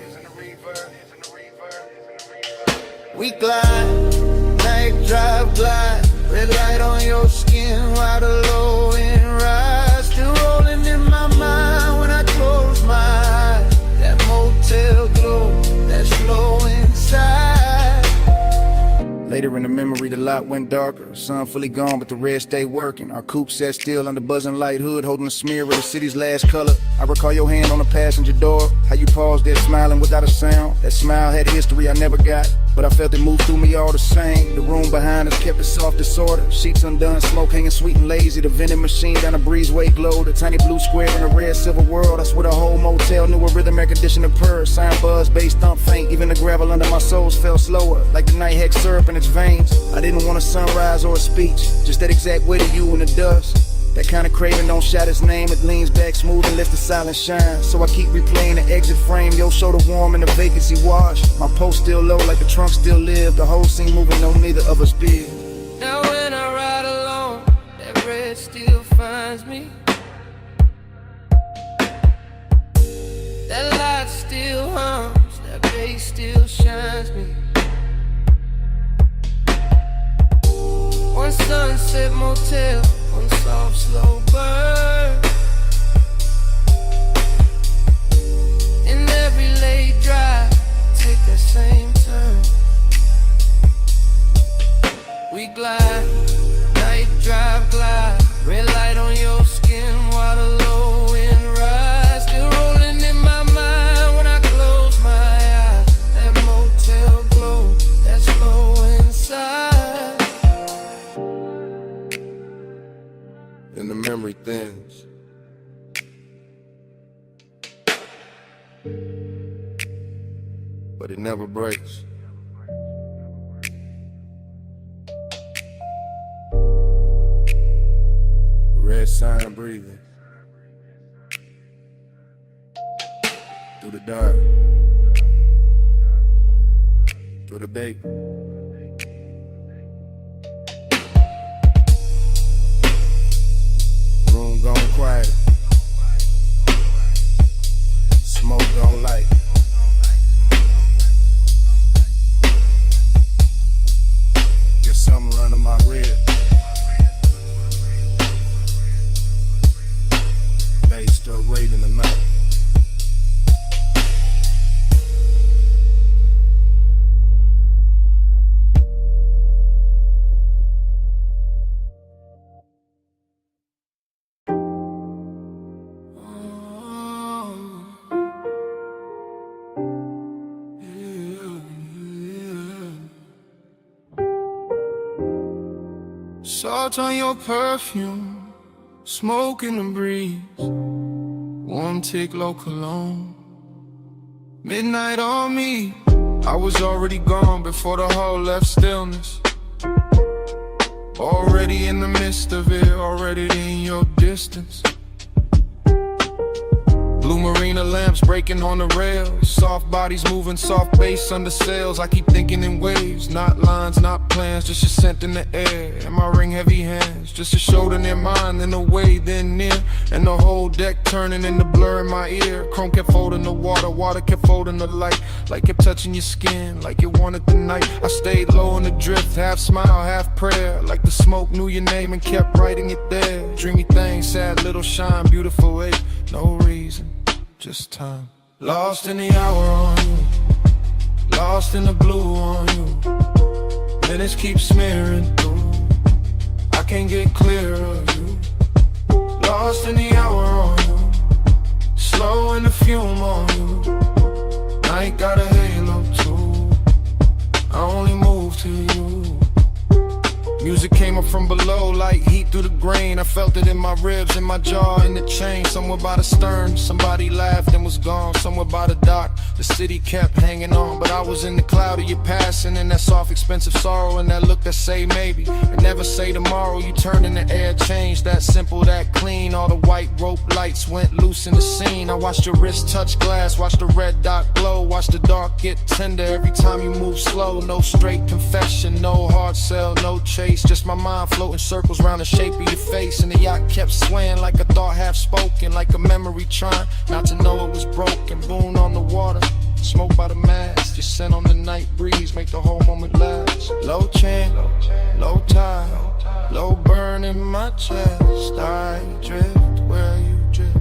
S2: We glide, night drive glide. Red light on your skin while the low end rise. Still rolling in my mind when I close my eyes. That motel glow, that slow inside.
S6: Later in the memory, the lot went darker. Sun fully gone, but the red stayed working. Our coupe sat still under buzzing light hood, holding a smear of the city's last color. I recall your hand on the passenger door, how you paused there smiling without a sound. That smile had history I never got, but I felt it move through me all the same. The room behind us kept it soft disorder. Sheets undone, smoke hanging sweet and lazy. The vending machine down the breezeway glowed. A tiny blue square in a red silver world. I swear the whole motel knew a rhythm air conditioner purr. Sign buzz, bass thump faint. Even the gravel under my soles fell slower, like the night hex syrup in its veins. I didn't want a sunrise or a speech, just that exact weight of you in the dust. That kind of craving don't shout its name. It leans back smooth and lets the silence shine. So I keep replaying the exit frame. Your shoulder warm and the vacancy wash. My post still low like the trunk still live. The whole scene moving on neither of us big.
S12: Now when I ride alone, that red still finds me. That light still hums, that bass still shines me. One sunset motel, one soft slow burn. In every late drive, take that same turn. We glide, night drive glide. Red light on your skin while the low end rise. Still rolling in my mind when I close my eyes. That motel glow, that slow inside.
S4: And the memory thins. But it never breaks. Red sign breathing. through the dark, through the bait. Room gone quiet, smoke gone light. Get something running my rib. Bass still raiding the night.
S9: Salt on your perfume, smoke in the breeze, warm tick low cologne. Midnight on me, I was already gone before the hall left stillness. Already in the midst of it, already in your distance. Blue marina lamps breaking on the rails, soft bodies moving, soft bass under sails. I keep thinking in waves, not lines, not plans, just your scent in the air and my ring heavy hands, just a shoulder near mine, then away, then near, and the whole deck turning into blur in my ear. Chrome kept folding the water, water kept folding the light, like kept touching your skin, like it wanted the night. I stayed low in the drift, half smile, half prayer, like the smoke knew your name and kept writing it there. Dreamy thing, sad little shine, beautiful ache, no reason, just time. Lost in the hour on you, lost in the blue on you. Minutes keep smearing through, I can't get clear of you. Lost in the hour on you, slow in the fume on you. Night got a halo too, I only move to you. Music came up from below, like heat through the grain. I felt it in my ribs, in my jaw, in the chain. Somewhere by the stern, somebody laughed and was gone. Somewhere by the dock, the city kept hanging on. But I was in the cloud of your passing, and that soft, expensive sorrow, and that look that say maybe, and never say tomorrow. You turned in the air, changed, that simple, that clean. All the white rope lights went loose in the scene. I watched your wrist touch glass, watched the red dot glow, watched the dark get tender every time you move slow. No straight confession, no hard sell, no chase, just my mind floating circles around the shape of your face. And the yacht kept swaying like a thought half spoken, like a memory trying not to know it was broken. Boon on the water, smoke by the mast, your scent on the night breeze make the whole moment last. Low chant, low tide, low burn in my chest. I drift where you drift,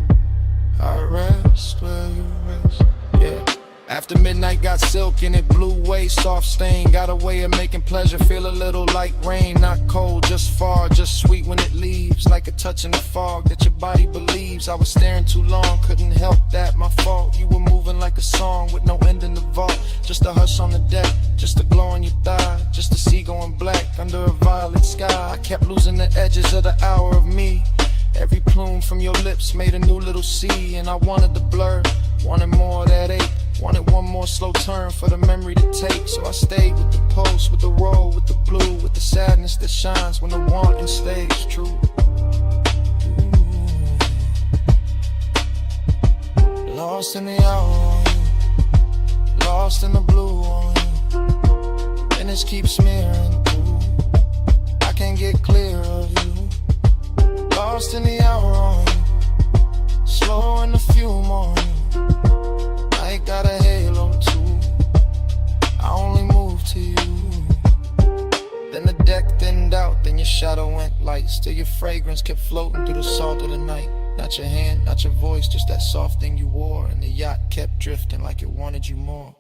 S9: I rest where you rest. Yeah. After midnight got silk and it blew away, soft stain got a way of making pleasure feel a little like rain. Not cold, just far, just sweet when it leaves, like a touch in the fog that your body believes. I was staring too long, couldn't help that, my fault. You were moving like a song with no end in the vault. Just a hush on the deck, just a glow on your thigh, just a sea going black under a violet sky. I kept losing the edges of the hour of me. Every plume from your lips made a new little sea, and I wanted the blur, wanted more of that ache, wanted one more slow turn for the memory to take. So I stayed with the pulse, with the roll, with the blue, with the sadness that shines when the wanting stays true. Lost in the hour on you, lost in the blue on you. Minutes keep smearing through, I can't get clear of you. Lost in the hour on you, slow in the fume on you. I got a halo too, I only move to you. Then the deck thinned out, then your shadow went light. Still your fragrance kept floating through the salt of the night. Not your hand, not your voice, just that soft thing you wore. And the yacht kept drifting like it wanted you more.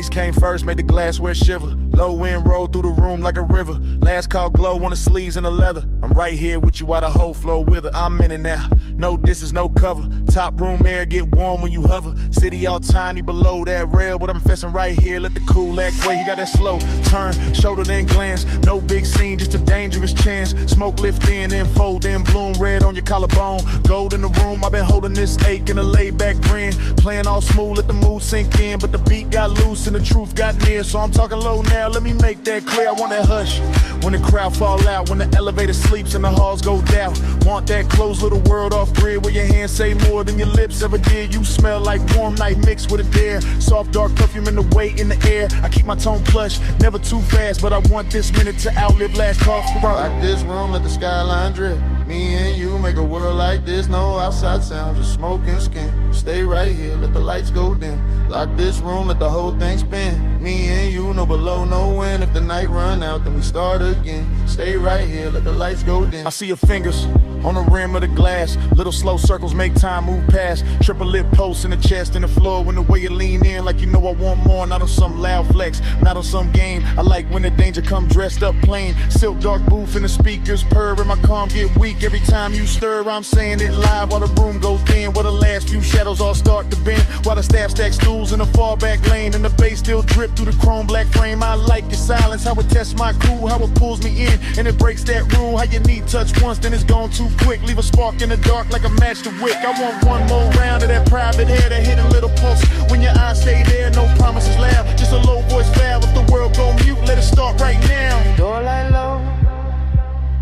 S3: bass came first, made the glassware shiver. Low wind rolled through the room like a river. Last call glow on the sleeves and the leather. I'm right here with you while the whole flow with her. I'm in it now. No distance, no cover. Top room air get warm when you hover. City all tiny below that rail, but I'm fessing right here. Let the cool act way. He got that slow turn, shoulder then glance. No big scene, just a dangerous chance. Smoke lift in, then fold in, bloom red on your collarbone. Gold in the room, I've been holding this ache in a laid back grin. Playing all smooth, let the mood sink in, but the beat got loose and the truth got near. So I'm talking low now, let me make that clear. I want that hush when the crowd fall out, when the elevator sleeps and the halls go down. Want that closed little world off grid where your hands say more than your lips ever did. You smell like warm night mixed with a dare. Soft dark perfume in the weight in the air. I keep my tone plush, never too fast, but I want this minute to outlive last call for
S15: Like this room, let the skyline drip. Me and you make a world like this. No outside sound, just smoke and skin. Stay right here, let the lights go dim. Lock this room, let the whole thing spin. Me and you, no below, no wind. If the night run out, then we start again. Stay right here, let the lights go dim.
S3: I see your fingers on the rim of the glass. Little slow circles make time move past. Triple lip posts in the chest and the floor. When the way you lean in like you know I want more. Not on some loud flex, not on some game. I like when the danger come dressed up plain. Silk dark booth and the speakers purr and my calm get weak. Every time you stir, I'm saying it live while the room goes thin. While the last few shadows all start to bend. While the staff stack stools in the fallback lane and the bass still drip through the chrome black frame. I like your silence, how it tests my crew, how it pulls me in and it breaks that rule. How you need touch once, then it's gone too quick. Leave a spark in the dark like a match to wick. I want one more round of that private air, that hidden little pulse. When your eyes stay there, no promises loud. Just a low voice valve. If the world go mute, let it start right now.
S8: Door light low,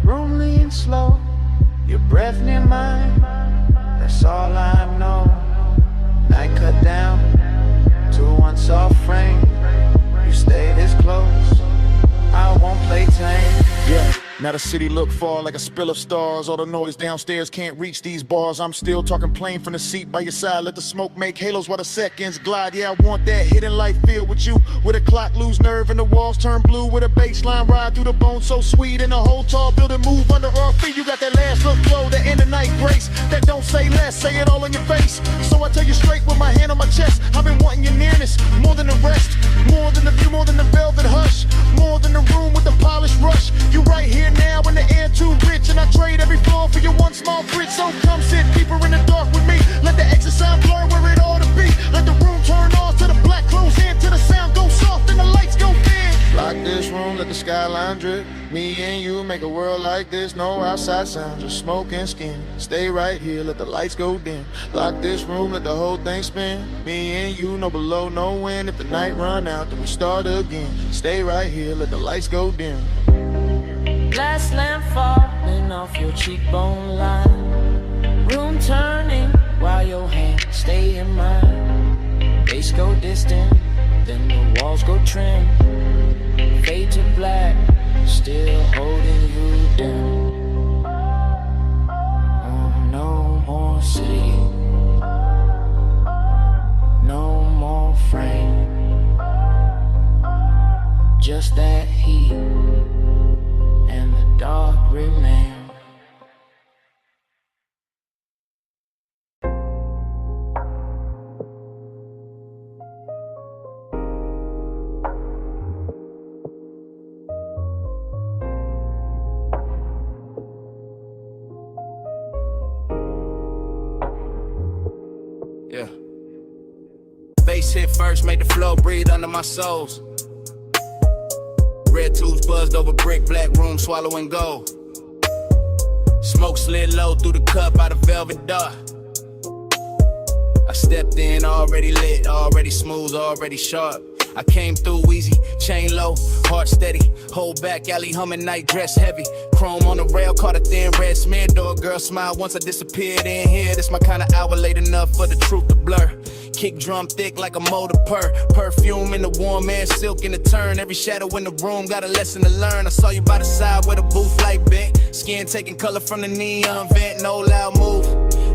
S8: room lean slow. Your breath near mine, that's all I know. Night cut down to one soft frame. You stay this close, I won't play tame.
S3: Yeah. Now the city look far like a spill of stars. All the noise downstairs can't reach these bars. I'm still talking plain from the seat by your side. Let the smoke make halos while the seconds glide. Yeah, I want that hidden light filled with you. With a clock lose nerve and the walls turn blue. With a bass line ride through the bone so sweet. And the whole tall building move under our feet. You got that last look flow, that inner night grace. That don't say less, say it all in your face. So I tell you straight with my hand on my chest. I've been wanting your nearness, more than the rest. More than the view, more than the velvet hush. More than the room with the polished rush. You right here now in the air too rich, and I trade every floor for your one small bridge. So come sit deeper in the dark with me. Let the exit sound blur where it ought to be. Let the room turn off to the black close in, till the sound go soft and the lights go dim.
S15: Lock this room, let the skyline drip. Me and you make a world like this. No outside sound, just smoke and skin. Stay right here, let the lights go dim. Lock this room, let the whole thing spin. Me and you, no below, no wind. If the night run out, then we start again. Stay right here, let the lights go dim.
S11: Glass lamp falling off your cheekbone line. Room turning while your hands stay in mine. Bass go distant, then the walls go trim. Fade to black, still holding you down. Oh, no more city, no more frame. Just that heat and the dark remain.
S6: Yeah. Bass hit first, made the flow breathe under my soles. Red tubes buzzed over brick, black room swallowing gold. Smoke slid low through the cup out of velvet dark. I stepped in already lit, already smooth, already sharp. I came through easy, chain low, heart steady. Hold back, alley humming, night dress heavy. Chrome on the rail, caught a thin red smear. Door girl smile once I disappeared in here. This my kind of hour, late enough for the truth to blur. Kick drum thick like a motor purr. Perfume in the warm air, silk in the turn. Every shadow in the room got a lesson to learn. I saw you by the side where the booth light bent. Skin taking color from the neon vent, no loud move.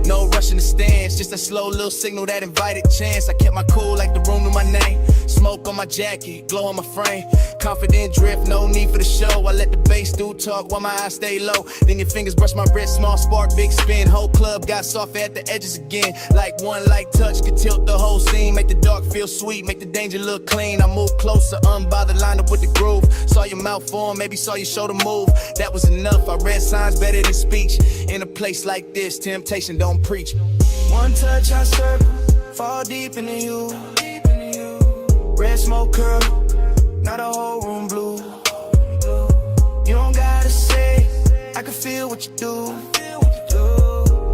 S8: No rushing the stands, just a slow little signal that invited chance. I kept my cool like the room knew my name. Smoke on my jacket, glow on my frame. Confident drift, no need for the show. I let the bass do talk while my eyes stay low. Then your fingers brush my wrist, small spark, big spin. Whole club got soft at the edges again. Like one light touch could tilt the whole scene. Make the dark feel sweet, make the danger look clean. I move closer, unbothered, lined up with the groove. Saw your mouth form, maybe saw your shoulder move. That was enough, I read signs better than speech. In a place like this, temptation don't preach.
S12: One touch, I circle, fall deep into you. Red smoke curl, now the whole room blue. You don't gotta say, I can feel what you do.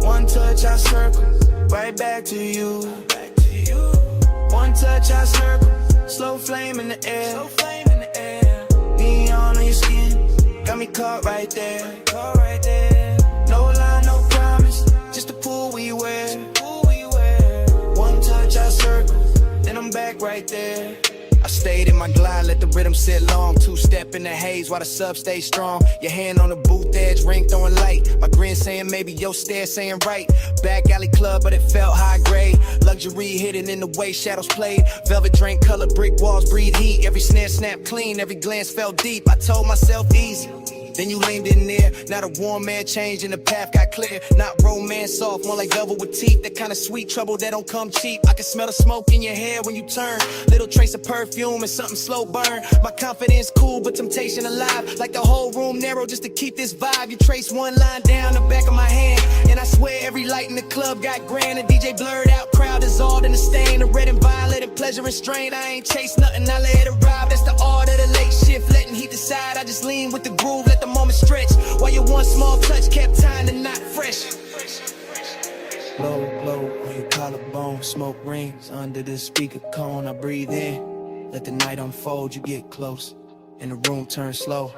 S12: One touch, I circle, right back to you. One touch, I circle, slow flame in the air. Neon on your skin, got me caught right there. No lie, no promise, just a pool we wear. One touch, I circle, then I'm back right there.
S8: I stayed in my glide, let the rhythm sit long. Two-step in the haze while the sub stays strong. Your hand on the booth edge, ring throwing light. My grin saying maybe, your stare saying right. Back alley club, but it felt high grade. Luxury hidden in the way shadows played. Velvet drink color, brick walls breathe heat. Every snare snapped clean, every glance felt deep. I told myself easy. Then you leaned in there, now the warm man changed and the path got clear. Not romance soft, more like velvet with teeth. That kind of sweet trouble that don't come cheap. I can smell the smoke in your hair when you turn. Little trace of perfume and something slow burn. My confidence cool, but temptation alive. Like the whole room narrow just to keep this vibe. You trace one line down the back of my hand, and I swear every light in the club got grand. The DJ blurred out, crowd dissolved in the stain. The red and violet and pleasure and strain. I ain't chase nothing, I let it arrive. That's the art of the late shift, letting heat decide. I just lean with the groove, let the moment stretch. While your one small touch kept time to not fresh.
S12: Low, low on your collarbone, smoke rings under the speaker cone. I breathe in, let the night unfold. You get close, and the room turns slow.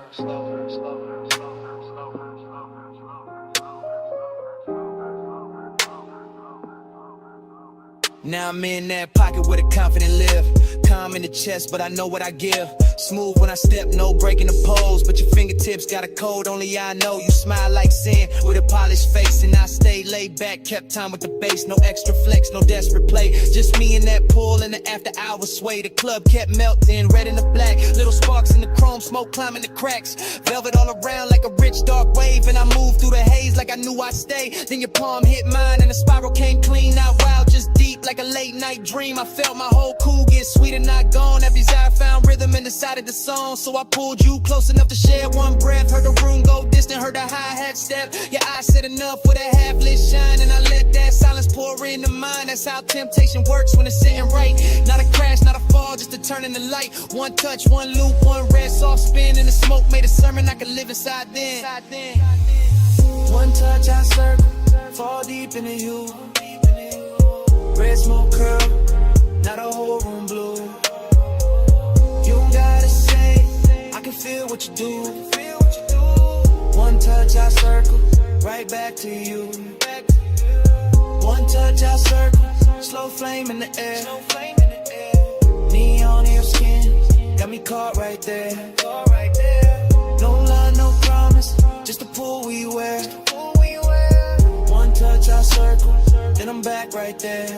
S8: Now I'm in that pocket where the confident live. Calm in the chest, but I know what I give. Smooth when I step, no breaking the pose. But your fingertips got a code, only I know. You smile like sin with a polished face. And I stay laid back, kept time with the bass. No extra flex, no desperate play. Just me and that pool in the after hours sway. The club kept melting, red and the black. Little sparks in the chrome, smoke climbing the cracks. Velvet all around like a rich dark wave. And I moved through the haze like I knew I'd stay. Then your palm hit mine and the spiral came clean. Not wild, just deep like a late night dream. I felt my whole cool get sweet and not gone. Every desire found rhythm and decided the song. So I pulled you close enough to share one breath. Heard the room go distant, heard the hi-hat step. Your eyes said enough with a half-lit shine, and I let that silence pour into mine. That's how temptation works when it's sitting right. Not a crash, not a fall, just a turn in the light. One touch, one loop, one red soft spin, and the smoke made a sermon I could live inside then.
S12: One touch, I circle, fall deep into you. Red smoke curl, now the whole room blue. You don't gotta say, I can feel what you do. One touch, I circle, right back to you. One touch, I circle, slow flame in the air. Neon in your skin, got me caught right there. No lie, no promise, just a pool we wear. One touch, I circle, then I'm back right there.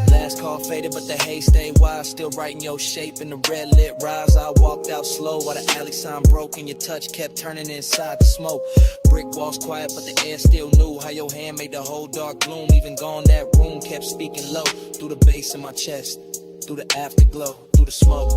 S8: Last call faded, but the haze stayed wild. Still writing your shape in the red lit rise. I walked out slow while the alley sign broke, and your touch kept turning inside the smoke. Brick walls quiet, but the air still knew how your hand made the whole dark gloom. Even gone, that room kept speaking low. Through the bass in my chest, through the afterglow, through the smoke.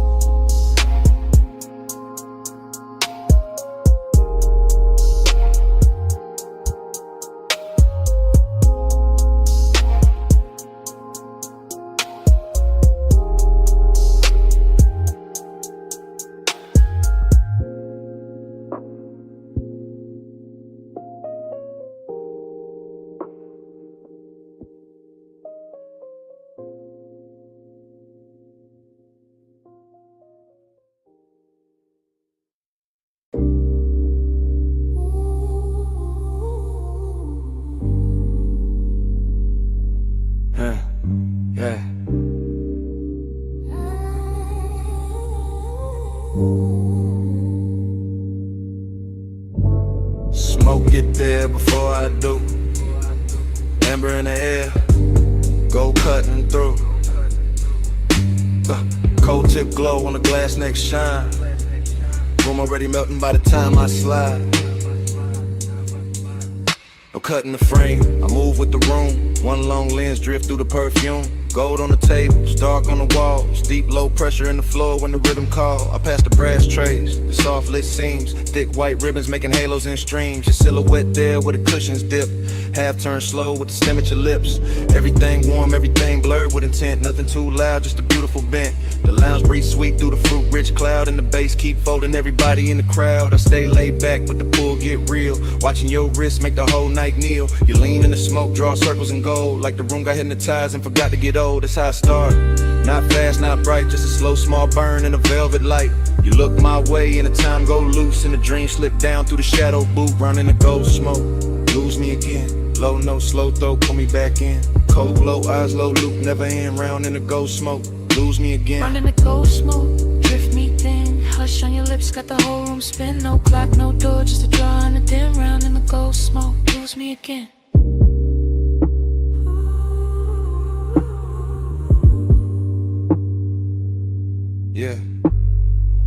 S6: Smoke get there before I do. amber in the air, gold cutting through. Cold tip glow on the glass neck shine. Room already melting by the time I slide. No cutting the frame, I move with the room. One long lens drift through the perfume. Gold on the tables, dark on the walls. Deep low pressure in the floor when the rhythm call. I pass the brass trays, the soft lit seams. Thick white ribbons making halos and streams. Your silhouette there where the cushions dip. Half turn slow with the stem at your lips. Everything warm, everything blurred with intent. Nothing too loud, just a beautiful bent. The lounge breeze sweet through the fruit rich cloud. And the bass keep folding everybody in the crowd. I stay laid back but the pull get real. Watching your wrist make the whole night kneel. You lean in the smoke, draw circles in gold. Like the room got hypnotized and forgot to get old. That's how I start. Not fast, not bright, just a slow small burn in a velvet light. You look my way and the time go loose. And the dream slip down through the shadow boot. Round in the gold smoke, lose me again. Low note, slow throw, pull me back in. Cold glow, eyes low, loop never end. Round in the gold smoke, lose me again.
S11: Round in the gold smoke, drift me thin. Hush on your lips, got the whole room spin. No clock, no door, just a draw and a dim. Round in the gold smoke, lose me again.
S6: Yeah,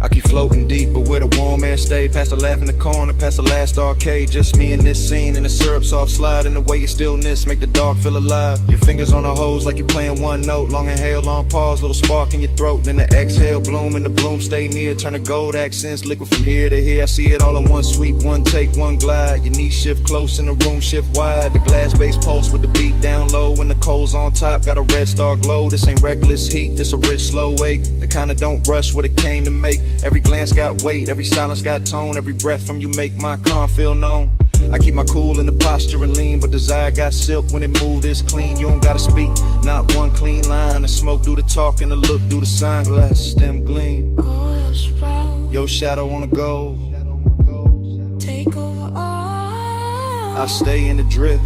S6: I keep floating deep, but where the warm air stay. Past the laugh in the corner, past the last arcade. Just me in this scene, and the syrup soft slide. And the way your stillness make the dark feel alive. Your fingers on the hose like you're playing one note. Long inhale, long pause, little spark in your throat. Then the exhale, bloom, and the bloom stay near. Turn the gold accents, liquid from here to here. I see it all in one sweep, one take, one glide. Your knees shift close and the room shift wide. The glass base pulse with the beat down low. And the coals on top, got a red star glow. This ain't reckless heat, this a rich slow wake. The kinda don't rush what it came to make. Every glance got weight, every silence got tone. Every breath from you make my calm feel known. I keep my cool in the posture and lean, but desire got silk when it moved this clean. You don't gotta speak, not one clean line. The smoke do the talk and the look do the sunglasses, them gleam. Your shadow on the gold.
S11: Take over all.
S6: I stay in the drift.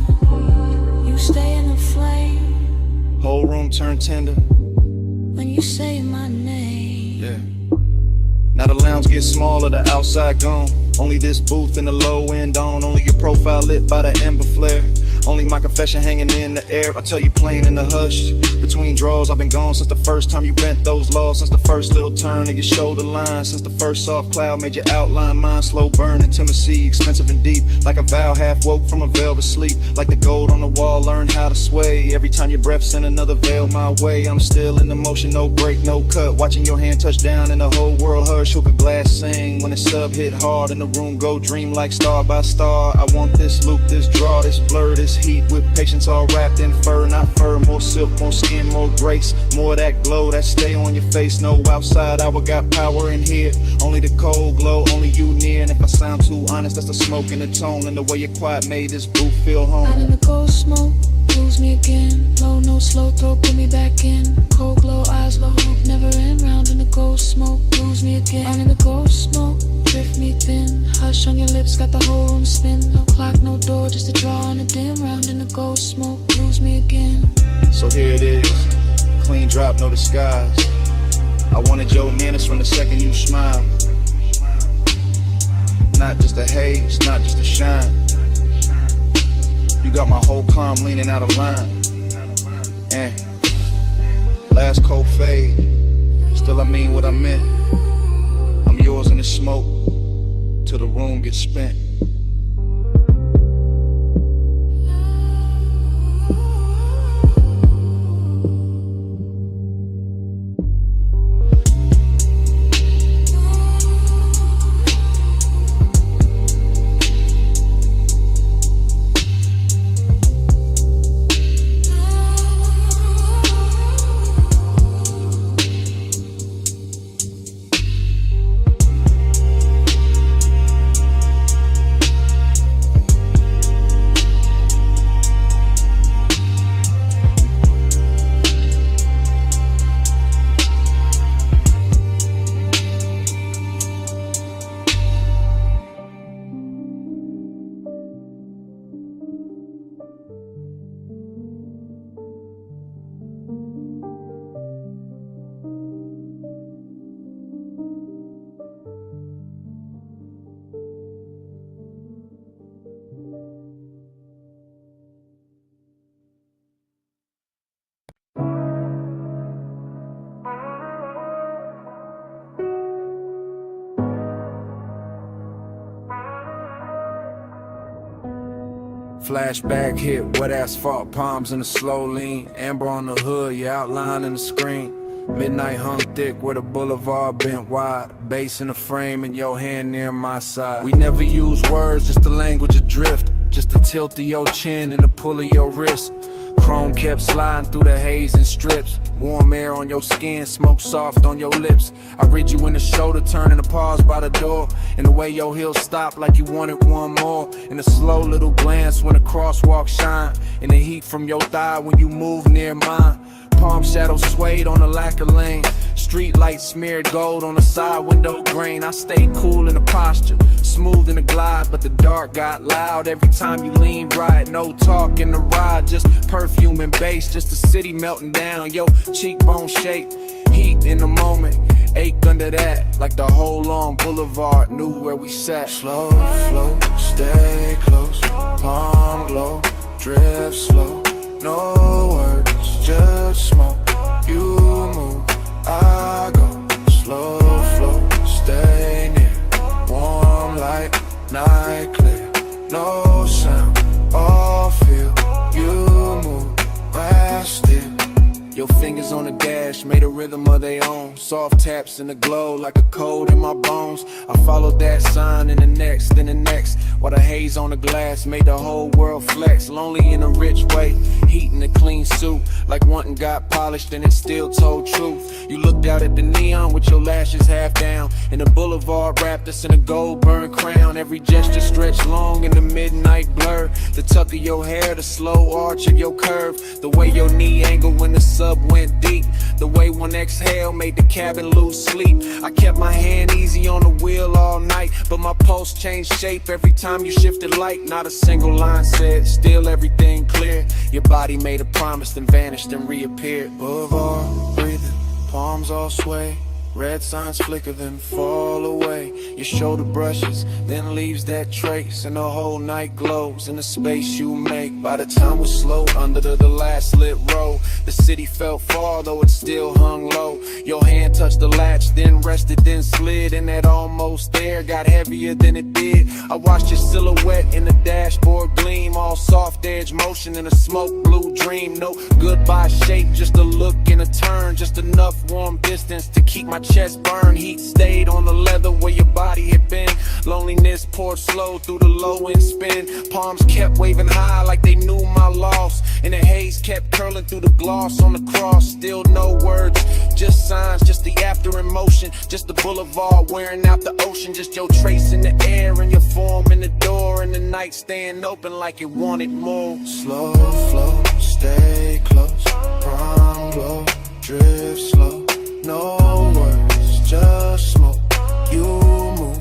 S11: You stay in the flame.
S6: Whole room turn tender
S11: when you say my name.
S6: Yeah. Now the lounge gets smaller, the outside gone. Only this booth and the low end on. Only your profile lit by the ember flare. Only my confession hanging in the air. I tell you plain in the hush. Between draws, I've been gone since the first time you bent those laws. Since the first little turn of your shoulder line. Since the first soft cloud made your outline mine. Slow burn, intimacy, expensive and deep. Like a vow half woke from a velvet sleep. Like the gold on the wall, learn how to sway. Every time your breath send another veil my way. I'm still in the motion, no break, no cut. Watching your hand touch down and the whole world hush. Hook a glass sing when the sub hit hard. And the room go dream like star by star. I want this loop, this draw, this blur, this heat with patience all wrapped in fur, not fur. More silk, more skin, more grace. More of that glow that stay on your face. No outside hour got power in here. Only the cold glow, only you near. And if I sound too honest, that's the smoke in the tone. And the way your quiet made this booth feel home.
S11: Out in the gold smoke, lose me again. Low note, slow throw, put me back in. Cold glow, eyes low, never end. Round in the gold smoke, lose me again. Out in the gold smoke, drift me thin. Hush on your lips, got the whole room spin. No clock, no door, just a draw and a dim. Round in the gold smoke, lose me again.
S6: So here it is, clean drop, no disguise. I wanted your manners from the second you smile. Not just a haze, not just a shine. You got my whole calm leaning out of line. And last cold fade, still I mean what I meant. I'm yours in the smoke, till the room gets spent.
S9: Flashback hit, wet asphalt, palms in a slow lean. Amber on the hood, your outline in the screen. Midnight hung thick where the boulevard bent wide. Bass in the frame and your hand near my side. We never use words, just the language adrift. Just the tilt of your chin and the pull of your wrist. Chrome kept sliding through the haze and strips. Warm air on your skin, smoke soft on your lips. I read you in the shoulder, turning to pause by the door. And the way your heels stopped like you wanted one more. And a slow little glance when the crosswalk shine. And the heat from your thigh when you move near mine. Palm shadows swayed on the lacquer lane. Street lights smeared gold on the side window grain. I stayed cool in the posture, smooth in the glide, but the dark got loud every time you leaned right. No talk in the ride, just perfume and bass, just the city melting down. Yo, cheekbone shape, heat in the moment, ache under that, like the whole long boulevard knew where we sat. Slow flow, stay close, palm glow, drift slow, no words, just smoke. You move, I go, slow flow, stay near, warm light, night clear, no sound, all feel, you move, I still. Your fingers on the dash made a rhythm of their own. Soft taps in the glow like a cold in my bones. I followed that sign in the next, then the next. While the haze on the glass made the whole world flex. Lonely in a rich way, heat in a clean suit. Like wanting got polished and it still told truth. You looked out at the neon with your lashes half down. And the boulevard wrapped us in a gold burned crown. Every gesture stretched long in the midnight blur. The tuck of your hair, the slow arch of your curve. The way your knee angled when the sub went deep. The way one exhale made the cabin lose sleep. I kept my hand easy on the wheel all night, but my pulse changed shape every time you shifted light. Not a single line said, still everything clear. Your body made a promise, then vanished and reappeared. Boulevard, breathing, palms all sway. Red signs flicker, then fall away. Your shoulder brushes, then leaves that trace. And the whole night glows in the space you make. By the time we're slow under the last lit row, the city felt far, though it still hung low. Your hand touched the latch, then rested, then slid. And that almost there got heavier than it did. I watched your silhouette in the dashboard gleam. All soft edge motion in a smoke blue dream. No goodbye shape, just a look and a turn. Just enough warm distance to keep my chest burned. Heat stayed on the leather where your body had been. Loneliness poured slow through the low end spin. Palms kept waving high like they knew my loss. And the haze kept curling through the gloss on the cross. Still no words, just signs, just the after emotion. Just the boulevard wearing out the ocean. Just your trace in the air and your form in the door. And the night staying open like it wanted more. Slow flow, stay close, prime glow, drift slow. No words, just smoke. You move,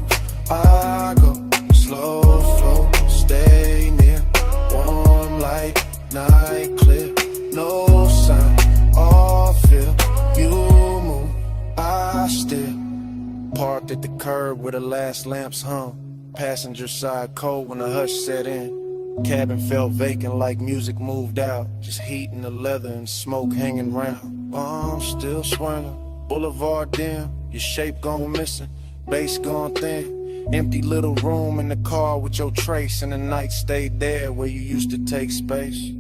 S9: I go. Slow flow, stay near. Warm light, night clear. No sound, all feel. You move, I still. Parked at the curb where the last lamps hung. Passenger side cold when the hush set in. Cabin felt vacant like music moved out. Just heat in the leather and smoke hanging round. Bombs still swirling. Boulevard dim, your shape gone missing, bass gone thin. Empty little room in the car with your trace, and the night stayed there where you used to take space.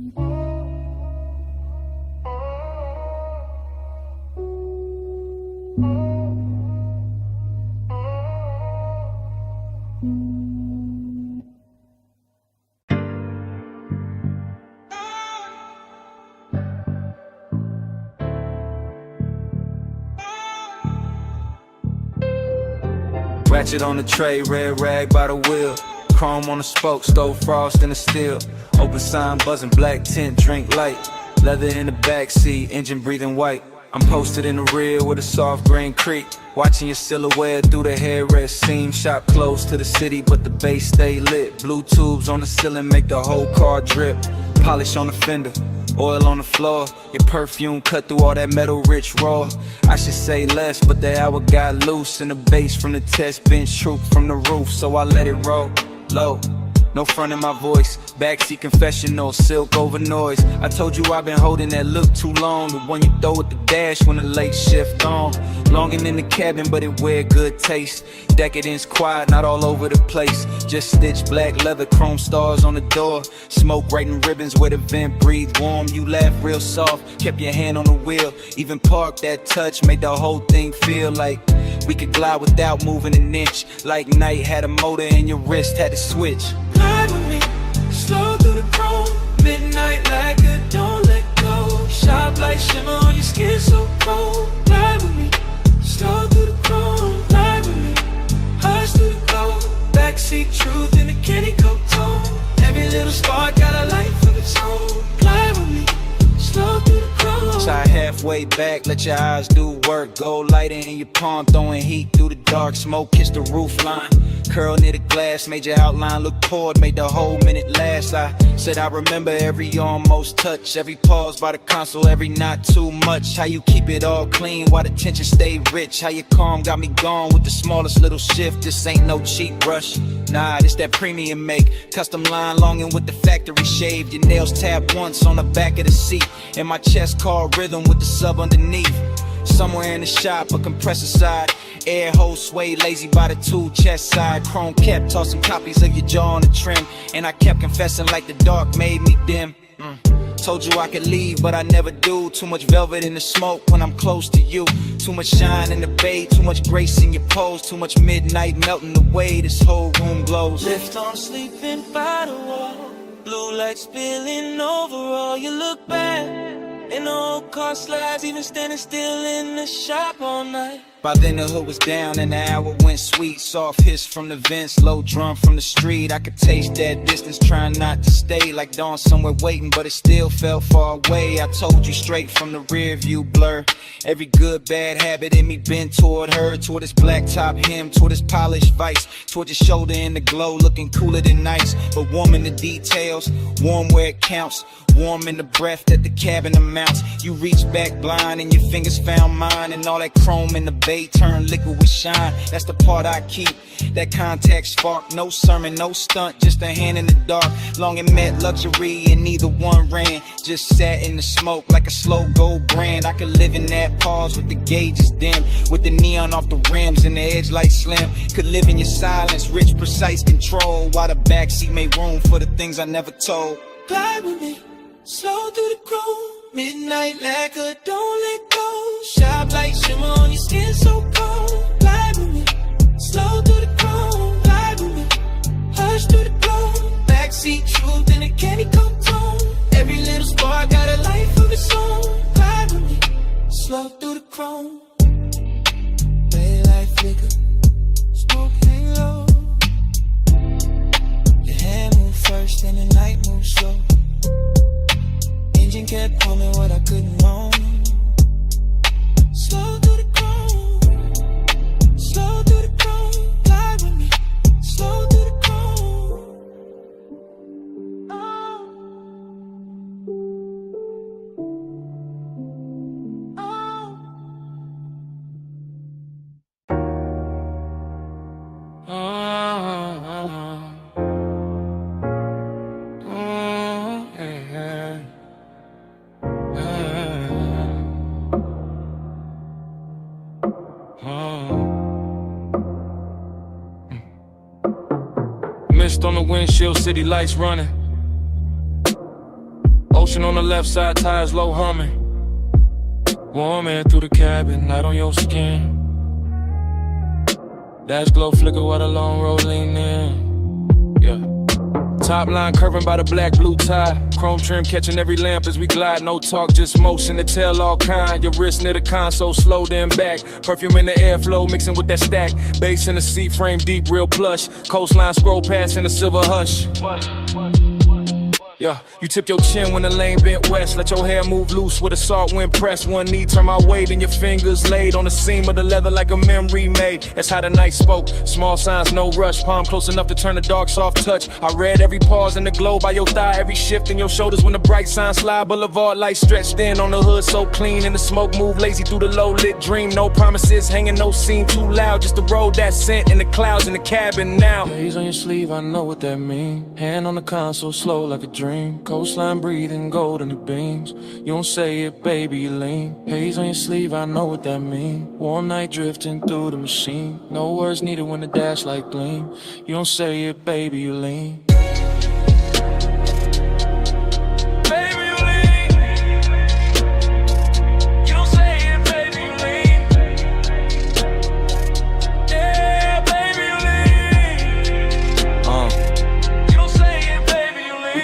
S6: Ratchet on the tray, red rag by the wheel. Chrome on the spoke, stove frost in the steel. Open sign buzzing, black tint, drink light. Leather in the backseat, engine breathing white. I'm posted in the rear with a soft green creek. Watching your silhouette through the headrest seam. Shop close to the city, but the base stay lit. Blue tubes on the ceiling make the whole car drip. Polish on the fender, oil on the floor. Your perfume cut through all that metal rich raw. I should say less, but the hour got loose. And the bass from the test bench troop from the roof, so I let it roll low. no front in my voice. Backseat confessional, silk over noise. I told you I've been holding that look too long. The one you throw at the dash when the late shift on. Longing in the cabin, but it wear good taste. Decadence quiet, not all over the place. Just stitched black leather, chrome stars on the door. Smoke writing ribbons where the vent breathe warm. You laugh real soft, kept your hand on the wheel. Even parked that touch, made the whole thing feel like we could glide without moving an inch. Like night had a motor and your wrist had to switch.
S12: Glide with me, slow through the chrome. Midnight like a don't let go. Sharp like shimmer on your skin so cold. Glide with me, slow through the chrome. Glide with me, hush through the glow. Backseat truth in a candy coat tone. Every little spark got a life of its own. Glide with me, slow through the chrome.
S6: Side halfway back, let your eyes do work. Gold lighter in your palm, throwing heat through the dark. Smoke kiss the roof line. Curl near the glass, made your outline look poured, made the whole minute last. I said I remember every almost touch, every pause by the console, every not too much. How you keep it all clean while the tension stay rich. How you calm got me gone with the smallest little shift. This ain't no cheap rush, nah, this that premium make. Custom line longing with the factory shaved. Your nails tapped once on the back of the seat, and my chest called rhythm with the sub underneath. Somewhere in the shop, a compressor side, air hole sway lazy by the tool chest side. Chrome kept tossing copies of your jaw on the trim, and I kept confessing like the dark made me dim. Told you I could leave, but I never do. Too much velvet in the smoke when I'm close to you. Too much shine in the bay, too much grace in your pose. Too much midnight melting away, this whole room glows.
S12: Lift on sleeping by the wall. Blue light spilling over all. You look back and the old car slides, even standing still in the shop all night.
S6: By then the hood was down and the hour went sweet. Soft hiss from the vents, low drum from the street. I could taste that distance, trying not to stay. Like dawn somewhere waiting, but it still felt far away. I told you straight from the rear view blur. Every good bad habit in me bent toward her. Toward his black top hem, toward his polished vice. Toward your shoulder in the glow, looking cooler than nice. But warm in the details, warm where it counts. Warm in the breath that the cabin amounts. You reach back blind and your fingers found mine. And all that chrome in the bay turned liquid with shine. That's the part I keep, that contact spark. No sermon, no stunt, just a hand in the dark. Long and met luxury and neither one ran. Just sat in the smoke like a slow gold brand. I could live in that pause with the gauges dim, with the neon off the rims and the edge light slim. Could live in your silence, rich precise control, while the backseat made room for the things I never told.
S12: Glide with me, slow through the chrome. Midnight lacquer, don't let go. Sharp like shimmer on your skin so cold. Glide with me, slow through the chrome. Glide with me, hush through the glow. Backseat truth in a candy coat tone. Every little spark got a life of its own. Glide with me, slow through the chrome. Daylight flicker, smoke hang low. Your hand move first and the night move slow. Engine kept humming what I couldn't own. Slow through the chrome, slow through the chrome. Glide with me, slow through the chrome.
S9: Mist on the windshield, city lights running. Ocean on the left side, tires low humming. Warm air through the cabin, light on your skin. Dash glow flicker while the long road lean in. Yeah. Top line curving by the black blue tie. Chrome trim catching every lamp as we glide. No talk, just motion to tell all kind. Your wrist near the console, slow then back. Perfume in the airflow mixing with that stack. Bass in the seat frame deep, real plush. Coastline scroll past in the silver hush.
S6: Yeah, you tip your chin when the lane bent west. Let your hair move loose with a salt wind press. One knee turn my way, then your fingers laid on the seam of the leather like a memory made. That's how the night spoke. Small signs, no rush. Palm close enough to turn the dark soft touch. I read every pause in the glow by your thigh, every shift in your shoulders when the bright signs slide. Boulevard lights stretched in on the hood so clean, and the smoke move lazy through the low lit dream. No promises, hanging no scene too loud. Just the road that sent in the clouds in the cabin now.
S9: Haze on your sleeve, I know what that mean. Hand on the console, slow like a dream. Coastline breathing gold in the beams. You don't say it, baby, you lean. Haze on your sleeve, I know what that mean. Warm night drifting through the machine. No words needed when the dash light gleam. You don't say it, baby, you lean.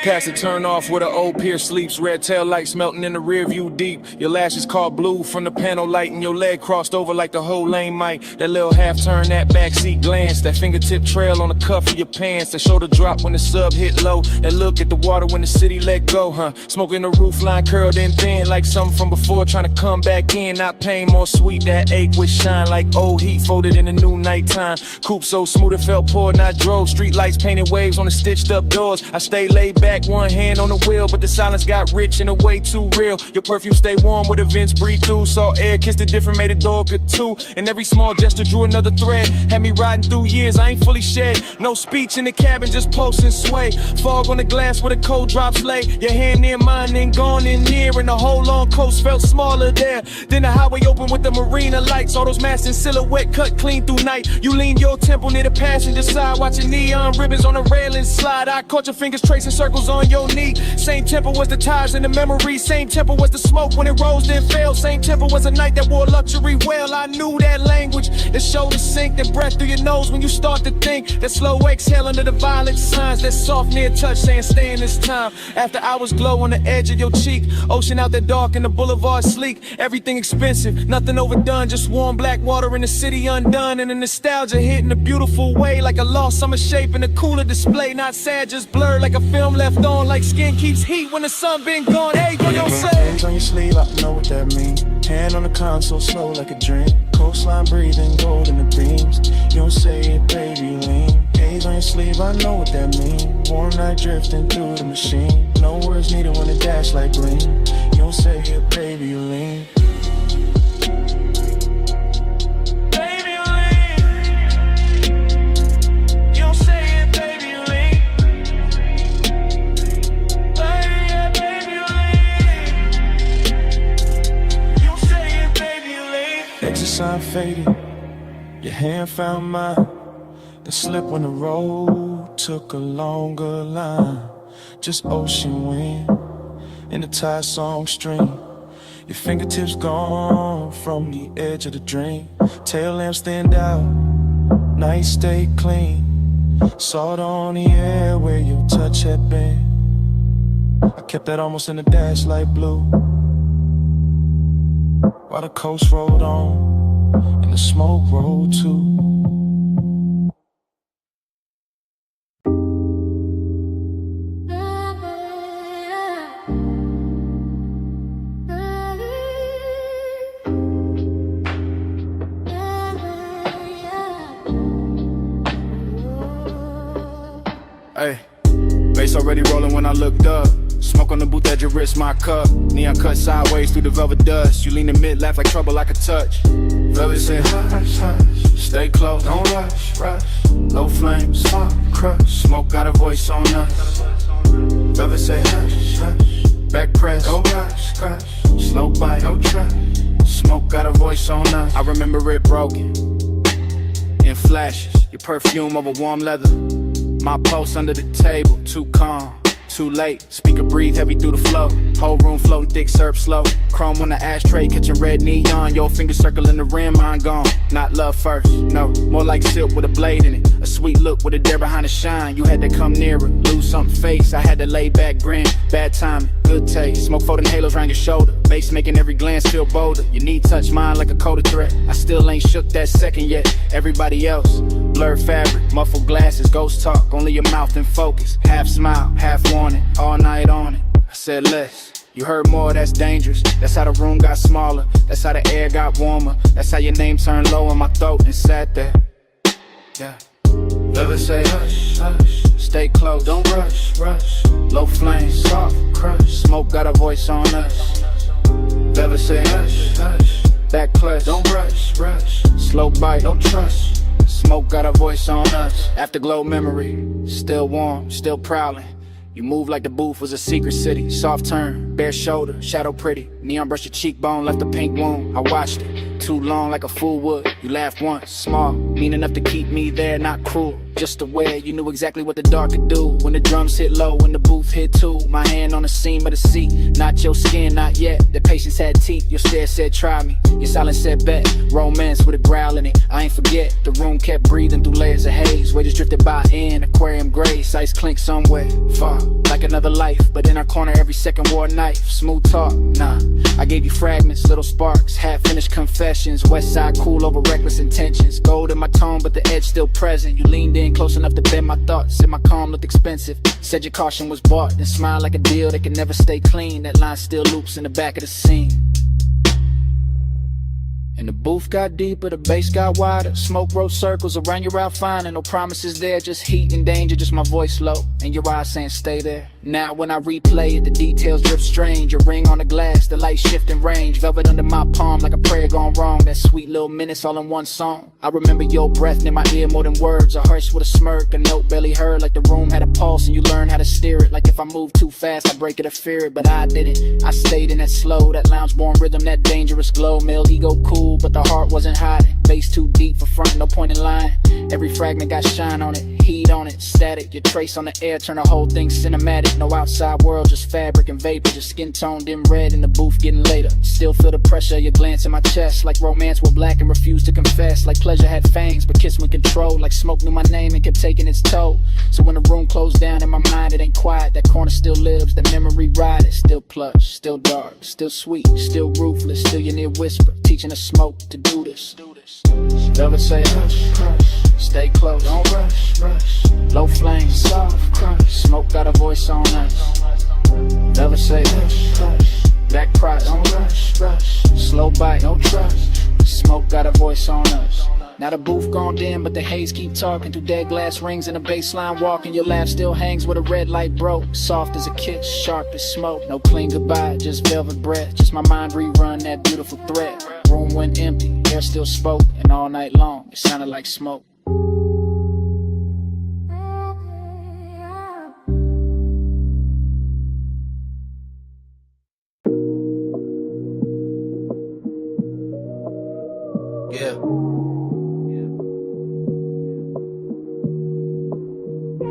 S6: Past the turn off where the old pier sleeps. Red tail lights melting in the rear view deep. Your lashes caught blue from the panel light, and your leg crossed over like the whole lane might. That little half turn, that backseat glance, that fingertip trail on the cuff of your pants, that shoulder drop when the sub hit low, that look at the water when the city let go, huh? Smoking the roof line curled in thin like something from before, trying to come back in. Not pain, more sweet, that ache with shine like old heat folded in the new nighttime. Coupe so smooth it felt poor, and I drove. Street lights painted waves on the stitched up doors. I stayed laid back, one hand on the wheel, but the silence got rich in a way too real. Your perfume stay warm with the vents breathe through. Saw air, kissed it different, made a door good too. And every small gesture drew another thread. Had me riding through years, I ain't fully shed. No speech in the cabin, just pulse and sway. Fog on the glass where the cold drops lay. Your hand near mine, then gone in near, and the whole long coast felt smaller there. Then the highway open with the marina lights. All those masts in silhouette cut clean through night. You lean your temple near the passenger side, watching neon ribbons on the railing slide. I caught your fingers tracing circles on your knee. Same tempo was the tires in the memory. Same tempo was the smoke when it rose then fell. Same tempo was a night that wore luxury well. I knew that language. The shoulder sink, then breath through your nose when you start to think. That slow exhale under the violent signs. That soft near touch saying stay in this time. After hours glow on the edge of your cheek. Ocean out there dark and the boulevard sleek. Everything expensive, nothing overdone. Just warm black water in the city undone. And the nostalgia hit in a beautiful way. Like a lost summer shape in a cooler display. Not sad, just blurred like a film left on. Like skin keeps heat when the sun been gone. Hey, what you say?
S9: Hands on your sleeve, I know what that mean. Hand on the console, slow like a dream. Coastline breathing gold in the beams. You don't say it, baby, you lean. Haze on your sleeve, I know what that mean. Warm night drifting through the machine. No words needed when the dash light gleam. You don't say it, baby, you lean. Sign faded, your hand found mine. The slip when the road took a longer line. Just ocean wind in the tide song stream. Your fingertips gone from the edge of the dream. Tail lamps stand out, night stay clean. Salt on the air where your touch had been. I kept that almost in the dash light blue. While the coast rolled on and the smoke rolled too.
S3: Hey, bass already rolling when I looked up. Smoke on the booth edge, your wrist, my cup. Neon cut sideways through the velvet dust. You lean in mid, laugh like trouble I could touch. Velvet say hush, hush. Stay close, don't rush, rush. Low flames, crush. Smoke got a voice on us. Velvet say hush, hush. Back press, go rush, crush. Slow bite, no trap. Smoke got a voice on us. I remember it broken in flashes. Your perfume over warm leather. My pulse under the table, too calm. Too late, speaker breathe heavy through the flow. Whole room floating thick, serve slow. Chrome on the ashtray, catching red neon. Your finger circling the rim, mine gone. Not love first, no, more like silk with a blade in it. A sweet look with a dare behind the shine. You had to come nearer, lose something face. I had to lay back, grin, bad timing, good taste. Smoke folding halos around your shoulder. Bass making every glance feel bolder. Your knee touch mine like a colder threat. I still ain't shook that second yet. Everybody else
S8: blurred fabric, muffled glasses, ghost talk, only your mouth in focus. Half smile, half warning, all night on it. I said less. You heard more, that's dangerous. That's how the room got smaller. That's how the air got warmer. That's how your name turned low in my throat and sat there. Yeah. Never say hush, hush. Stay close, don't rush, rush. Low flame, soft crush. Smoke got a voice on us. Never say hush, hush. Back clutch, don't rush, rush. Slow bite, don't trust. Smoke got a voice on us. Afterglow memory, still warm, still prowling. You move like the booth was a secret city. Soft turn, bare shoulder, shadow pretty. Neon brush your cheekbone, left a pink wound. I watched it, too long like a fool would. You laughed once, small, mean enough to keep me there, not cruel. Just aware, you knew exactly what the dark could do. When the drums hit low, when the booth hit too. My hand on the seam of the seat, not your skin, not yet. The patience had teeth, your stare said try me. Your silence said bet, romance with a growl in it. I ain't forget, the room kept breathing through layers of haze. Waiters drifted by in, aquarium grace, ice clink somewhere far. Like another life, but in our corner every second wore a knife. Smooth talk, nah. I gave you fragments, little sparks, half-finished confessions. West side cool over reckless intentions. Gold in my tone, but the edge still present. You leaned in close enough to bend my thoughts. Said my calm looked expensive. Said your caution was bought. Then smiled like a deal that can never stay clean. That line still loops in the back of the scene. And the booth got deeper, the bass got wider. Smoke wrote circles around your outfinding. No promises there, just heat and danger. Just my voice low, and your eyes saying stay there. Now when I replay it, the details drift strange. A ring on the glass, the light shifting range. Velvet under my palm like a prayer gone wrong. That sweet little minutes all in one song. I remember your breath near my ear more than words. A hush with a smirk, a note barely heard. Like the room had a pulse and you learned how to steer it. Like if I moved too fast, I break it or fear it. But I didn't, I stayed in that slow, that lounge-born rhythm, that dangerous glow. Male ego cool, but the heart wasn't hiding. Bass too deep for front, no point in lying. Every fragment got shine on it, heat on it, static. Your trace on the air, turn the whole thing cinematic. No outside world, just fabric and vapor. Just skin tone dim red in the booth getting later. Still feel the pressure of your glance in my chest. Like romance were black and refused to confess. Like pleasure had fangs but kiss with control. Like smoke knew my name and kept taking its toll. So when the room closed down in my mind, it ain't quiet. That corner still lives, that memory ride. It's still plush, still dark, still sweet, still ruthless. Still your near whisper, teaching the smoke to do this. Velvet say hush, hush, stay close, don't rush, rush. Low flame, soft crush, smoke got a voice on us. Velvet say hush, hush, back cry, don't rush, rush. Slow bite, no trust, smoke got a voice on us. Now the booth gone dim, but the haze keep talking through dead glass rings and a baseline walking. Your laugh still hangs where the red light broke. Soft as a kiss, sharp as smoke. No clean goodbye, just velvet breath. Just my mind rerun that beautiful thread. Room went empty, air still spoke, and all night long it sounded like smoke. Yeah.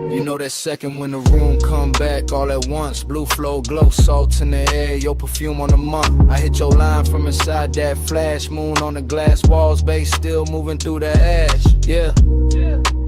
S8: You know that second when the room come back all at once. Blue flow, glow, salt in the air, your perfume on the month. I hit your line from inside that flash. Moon on the glass walls, bass still moving through the ash. Yeah,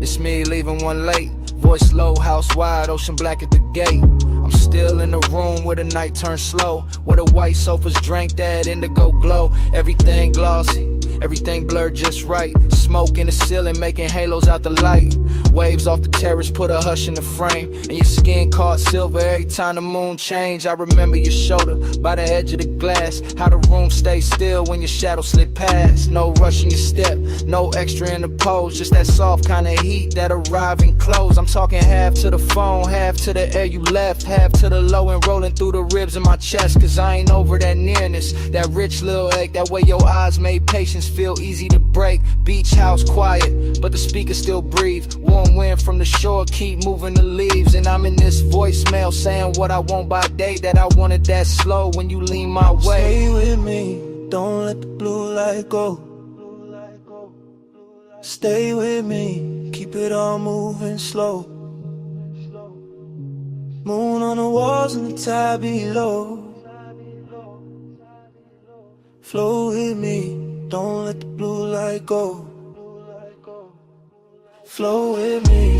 S8: it's me leaving one late. Voice low, house wide, ocean black at the gate. I'm still in the room where the night turns slow, where the white sofas drank that indigo glow. Everything glossy, everything blurred just right. Smoke in the ceiling making halos out the light. Waves off the terrace put a hush in the frame, and your skin caught silver every time the moon changed. I remember your shoulder by the edge of the glass, how the room stayed still when your shadow slid past. No rush in your step, no extra in the pose, just that soft kind of heat that arrive and close. I'm talking half to the phone, half to the air you left, half to the low and rolling through the ribs in my chest. Cause I ain't over that nearness, that rich little ache, that way your eyes made patience feel easy to break. Beach house quiet, but the speakers still breathe. Warm wind from the shore keep moving the leaves. And I'm in this voicemail saying what I want by day, that I wanted that slow when you lean my way.
S12: Stay with me, don't let the blue light go. Stay with me, keep it all moving slow. Moon on the walls and the tide below. Flow with me, don't let the blue light go. Flow with me,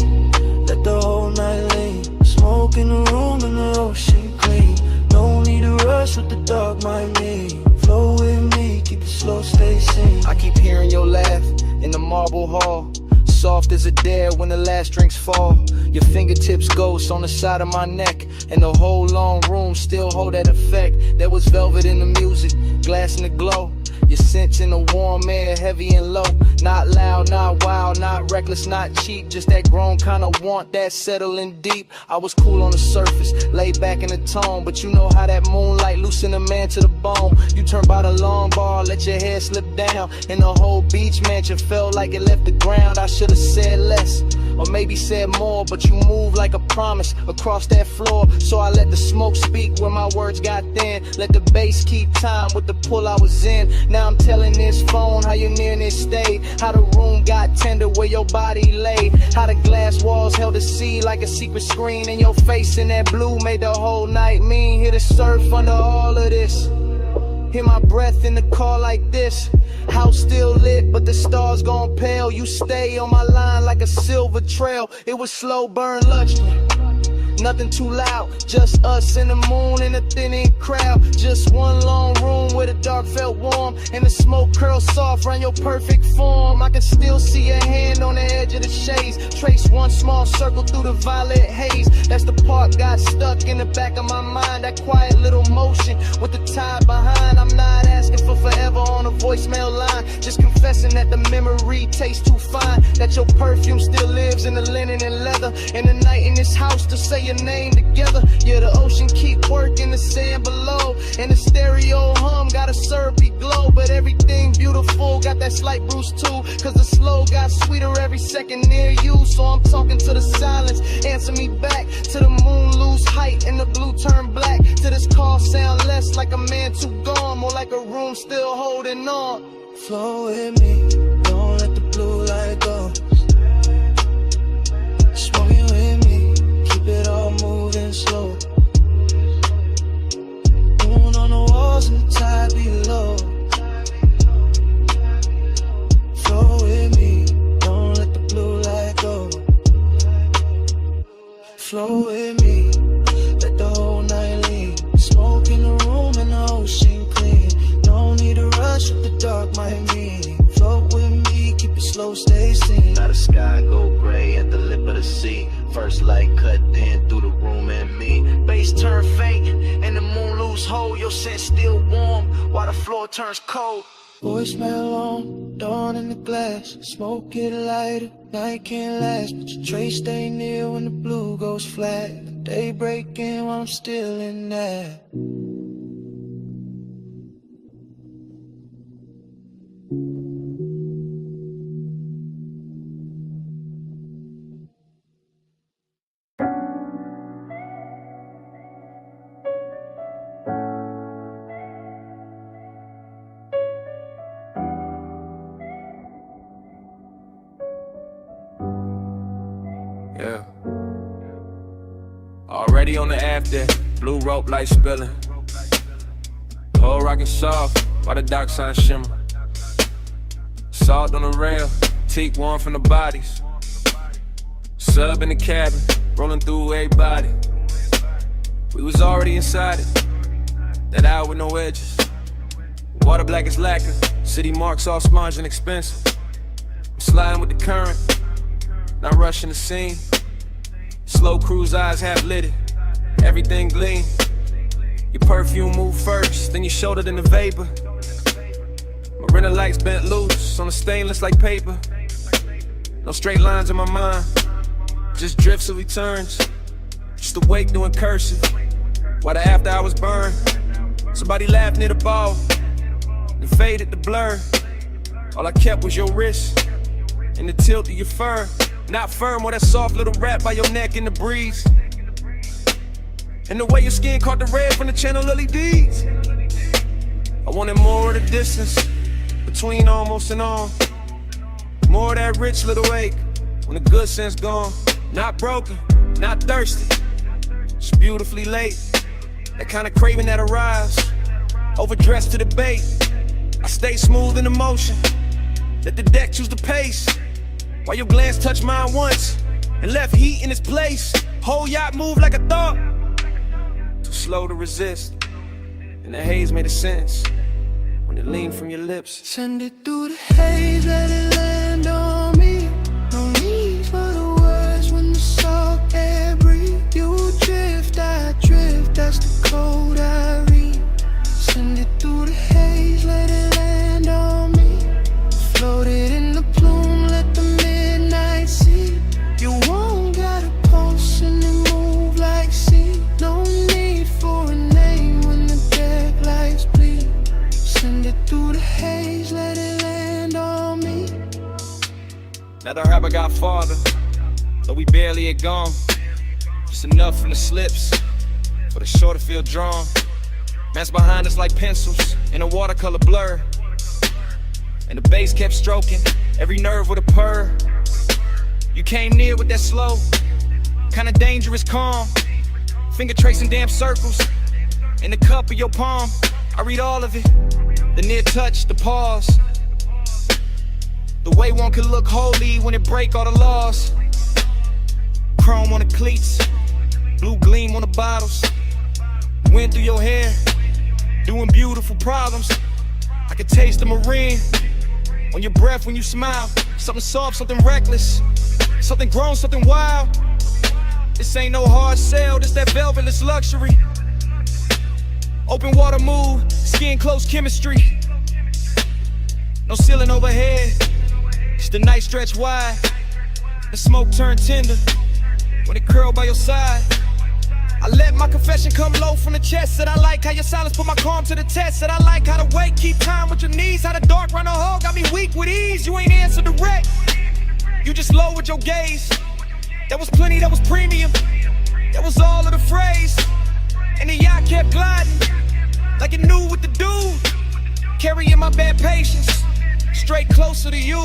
S12: let the whole night lean. Smoke in the room and the ocean clean. No need to rush with the dark, my me. Flow with me, keep it slow, stay sane.
S8: I keep hearing your laugh in the marble hall.
S6: soft as a dare when the last drinks fall. Your fingertips ghost on the side of my neck, and the whole long room still hold that effect. There was velvet in the music, glass in the glow. Your scent in the warm air, heavy and low. Not loud, not wild, not reckless, not cheap. Just that grown kind of want that settling deep. I was cool on the surface, laid back in the tone, but you know how that moonlight loosen a man to the bone. You turn by the long bar, let your hair slip down, and the whole beach mansion felt like it left the ground. I should have said less, or maybe said more, but you move like a promise across that floor. So I let the smoke speak where my words got thin. Let the bass keep time with the pull I was in. Now I'm telling this phone how your nearness stayed, how the room got tender where your body lay, how the glass walls held the sea like a secret screen, and your face in that blue made the whole night mean. Hear the surf under all of this, hear my breath in the car like this. House still lit, but the stars gone pale. You stay on my line like a silver trail. It was slow burn luxury, nothing too loud, just us and the moon and a thinning crowd. Just one long room where the dark felt warm, and the smoke curled soft around your perfect form. I can still see your hand on the edge of the shades, trace one small circle through the violet haze. That's the part got stuck in the back of my mind, that quiet little motion with the tide behind. I'm not asking for forever on a voicemail line, just confessing that the memory tastes too fine, that your perfume still lives in the linen and leather, and the night in this house to say your name together. Yeah, the ocean keep working the sand below, and the stereo hum got a syrupy glow. But everything beautiful got that slight bruise too, cause the slow got sweeter every second near you. So I'm talking to the silence, answer me back, to the moon lose height and the blue turn black, to this call sound less like a man too gone, more like a room still holding on.
S12: Flow with me, don't let the blue light go. Smoking with me, keep it all moving slow. Moon on the walls and the tide below. Flow with me, don't let the blue light go. Flow with me, let the whole night lead. Smoke in the room and the ocean clean. No need to rush what the dark might mean. Float with me, keep it slow, stay seen.
S8: Now the sky go gray at the lip of the sea. First light cut in through the room and me.
S12: Bass turn faint and the moon lose hold. Your scent still warm while the floor turns cold. Voicemail on, dawn in the glass. Smoke get lighter, night can't last, but your trace stay near when the blue goes flat. The day breaking while I'm still in that.
S9: Yeah. Already on the after, blue rope light spilling. Whole rockin' soft, while the dock sign shimmer. Salt on the rail, teak warm from the bodies. Sub in the cabin, rolling through everybody. We was already inside it, that hour with no edges. Water black as lacquer, city marks all sponge and expensive. I'm sliding with the current, not rushing the scene. Slow cruise eyes half lit, everything gleam. Your perfume move first, then your shoulder, then the vapor. Marina lights bent loose on the stainless like paper. No straight lines in my mind, just drifts of returns. Just awake doing cursive, while the after hours burn. Somebody laughed near the ball, and faded the blur. All I kept was your wrist, and the tilt of your fur. Not firm or that soft little wrap by your neck in the breeze. And the way your skin caught the red from the channel LEDs. I wanted more of the distance between almost and on. More of that rich little ache when the good sense gone. Not broken, not thirsty, just beautifully late. That kind of craving that arrives, overdressed to the bait. I stay smooth in the motion, let the deck choose the pace. While your glance touched mine once and left heat in its place. Whole yacht moved like a thought, too slow to resist. And the haze made a sense when it leaned from your lips.
S12: Send it through the haze, let it land on me. No
S7: Now the rapper got farther, though we barely had gone. Just enough from the slips for the short to feel drawn. Man's behind us like pencils in a watercolor blur, and the bass kept stroking every nerve with a purr. You came near with that slow, kinda dangerous calm, finger tracing damn circles in the cup of your palm. I read all of it, the near touch, the pause, the way one can look holy when it break all the laws. Chrome on the cleats, blue gleam on the bottles, wind through your hair, doing beautiful problems. I can taste the marine on your breath when you smile. Something soft, something reckless, something grown, something wild. This ain't no hard sell, this that velvetless luxury. Open water move, skin close chemistry. No ceiling overhead, it's the night stretch wide. The smoke turn tender when it curl by your side. I let my confession come low from the chest. Said I like how your silence put my calm to the test. Said I like how the weight keep time with your knees. How the dark run a hole got me weak with ease. You ain't answer direct, you just lowered your gaze. That was plenty, that was premium, that was all of the phrase. And the yacht kept gliding like it knew what to do, carrying my bad patience straight closer to you.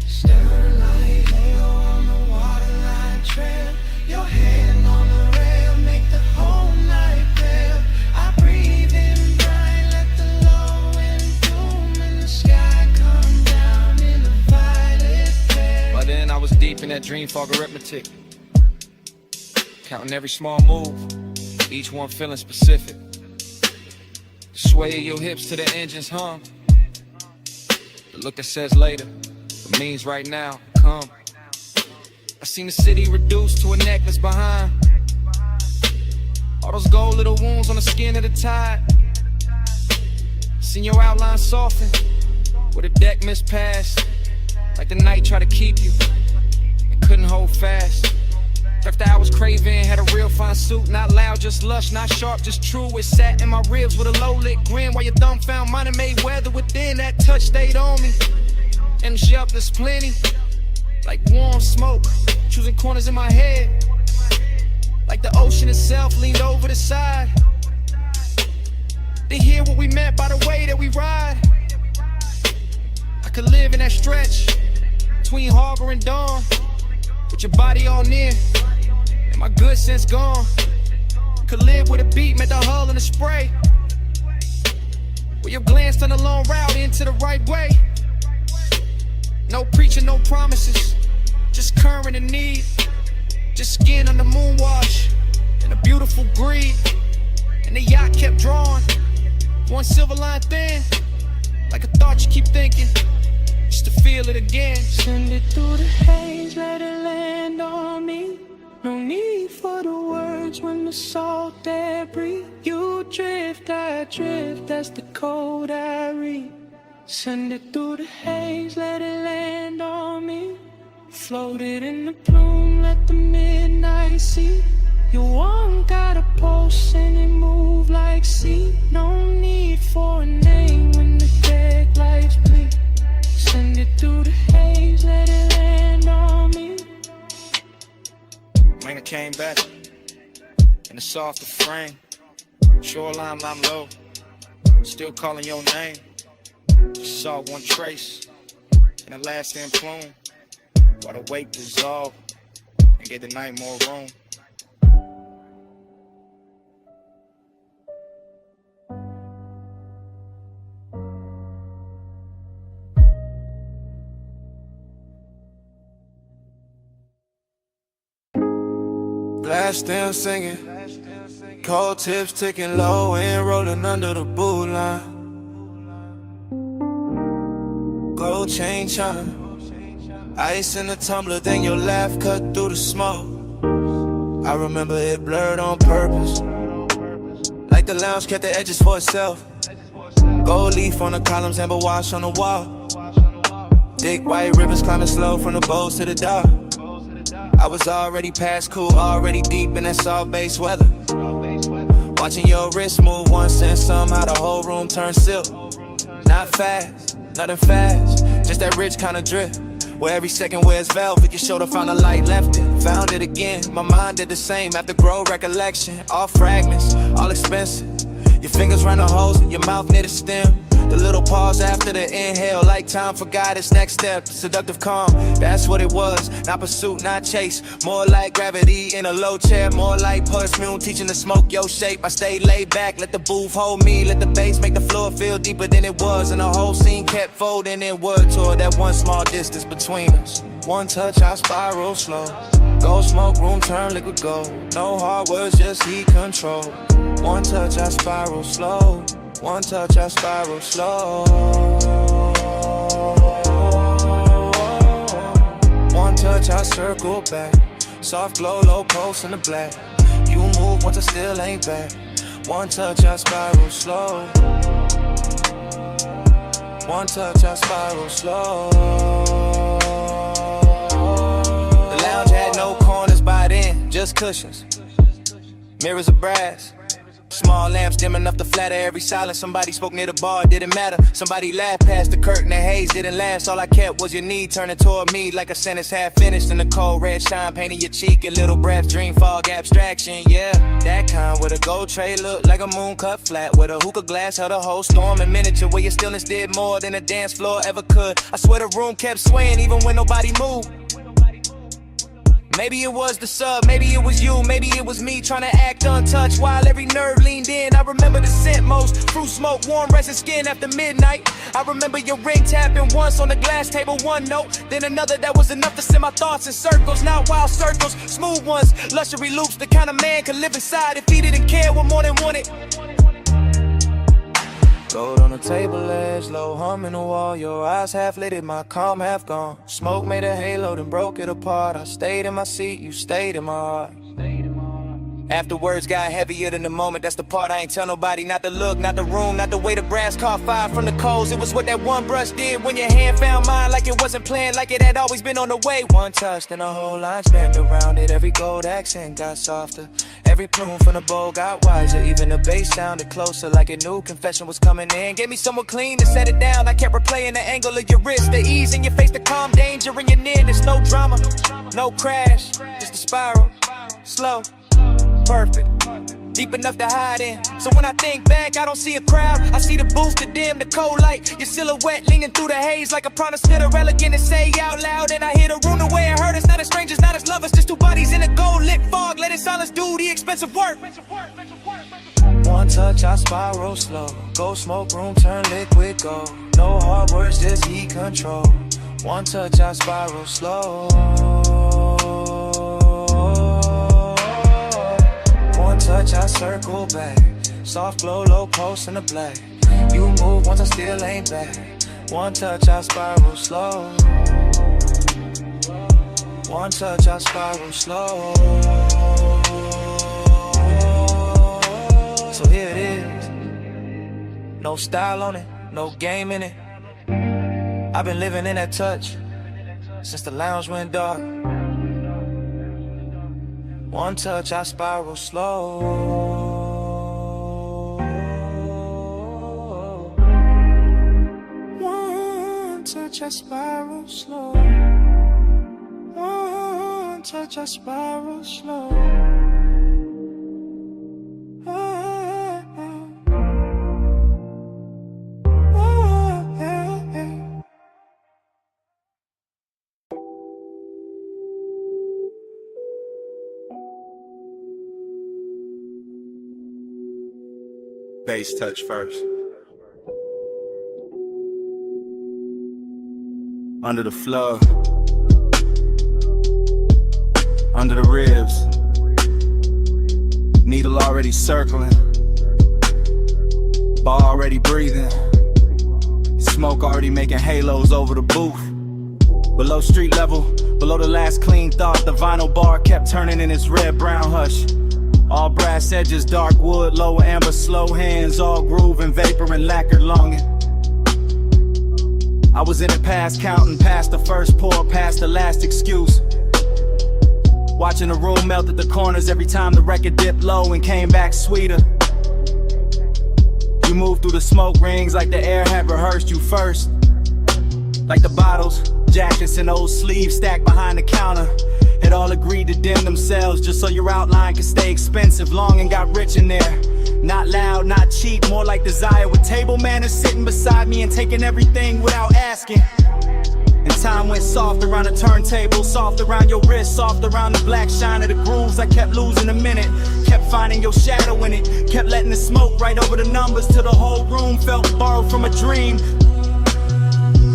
S2: Starlight halo on the waterline trail, your hand on the rail, make the whole night pale. I breathe in bright, let the low end bloom, and the sky come down in a violet flare.
S7: By then I was deep in that dream fog arithmetic, counting every small move, each one feeling specific. Sway your hips to the engine's hum, the look that says later but means right now, come. I seen the city reduced to a necklace behind, all those gold little wounds on the skin of the tide. Seen your outline soften where the deck mispassed, like the night tried to keep you and couldn't hold fast. After I was craving, had a real fine suit, not loud, just lush, not sharp, just true. It sat in my ribs with a low lit grin, while your thumb found mine and made weather within. That touch stayed on me, and the shelf is plenty, like warm smoke, choosing corners in my head, like the ocean itself leaned over the side to hear what we meant by the way that we ride. I could live in that stretch between harbor and dawn, with your body all near and my good sense gone. Could live with a beat, met the hull and the spray, where your glance turned a long route into the right way. No preaching, no promises, just current and need, just skin on the moon wash and a beautiful greed. And the yacht kept drawing, one silver line thin, like a thought you keep thinking, just to feel it again.
S12: Send it through the haze, let it land on me. No need for the words when the salt air breathe. You drift, I drift, that's the code I read. Send it through the haze, let it land on me. Floated in the plume, let the midnight see. You one got a pulse and it move like sea. No need for a name when the deck lights bleed. Send it through the haze, let it land on me.
S7: When I came back in a softer frame, shoreline I'm low, still calling your name. Just saw one trace in the last end plume, while the wake dissolved and gave the night more room.
S9: Blast still singing, cold tips ticking low and rolling under the boot line. Gold chain chime, ice in the tumbler, then your laugh cut through the smoke. I remember it blurred on purpose, like the lounge kept the edges for itself. Gold leaf on the columns, amber wash on the wall. Thick white rivers climbing slow from the bows to the dock. I was already past cool, already deep in that soft base weather. Watching your wrist move once and somehow the whole room turned silk. Not fast, nothing fast, just that rich kind of drip.
S8: Where every second wears velvet, your shoulder found a light, left it, found it again. My mind did the same after grow recollection. All fragments, all expensive. Your fingers round the holes in your mouth near the stem. The little pause after the inhale, like time forgot its next step. Seductive calm, that's what it was. Not pursuit, not chase. More like gravity in a low chair. More like perfume, teaching to smoke your shape. I stayed laid back, let the booth hold me. Let the bass make the floor feel deeper than it was. And the whole scene kept folding inward toward that one small distance between us. One touch, I spiral slow. Go smoke room, turn liquid gold. No hard words, just heat control. One touch, I spiral slow. One touch, I spiral slow. One touch, I circle back. Soft glow, low pulse in the black. You move once I still ain't back. One touch, I spiral slow. One touch, I spiral slow. The lounge had no corners by then, just cushions. Mirrors of brass. Small lamps dim enough to flatter every silence. Somebody spoke near the bar, it didn't matter. Somebody laughed past the curtain, the haze didn't last. All I kept was your knee turning toward me like a sentence half finished. And the cold red shine painting your cheek. A little breath, dream fog, abstraction, yeah. That kind with a gold tray looked like a moon cut flat. With a hookah glass held a whole storm in miniature. Where your stillness did more than a dance floor ever could. I swear the room kept swaying even when nobody moved. Maybe it was the sub, maybe it was you, maybe it was me trying to act untouched while every nerve leaned in. I remember the scent most, fruit smoke, warm resin skin after midnight. I remember your ring tapping once on the glass table, one note, then another that was enough to send my thoughts in circles. Not wild circles, smooth ones, luxury loops, the kind of man could live inside if he didn't care what more than wanted. Gold on the table edge, low hum in the wall. Your eyes half lit, my calm half gone. Smoke made a halo, then broke it apart. I stayed in my seat, you stayed in my heart. After words got heavier than the moment, that's the part I ain't tell nobody. Not the look, not the room, not the way the brass caught fire from the coals. It was what that one brush did when your hand found mine. Like it wasn't planned, like it had always been on the way. One touch, then a whole line spanned around it. Every gold accent got softer. Every plume from the bowl got wiser. Even the bass sounded closer, like a new confession was coming in. Gave me someone clean to set it down. I kept replaying the angle of your wrist, the ease in your face, the calm danger in your nearness. No drama, no crash, just a spiral, slow, perfect, deep enough to hide in. So when I think back, I don't see a crowd. I see the booth, the dim, the cold light. Your silhouette leaning through the haze like a promise to the elegant and say out loud. And I hear the room the way it hurt us. Not as strangers, not as lovers, just two bodies in a gold lit fog. Let it silence do the expensive work. One touch, I spiral slow. Go smoke room, turn liquid gold. No hard words, just heat control. One touch, I spiral slow. One touch, I circle back. Soft glow, low pulse in the black. You move once I still ain't back. One touch, I spiral slow. One touch, I spiral slow. So here it is. No style on it, no game in it. I've been living in that touch since the lounge went dark. One touch, I spiral slow. One touch, I spiral slow. One touch, I spiral slow.
S3: Bass touch first. Under the floor, under the ribs, needle already circling, bar already breathing, smoke already making halos over the booth. Below street level, below the last clean thought, the vinyl bar kept turning in its red-brown hush. All brass edges, dark wood, low amber, slow hands, all groove and vapor and lacquered longing. I was in it past counting, past the first pour, past the last excuse. Watching the room melt at the corners every time the record dipped low and came back sweeter. You moved through the smoke rings like the air had rehearsed you first. Like the bottles,
S6: jackets and old sleeves stacked behind the counter. Had all agreed to dim themselves just so your outline could stay expensive. Long and got rich in there. Not loud, not cheap, more like desire. With table manners sitting beside me and taking everything without asking. And time went soft around the turntable, soft around your wrist, soft around the black shine of the grooves. I kept losing a minute, kept finding your shadow in it, kept letting the smoke right over the numbers till the whole room felt borrowed from a dream.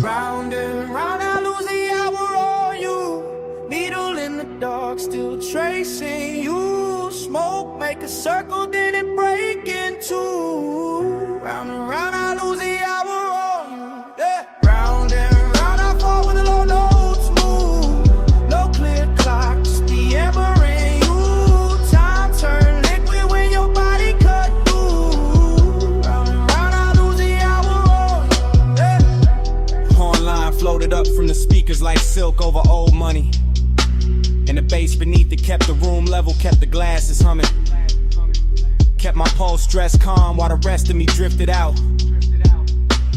S12: Round and round, I lose the hour on you. Needle in the dark, still tracing you. Smoke, make a circle, then it break in two. Round and round, I lose the hour on you. Yeah. Round and round, I fall when the low notes move. No clear clock, just the ember in you. Time turn liquid when your body cut through. Round and round, I lose the hour on you. Yeah.
S6: Horn floated up from the speakers like silk over old money. And the bass beneath it kept the room level, kept the glasses humming. Kept my pulse dressed calm while the rest of me drifted out.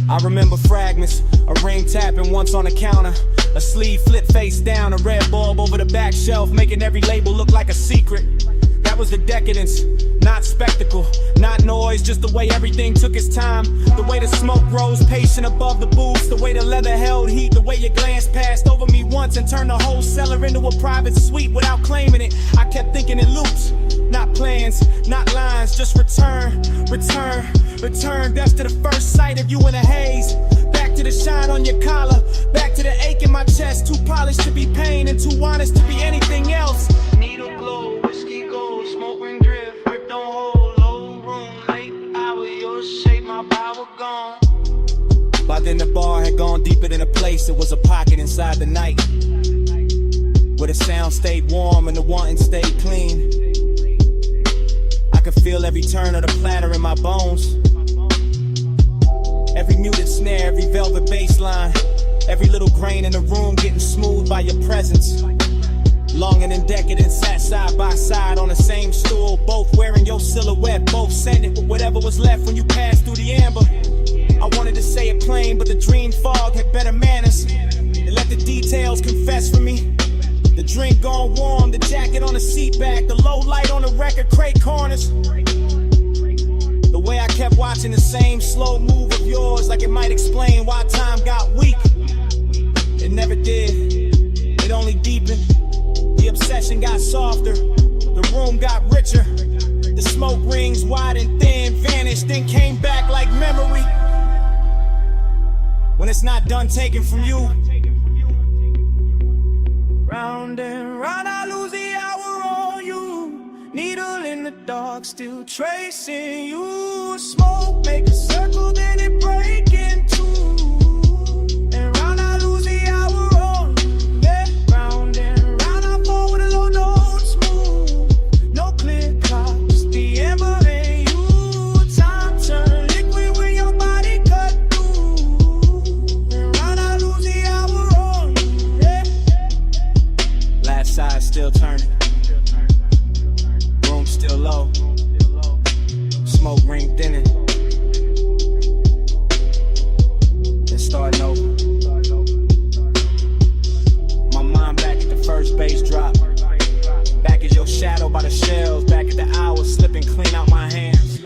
S6: I remember fragments, a ring tapping once on the counter, a sleeve flipped face down, a red bulb over the back shelf, making every label look like a secret. That was the decadence, not spectacle, not noise, just the way everything took its time. The way the smoke rose patient above the booths, the way the leather held heat, the way your glance passed over me once and turned the whole cellar into a private suite without claiming it. I kept thinking in loops, not plans, not lines, just return, return, return. Death to the first sight of you in a haze. Back to the shine on your collar, back to the ache in my chest. Too polished to be pain and too honest to be anything else.
S12: Needle glow, whiskey gold, smoke ring drift, grip don't hold, low room, late hour, your shape, my power gone.
S6: By then the bar had gone deeper than a place, it was a pocket inside the night, where the sound stayed warm and the wanting stayed clean. I could feel every turn of the platter in my bones, every muted snare, every velvet bass line, every little grain in the room getting smooth by your presence. Longing and decadent sat side by side on the same stool, both wearing your silhouette, both scented with whatever was left when you passed through the amber. I wanted to say it plain, but the dream fog had better manners. It let the details confess for me. The drink gone warm, the jacket on the seat back, the low light on the record crate corners. The way I kept watching the same slow move of yours, like it might explain why time got weak. It never did, it only deepened. The obsession got softer, the room got richer. The smoke rings wide and thin vanished, then came back like memory. When it's not done taken from you.
S12: Round and round, I lose the hour on you. Needle in the dark, still tracing you. Smoke, make a circle, then it break in two. And round, I lose the hour on you. Yeah. Round and round, I fall with a low notes move. No clear clock, just the ember in you. Time turn liquid when your body cut through. And round, I lose the hour on you. Yeah.
S6: Last side still turning, room still low, smoke ring thinning, then starting over. My mind back at the first bass drop, back as your shadow by the shelves, back at the hours slipping clean out my hands.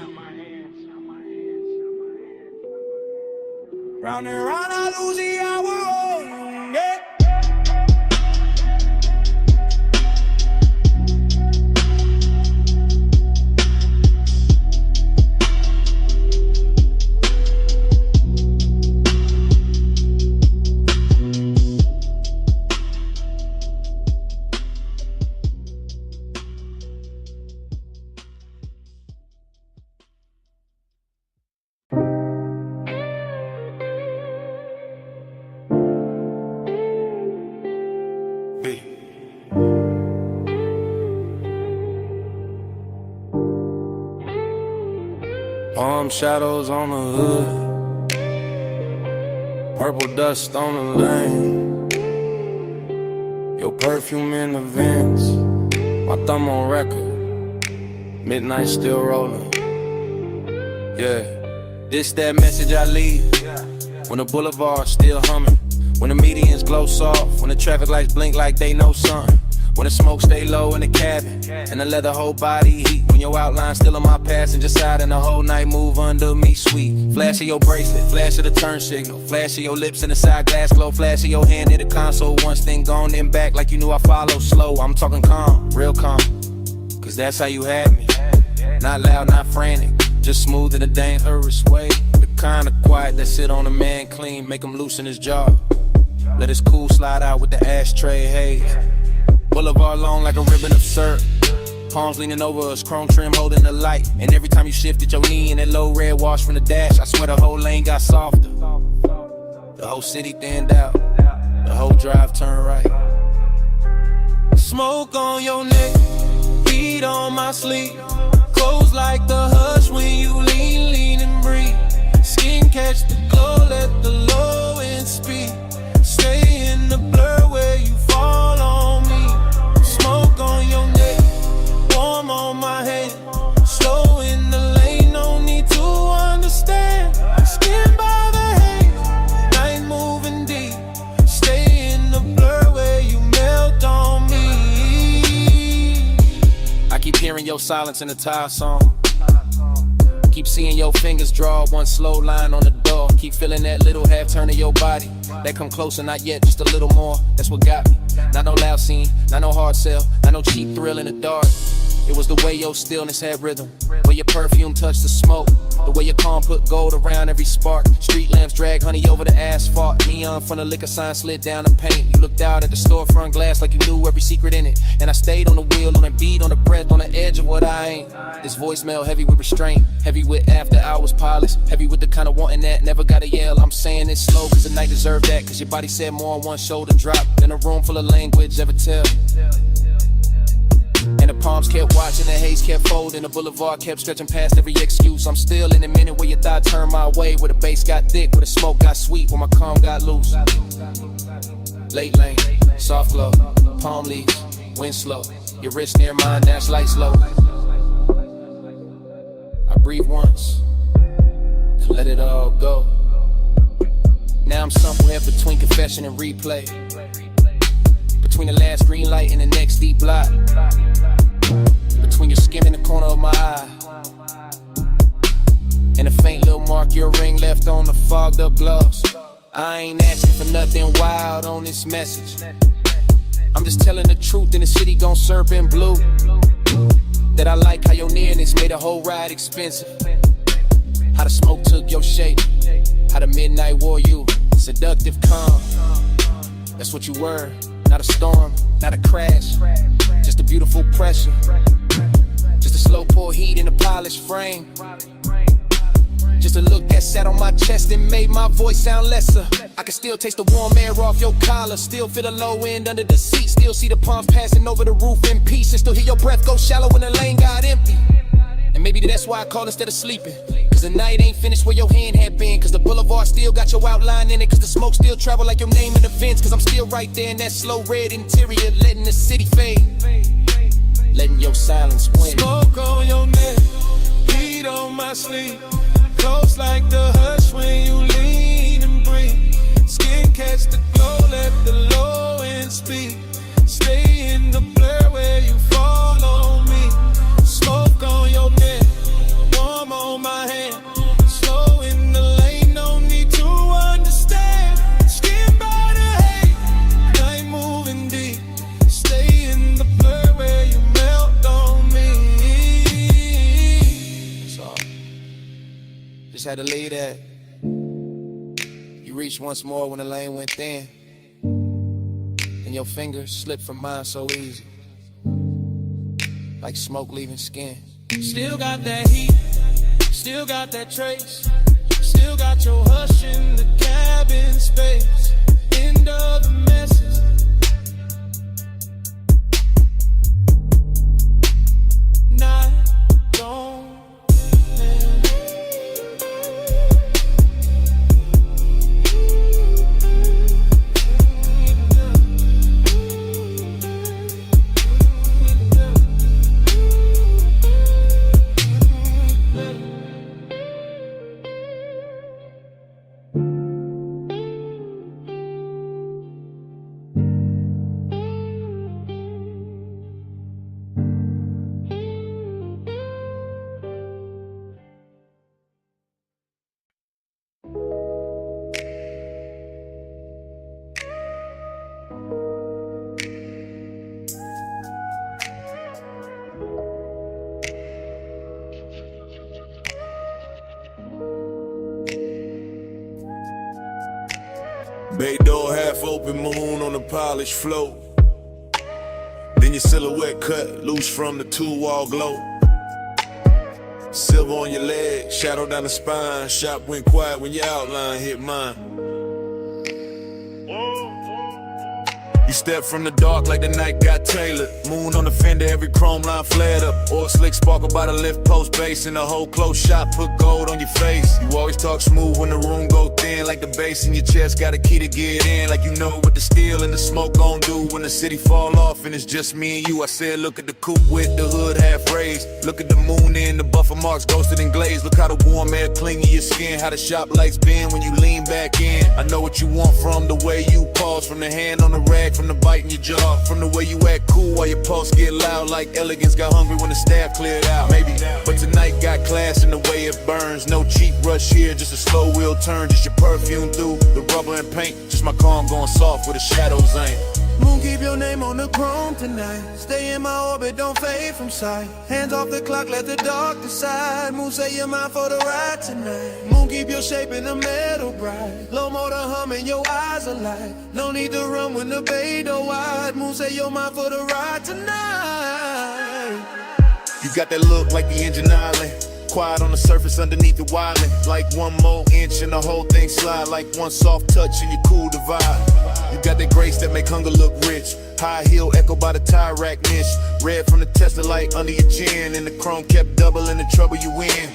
S12: Round and round, I lose the hour on you. Yeah.
S9: Palm shadows on the hood, purple dust on the lane, your perfume in the vents, my thumb on record, midnight still rolling. Yeah, this that message I leave when the boulevard still humming.
S6: When the medians glow soft, when the traffic lights blink like they know something. When the smoke stay low in the cabin, and the leather whole body heat. When your outline still on my passenger side, and the whole night move under me sweet. Flash of your bracelet, flash of the turn signal, flash of your lips in the side glass glow, flash of your hand in the console. Once thing gone, then back like you knew I follow slow. I'm talking calm, real calm, cause that's how you had me. Not loud, not frantic, just smooth in a dangerous way. The kind of quiet that sit on a man clean, make him loosen his jaw. Let his cool slide out with the ashtray haze. Boulevard long like a ribbon of syrup. Palms leaning over us, chrome trim holding the light. And every time you shifted your knee in that low red wash from the dash, I swear the whole lane got softer. The whole city thinned out, the whole drive turned right.
S12: Smoke on your neck, beat on my sleeve. Close like the hush when you lean, lean and breathe. Skin catch the glow, let the low end speed. Stay in the blur where you fall on me. Smoke on your neck, warm on my hand. Slow in the lane, no need to understand. Skin by the haze, night moving deep. Stay in the blur where you melt on me.
S6: I keep hearing your silence in the tire song. Keep seeing your fingers draw one slow line on the door. Keep feeling that little half turn of your body. That come closer, not yet, just a little more. That's what got me. Not no loud scene, not no hard sell, not no cheap thrill in the dark. It was the way your stillness had rhythm, where your perfume touched the smoke, the way your calm put gold around every spark. Street lamps drag honey over the asphalt. Neon from the liquor sign slid down the paint. You looked out at the storefront glass like you knew every secret in it. And I stayed on the wheel, on the beat, on the breath, on the edge of what I ain't. This voicemail heavy with restraint, heavy with after hours polish, heavy with the kind of wanting that never gotta yell. I'm saying it slow cause the night deserved that, cause your body said more on one shoulder drop than a room full of language ever tell. And the palms kept watching, the haze kept folding, the boulevard kept stretching past every excuse. I'm still in a minute where your thought turned my way, where the bass got thick, where the smoke got sweet, where my calm got loose. Late lane, soft glow, palm leaves, wind slow. Your wrist near mine, dash light slow. I breathe once, and let it all go. Now I'm somewhere between confession and replay, between the last green light and the next deep block, between your skin and the corner of my eye, and a faint little mark your ring left on the fogged up gloss. I ain't asking for nothing wild on this message. I'm just telling the truth, and the city gon' serve in blue. That I like how your nearness made the whole ride expensive. How the smoke took your shape, how the midnight wore you. Seductive calm, that's what you were. Not a storm, not a crash, just a beautiful pressure. Just a slow pour heat in a polished frame. Just a look that sat on my chest and made my voice sound lesser. I can still taste the warm air off your collar, still feel the low end under the seat, still see the palms passing over the roof in peace, and still hear your breath go shallow when the lane got empty. And maybe that's why I call instead of sleeping, cause the night ain't finished where your hand had been, cause the boulevard still got your outline in it, cause the smoke still travel like your name in the vents, cause I'm still right there in that slow red interior, letting the city fade, letting your silence win.
S12: Smoke on your neck, beat on my sleeve. Close like the hush when you lean and breathe. Skin catch the glow, let the low end speak. Stay in the blur where you fall on me. Smoke on your neck, warm on my hand. Slow in the lane, no need to understand. Skin by the haze, night moving deep. Stay in the blur where you melt on me.
S6: That's all. Just had to leave that. You reached once more when the lane went thin, and your fingers slipped from mine so easy, like smoke leaving skin.
S12: Still got that heat, still got that trace. Still got your hush in the cabin space. End of the message. Night gone.
S3: Bay door half open, moon on the polished floor. Then your silhouette cut loose from the two-wall glow. Silver on your leg, shadow down the spine. Shop went quiet when your outline hit mine. You step from the dark like the night got tailored. Moon on the fender, every chrome line flared up. Oil slick sparkle by the lift post base. In the whole close shot, put gold on your face. You always talk smooth when the room go thin. Like the bass in your chest, got a key to get in. Like you know what the steel and the smoke gon' do when the city fall off and it's just me and you. I said look at the coupe with the hood half raised. Look at the moon in the buffer marks ghosted and glazed. Look how the warm air cling to your skin. How the shop lights bend when you lean back in. I know what you want from the way you pause. From the hand on the rag, from the bite in your jaw. From the way you act cool while your pulse get loud. Like elegance got hungry when the staff cleared out. Maybe, but tonight got class in the way it burns. No cheap rush here, just a slow wheel turn. Just your perfume through the rubber and paint. Just my calm going soft where the shadows ain't.
S12: Moon, keep your name on the chrome tonight. Stay in my orbit, don't fade from sight. Hands off the clock, let the dark decide. Moon, say you're mine for the ride tonight. Moon, keep your shape in the metal bright. Low motor humming, your eyes alight. No need to run when the bay door wide. Moon, say you're mine for the ride tonight.
S3: You got that look like the engine island. Quiet on the surface underneath the wildin'. Like one more inch and the whole thing slide. Like one soft touch and you cool the vibe. You got that grace that make hunger look rich. High heel echo by the tire rack niche. Red from the Tesla light under your chin. And the chrome kept doubling the trouble you in.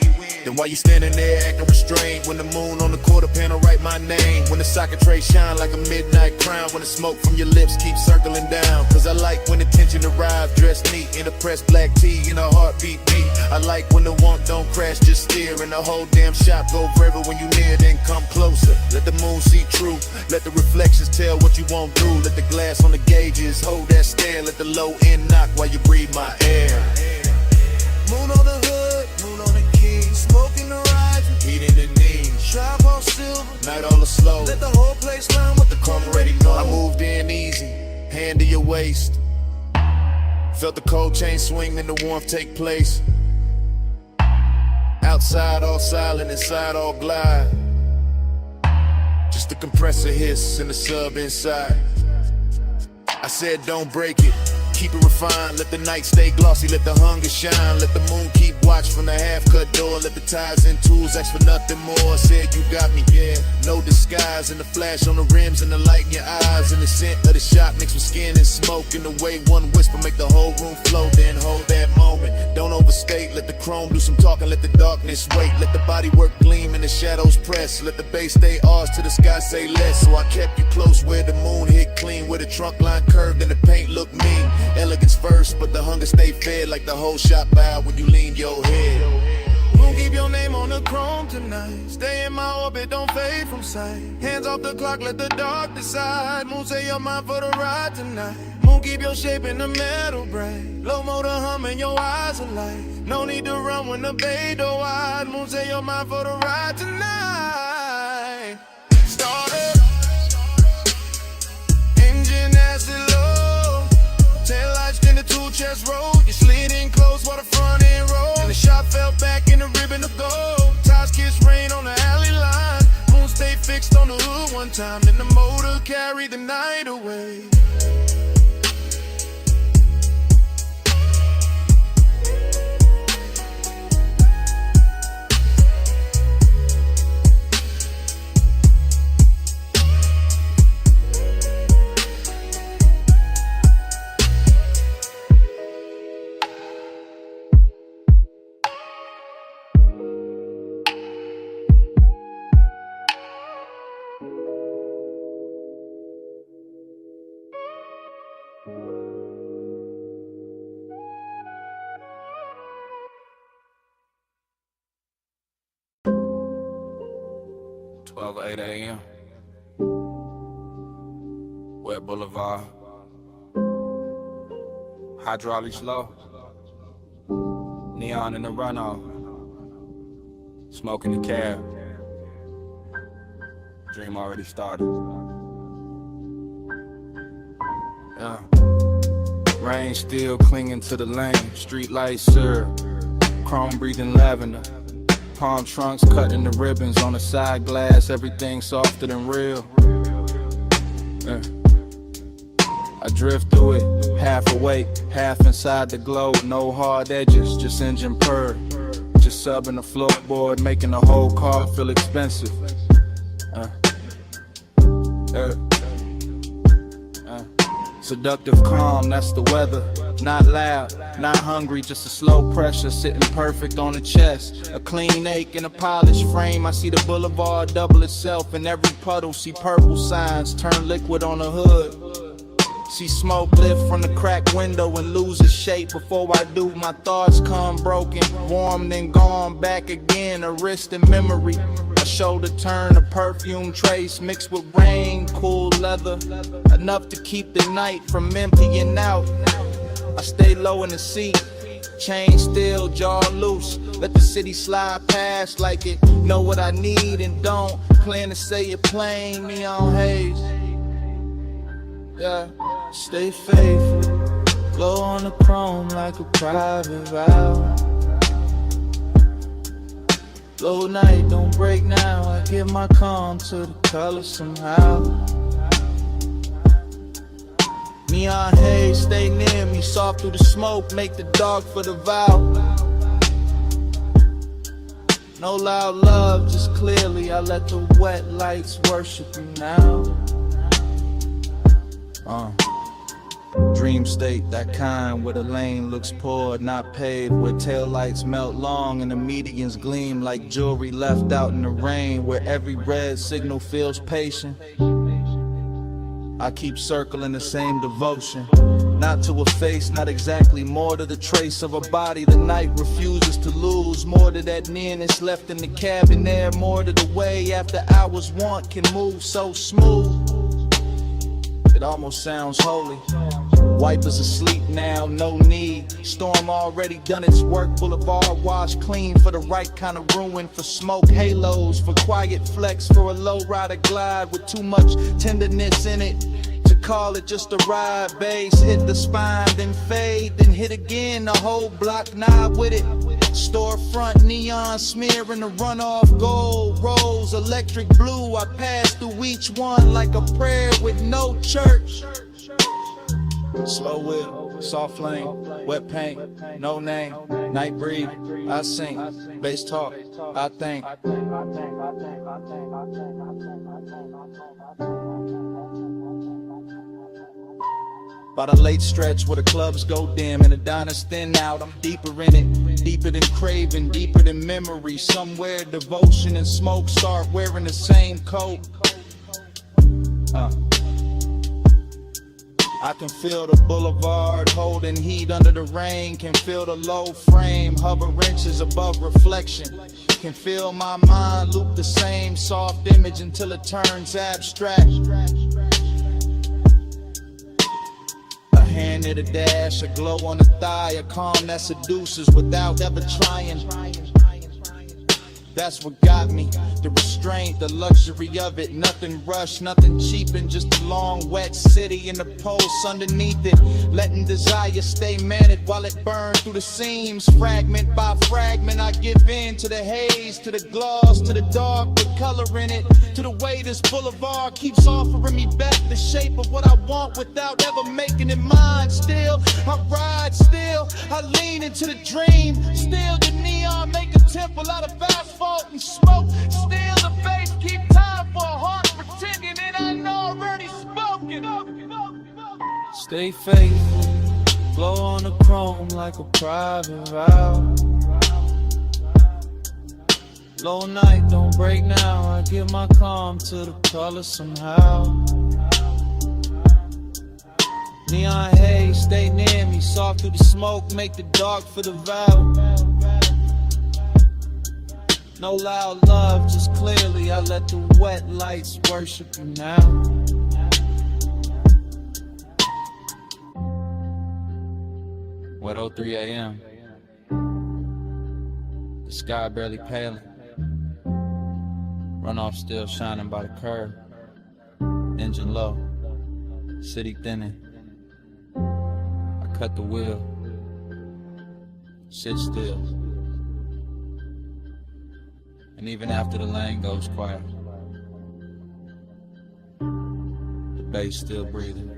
S3: Then while you standing there acting restrained. When the moon on the quarter panel write my name. When the socket tray shine like a midnight crown. When the smoke from your lips keeps circling down. Cause I like when the tension arrive dressed neat. In a pressed black tee in a heartbeat beat. I like when the want don't crash, just steer. And the whole damn shop go forever when you near. Then come closer, let the moon see true. Let the reflections tell what you won't do. Let the glass on the gauges hold that stare. Let the low end knock while you breathe my air.
S12: Moon on the hood, moon on the key. Smoking the rides,
S3: Heat in the knees,
S12: shop all silver.
S3: night all slow.
S12: Let the whole place learn what the
S3: Come already know. I moved in easy, hand to your waist. Felt the cold chain swing and the warmth take place. Outside all silent, inside all glide. Just the compressor hiss and the sub inside. I said don't break it, keep it refined. Let the night stay glossy, let the hunger shine. Let the moon keep watch from the half-cut door. Let the ties and tools ask for nothing more. I said you got me, yeah, no disguise. And the flash on the rims and the light in your eyes. And the scent of the shop mixed with skin and smoke. And the way one whisper make the whole room flow. Then hold that moment, don't overstate. Let the chrome do some talking, let the darkness wait. Let the body work gleam and the shadows press. Let the bass stay ours till the sky say less. So I kept you close where the moon hit clean. Where the trunk line curved and the paint looked mean. Elegance first, but the hunger stay fed. Like the whole shop bowed when you lean your head.
S12: Moon, keep your name on the chrome tonight. Stay in my orbit, don't fade from sight. Hands off the clock, let the dark decide. Moon, say you're mine for the ride tonight. Moon, keep your shape in the metal bright. Low motor humming, your eyes alight. No need to run when the bay door wide. Moon, say you're mine for the ride tonight. Start up, engine acid low. Tail lights in the two-chest roll. You slid in close while the front end rolled. And the shot fell back in the ribbon of gold. Tires kiss rain on the alley line. Moon stayed fixed on the hood one time. Then the motor carried the night away.
S6: Twelve 8 a.m. Wet Boulevard. Hydraulics low. Neon in the runoff. Smoking the cab. Dream already started. Yeah. Rain still clinging to the lane. Street lights syrup. Chrome breathing lavender. Palm trunks cutting the ribbons on the side glass. Everything softer than real. I drift through it, half awake, half inside the glow. No hard edges, just engine purr. Just subbing the floorboard, making the whole car feel expensive. Seductive calm, that's the weather. Not loud, not hungry, just a slow pressure sitting perfect on the chest. A clean ache in a polished frame. I see the boulevard double itself in every puddle. See purple signs turn liquid on the hood. See smoke lift from the cracked window and lose its shape. Before I do, my thoughts come broken, warm then gone back again. A wrist in memory, a shoulder turn, a perfume trace mixed with rain, cool leather, enough to keep the night from emptying out. I stay low in the seat, chain still, jaw loose. Let the city slide past like it know what I need and don't. Plan to say it plain, me on Haze. Yeah, stay faithful, glow on the chrome like a private vow. Low night, don't break now, I give my calm to the color somehow. Neon haze, stay near me, soft through the smoke, make the dark for the vow. No loud love, just clearly, I let the wet lights worship you now. Dream state, that kind where the lane looks poured, not paved, where taillights melt long and the medians gleam like jewelry left out in the rain, where every red signal feels patient. I keep circling the same devotion, not to a face, not exactly, more to the trace of a body the night refuses to lose, more to that nearness left in the cabin there, more to the way after hours want can move so smooth. It almost sounds holy. Wipers asleep now, no need. Storm already done its work. Boulevard washed clean for the right kind of ruin. For smoke halos, for quiet flex, for a low rider glide with too much tenderness in it. To call it just a ride, bass hit the spine, then fade, then hit again. The whole block nod with it. Storefront neon smearing the runoff gold rose, electric blue. I pass through each one like a prayer with no church. Slow whip, soft flame, wet paint, no name, night breathe, I sing, bass talk, I think. By the late stretch where the clubs go dim and the diners thin out, I'm deeper in it, deeper than craving, deeper than memory. Somewhere devotion and smoke start wearing the same coat. I can feel the boulevard holding heat under the rain. Can feel the low frame hover inches above reflection. Can feel my mind loop the same soft image until it turns abstract. A hand at a dash, a glow on the thigh, a calm that seduces without ever trying. That's what got me, the restraint, the luxury of it. Nothing rushed, nothing cheap, and just a long wet city and the pulse underneath it. Letting desire stay managed while it burns through the seams. Fragment by fragment, I give in to the haze, to the gloss, to the dark with color in it. To the way this boulevard keeps offering me back the shape of what I want without ever making it mine. Still, I ride, still, I lean into the dream. Still, the neon make a temple out of asphalt and smoke. Still the bass keep time for a heart pretending it ain't already spoken. Stay faithful, glow on the chrome like a private vow. Low night, don't break now, I give my calm to the color somehow. Neon haze, stay near me, soft through the smoke, make the dark for the vow. No loud love, just clearly I let the wet lights worship you now. Wet 03 a.m. The sky barely paling. Runoff still shining by the curb. Engine low, city thinning. I cut the wheel, sit still. And even after the lane goes quiet, the
S7: bass still breathing.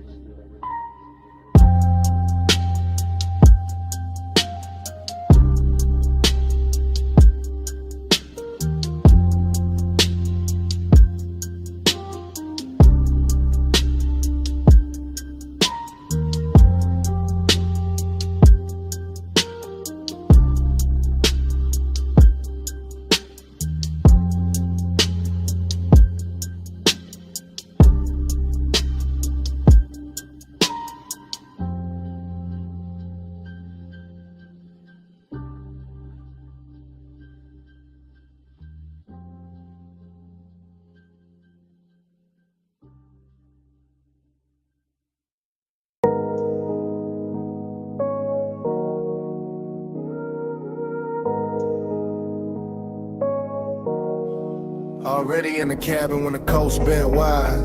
S4: Already in the cabin when the coast bent wide.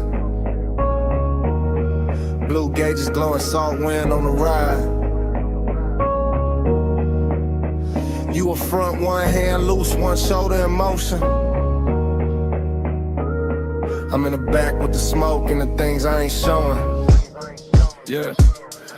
S4: Blue gauges glowing, salt wind on the ride. You a front, one hand loose, one shoulder in motion. I'm in the back with the smoke and the things I ain't showing.
S9: Yeah.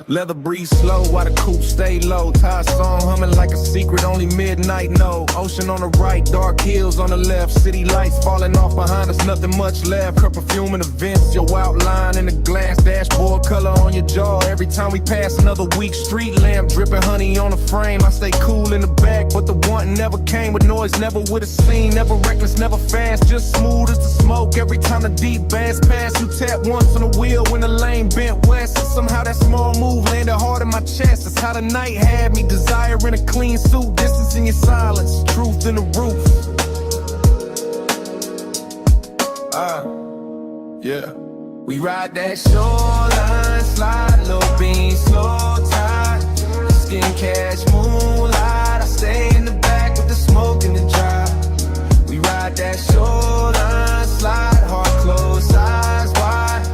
S9: Leather breeze slow while the coupe stay low. Ty song humming like a secret only midnight know. Ocean on the right, dark hills on the left. City lights falling off behind us, nothing much left. Her perfume in the vents, your outline in the glass. Dashboard color on your jaw. Every time we pass another week, street lamp dripping honey on the frame. I stay cool in the back, but the wanting never came with noise, never with a scene. Never reckless, never fast, just smooth as the smoke. Every time the deep bass pass, you tap once on the wheel when the lane bent west. And somehow that small move landed hard in my chest. That's how the night had me, desiring a clean suit. Distance in your silence, truth in the roof. Yeah. We ride that shoreline, slide, low beam, slow tide. Skin catch moonlight. I stay in the back with the smoke and the drive. We ride that shoreline, slide, heart closed, eyes wide.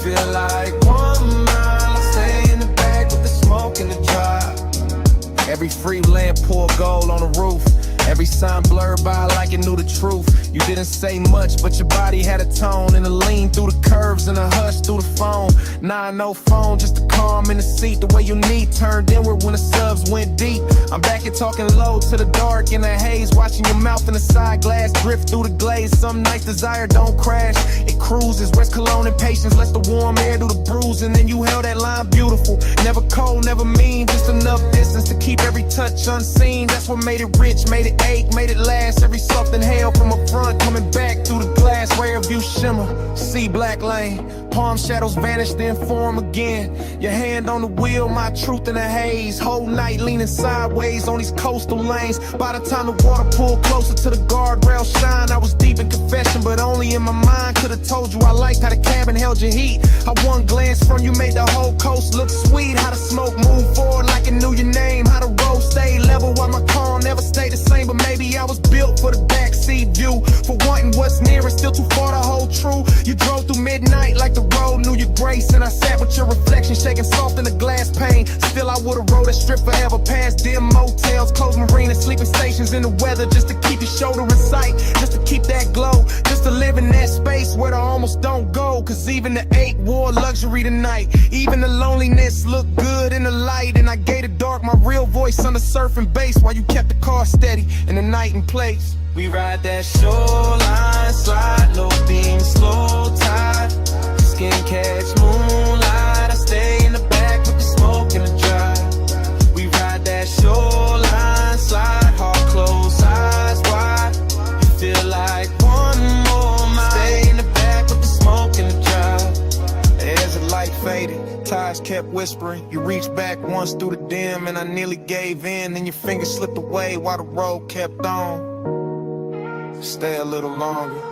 S9: Feel like 1 mile. I stay in the back with the smoke and the drive. Every free lamp pour gold on the roof. Every sign blurred by like it knew the truth. You didn't say much, but your body had a tone. And a lean through the curves and a hush through the phone. Nah, no phone, just a calm in the seat. The way you need turned inward when the subs went deep. I'm back here talking low to the dark in the haze. Watching your mouth in the side glass drift through the glaze. Some nights desire don't crash, it cruises. West Cologne and patience lets the warm air do the bruising. Then you held that line beautiful. Never cold, never mean, just enough distance to keep every touch unseen. That's what made it rich, made it ache, made it last. Every something hail from a front, coming back through the glass. Rare view shimmer, see black lane. Palm shadows vanish, then form again. Your hand on the wheel, my truth in the haze. Whole night leaning sideways on these coastal lanes. By the time the water pulled closer to the guardrail shine, I was deep in confession, but only in my mind. Could've told you I liked how the cabin held your heat. How one glance from you made the whole coast look sweet. How the smoke moved forward like it knew your name. How the road stayed level while my car never stayed the same. But maybe I was built for the backseat view. For wanting what's near and still too far to hold true. You drove through midnight like the road knew your grace. And I sat with your reflection shaking soft in the glass pane. Still I would've rode that strip forever past dim motels, closed marinas, sleeping stations in the weather. Just to keep your shoulder in sight, just to keep that glow. Just to live in that space where the almost don't go. Cause even the ache wore luxury tonight. Even the loneliness looked good in the light. And I gave the dark my real voice under surfing bass while you kept the car steady in the night and place. We ride that shoreline, slide, low beam, slow tide. Skin catch moonlight. I stay in the back with the smoke and the drive. We ride that shoreline, slide, heart closed, eyes wide. You feel like 1 more mile. Stay in the back with the smoke and the drive. As the light faded, ties kept whispering. You reached back once through the dim, and I nearly gave in. Then your fingers slipped away while the road kept on. Stay a little longer.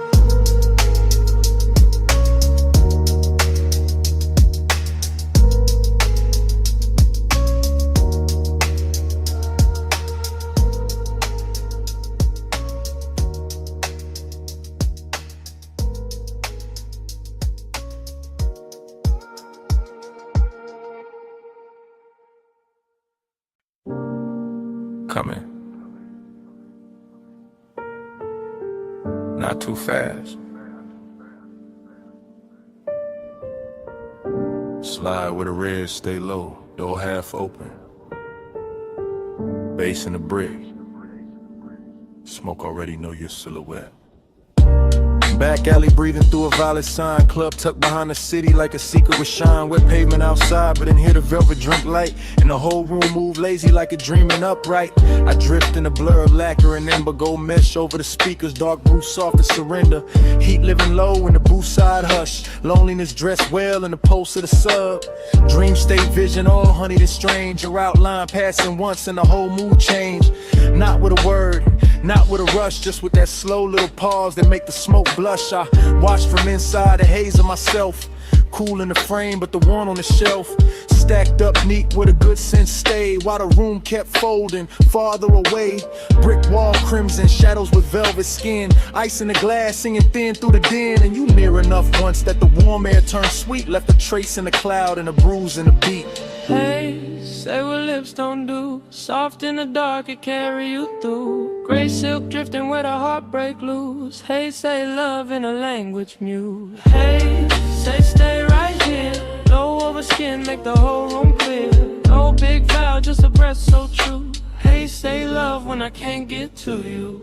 S9: Coming. Not too fast.
S10: Slide with a red, stay low, door half open. Bass in the brick. Smoke already know your silhouette.
S1: Back alley breathing through a violet sign. Club tucked behind the city like a secret with shine. Wet pavement outside, but in here the velvet drink light. And the whole room move lazy like a dreaming upright. I drift in a blur of lacquer and ember. Gold mesh over the speakers, dark blue soft to surrender. Heat living low in the booth side hush. Loneliness dressed well in the pulse of the sub. Dream state vision, all honeyed and strange. Your outline passing once and the whole mood change. Not with a word, not with a rush, just with that slow little pause that make the smoke blush. I watch from inside the haze of myself. Cool in the frame, but the one on the shelf stacked up neat with a good sense stay. While the room kept folding farther away. Brick wall crimson, shadows with velvet skin. Ice in the glass, singing thin through the den. And you near enough once that the warm air turned sweet. Left a trace in the cloud and a bruise in the beat.
S12: Hey, say what lips don't do. Soft in the dark, it carry you through. Gray silk drifting where the heartbreak loose. Hey, say love in a language mute. Hey, say stay right here. Low over skin, make the whole room clear. No big vow, just a breath so true. Hey, say love when I can't get to you.